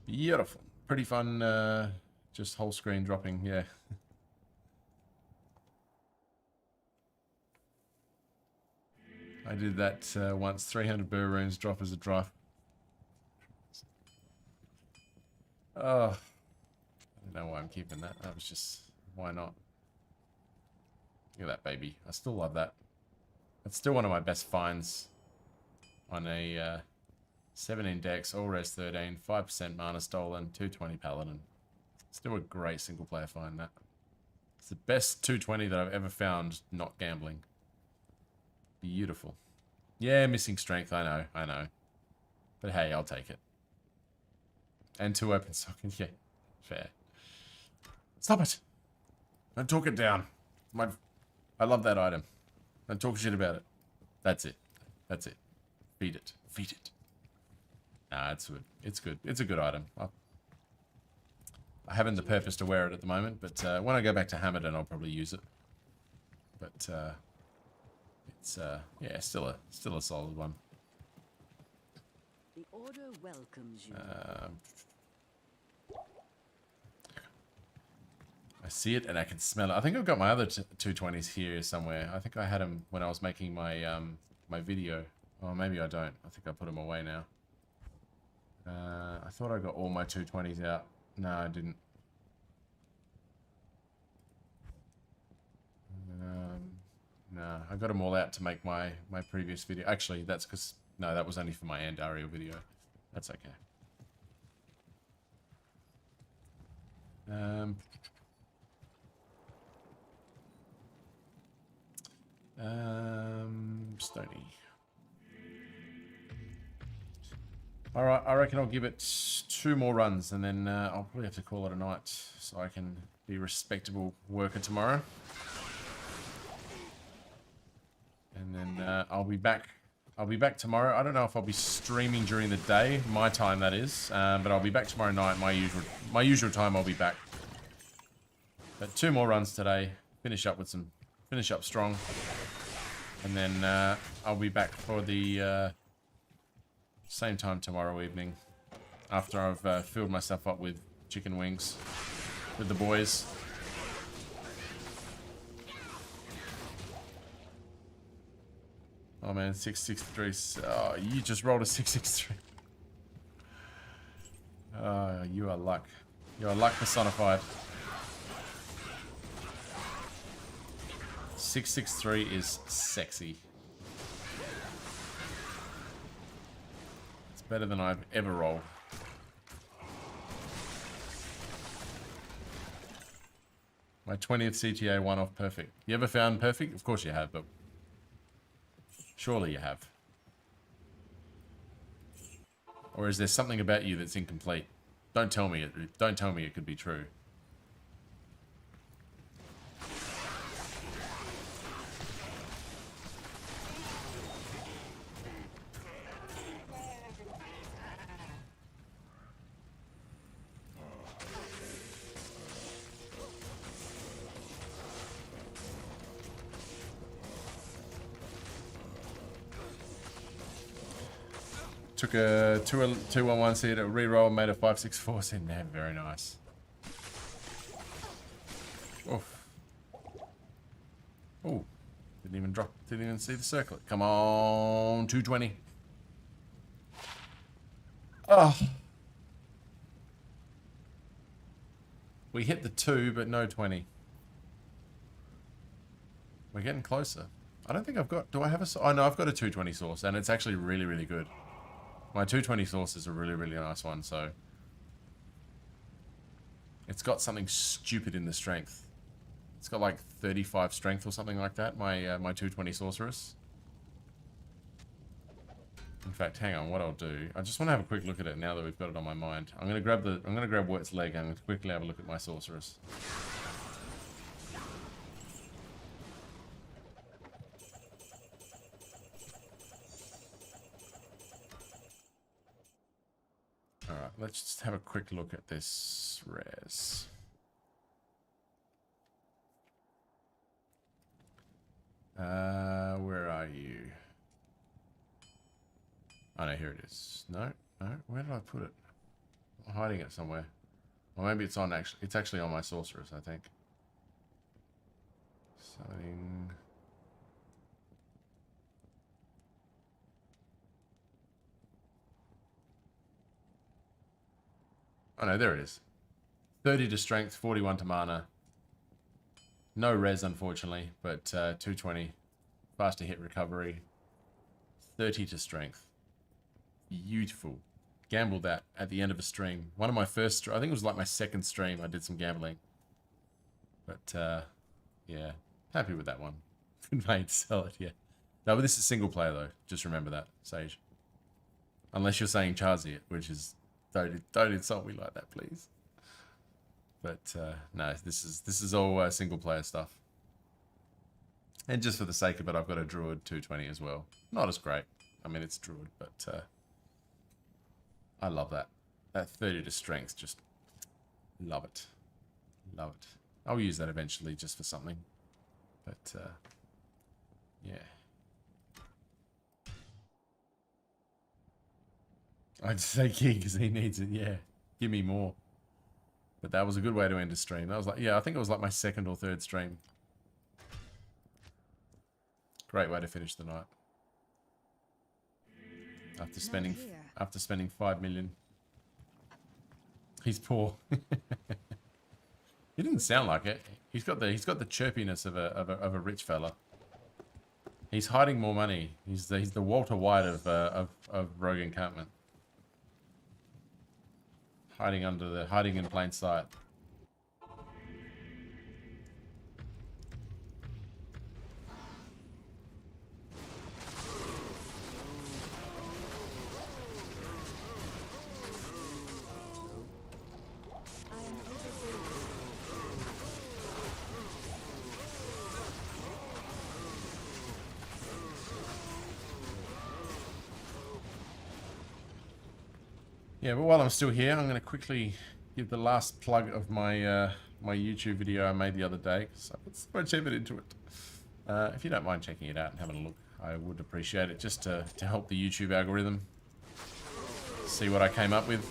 Beautiful. Pretty fun, just whole screen dropping, yeah. I did that once, 300 burr runes drop as a drive. Oh, I don't know why I'm keeping that. That was just, why not? Look at that, baby. I still love that. That's still one of my best finds on a 17 dex, all res 13, 5% mana stolen, 220 paladin. Still a great single player find, that. It's the best 220 that I've ever found not gambling. Beautiful. Yeah, missing strength, I know. But hey, I'll take it. And 2 open sockets, yeah, fair. Stop it! Don't talk it down. I love that item. Don't talk shit about it. That's it. That's it. Feed it. Feed it. Nah, it's good. It's good. It's a good item. I haven't the purpose to wear it at the moment, but when I go back to Hamadin, I'll probably use it. But it's yeah, still a solid one. The order welcomes you. I see it and I can smell it. I think I've got my other 220s here somewhere. I think I had them when I was making my my video. Oh, maybe I don't. I think I put them away now. I thought I got all my 220s out. No, I didn't. No, I got them all out to make my previous video. Actually, that's because... No, that was only for my Andario video. That's okay. Stony. Alright, I reckon I'll give it 2 more runs and then I'll probably have to call it a night so I can be a respectable worker tomorrow. And then I'll be back I'll be back tomorrow. I don't know if I'll be streaming during the day, my time that is, but I'll be back tomorrow night, my usual time. I'll be back. But 2 more runs today. Finish up strong, and then I'll be back for the same time tomorrow evening, after I've filled myself up with chicken wings with the boys. Oh man, 663. Oh, you just rolled a 663. Oh, you are luck. You are luck personified. 663 is sexy. It's better than I've ever rolled. My 20th CTA one-off perfect. You ever found perfect? Of course you have, but surely you have. Or is there something about you that's incomplete? Don't tell me it. Don't tell me it could be true. Took a 211 seed, a reroll, made a 564 seed. Damn, very nice. Oof. Oh, didn't even drop, didn't even see the circlet. Come on, 220. Oh. We hit the 2, but no 20. We're getting closer. I don't think I've got, do I have a, oh no, I've got a 220 source, and it's actually really, really good. My 220 source is a really, really nice one, so it's got something stupid in the strength. It's got like 35 strength or something like that, my my 220 sorceress. In fact, hang on, what I'll do, I just want to have a quick look at it now that we've got it on my mind. I'm gonna grab Wirt's leg and I'm gonna quickly have a look at my sorceress. Alright, let's just have a quick look at this res. Where are you? Oh no, here it is. No, where did I put it? I'm hiding it somewhere. Or maybe it's on it's actually on my sorceress, I think. Summoning. Oh no, there it is. 30 to strength, 41 to mana. No res, unfortunately, but 220. Faster hit recovery. 30 to strength. Beautiful. Gambled that at the end of a stream. One of my first, I think it was like my second stream, I did some gambling. But, yeah. Happy with that one. Good made, sell it, yeah. No, but this is single player though. Just remember that, Sage. Unless you're saying Charzy it, which is... Don't insult me like that, please. But no, this is all single player stuff. And just for the sake of it, I've got a Druid 220 as well. Not as great. I mean, it's Druid, but I love that. That 30 to strength, just love it. Love it. I'll use that eventually just for something. But yeah. I'd say Key because he needs it, yeah. Give me more. But that was a good way to end a stream. That was like, yeah, I think it was like my second or third stream. Great way to finish the night. After spending 5 million. He's poor. He didn't sound like it. He's got the chirpiness of a rich fella. He's hiding more money. He's the Walter White of Rogue Encampment. Hiding in plain sight. Yeah, but while I'm still here, I'm going to quickly give the last plug of my my YouTube video I made the other day, because I put so much effort into it. If you don't mind checking it out and having a look, I would appreciate it, just to help the YouTube algorithm see what I came up with.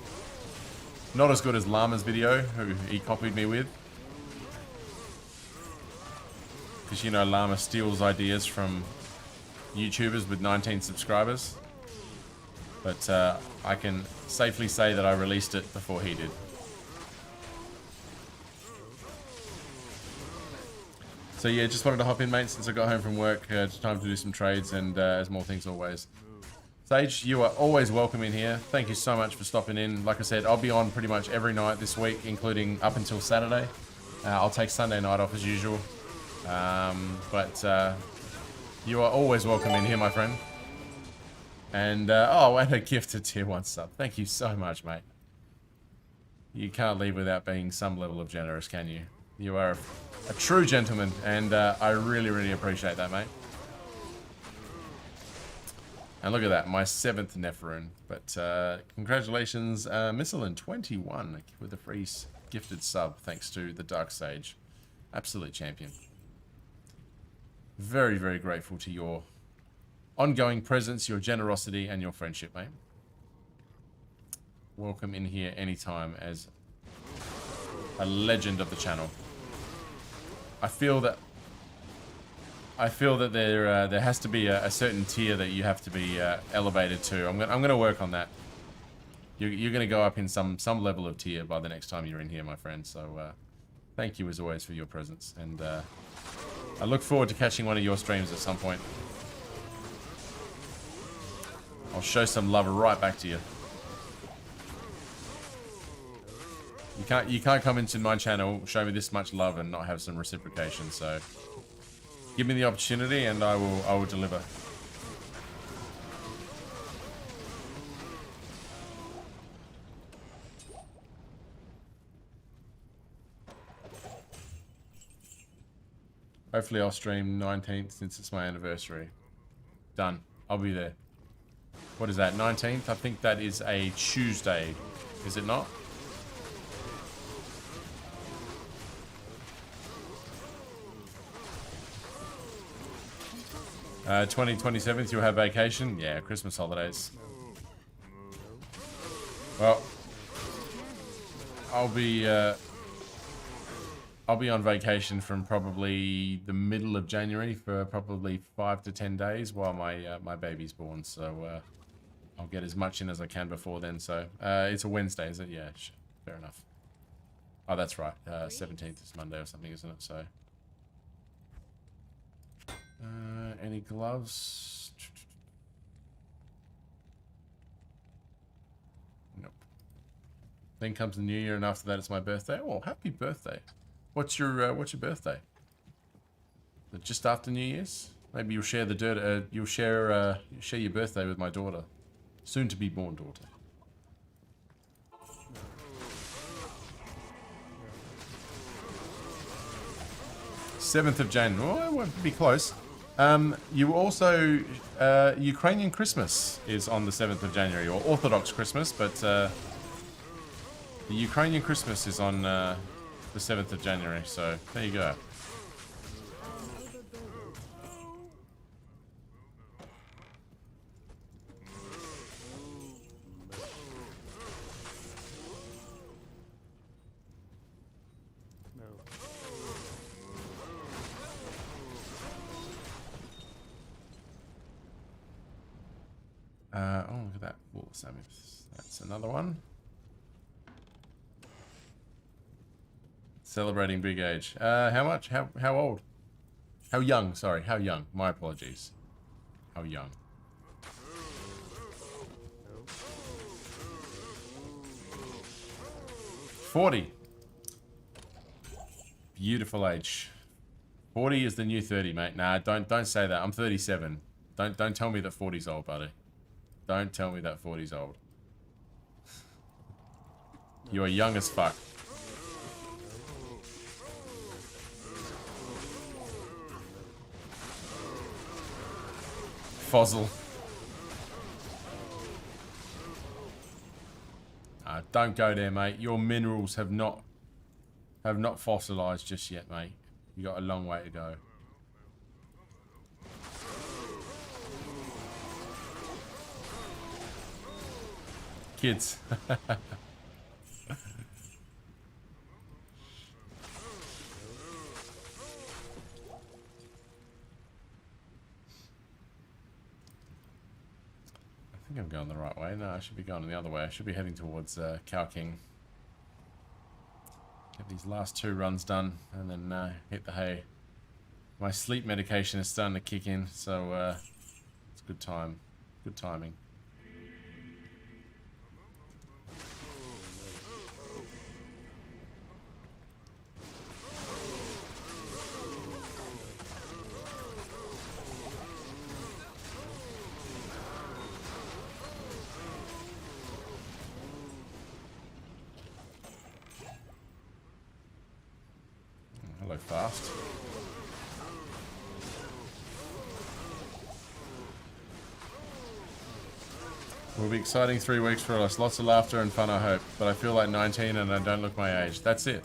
Not as good as Llama's video, who he copied me with. Because, you know, Llama steals ideas from YouTubers with 19 subscribers. But I can safely say that I released it before he did. So yeah, just wanted to hop in, mate, since I got home from work. It's time to do some trades and as more things always. Sage, you are always welcome in here. Thank you so much for stopping in. Like I said, I'll be on pretty much every night this week, including up until Saturday. I'll take Sunday night off as usual. But you are always welcome in here, my friend. And, oh, and a gift to tier 1 sub. Thank you so much, mate. You can't leave without being some level of generous, can you? You are a true gentleman, and I really, really appreciate that, mate. And look at that, my 7th Nephrune. But congratulations, Misselin21 with a free gifted sub, thanks to the Dark Sage. Absolute champion. Very, very grateful to your ongoing presence, your generosity, and your friendship, mate. Welcome in here anytime as a legend of the channel. I feel that there has to be a certain tier that you have to be elevated to. I'm gonna work on that. You're gonna go up in some level of tier by the next time you're in here, my friend. So thank you as always for your presence, and I look forward to catching one of your streams at some point. I'll show some love right back to you. You can't come into my channel, show me this much love, and not have some reciprocation. So give me the opportunity, and I will deliver. Hopefully I'll stream 19th since it's my anniversary. Done. I'll be there. What is that, 19th? I think that is a Tuesday. Is it not? Uh, 27th, you'll have vacation? Yeah, Christmas holidays. Well, I'll be on vacation from probably the middle of January for probably 5 to 10 days while my baby's born. So I'll get as much in as I can before then. So it's a Wednesday, is it? Yeah, fair enough. Oh, that's right. 17th is Monday or something, isn't it? So any gloves? Nope. Then comes the New Year, and after that, it's my birthday. Oh, happy birthday! What's your birthday? Is it just after New Year's? Maybe you'll share the dirt. You'll share your birthday with my daughter, soon to be born daughter. Seventh of January. Oh, it won't be close. You also Ukrainian Christmas is on the 7th of January, or Orthodox Christmas, but the Ukrainian Christmas is on the 7th of January, so there you go. Oh, look at that. Wool Samus. That's another one. Celebrating big age. How much? How old? How young? Sorry, how young? My apologies. How young? $40. Beautiful age. 40 is the new 30, mate. Nah, don't say that. I'm 37. Don't tell me that 40's old, buddy. Don't tell me that 40's old. You are young as fuck. Fossil. Don't go there, mate. Your minerals have not fossilized just yet, mate. You got a long way to go. Kids. I think I'm going the right way. No, I should be going the other way. I should be heading towards Cow King. Get these last 2 runs done and then hit the hay. My sleep medication is starting to kick in, so it's good time. Good timing. Hello, fast. Will be exciting 3 weeks for us. Lots of laughter and fun, I hope. But I feel like 19 and I don't look my age. That's it.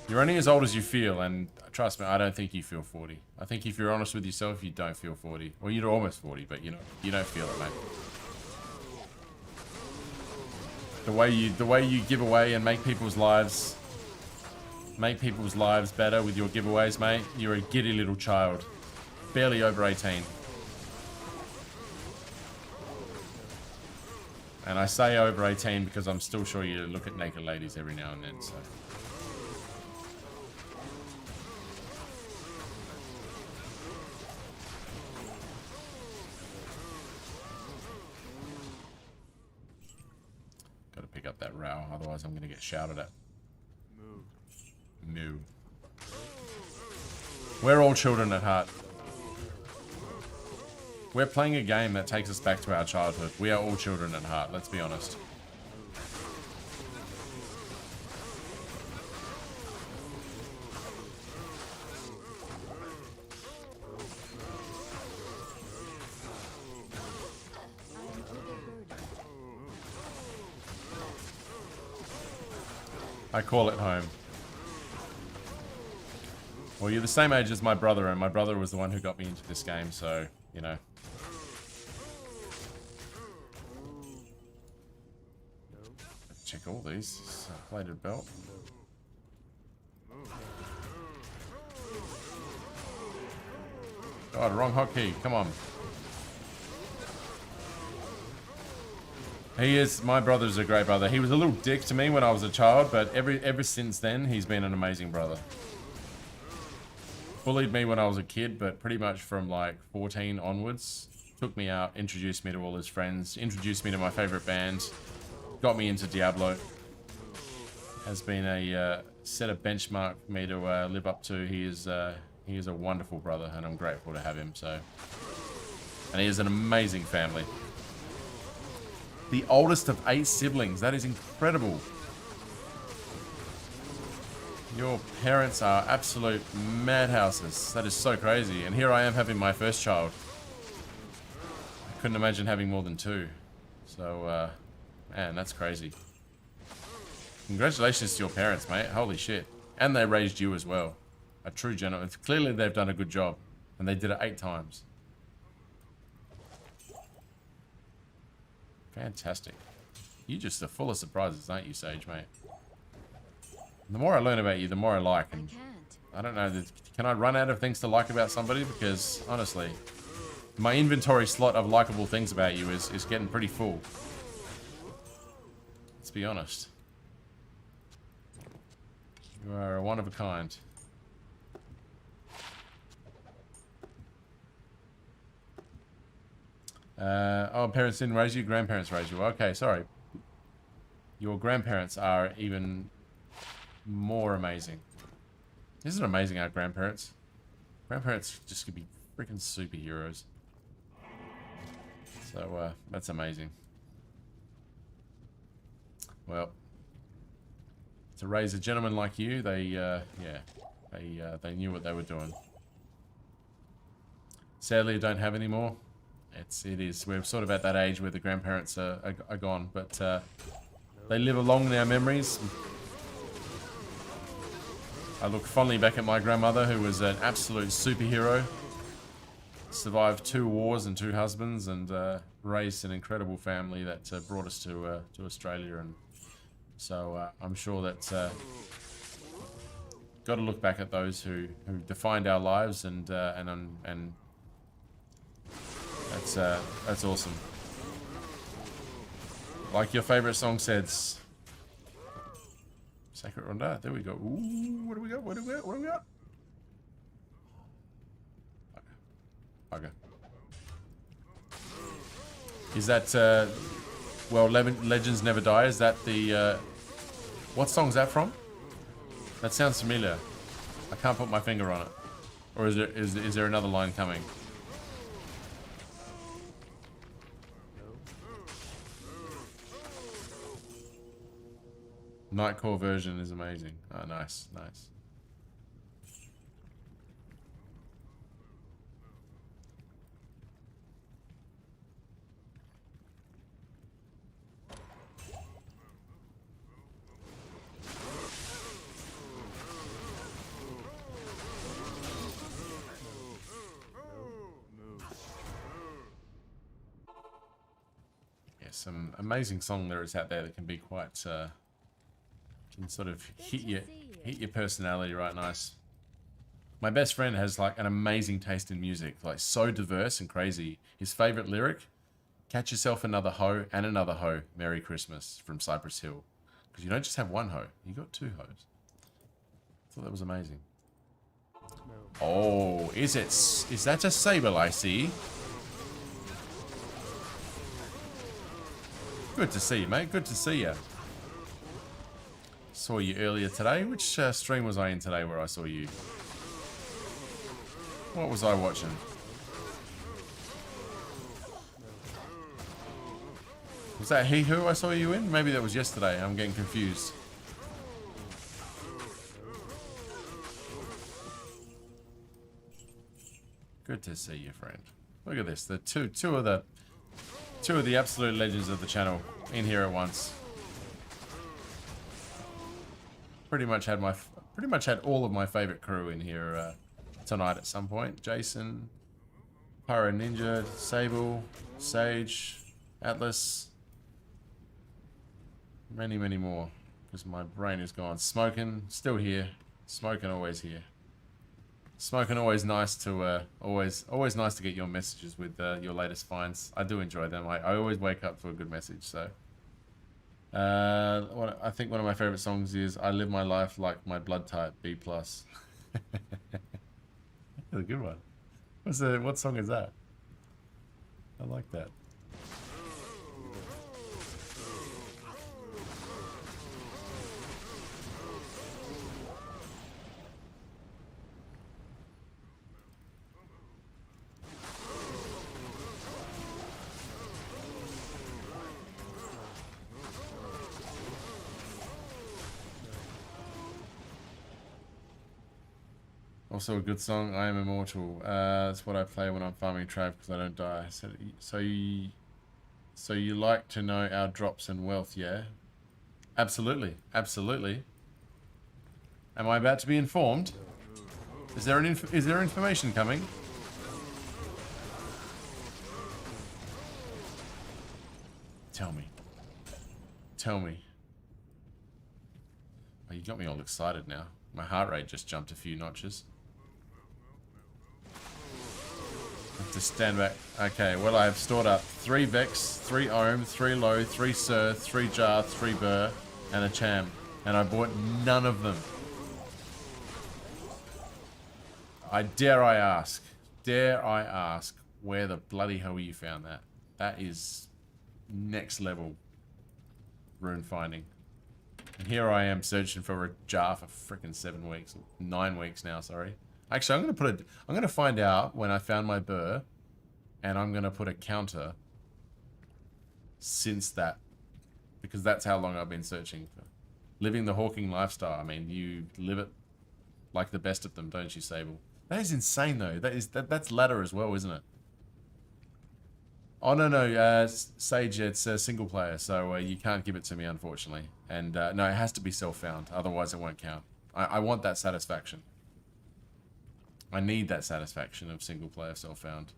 You're only as old as you feel, and trust me, I don't think you feel 40. I think if you're honest with yourself, you don't feel 40. Well, you're almost 40, but you know, you don't feel it, mate. The way you give away and make people's lives better with your giveaways, mate. You're a giddy little child. Barely over 18. And I say over 18 because I'm still sure you look at naked ladies every now and then, so. Gotta pick up that row, otherwise I'm gonna get shouted at. Moo. We're all children at heart. We're playing a game that takes us back to our childhood. We are all children at heart, let's be honest. I call it home. Well, you're the same age as my brother, and my brother was the one who got me into this game, so, you know. Check all these. Plated belt. God, wrong hotkey. Come on. My brother's a great brother. He was a little dick to me when I was a child, but ever since then, he's been an amazing brother. Bullied me when I was a kid, but pretty much from like 14 onwards, took me out, introduced me to all his friends, introduced me to my favorite band, got me into Diablo. Has been a set a benchmark for me to live up to. He is a wonderful brother, and I'm grateful to have him. So, and he is an amazing family. The oldest of 8 siblings. That is incredible. Your parents are absolute madhouses. That is so crazy. And here I am having my first child. I couldn't imagine having more than 2. So, man, that's crazy. Congratulations to your parents, mate. Holy shit. And they raised you as well. A true gentleman. Clearly they've done a good job. And they did it 8 times. Fantastic. You're just a full of surprises, aren't you, Sage, mate? The more I learn about you, the more I like. And I don't know, can I run out of things to like about somebody? Because, honestly, my inventory slot of likable things about you is getting pretty full. Let's be honest. You are a one of a kind. Oh, parents didn't raise you, grandparents raised you. Okay, sorry. Your grandparents are even more amazing. Isn't it amazing, our grandparents? Grandparents just could be freaking superheroes. So, that's amazing. Well, to raise a gentleman like you, they knew what they were doing. Sadly, I don't have any more. It is. We're sort of at that age where the grandparents are gone, but They live along in our memories. I look fondly back at my grandmother, who was an absolute superhero. Survived 2 wars and 2 husbands, and raised an incredible family that brought us to Australia. And so I'm sure that got to look back at those who defined our lives, and that's awesome. Like your favorite song says. Sacred Ronda. There we go. Ooh, what do we got? What do we got? What do we got? Okay. Is that well, Legends Never Die? Is that the what song's that from? That sounds familiar. I can't put my finger on it. Or is there another line coming? Nightcore version is amazing. Oh, nice, nice. Yeah, some amazing song lyrics out there that can be quite can sort of hit your personality right nice. My best friend has like an amazing taste in music, like so diverse and crazy. His favorite lyric: "Catch yourself another hoe and another hoe. Merry Christmas," from Cypress Hill. Because you don't just have one hoe, you got 2 hoes. I thought that was amazing. Oh, is that a Sable I see? Good to see you, mate. Good to see you. Saw you earlier today. Which stream was I in today where I saw you? What was I watching? Was that He Who I saw you in? Maybe that was yesterday. I'm getting confused. Good to see you, friend. Look at this. The two of the absolute legends of the channel in here at once. Pretty much had all of my favorite crew in here tonight at some point. Jason, Pyro Ninja, Sable, Sage, Atlas, many more. Because my brain is gone. Smoking, still here. Smoking, always here. Smoking, always nice to always nice to get your messages with your latest finds. I do enjoy them. I always wake up to a good message. So. I think one of my favorite songs is "I Live My Life Like My Blood Type B+." That's a good one. What song is that? I like that. Also a good song, "I Am Immortal." That's what I play when I'm farming Trav because I don't die. So you like to know our drops and wealth, yeah? Absolutely, absolutely. Am I about to be informed? Is there information coming? Tell me. Tell me. Oh, you got me all excited now. My heart rate just jumped a few notches. Have to stand back. Okay, well, I have stored up 3 Vex, 3 Ohm, 3 Low, 3 Sir, 3 Jar, 3 Burr, and a Cham. And I bought none of them. Dare I ask, where the bloody hell you found that? That is next level rune finding. And here I am searching for a jar for freaking 7 weeks, 9 weeks now, sorry. Actually, I'm gonna find out when I found my burr, and I'm gonna put a counter since that, because that's how long I've been searching for. Living the hawking lifestyle. I mean, you live it like the best of them, don't you, Sable? That is insane, though. That's ladder as well, isn't it? Oh, no. Sage, it's a single player, so you can't give it to me, unfortunately. And no, it has to be self-found. Otherwise, it won't count. I want that satisfaction. I need that satisfaction of single player self-found.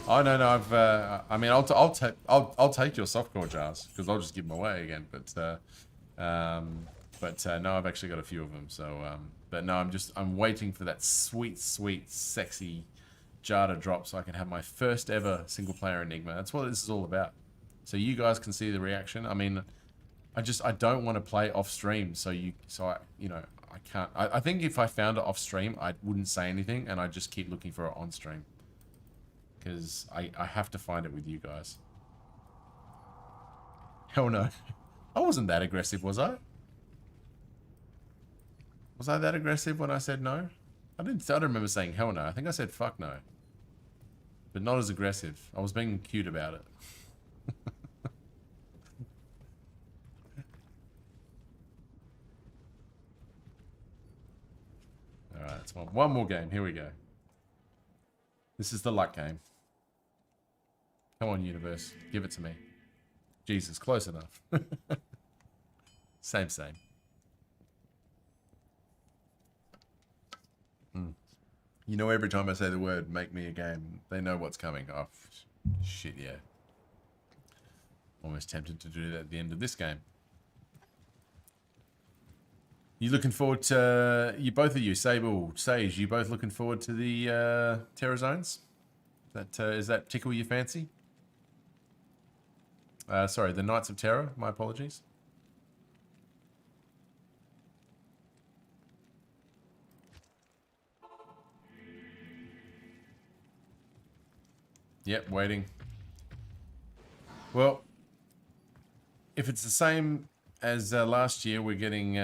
Oh no, I've. I mean, I'll take your softcore jars because I'll just give them away again. But no, I've actually got a few of them. So, but no, I'm waiting for that sweet, sexy jar to drop so I can have my first ever single player Enigma. That's what this is all about. So you guys can see the reaction. I mean, I don't want to play off stream. I can't. I think if I found it off stream, I wouldn't say anything and I'd just keep looking for it on stream. Because I have to find it with you guys. Hell no. I wasn't that aggressive, was I? Was I that aggressive when I said no? I don't remember saying hell no. I think I said fuck no. But not as aggressive. I was being cute about it. Alright, it's one more game. Here we go. This is the luck game. Come on, universe. Give it to me. Jesus, close enough. Same. You know, every time I say the word, make me a game, they know what's coming. Oh, shit, yeah. Almost tempted to do that at the end of this game. You looking forward to... both of you, Sable, Sage, you both looking forward to the Terror Zones? Is that tickle your fancy? Sorry, the Knights of Terror. My apologies. Yep, waiting. Well, if it's the same as last year, we're getting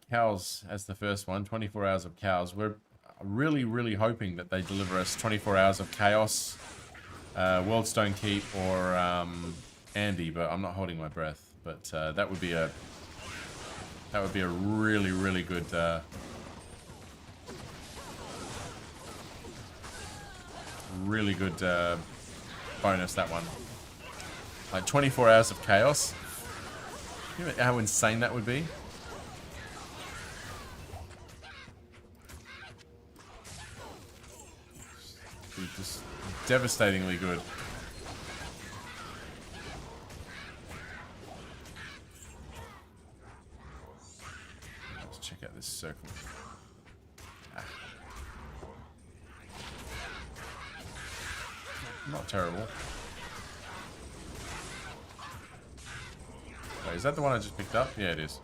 Cows as the first one, 24 hours of Cows. We're really hoping that they deliver us 24 hours of Chaos, Worldstone Keep, or Andy, but I'm not holding my breath. But that would be a really good bonus, that one. Like 24 hours of Chaos. You know how insane that would be? Just devastatingly good. Let's check out this circle. Not terrible. Wait, is that the one I just picked up? Yeah, it is.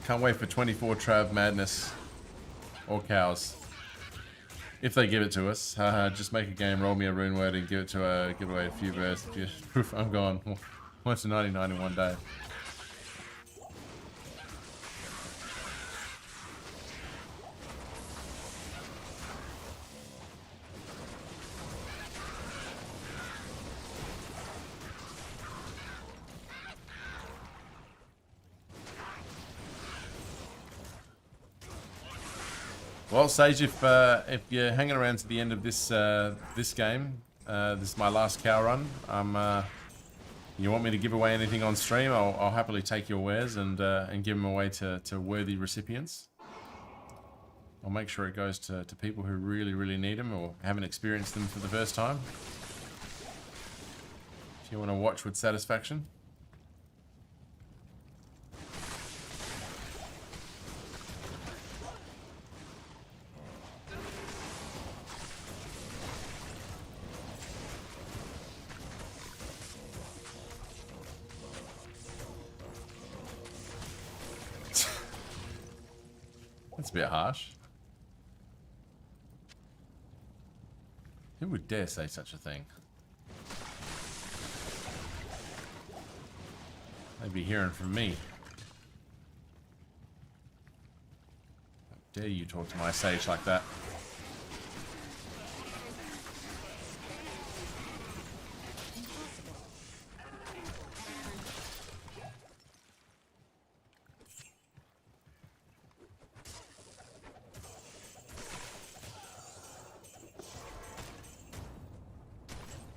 Can't wait for 24 Trav Madness. Or Cows. If they give it to us. Just make a game, roll me a rune word, and give away a few bursts. Poof, I'm gone. Once to 99 in one day. Well, Sage, if you're hanging around to the end of this this game, this is my last cow run. You want me to give away anything on stream? I'll happily take your wares and give them away to worthy recipients. I'll make sure it goes to people who really need them or haven't experienced them for the first time. If you want to watch with satisfaction. That's a bit harsh. Who would dare say such a thing? They'd be hearing from me. How dare you talk to my Sage like that?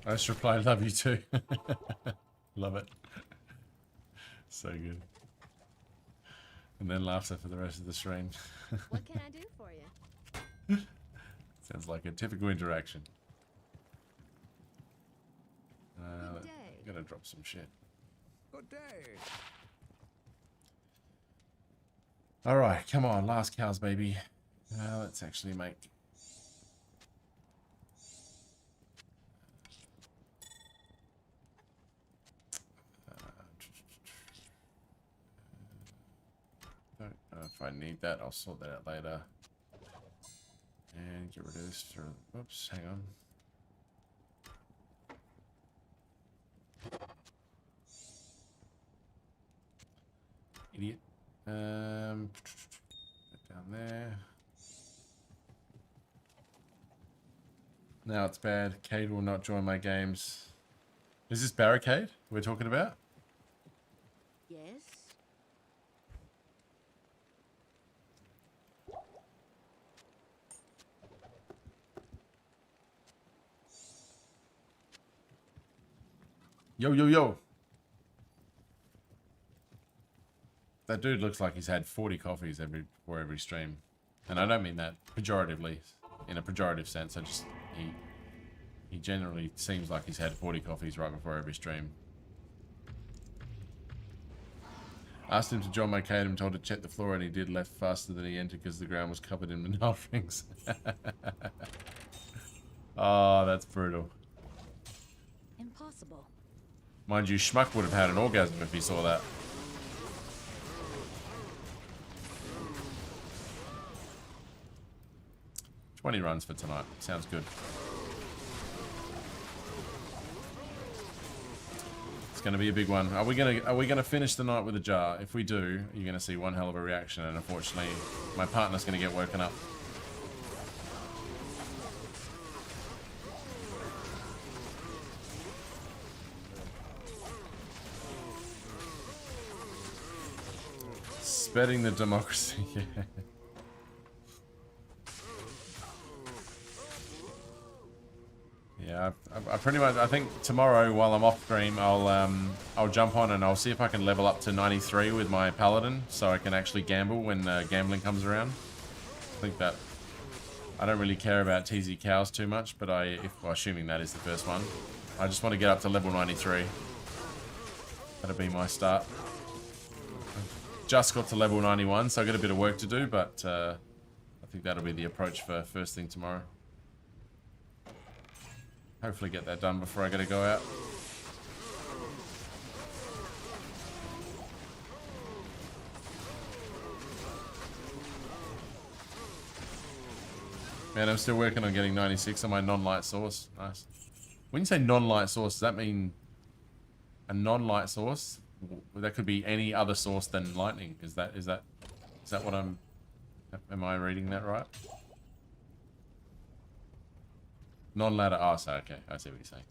I just replied, love you too. Love it. So good. And then laughter for the rest of the stream. What can I do for you? Sounds like a typical interaction. Good day. Gotta drop some shit. Good day. Alright, come on, last cows, baby. Let's actually make... don't know if I need that, I'll sort that out later. And get rid of this for... Oops, hang on. Idiot. Put that down there. Now it's bad. Cade will not join my games. Is this Barricade we're talking about? Yes? Yo, yo, yo. That dude looks like he's had 40 coffees before every stream. And I don't mean that pejoratively, in a pejorative sense. I just, he generally seems like he's had 40 coffees right before every stream. Asked him to join my cade and told to check the floor, and he did, left faster than he entered because the ground was covered in manure rings. Oh, that's brutal. Impossible. Mind you, Schmuck would have had an orgasm if he saw that. "20 runs for tonight. Sounds good." It's gonna be a big one. Are we gonna finish the night with a jar? If we do, you're gonna see one hell of a reaction, and unfortunately, my partner's gonna get woken up. Spreading the democracy. Yeah. Yeah, I pretty much. I think tomorrow, while I'm off stream, I'll jump on and I'll see if I can level up to 93 with my paladin, so I can actually gamble when gambling comes around. I think that I don't really care about TZ cows too much, but assuming that is the first one, I just want to get up to level 93. That'll be my start. Just got to level 91, so I got a bit of work to do, but I think that'll be the approach for first thing tomorrow. Hopefully get that done before I gotta go out. Man, I'm still working on getting 96 on my non-light source. Nice. When you say non-light source, does that mean a non-light source? That could be any other source than lightning. Is that what am I reading that right? Non-ladder. Oh, so okay, I see what you're saying.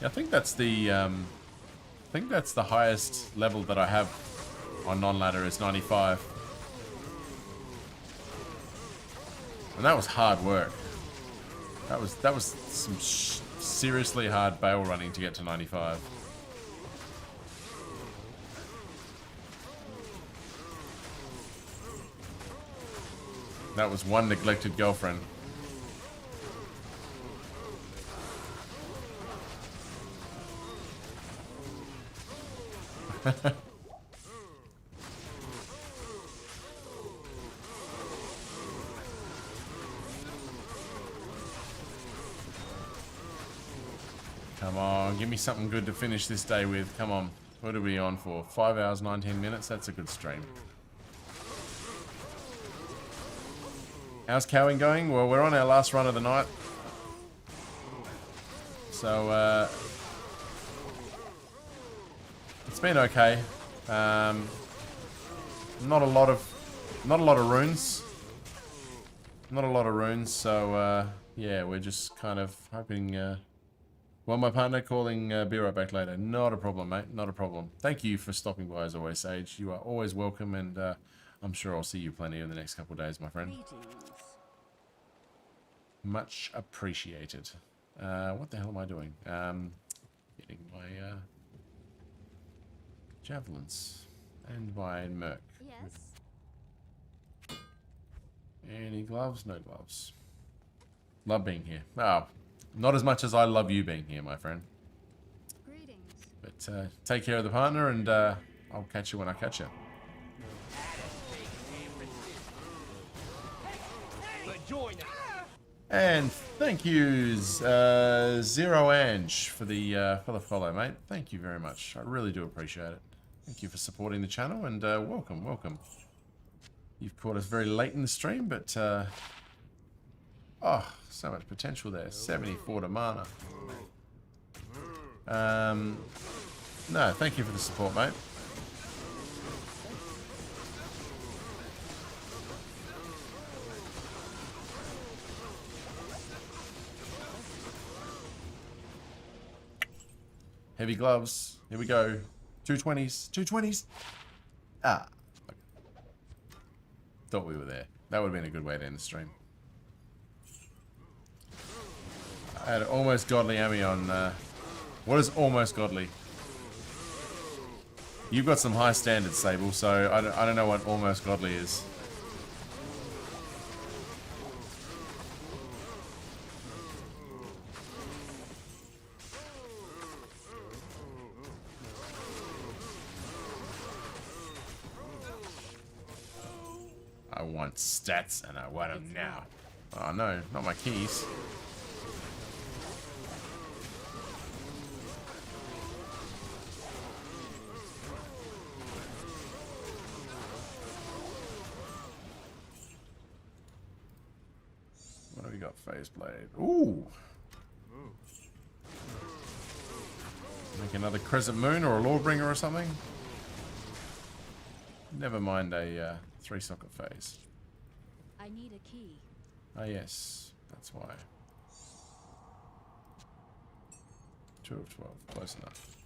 Yeah, I think that's the highest level that I have on non-ladder is 95, and that was hard work. That was some seriously hard bail running to get to 95. That was one neglected girlfriend. Come on, give me something good to finish this day with. Come on. What are we on for? 5 hours, 19 minutes? That's a good stream. How's cowing going? Well, we're on our last run of the night. So, it's been okay. Not a lot of runes. Not a lot of runes, so, yeah, we're just kind of hoping, well, my partner calling, be right back later. Not a problem, mate. Not a problem. Thank you for stopping by as always, Sage. You are always welcome, and, I'm sure I'll see you plenty in the next couple of days, my friend. Greetings. Much appreciated. What the hell am I doing? Getting my javelins and my merc. Yes. Any gloves? No gloves. Love being here. Oh, not as much as I love you being here, my friend. Greetings. But take care of the partner, and I'll catch you when I catch you. And thank you, Zero Ange, for the follow, mate. Thank you very much. I really do appreciate it. Thank you for supporting the channel, and welcome, welcome. You've caught us very late in the stream, but oh, so much potential there. 74 to mana. No, thank you for the support, mate. Heavy gloves. Here we go. 220s. 220s. Ah. Okay. Thought we were there. That would have been a good way to end the stream. I had almost godly Ami on. What is almost godly? You've got some high standards, Sable, so I don't know what almost godly is. I want stats and I want them now. Oh no, not my keys. What have we got? Phase blade. Ooh! Make another crescent moon or a lawbringer or something? Never mind a 3-socket phase. I need a key. Ah yes, that's why. 2 of 12, close enough.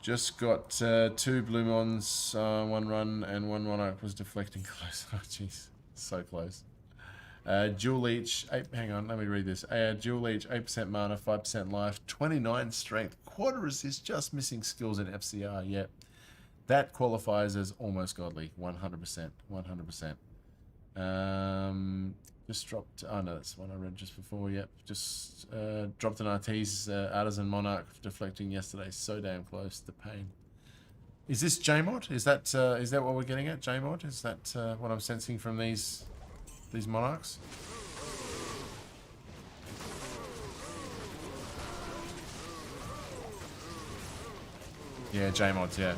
Just got 2 blue mons, 1 run, and 1 monarch was deflecting close. Oh jeez, so close. Dual leech, hang on, let me read this. Dual leech, 8% mana, 5% life, 29 strength, quarter resist, just missing skills in FCR. Yep, that qualifies as almost godly, 100%, 100%. Just dropped. Oh no, that's one I read just before. Yep, just dropped an Artese Artisan Monarch deflecting yesterday. So damn close. The pain. Is this JMod? Is that what we're getting at? JMod? Is that what I'm sensing from these monarchs? Yeah, JMods. Yeah.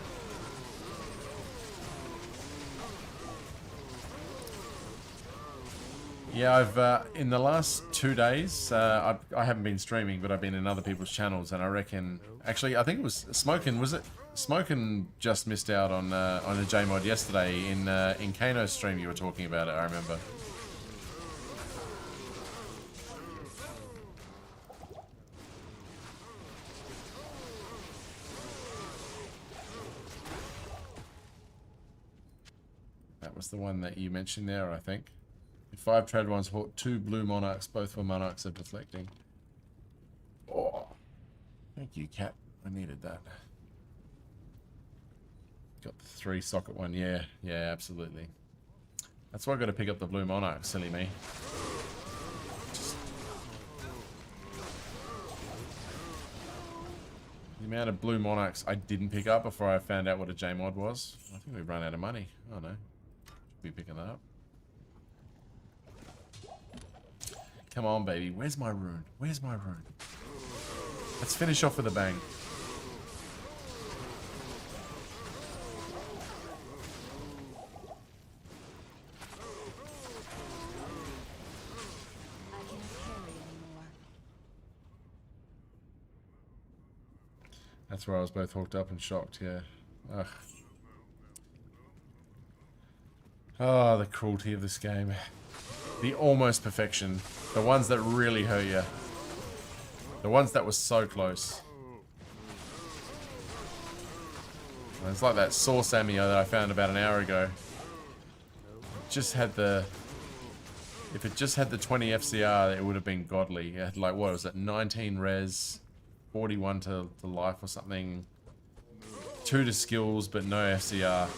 Yeah, I've in the last 2 days, I haven't been streaming, but I've been in other people's channels, and I reckon, actually, I think it was Smokin', was it? Smokin' just missed out on a JMod yesterday in Kano's stream. You were talking about it, I remember. That was the one that you mentioned there, I think. 5 trade ones, 2 blue monarchs, both were monarchs of deflecting. Oh, thank you, Cat. I needed that. Got the 3-socket one. Yeah, absolutely. That's why I got to pick up the blue monarch. Silly me. The amount of blue monarchs I didn't pick up before I found out what a JMod was. I think we've run out of money. Oh no, should be picking that up. Come on, baby. Where's my rune? Where's my rune? Let's finish off with a bang. I can't carry anymore. That's where I was both hooked up and shocked, yeah. Ugh. Oh, the cruelty of this game. The almost perfection. The ones that really hurt you. The ones that were so close. It's like that sauce ammo that I found about an hour ago. Just had the... If it just had the 20 FCR, it would have been godly. It had like, what was it, 19 res, 41 to life or something, 2 to skills, but no FCR.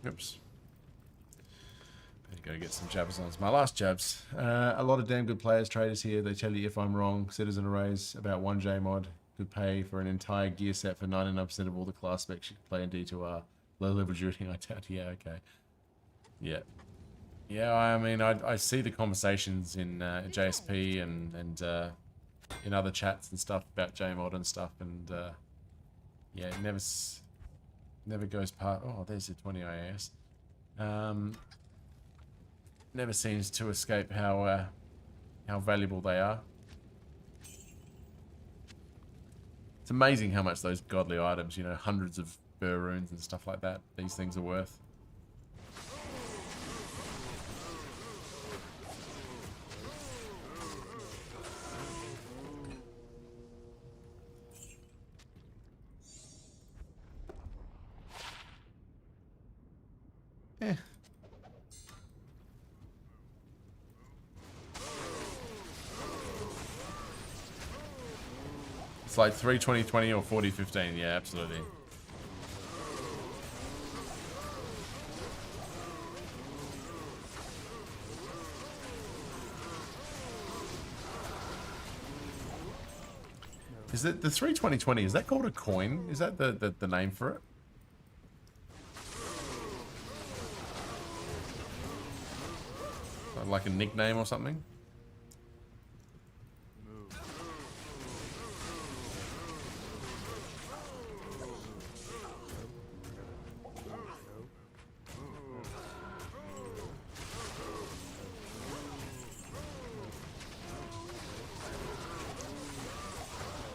Oops. Better go get some jabs on. It's my last jabs. A lot of damn good players, traders here. They tell you if I'm wrong. Citizen Arrays about 1J mod could pay for an entire gear set for 99% of all the class specs you can play in D2R. Low level shooting, I doubt. Yeah, okay. Yeah. Yeah, I mean, I see the conversations in JSP and in other chats and stuff about JMod and stuff, and yeah, it never goes past. Oh, there's the 20 IAS. Never seems to escape how valuable they are. It's amazing how much those godly items, you know, hundreds of burr runes and stuff like that, these things are worth. It's like 3-20-20 or 40-15. Yeah, absolutely. Is it the 3-20-20? Is that called a coin? Is that the name for it? Like a nickname or something?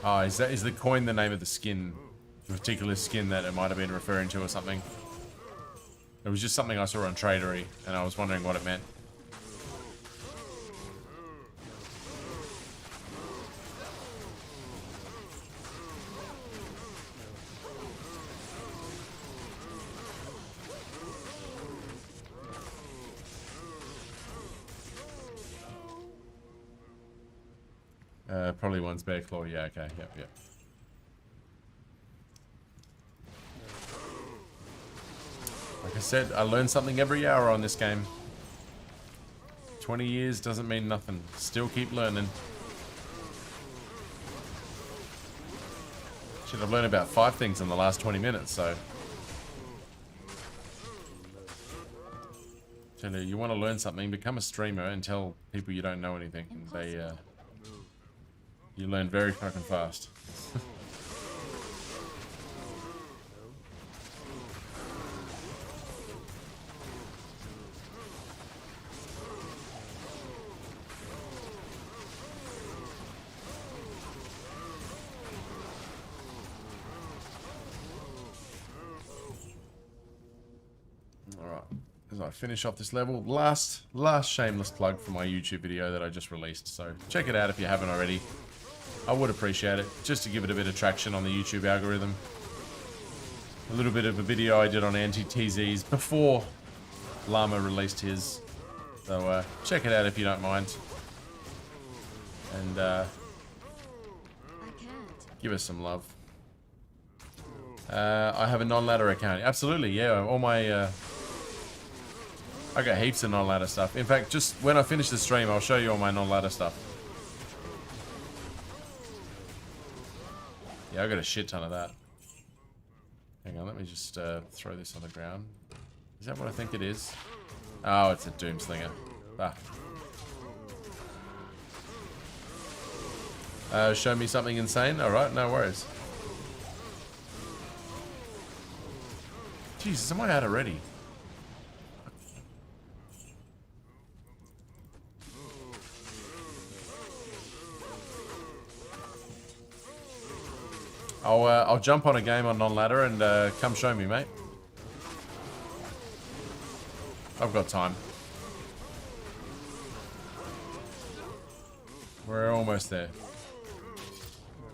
Oh, is the coin the name of the skin? The particular skin that it might have been referring to or something? It was just something I saw on Tradery, and I was wondering what it meant. Probably one's Bear Claw. Yeah, okay. Yep. Like I said, I learn something every hour on this game. 20 years doesn't mean nothing. Still keep learning. Shit, I've learned about 5 things in the last 20 minutes, so... Tell you want to learn something, become a streamer and tell people you don't know anything. And they, you learn very fucking fast. Alright, as I finish off this level, last shameless plug for my YouTube video that I just released, so check it out if you haven't already. I would appreciate it, just to give it a bit of traction on the YouTube algorithm. A little bit of a video I did on anti-TZs before Llama released his. So check it out if you don't mind. And give us some love. I have a non-ladder account. Absolutely, yeah. All my... I got heaps of non-ladder stuff. In fact, just when I finish the stream, I'll show you all my non-ladder stuff. Yeah, I got a shit ton of that. Hang on, let me just throw this on the ground. Is that what I think it is? Oh, it's a Doomslinger. Show me something insane? Alright, no worries. Jesus, am I out already? I'll jump on a game on non-ladder and come show me, mate. I've got time. We're almost there.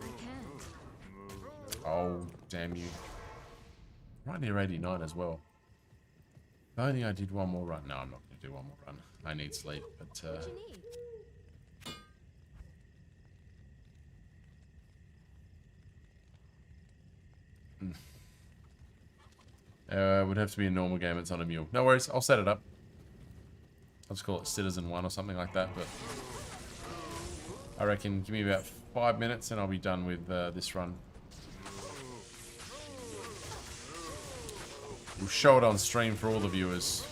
I can't. Oh, damn you. Right near 89 as well. If only I did one more run. No, I'm not going to do one more run. I need sleep, but... What you need? It would have to be a normal game. It's on a mule. No worries. I'll set it up. I'll just call it Citizen 1 or something like that. But I reckon give me about 5 minutes and I'll be done with this run. We'll show it on stream for all the viewers.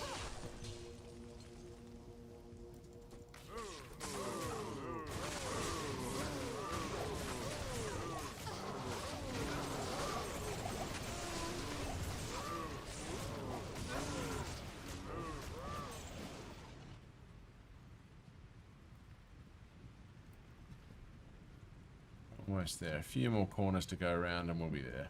Almost there. A few more corners to go around and we'll be there.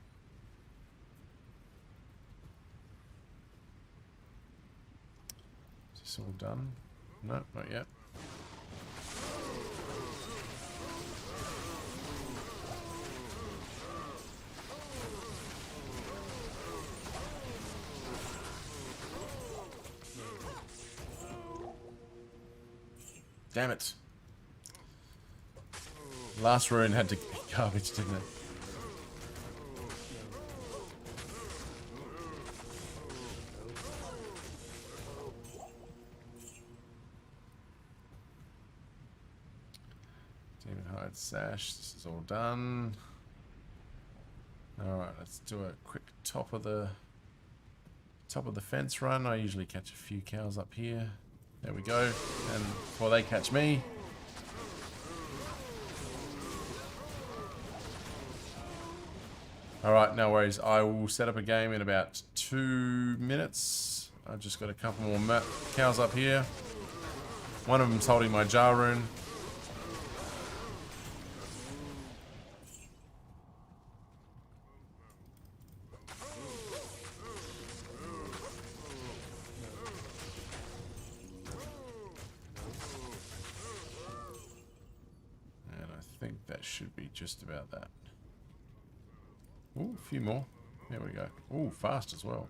Is this all done? No, not yet. Damn it. Last rune had to be garbage, didn't it? Demon Hide Sash, this is all done. Alright, let's do a quick top of the fence run. I usually catch a few cows up here. There we go. And before they catch me. Alright, no worries. I will set up a game in about 2 minutes. I've just got a couple more cows up here. One of them's holding my jar rune. And I think that should be just about that. Ooh, a few more. There we go. Ooh, fast as well.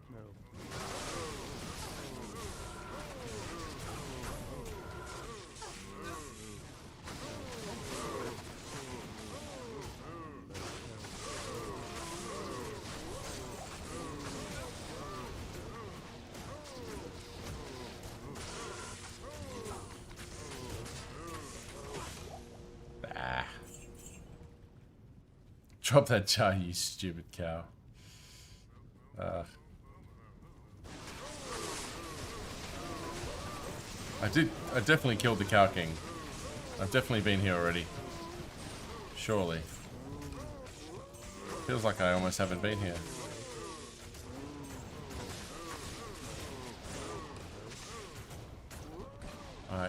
Drop that jar, you stupid cow. I definitely killed the Cow King. I've definitely been here already. Surely. Feels like I almost haven't been here.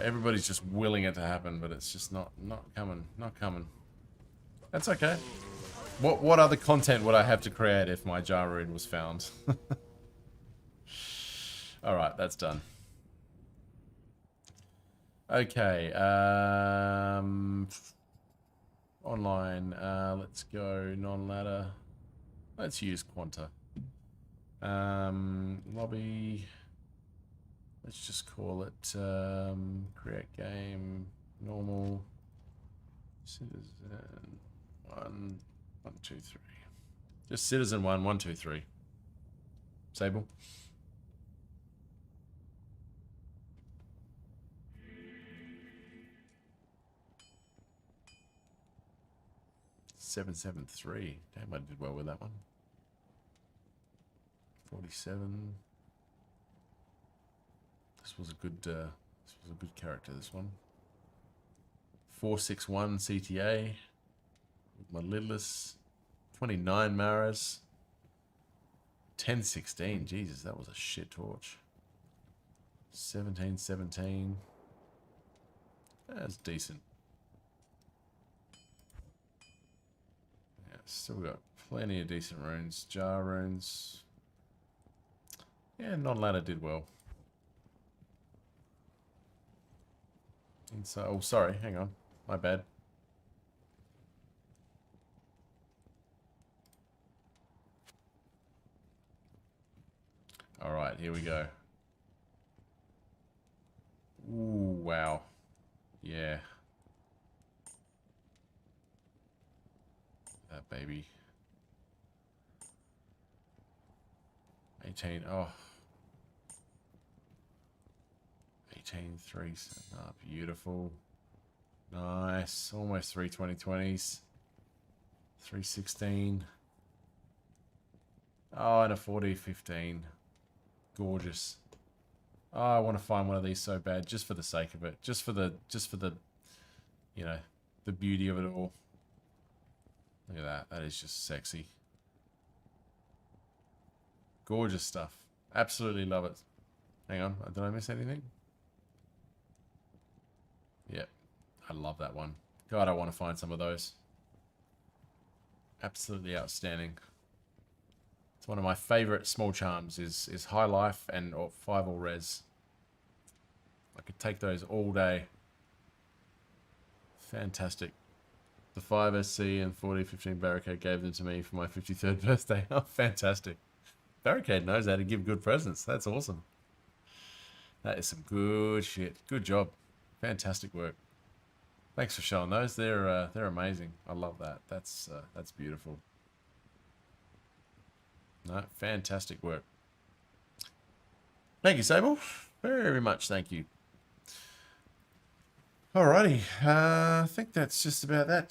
Everybody's just willing it to happen, but it's just not coming. Not coming. That's okay. What other content would I have to create if my jar rune was found? Alright, that's done. Okay, online, let's go non-ladder. Let's use Quanta. Lobby, let's just call it create game, normal, citizen, 1, 2, 3. Just citizen 1, 1, 2, 3. Sable. $773. Damn, I did well with that one. 47. This was a good character, this one. 461 CTA. My lidless. 29 Maras. 1016. Jesus, that was a shit torch. 1717. That's decent. Yeah, still got Plenty of decent runes. Jah runes. Yeah, non-ladder did well. Inside. Oh, sorry. Hang on. My bad. All right, here we go. Ooh, wow. Yeah. That baby. 18. Oh. 18, 3. Oh, beautiful. Nice. Almost 3 2020s. 316. Oh, and a 4015. Gorgeous. Oh, I want to find one of these so bad, just for the sake of it. Just for the, you know, the beauty of it all. Look at that. That is just sexy. Gorgeous stuff. Absolutely love it. Hang on. Did I miss anything? Yep. I love that one. God, I want to find some of those. Absolutely outstanding. It's one of my favorite small charms is High Life and or 5 all res. I could take those all day. Fantastic. The 5 SC and 4015 Barricade gave them to me for my 53rd birthday. Oh, fantastic. Barricade knows how to give good presents. That's awesome. That is some good shit. Good job. Fantastic work. Thanks for showing those. They're amazing. I love that. That's beautiful. No, fantastic work. Thank you, Sable. Very much thank you. Alrighty. I think that's just about that.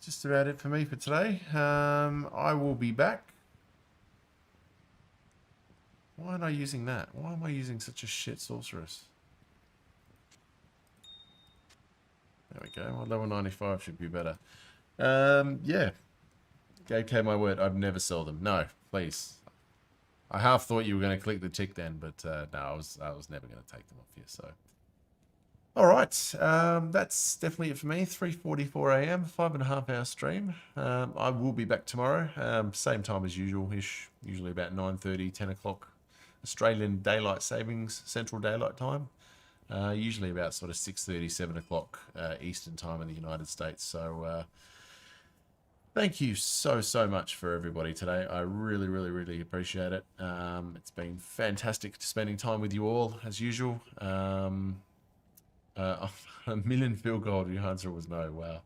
Just about it for me for today. I will be back. Why am I using that? Why am I using such a shit sorceress? There we go. My level 95 should be better. Yeah. Okay, my word. I'd never sell them. No, please. I half thought you were going to click the tick then, but no, I was never going to take them off you. So, all right. That's definitely it for me. 3:44 a.m. 5.5 hour stream. I will be back tomorrow. Same time as usual ish. Usually about 9:30, 10 o'clock Australian daylight savings, Central Daylight Time. Usually about sort of 6:30, 7 o'clock Eastern Time in the United States. So thank you so much for everybody today. I really appreciate it. It's been fantastic spending time with you all as usual. A million field goal, your answer was no. Wow.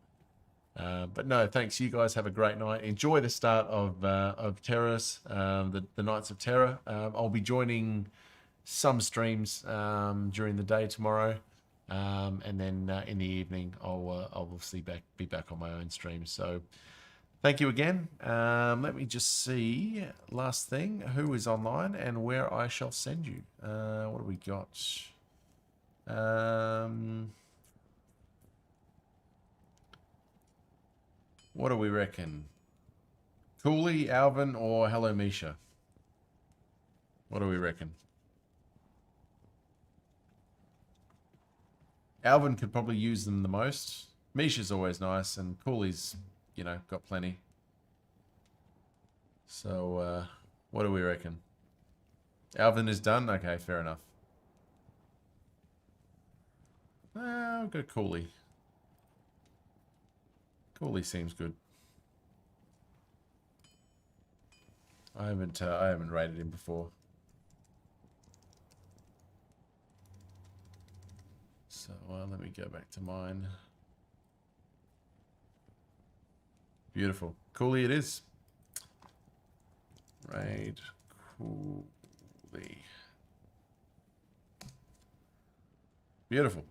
But no, thanks. You guys have a great night. Enjoy the start of Terrors, the Nights of Terror. I'll be joining some streams during the day tomorrow, and then in the evening I'll obviously be back on my own stream. So thank you again. Let me just see, last thing, who is online and where I shall send you. What do we got? What do we reckon? Cooley, Alvin, or Hello Misha? What do we reckon? Alvin could probably use them the most. Misha's always nice, and Cooley's, you know, got plenty. So, what do we reckon? Alvin is done? Okay, fair enough. I'll go Cooley. Cooley seems good. I haven't rated him before. So let me go back to mine. Beautiful. Cooley it is. Raid Cooley. Beautiful.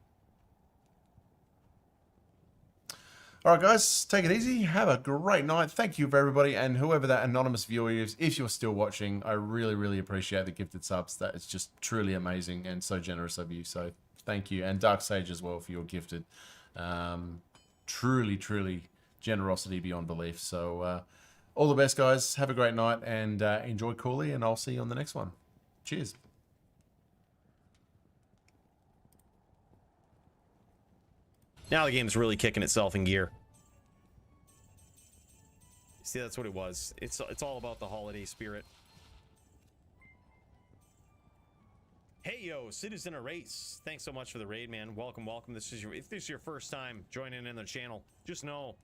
All right, guys, take it easy. Have a great night. Thank you for everybody, and whoever that anonymous viewer is, if you're still watching, I really appreciate the gifted subs. That is just truly amazing and so generous of you. So thank you, and Dark Sage as well for your gifted. Truly generosity beyond belief. So all the best, guys. Have a great night, and enjoy Cooley, and I'll see you on the next one. Cheers. Now the game's really kicking itself in gear. See, that's what it was. It's all about the holiday spirit. Hey yo, Citizen Erase. Thanks so much for the raid, man. Welcome, welcome. If this is your first time joining in the channel, just know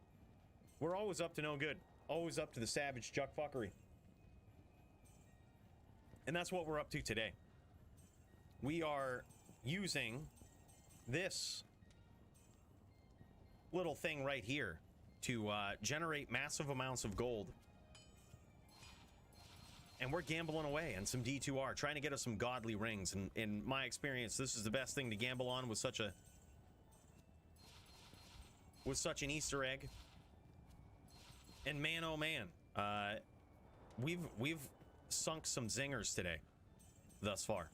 we're always up to no good. Always up to the savage juckfuckery. And that's what we're up to today. We are using this little thing right here to generate massive amounts of gold. And we're gambling away on some D2R, trying to get us some godly rings. And in my experience, this is the best thing to gamble on with such an Easter egg. And man, oh man, we've sunk some zingers today, thus far.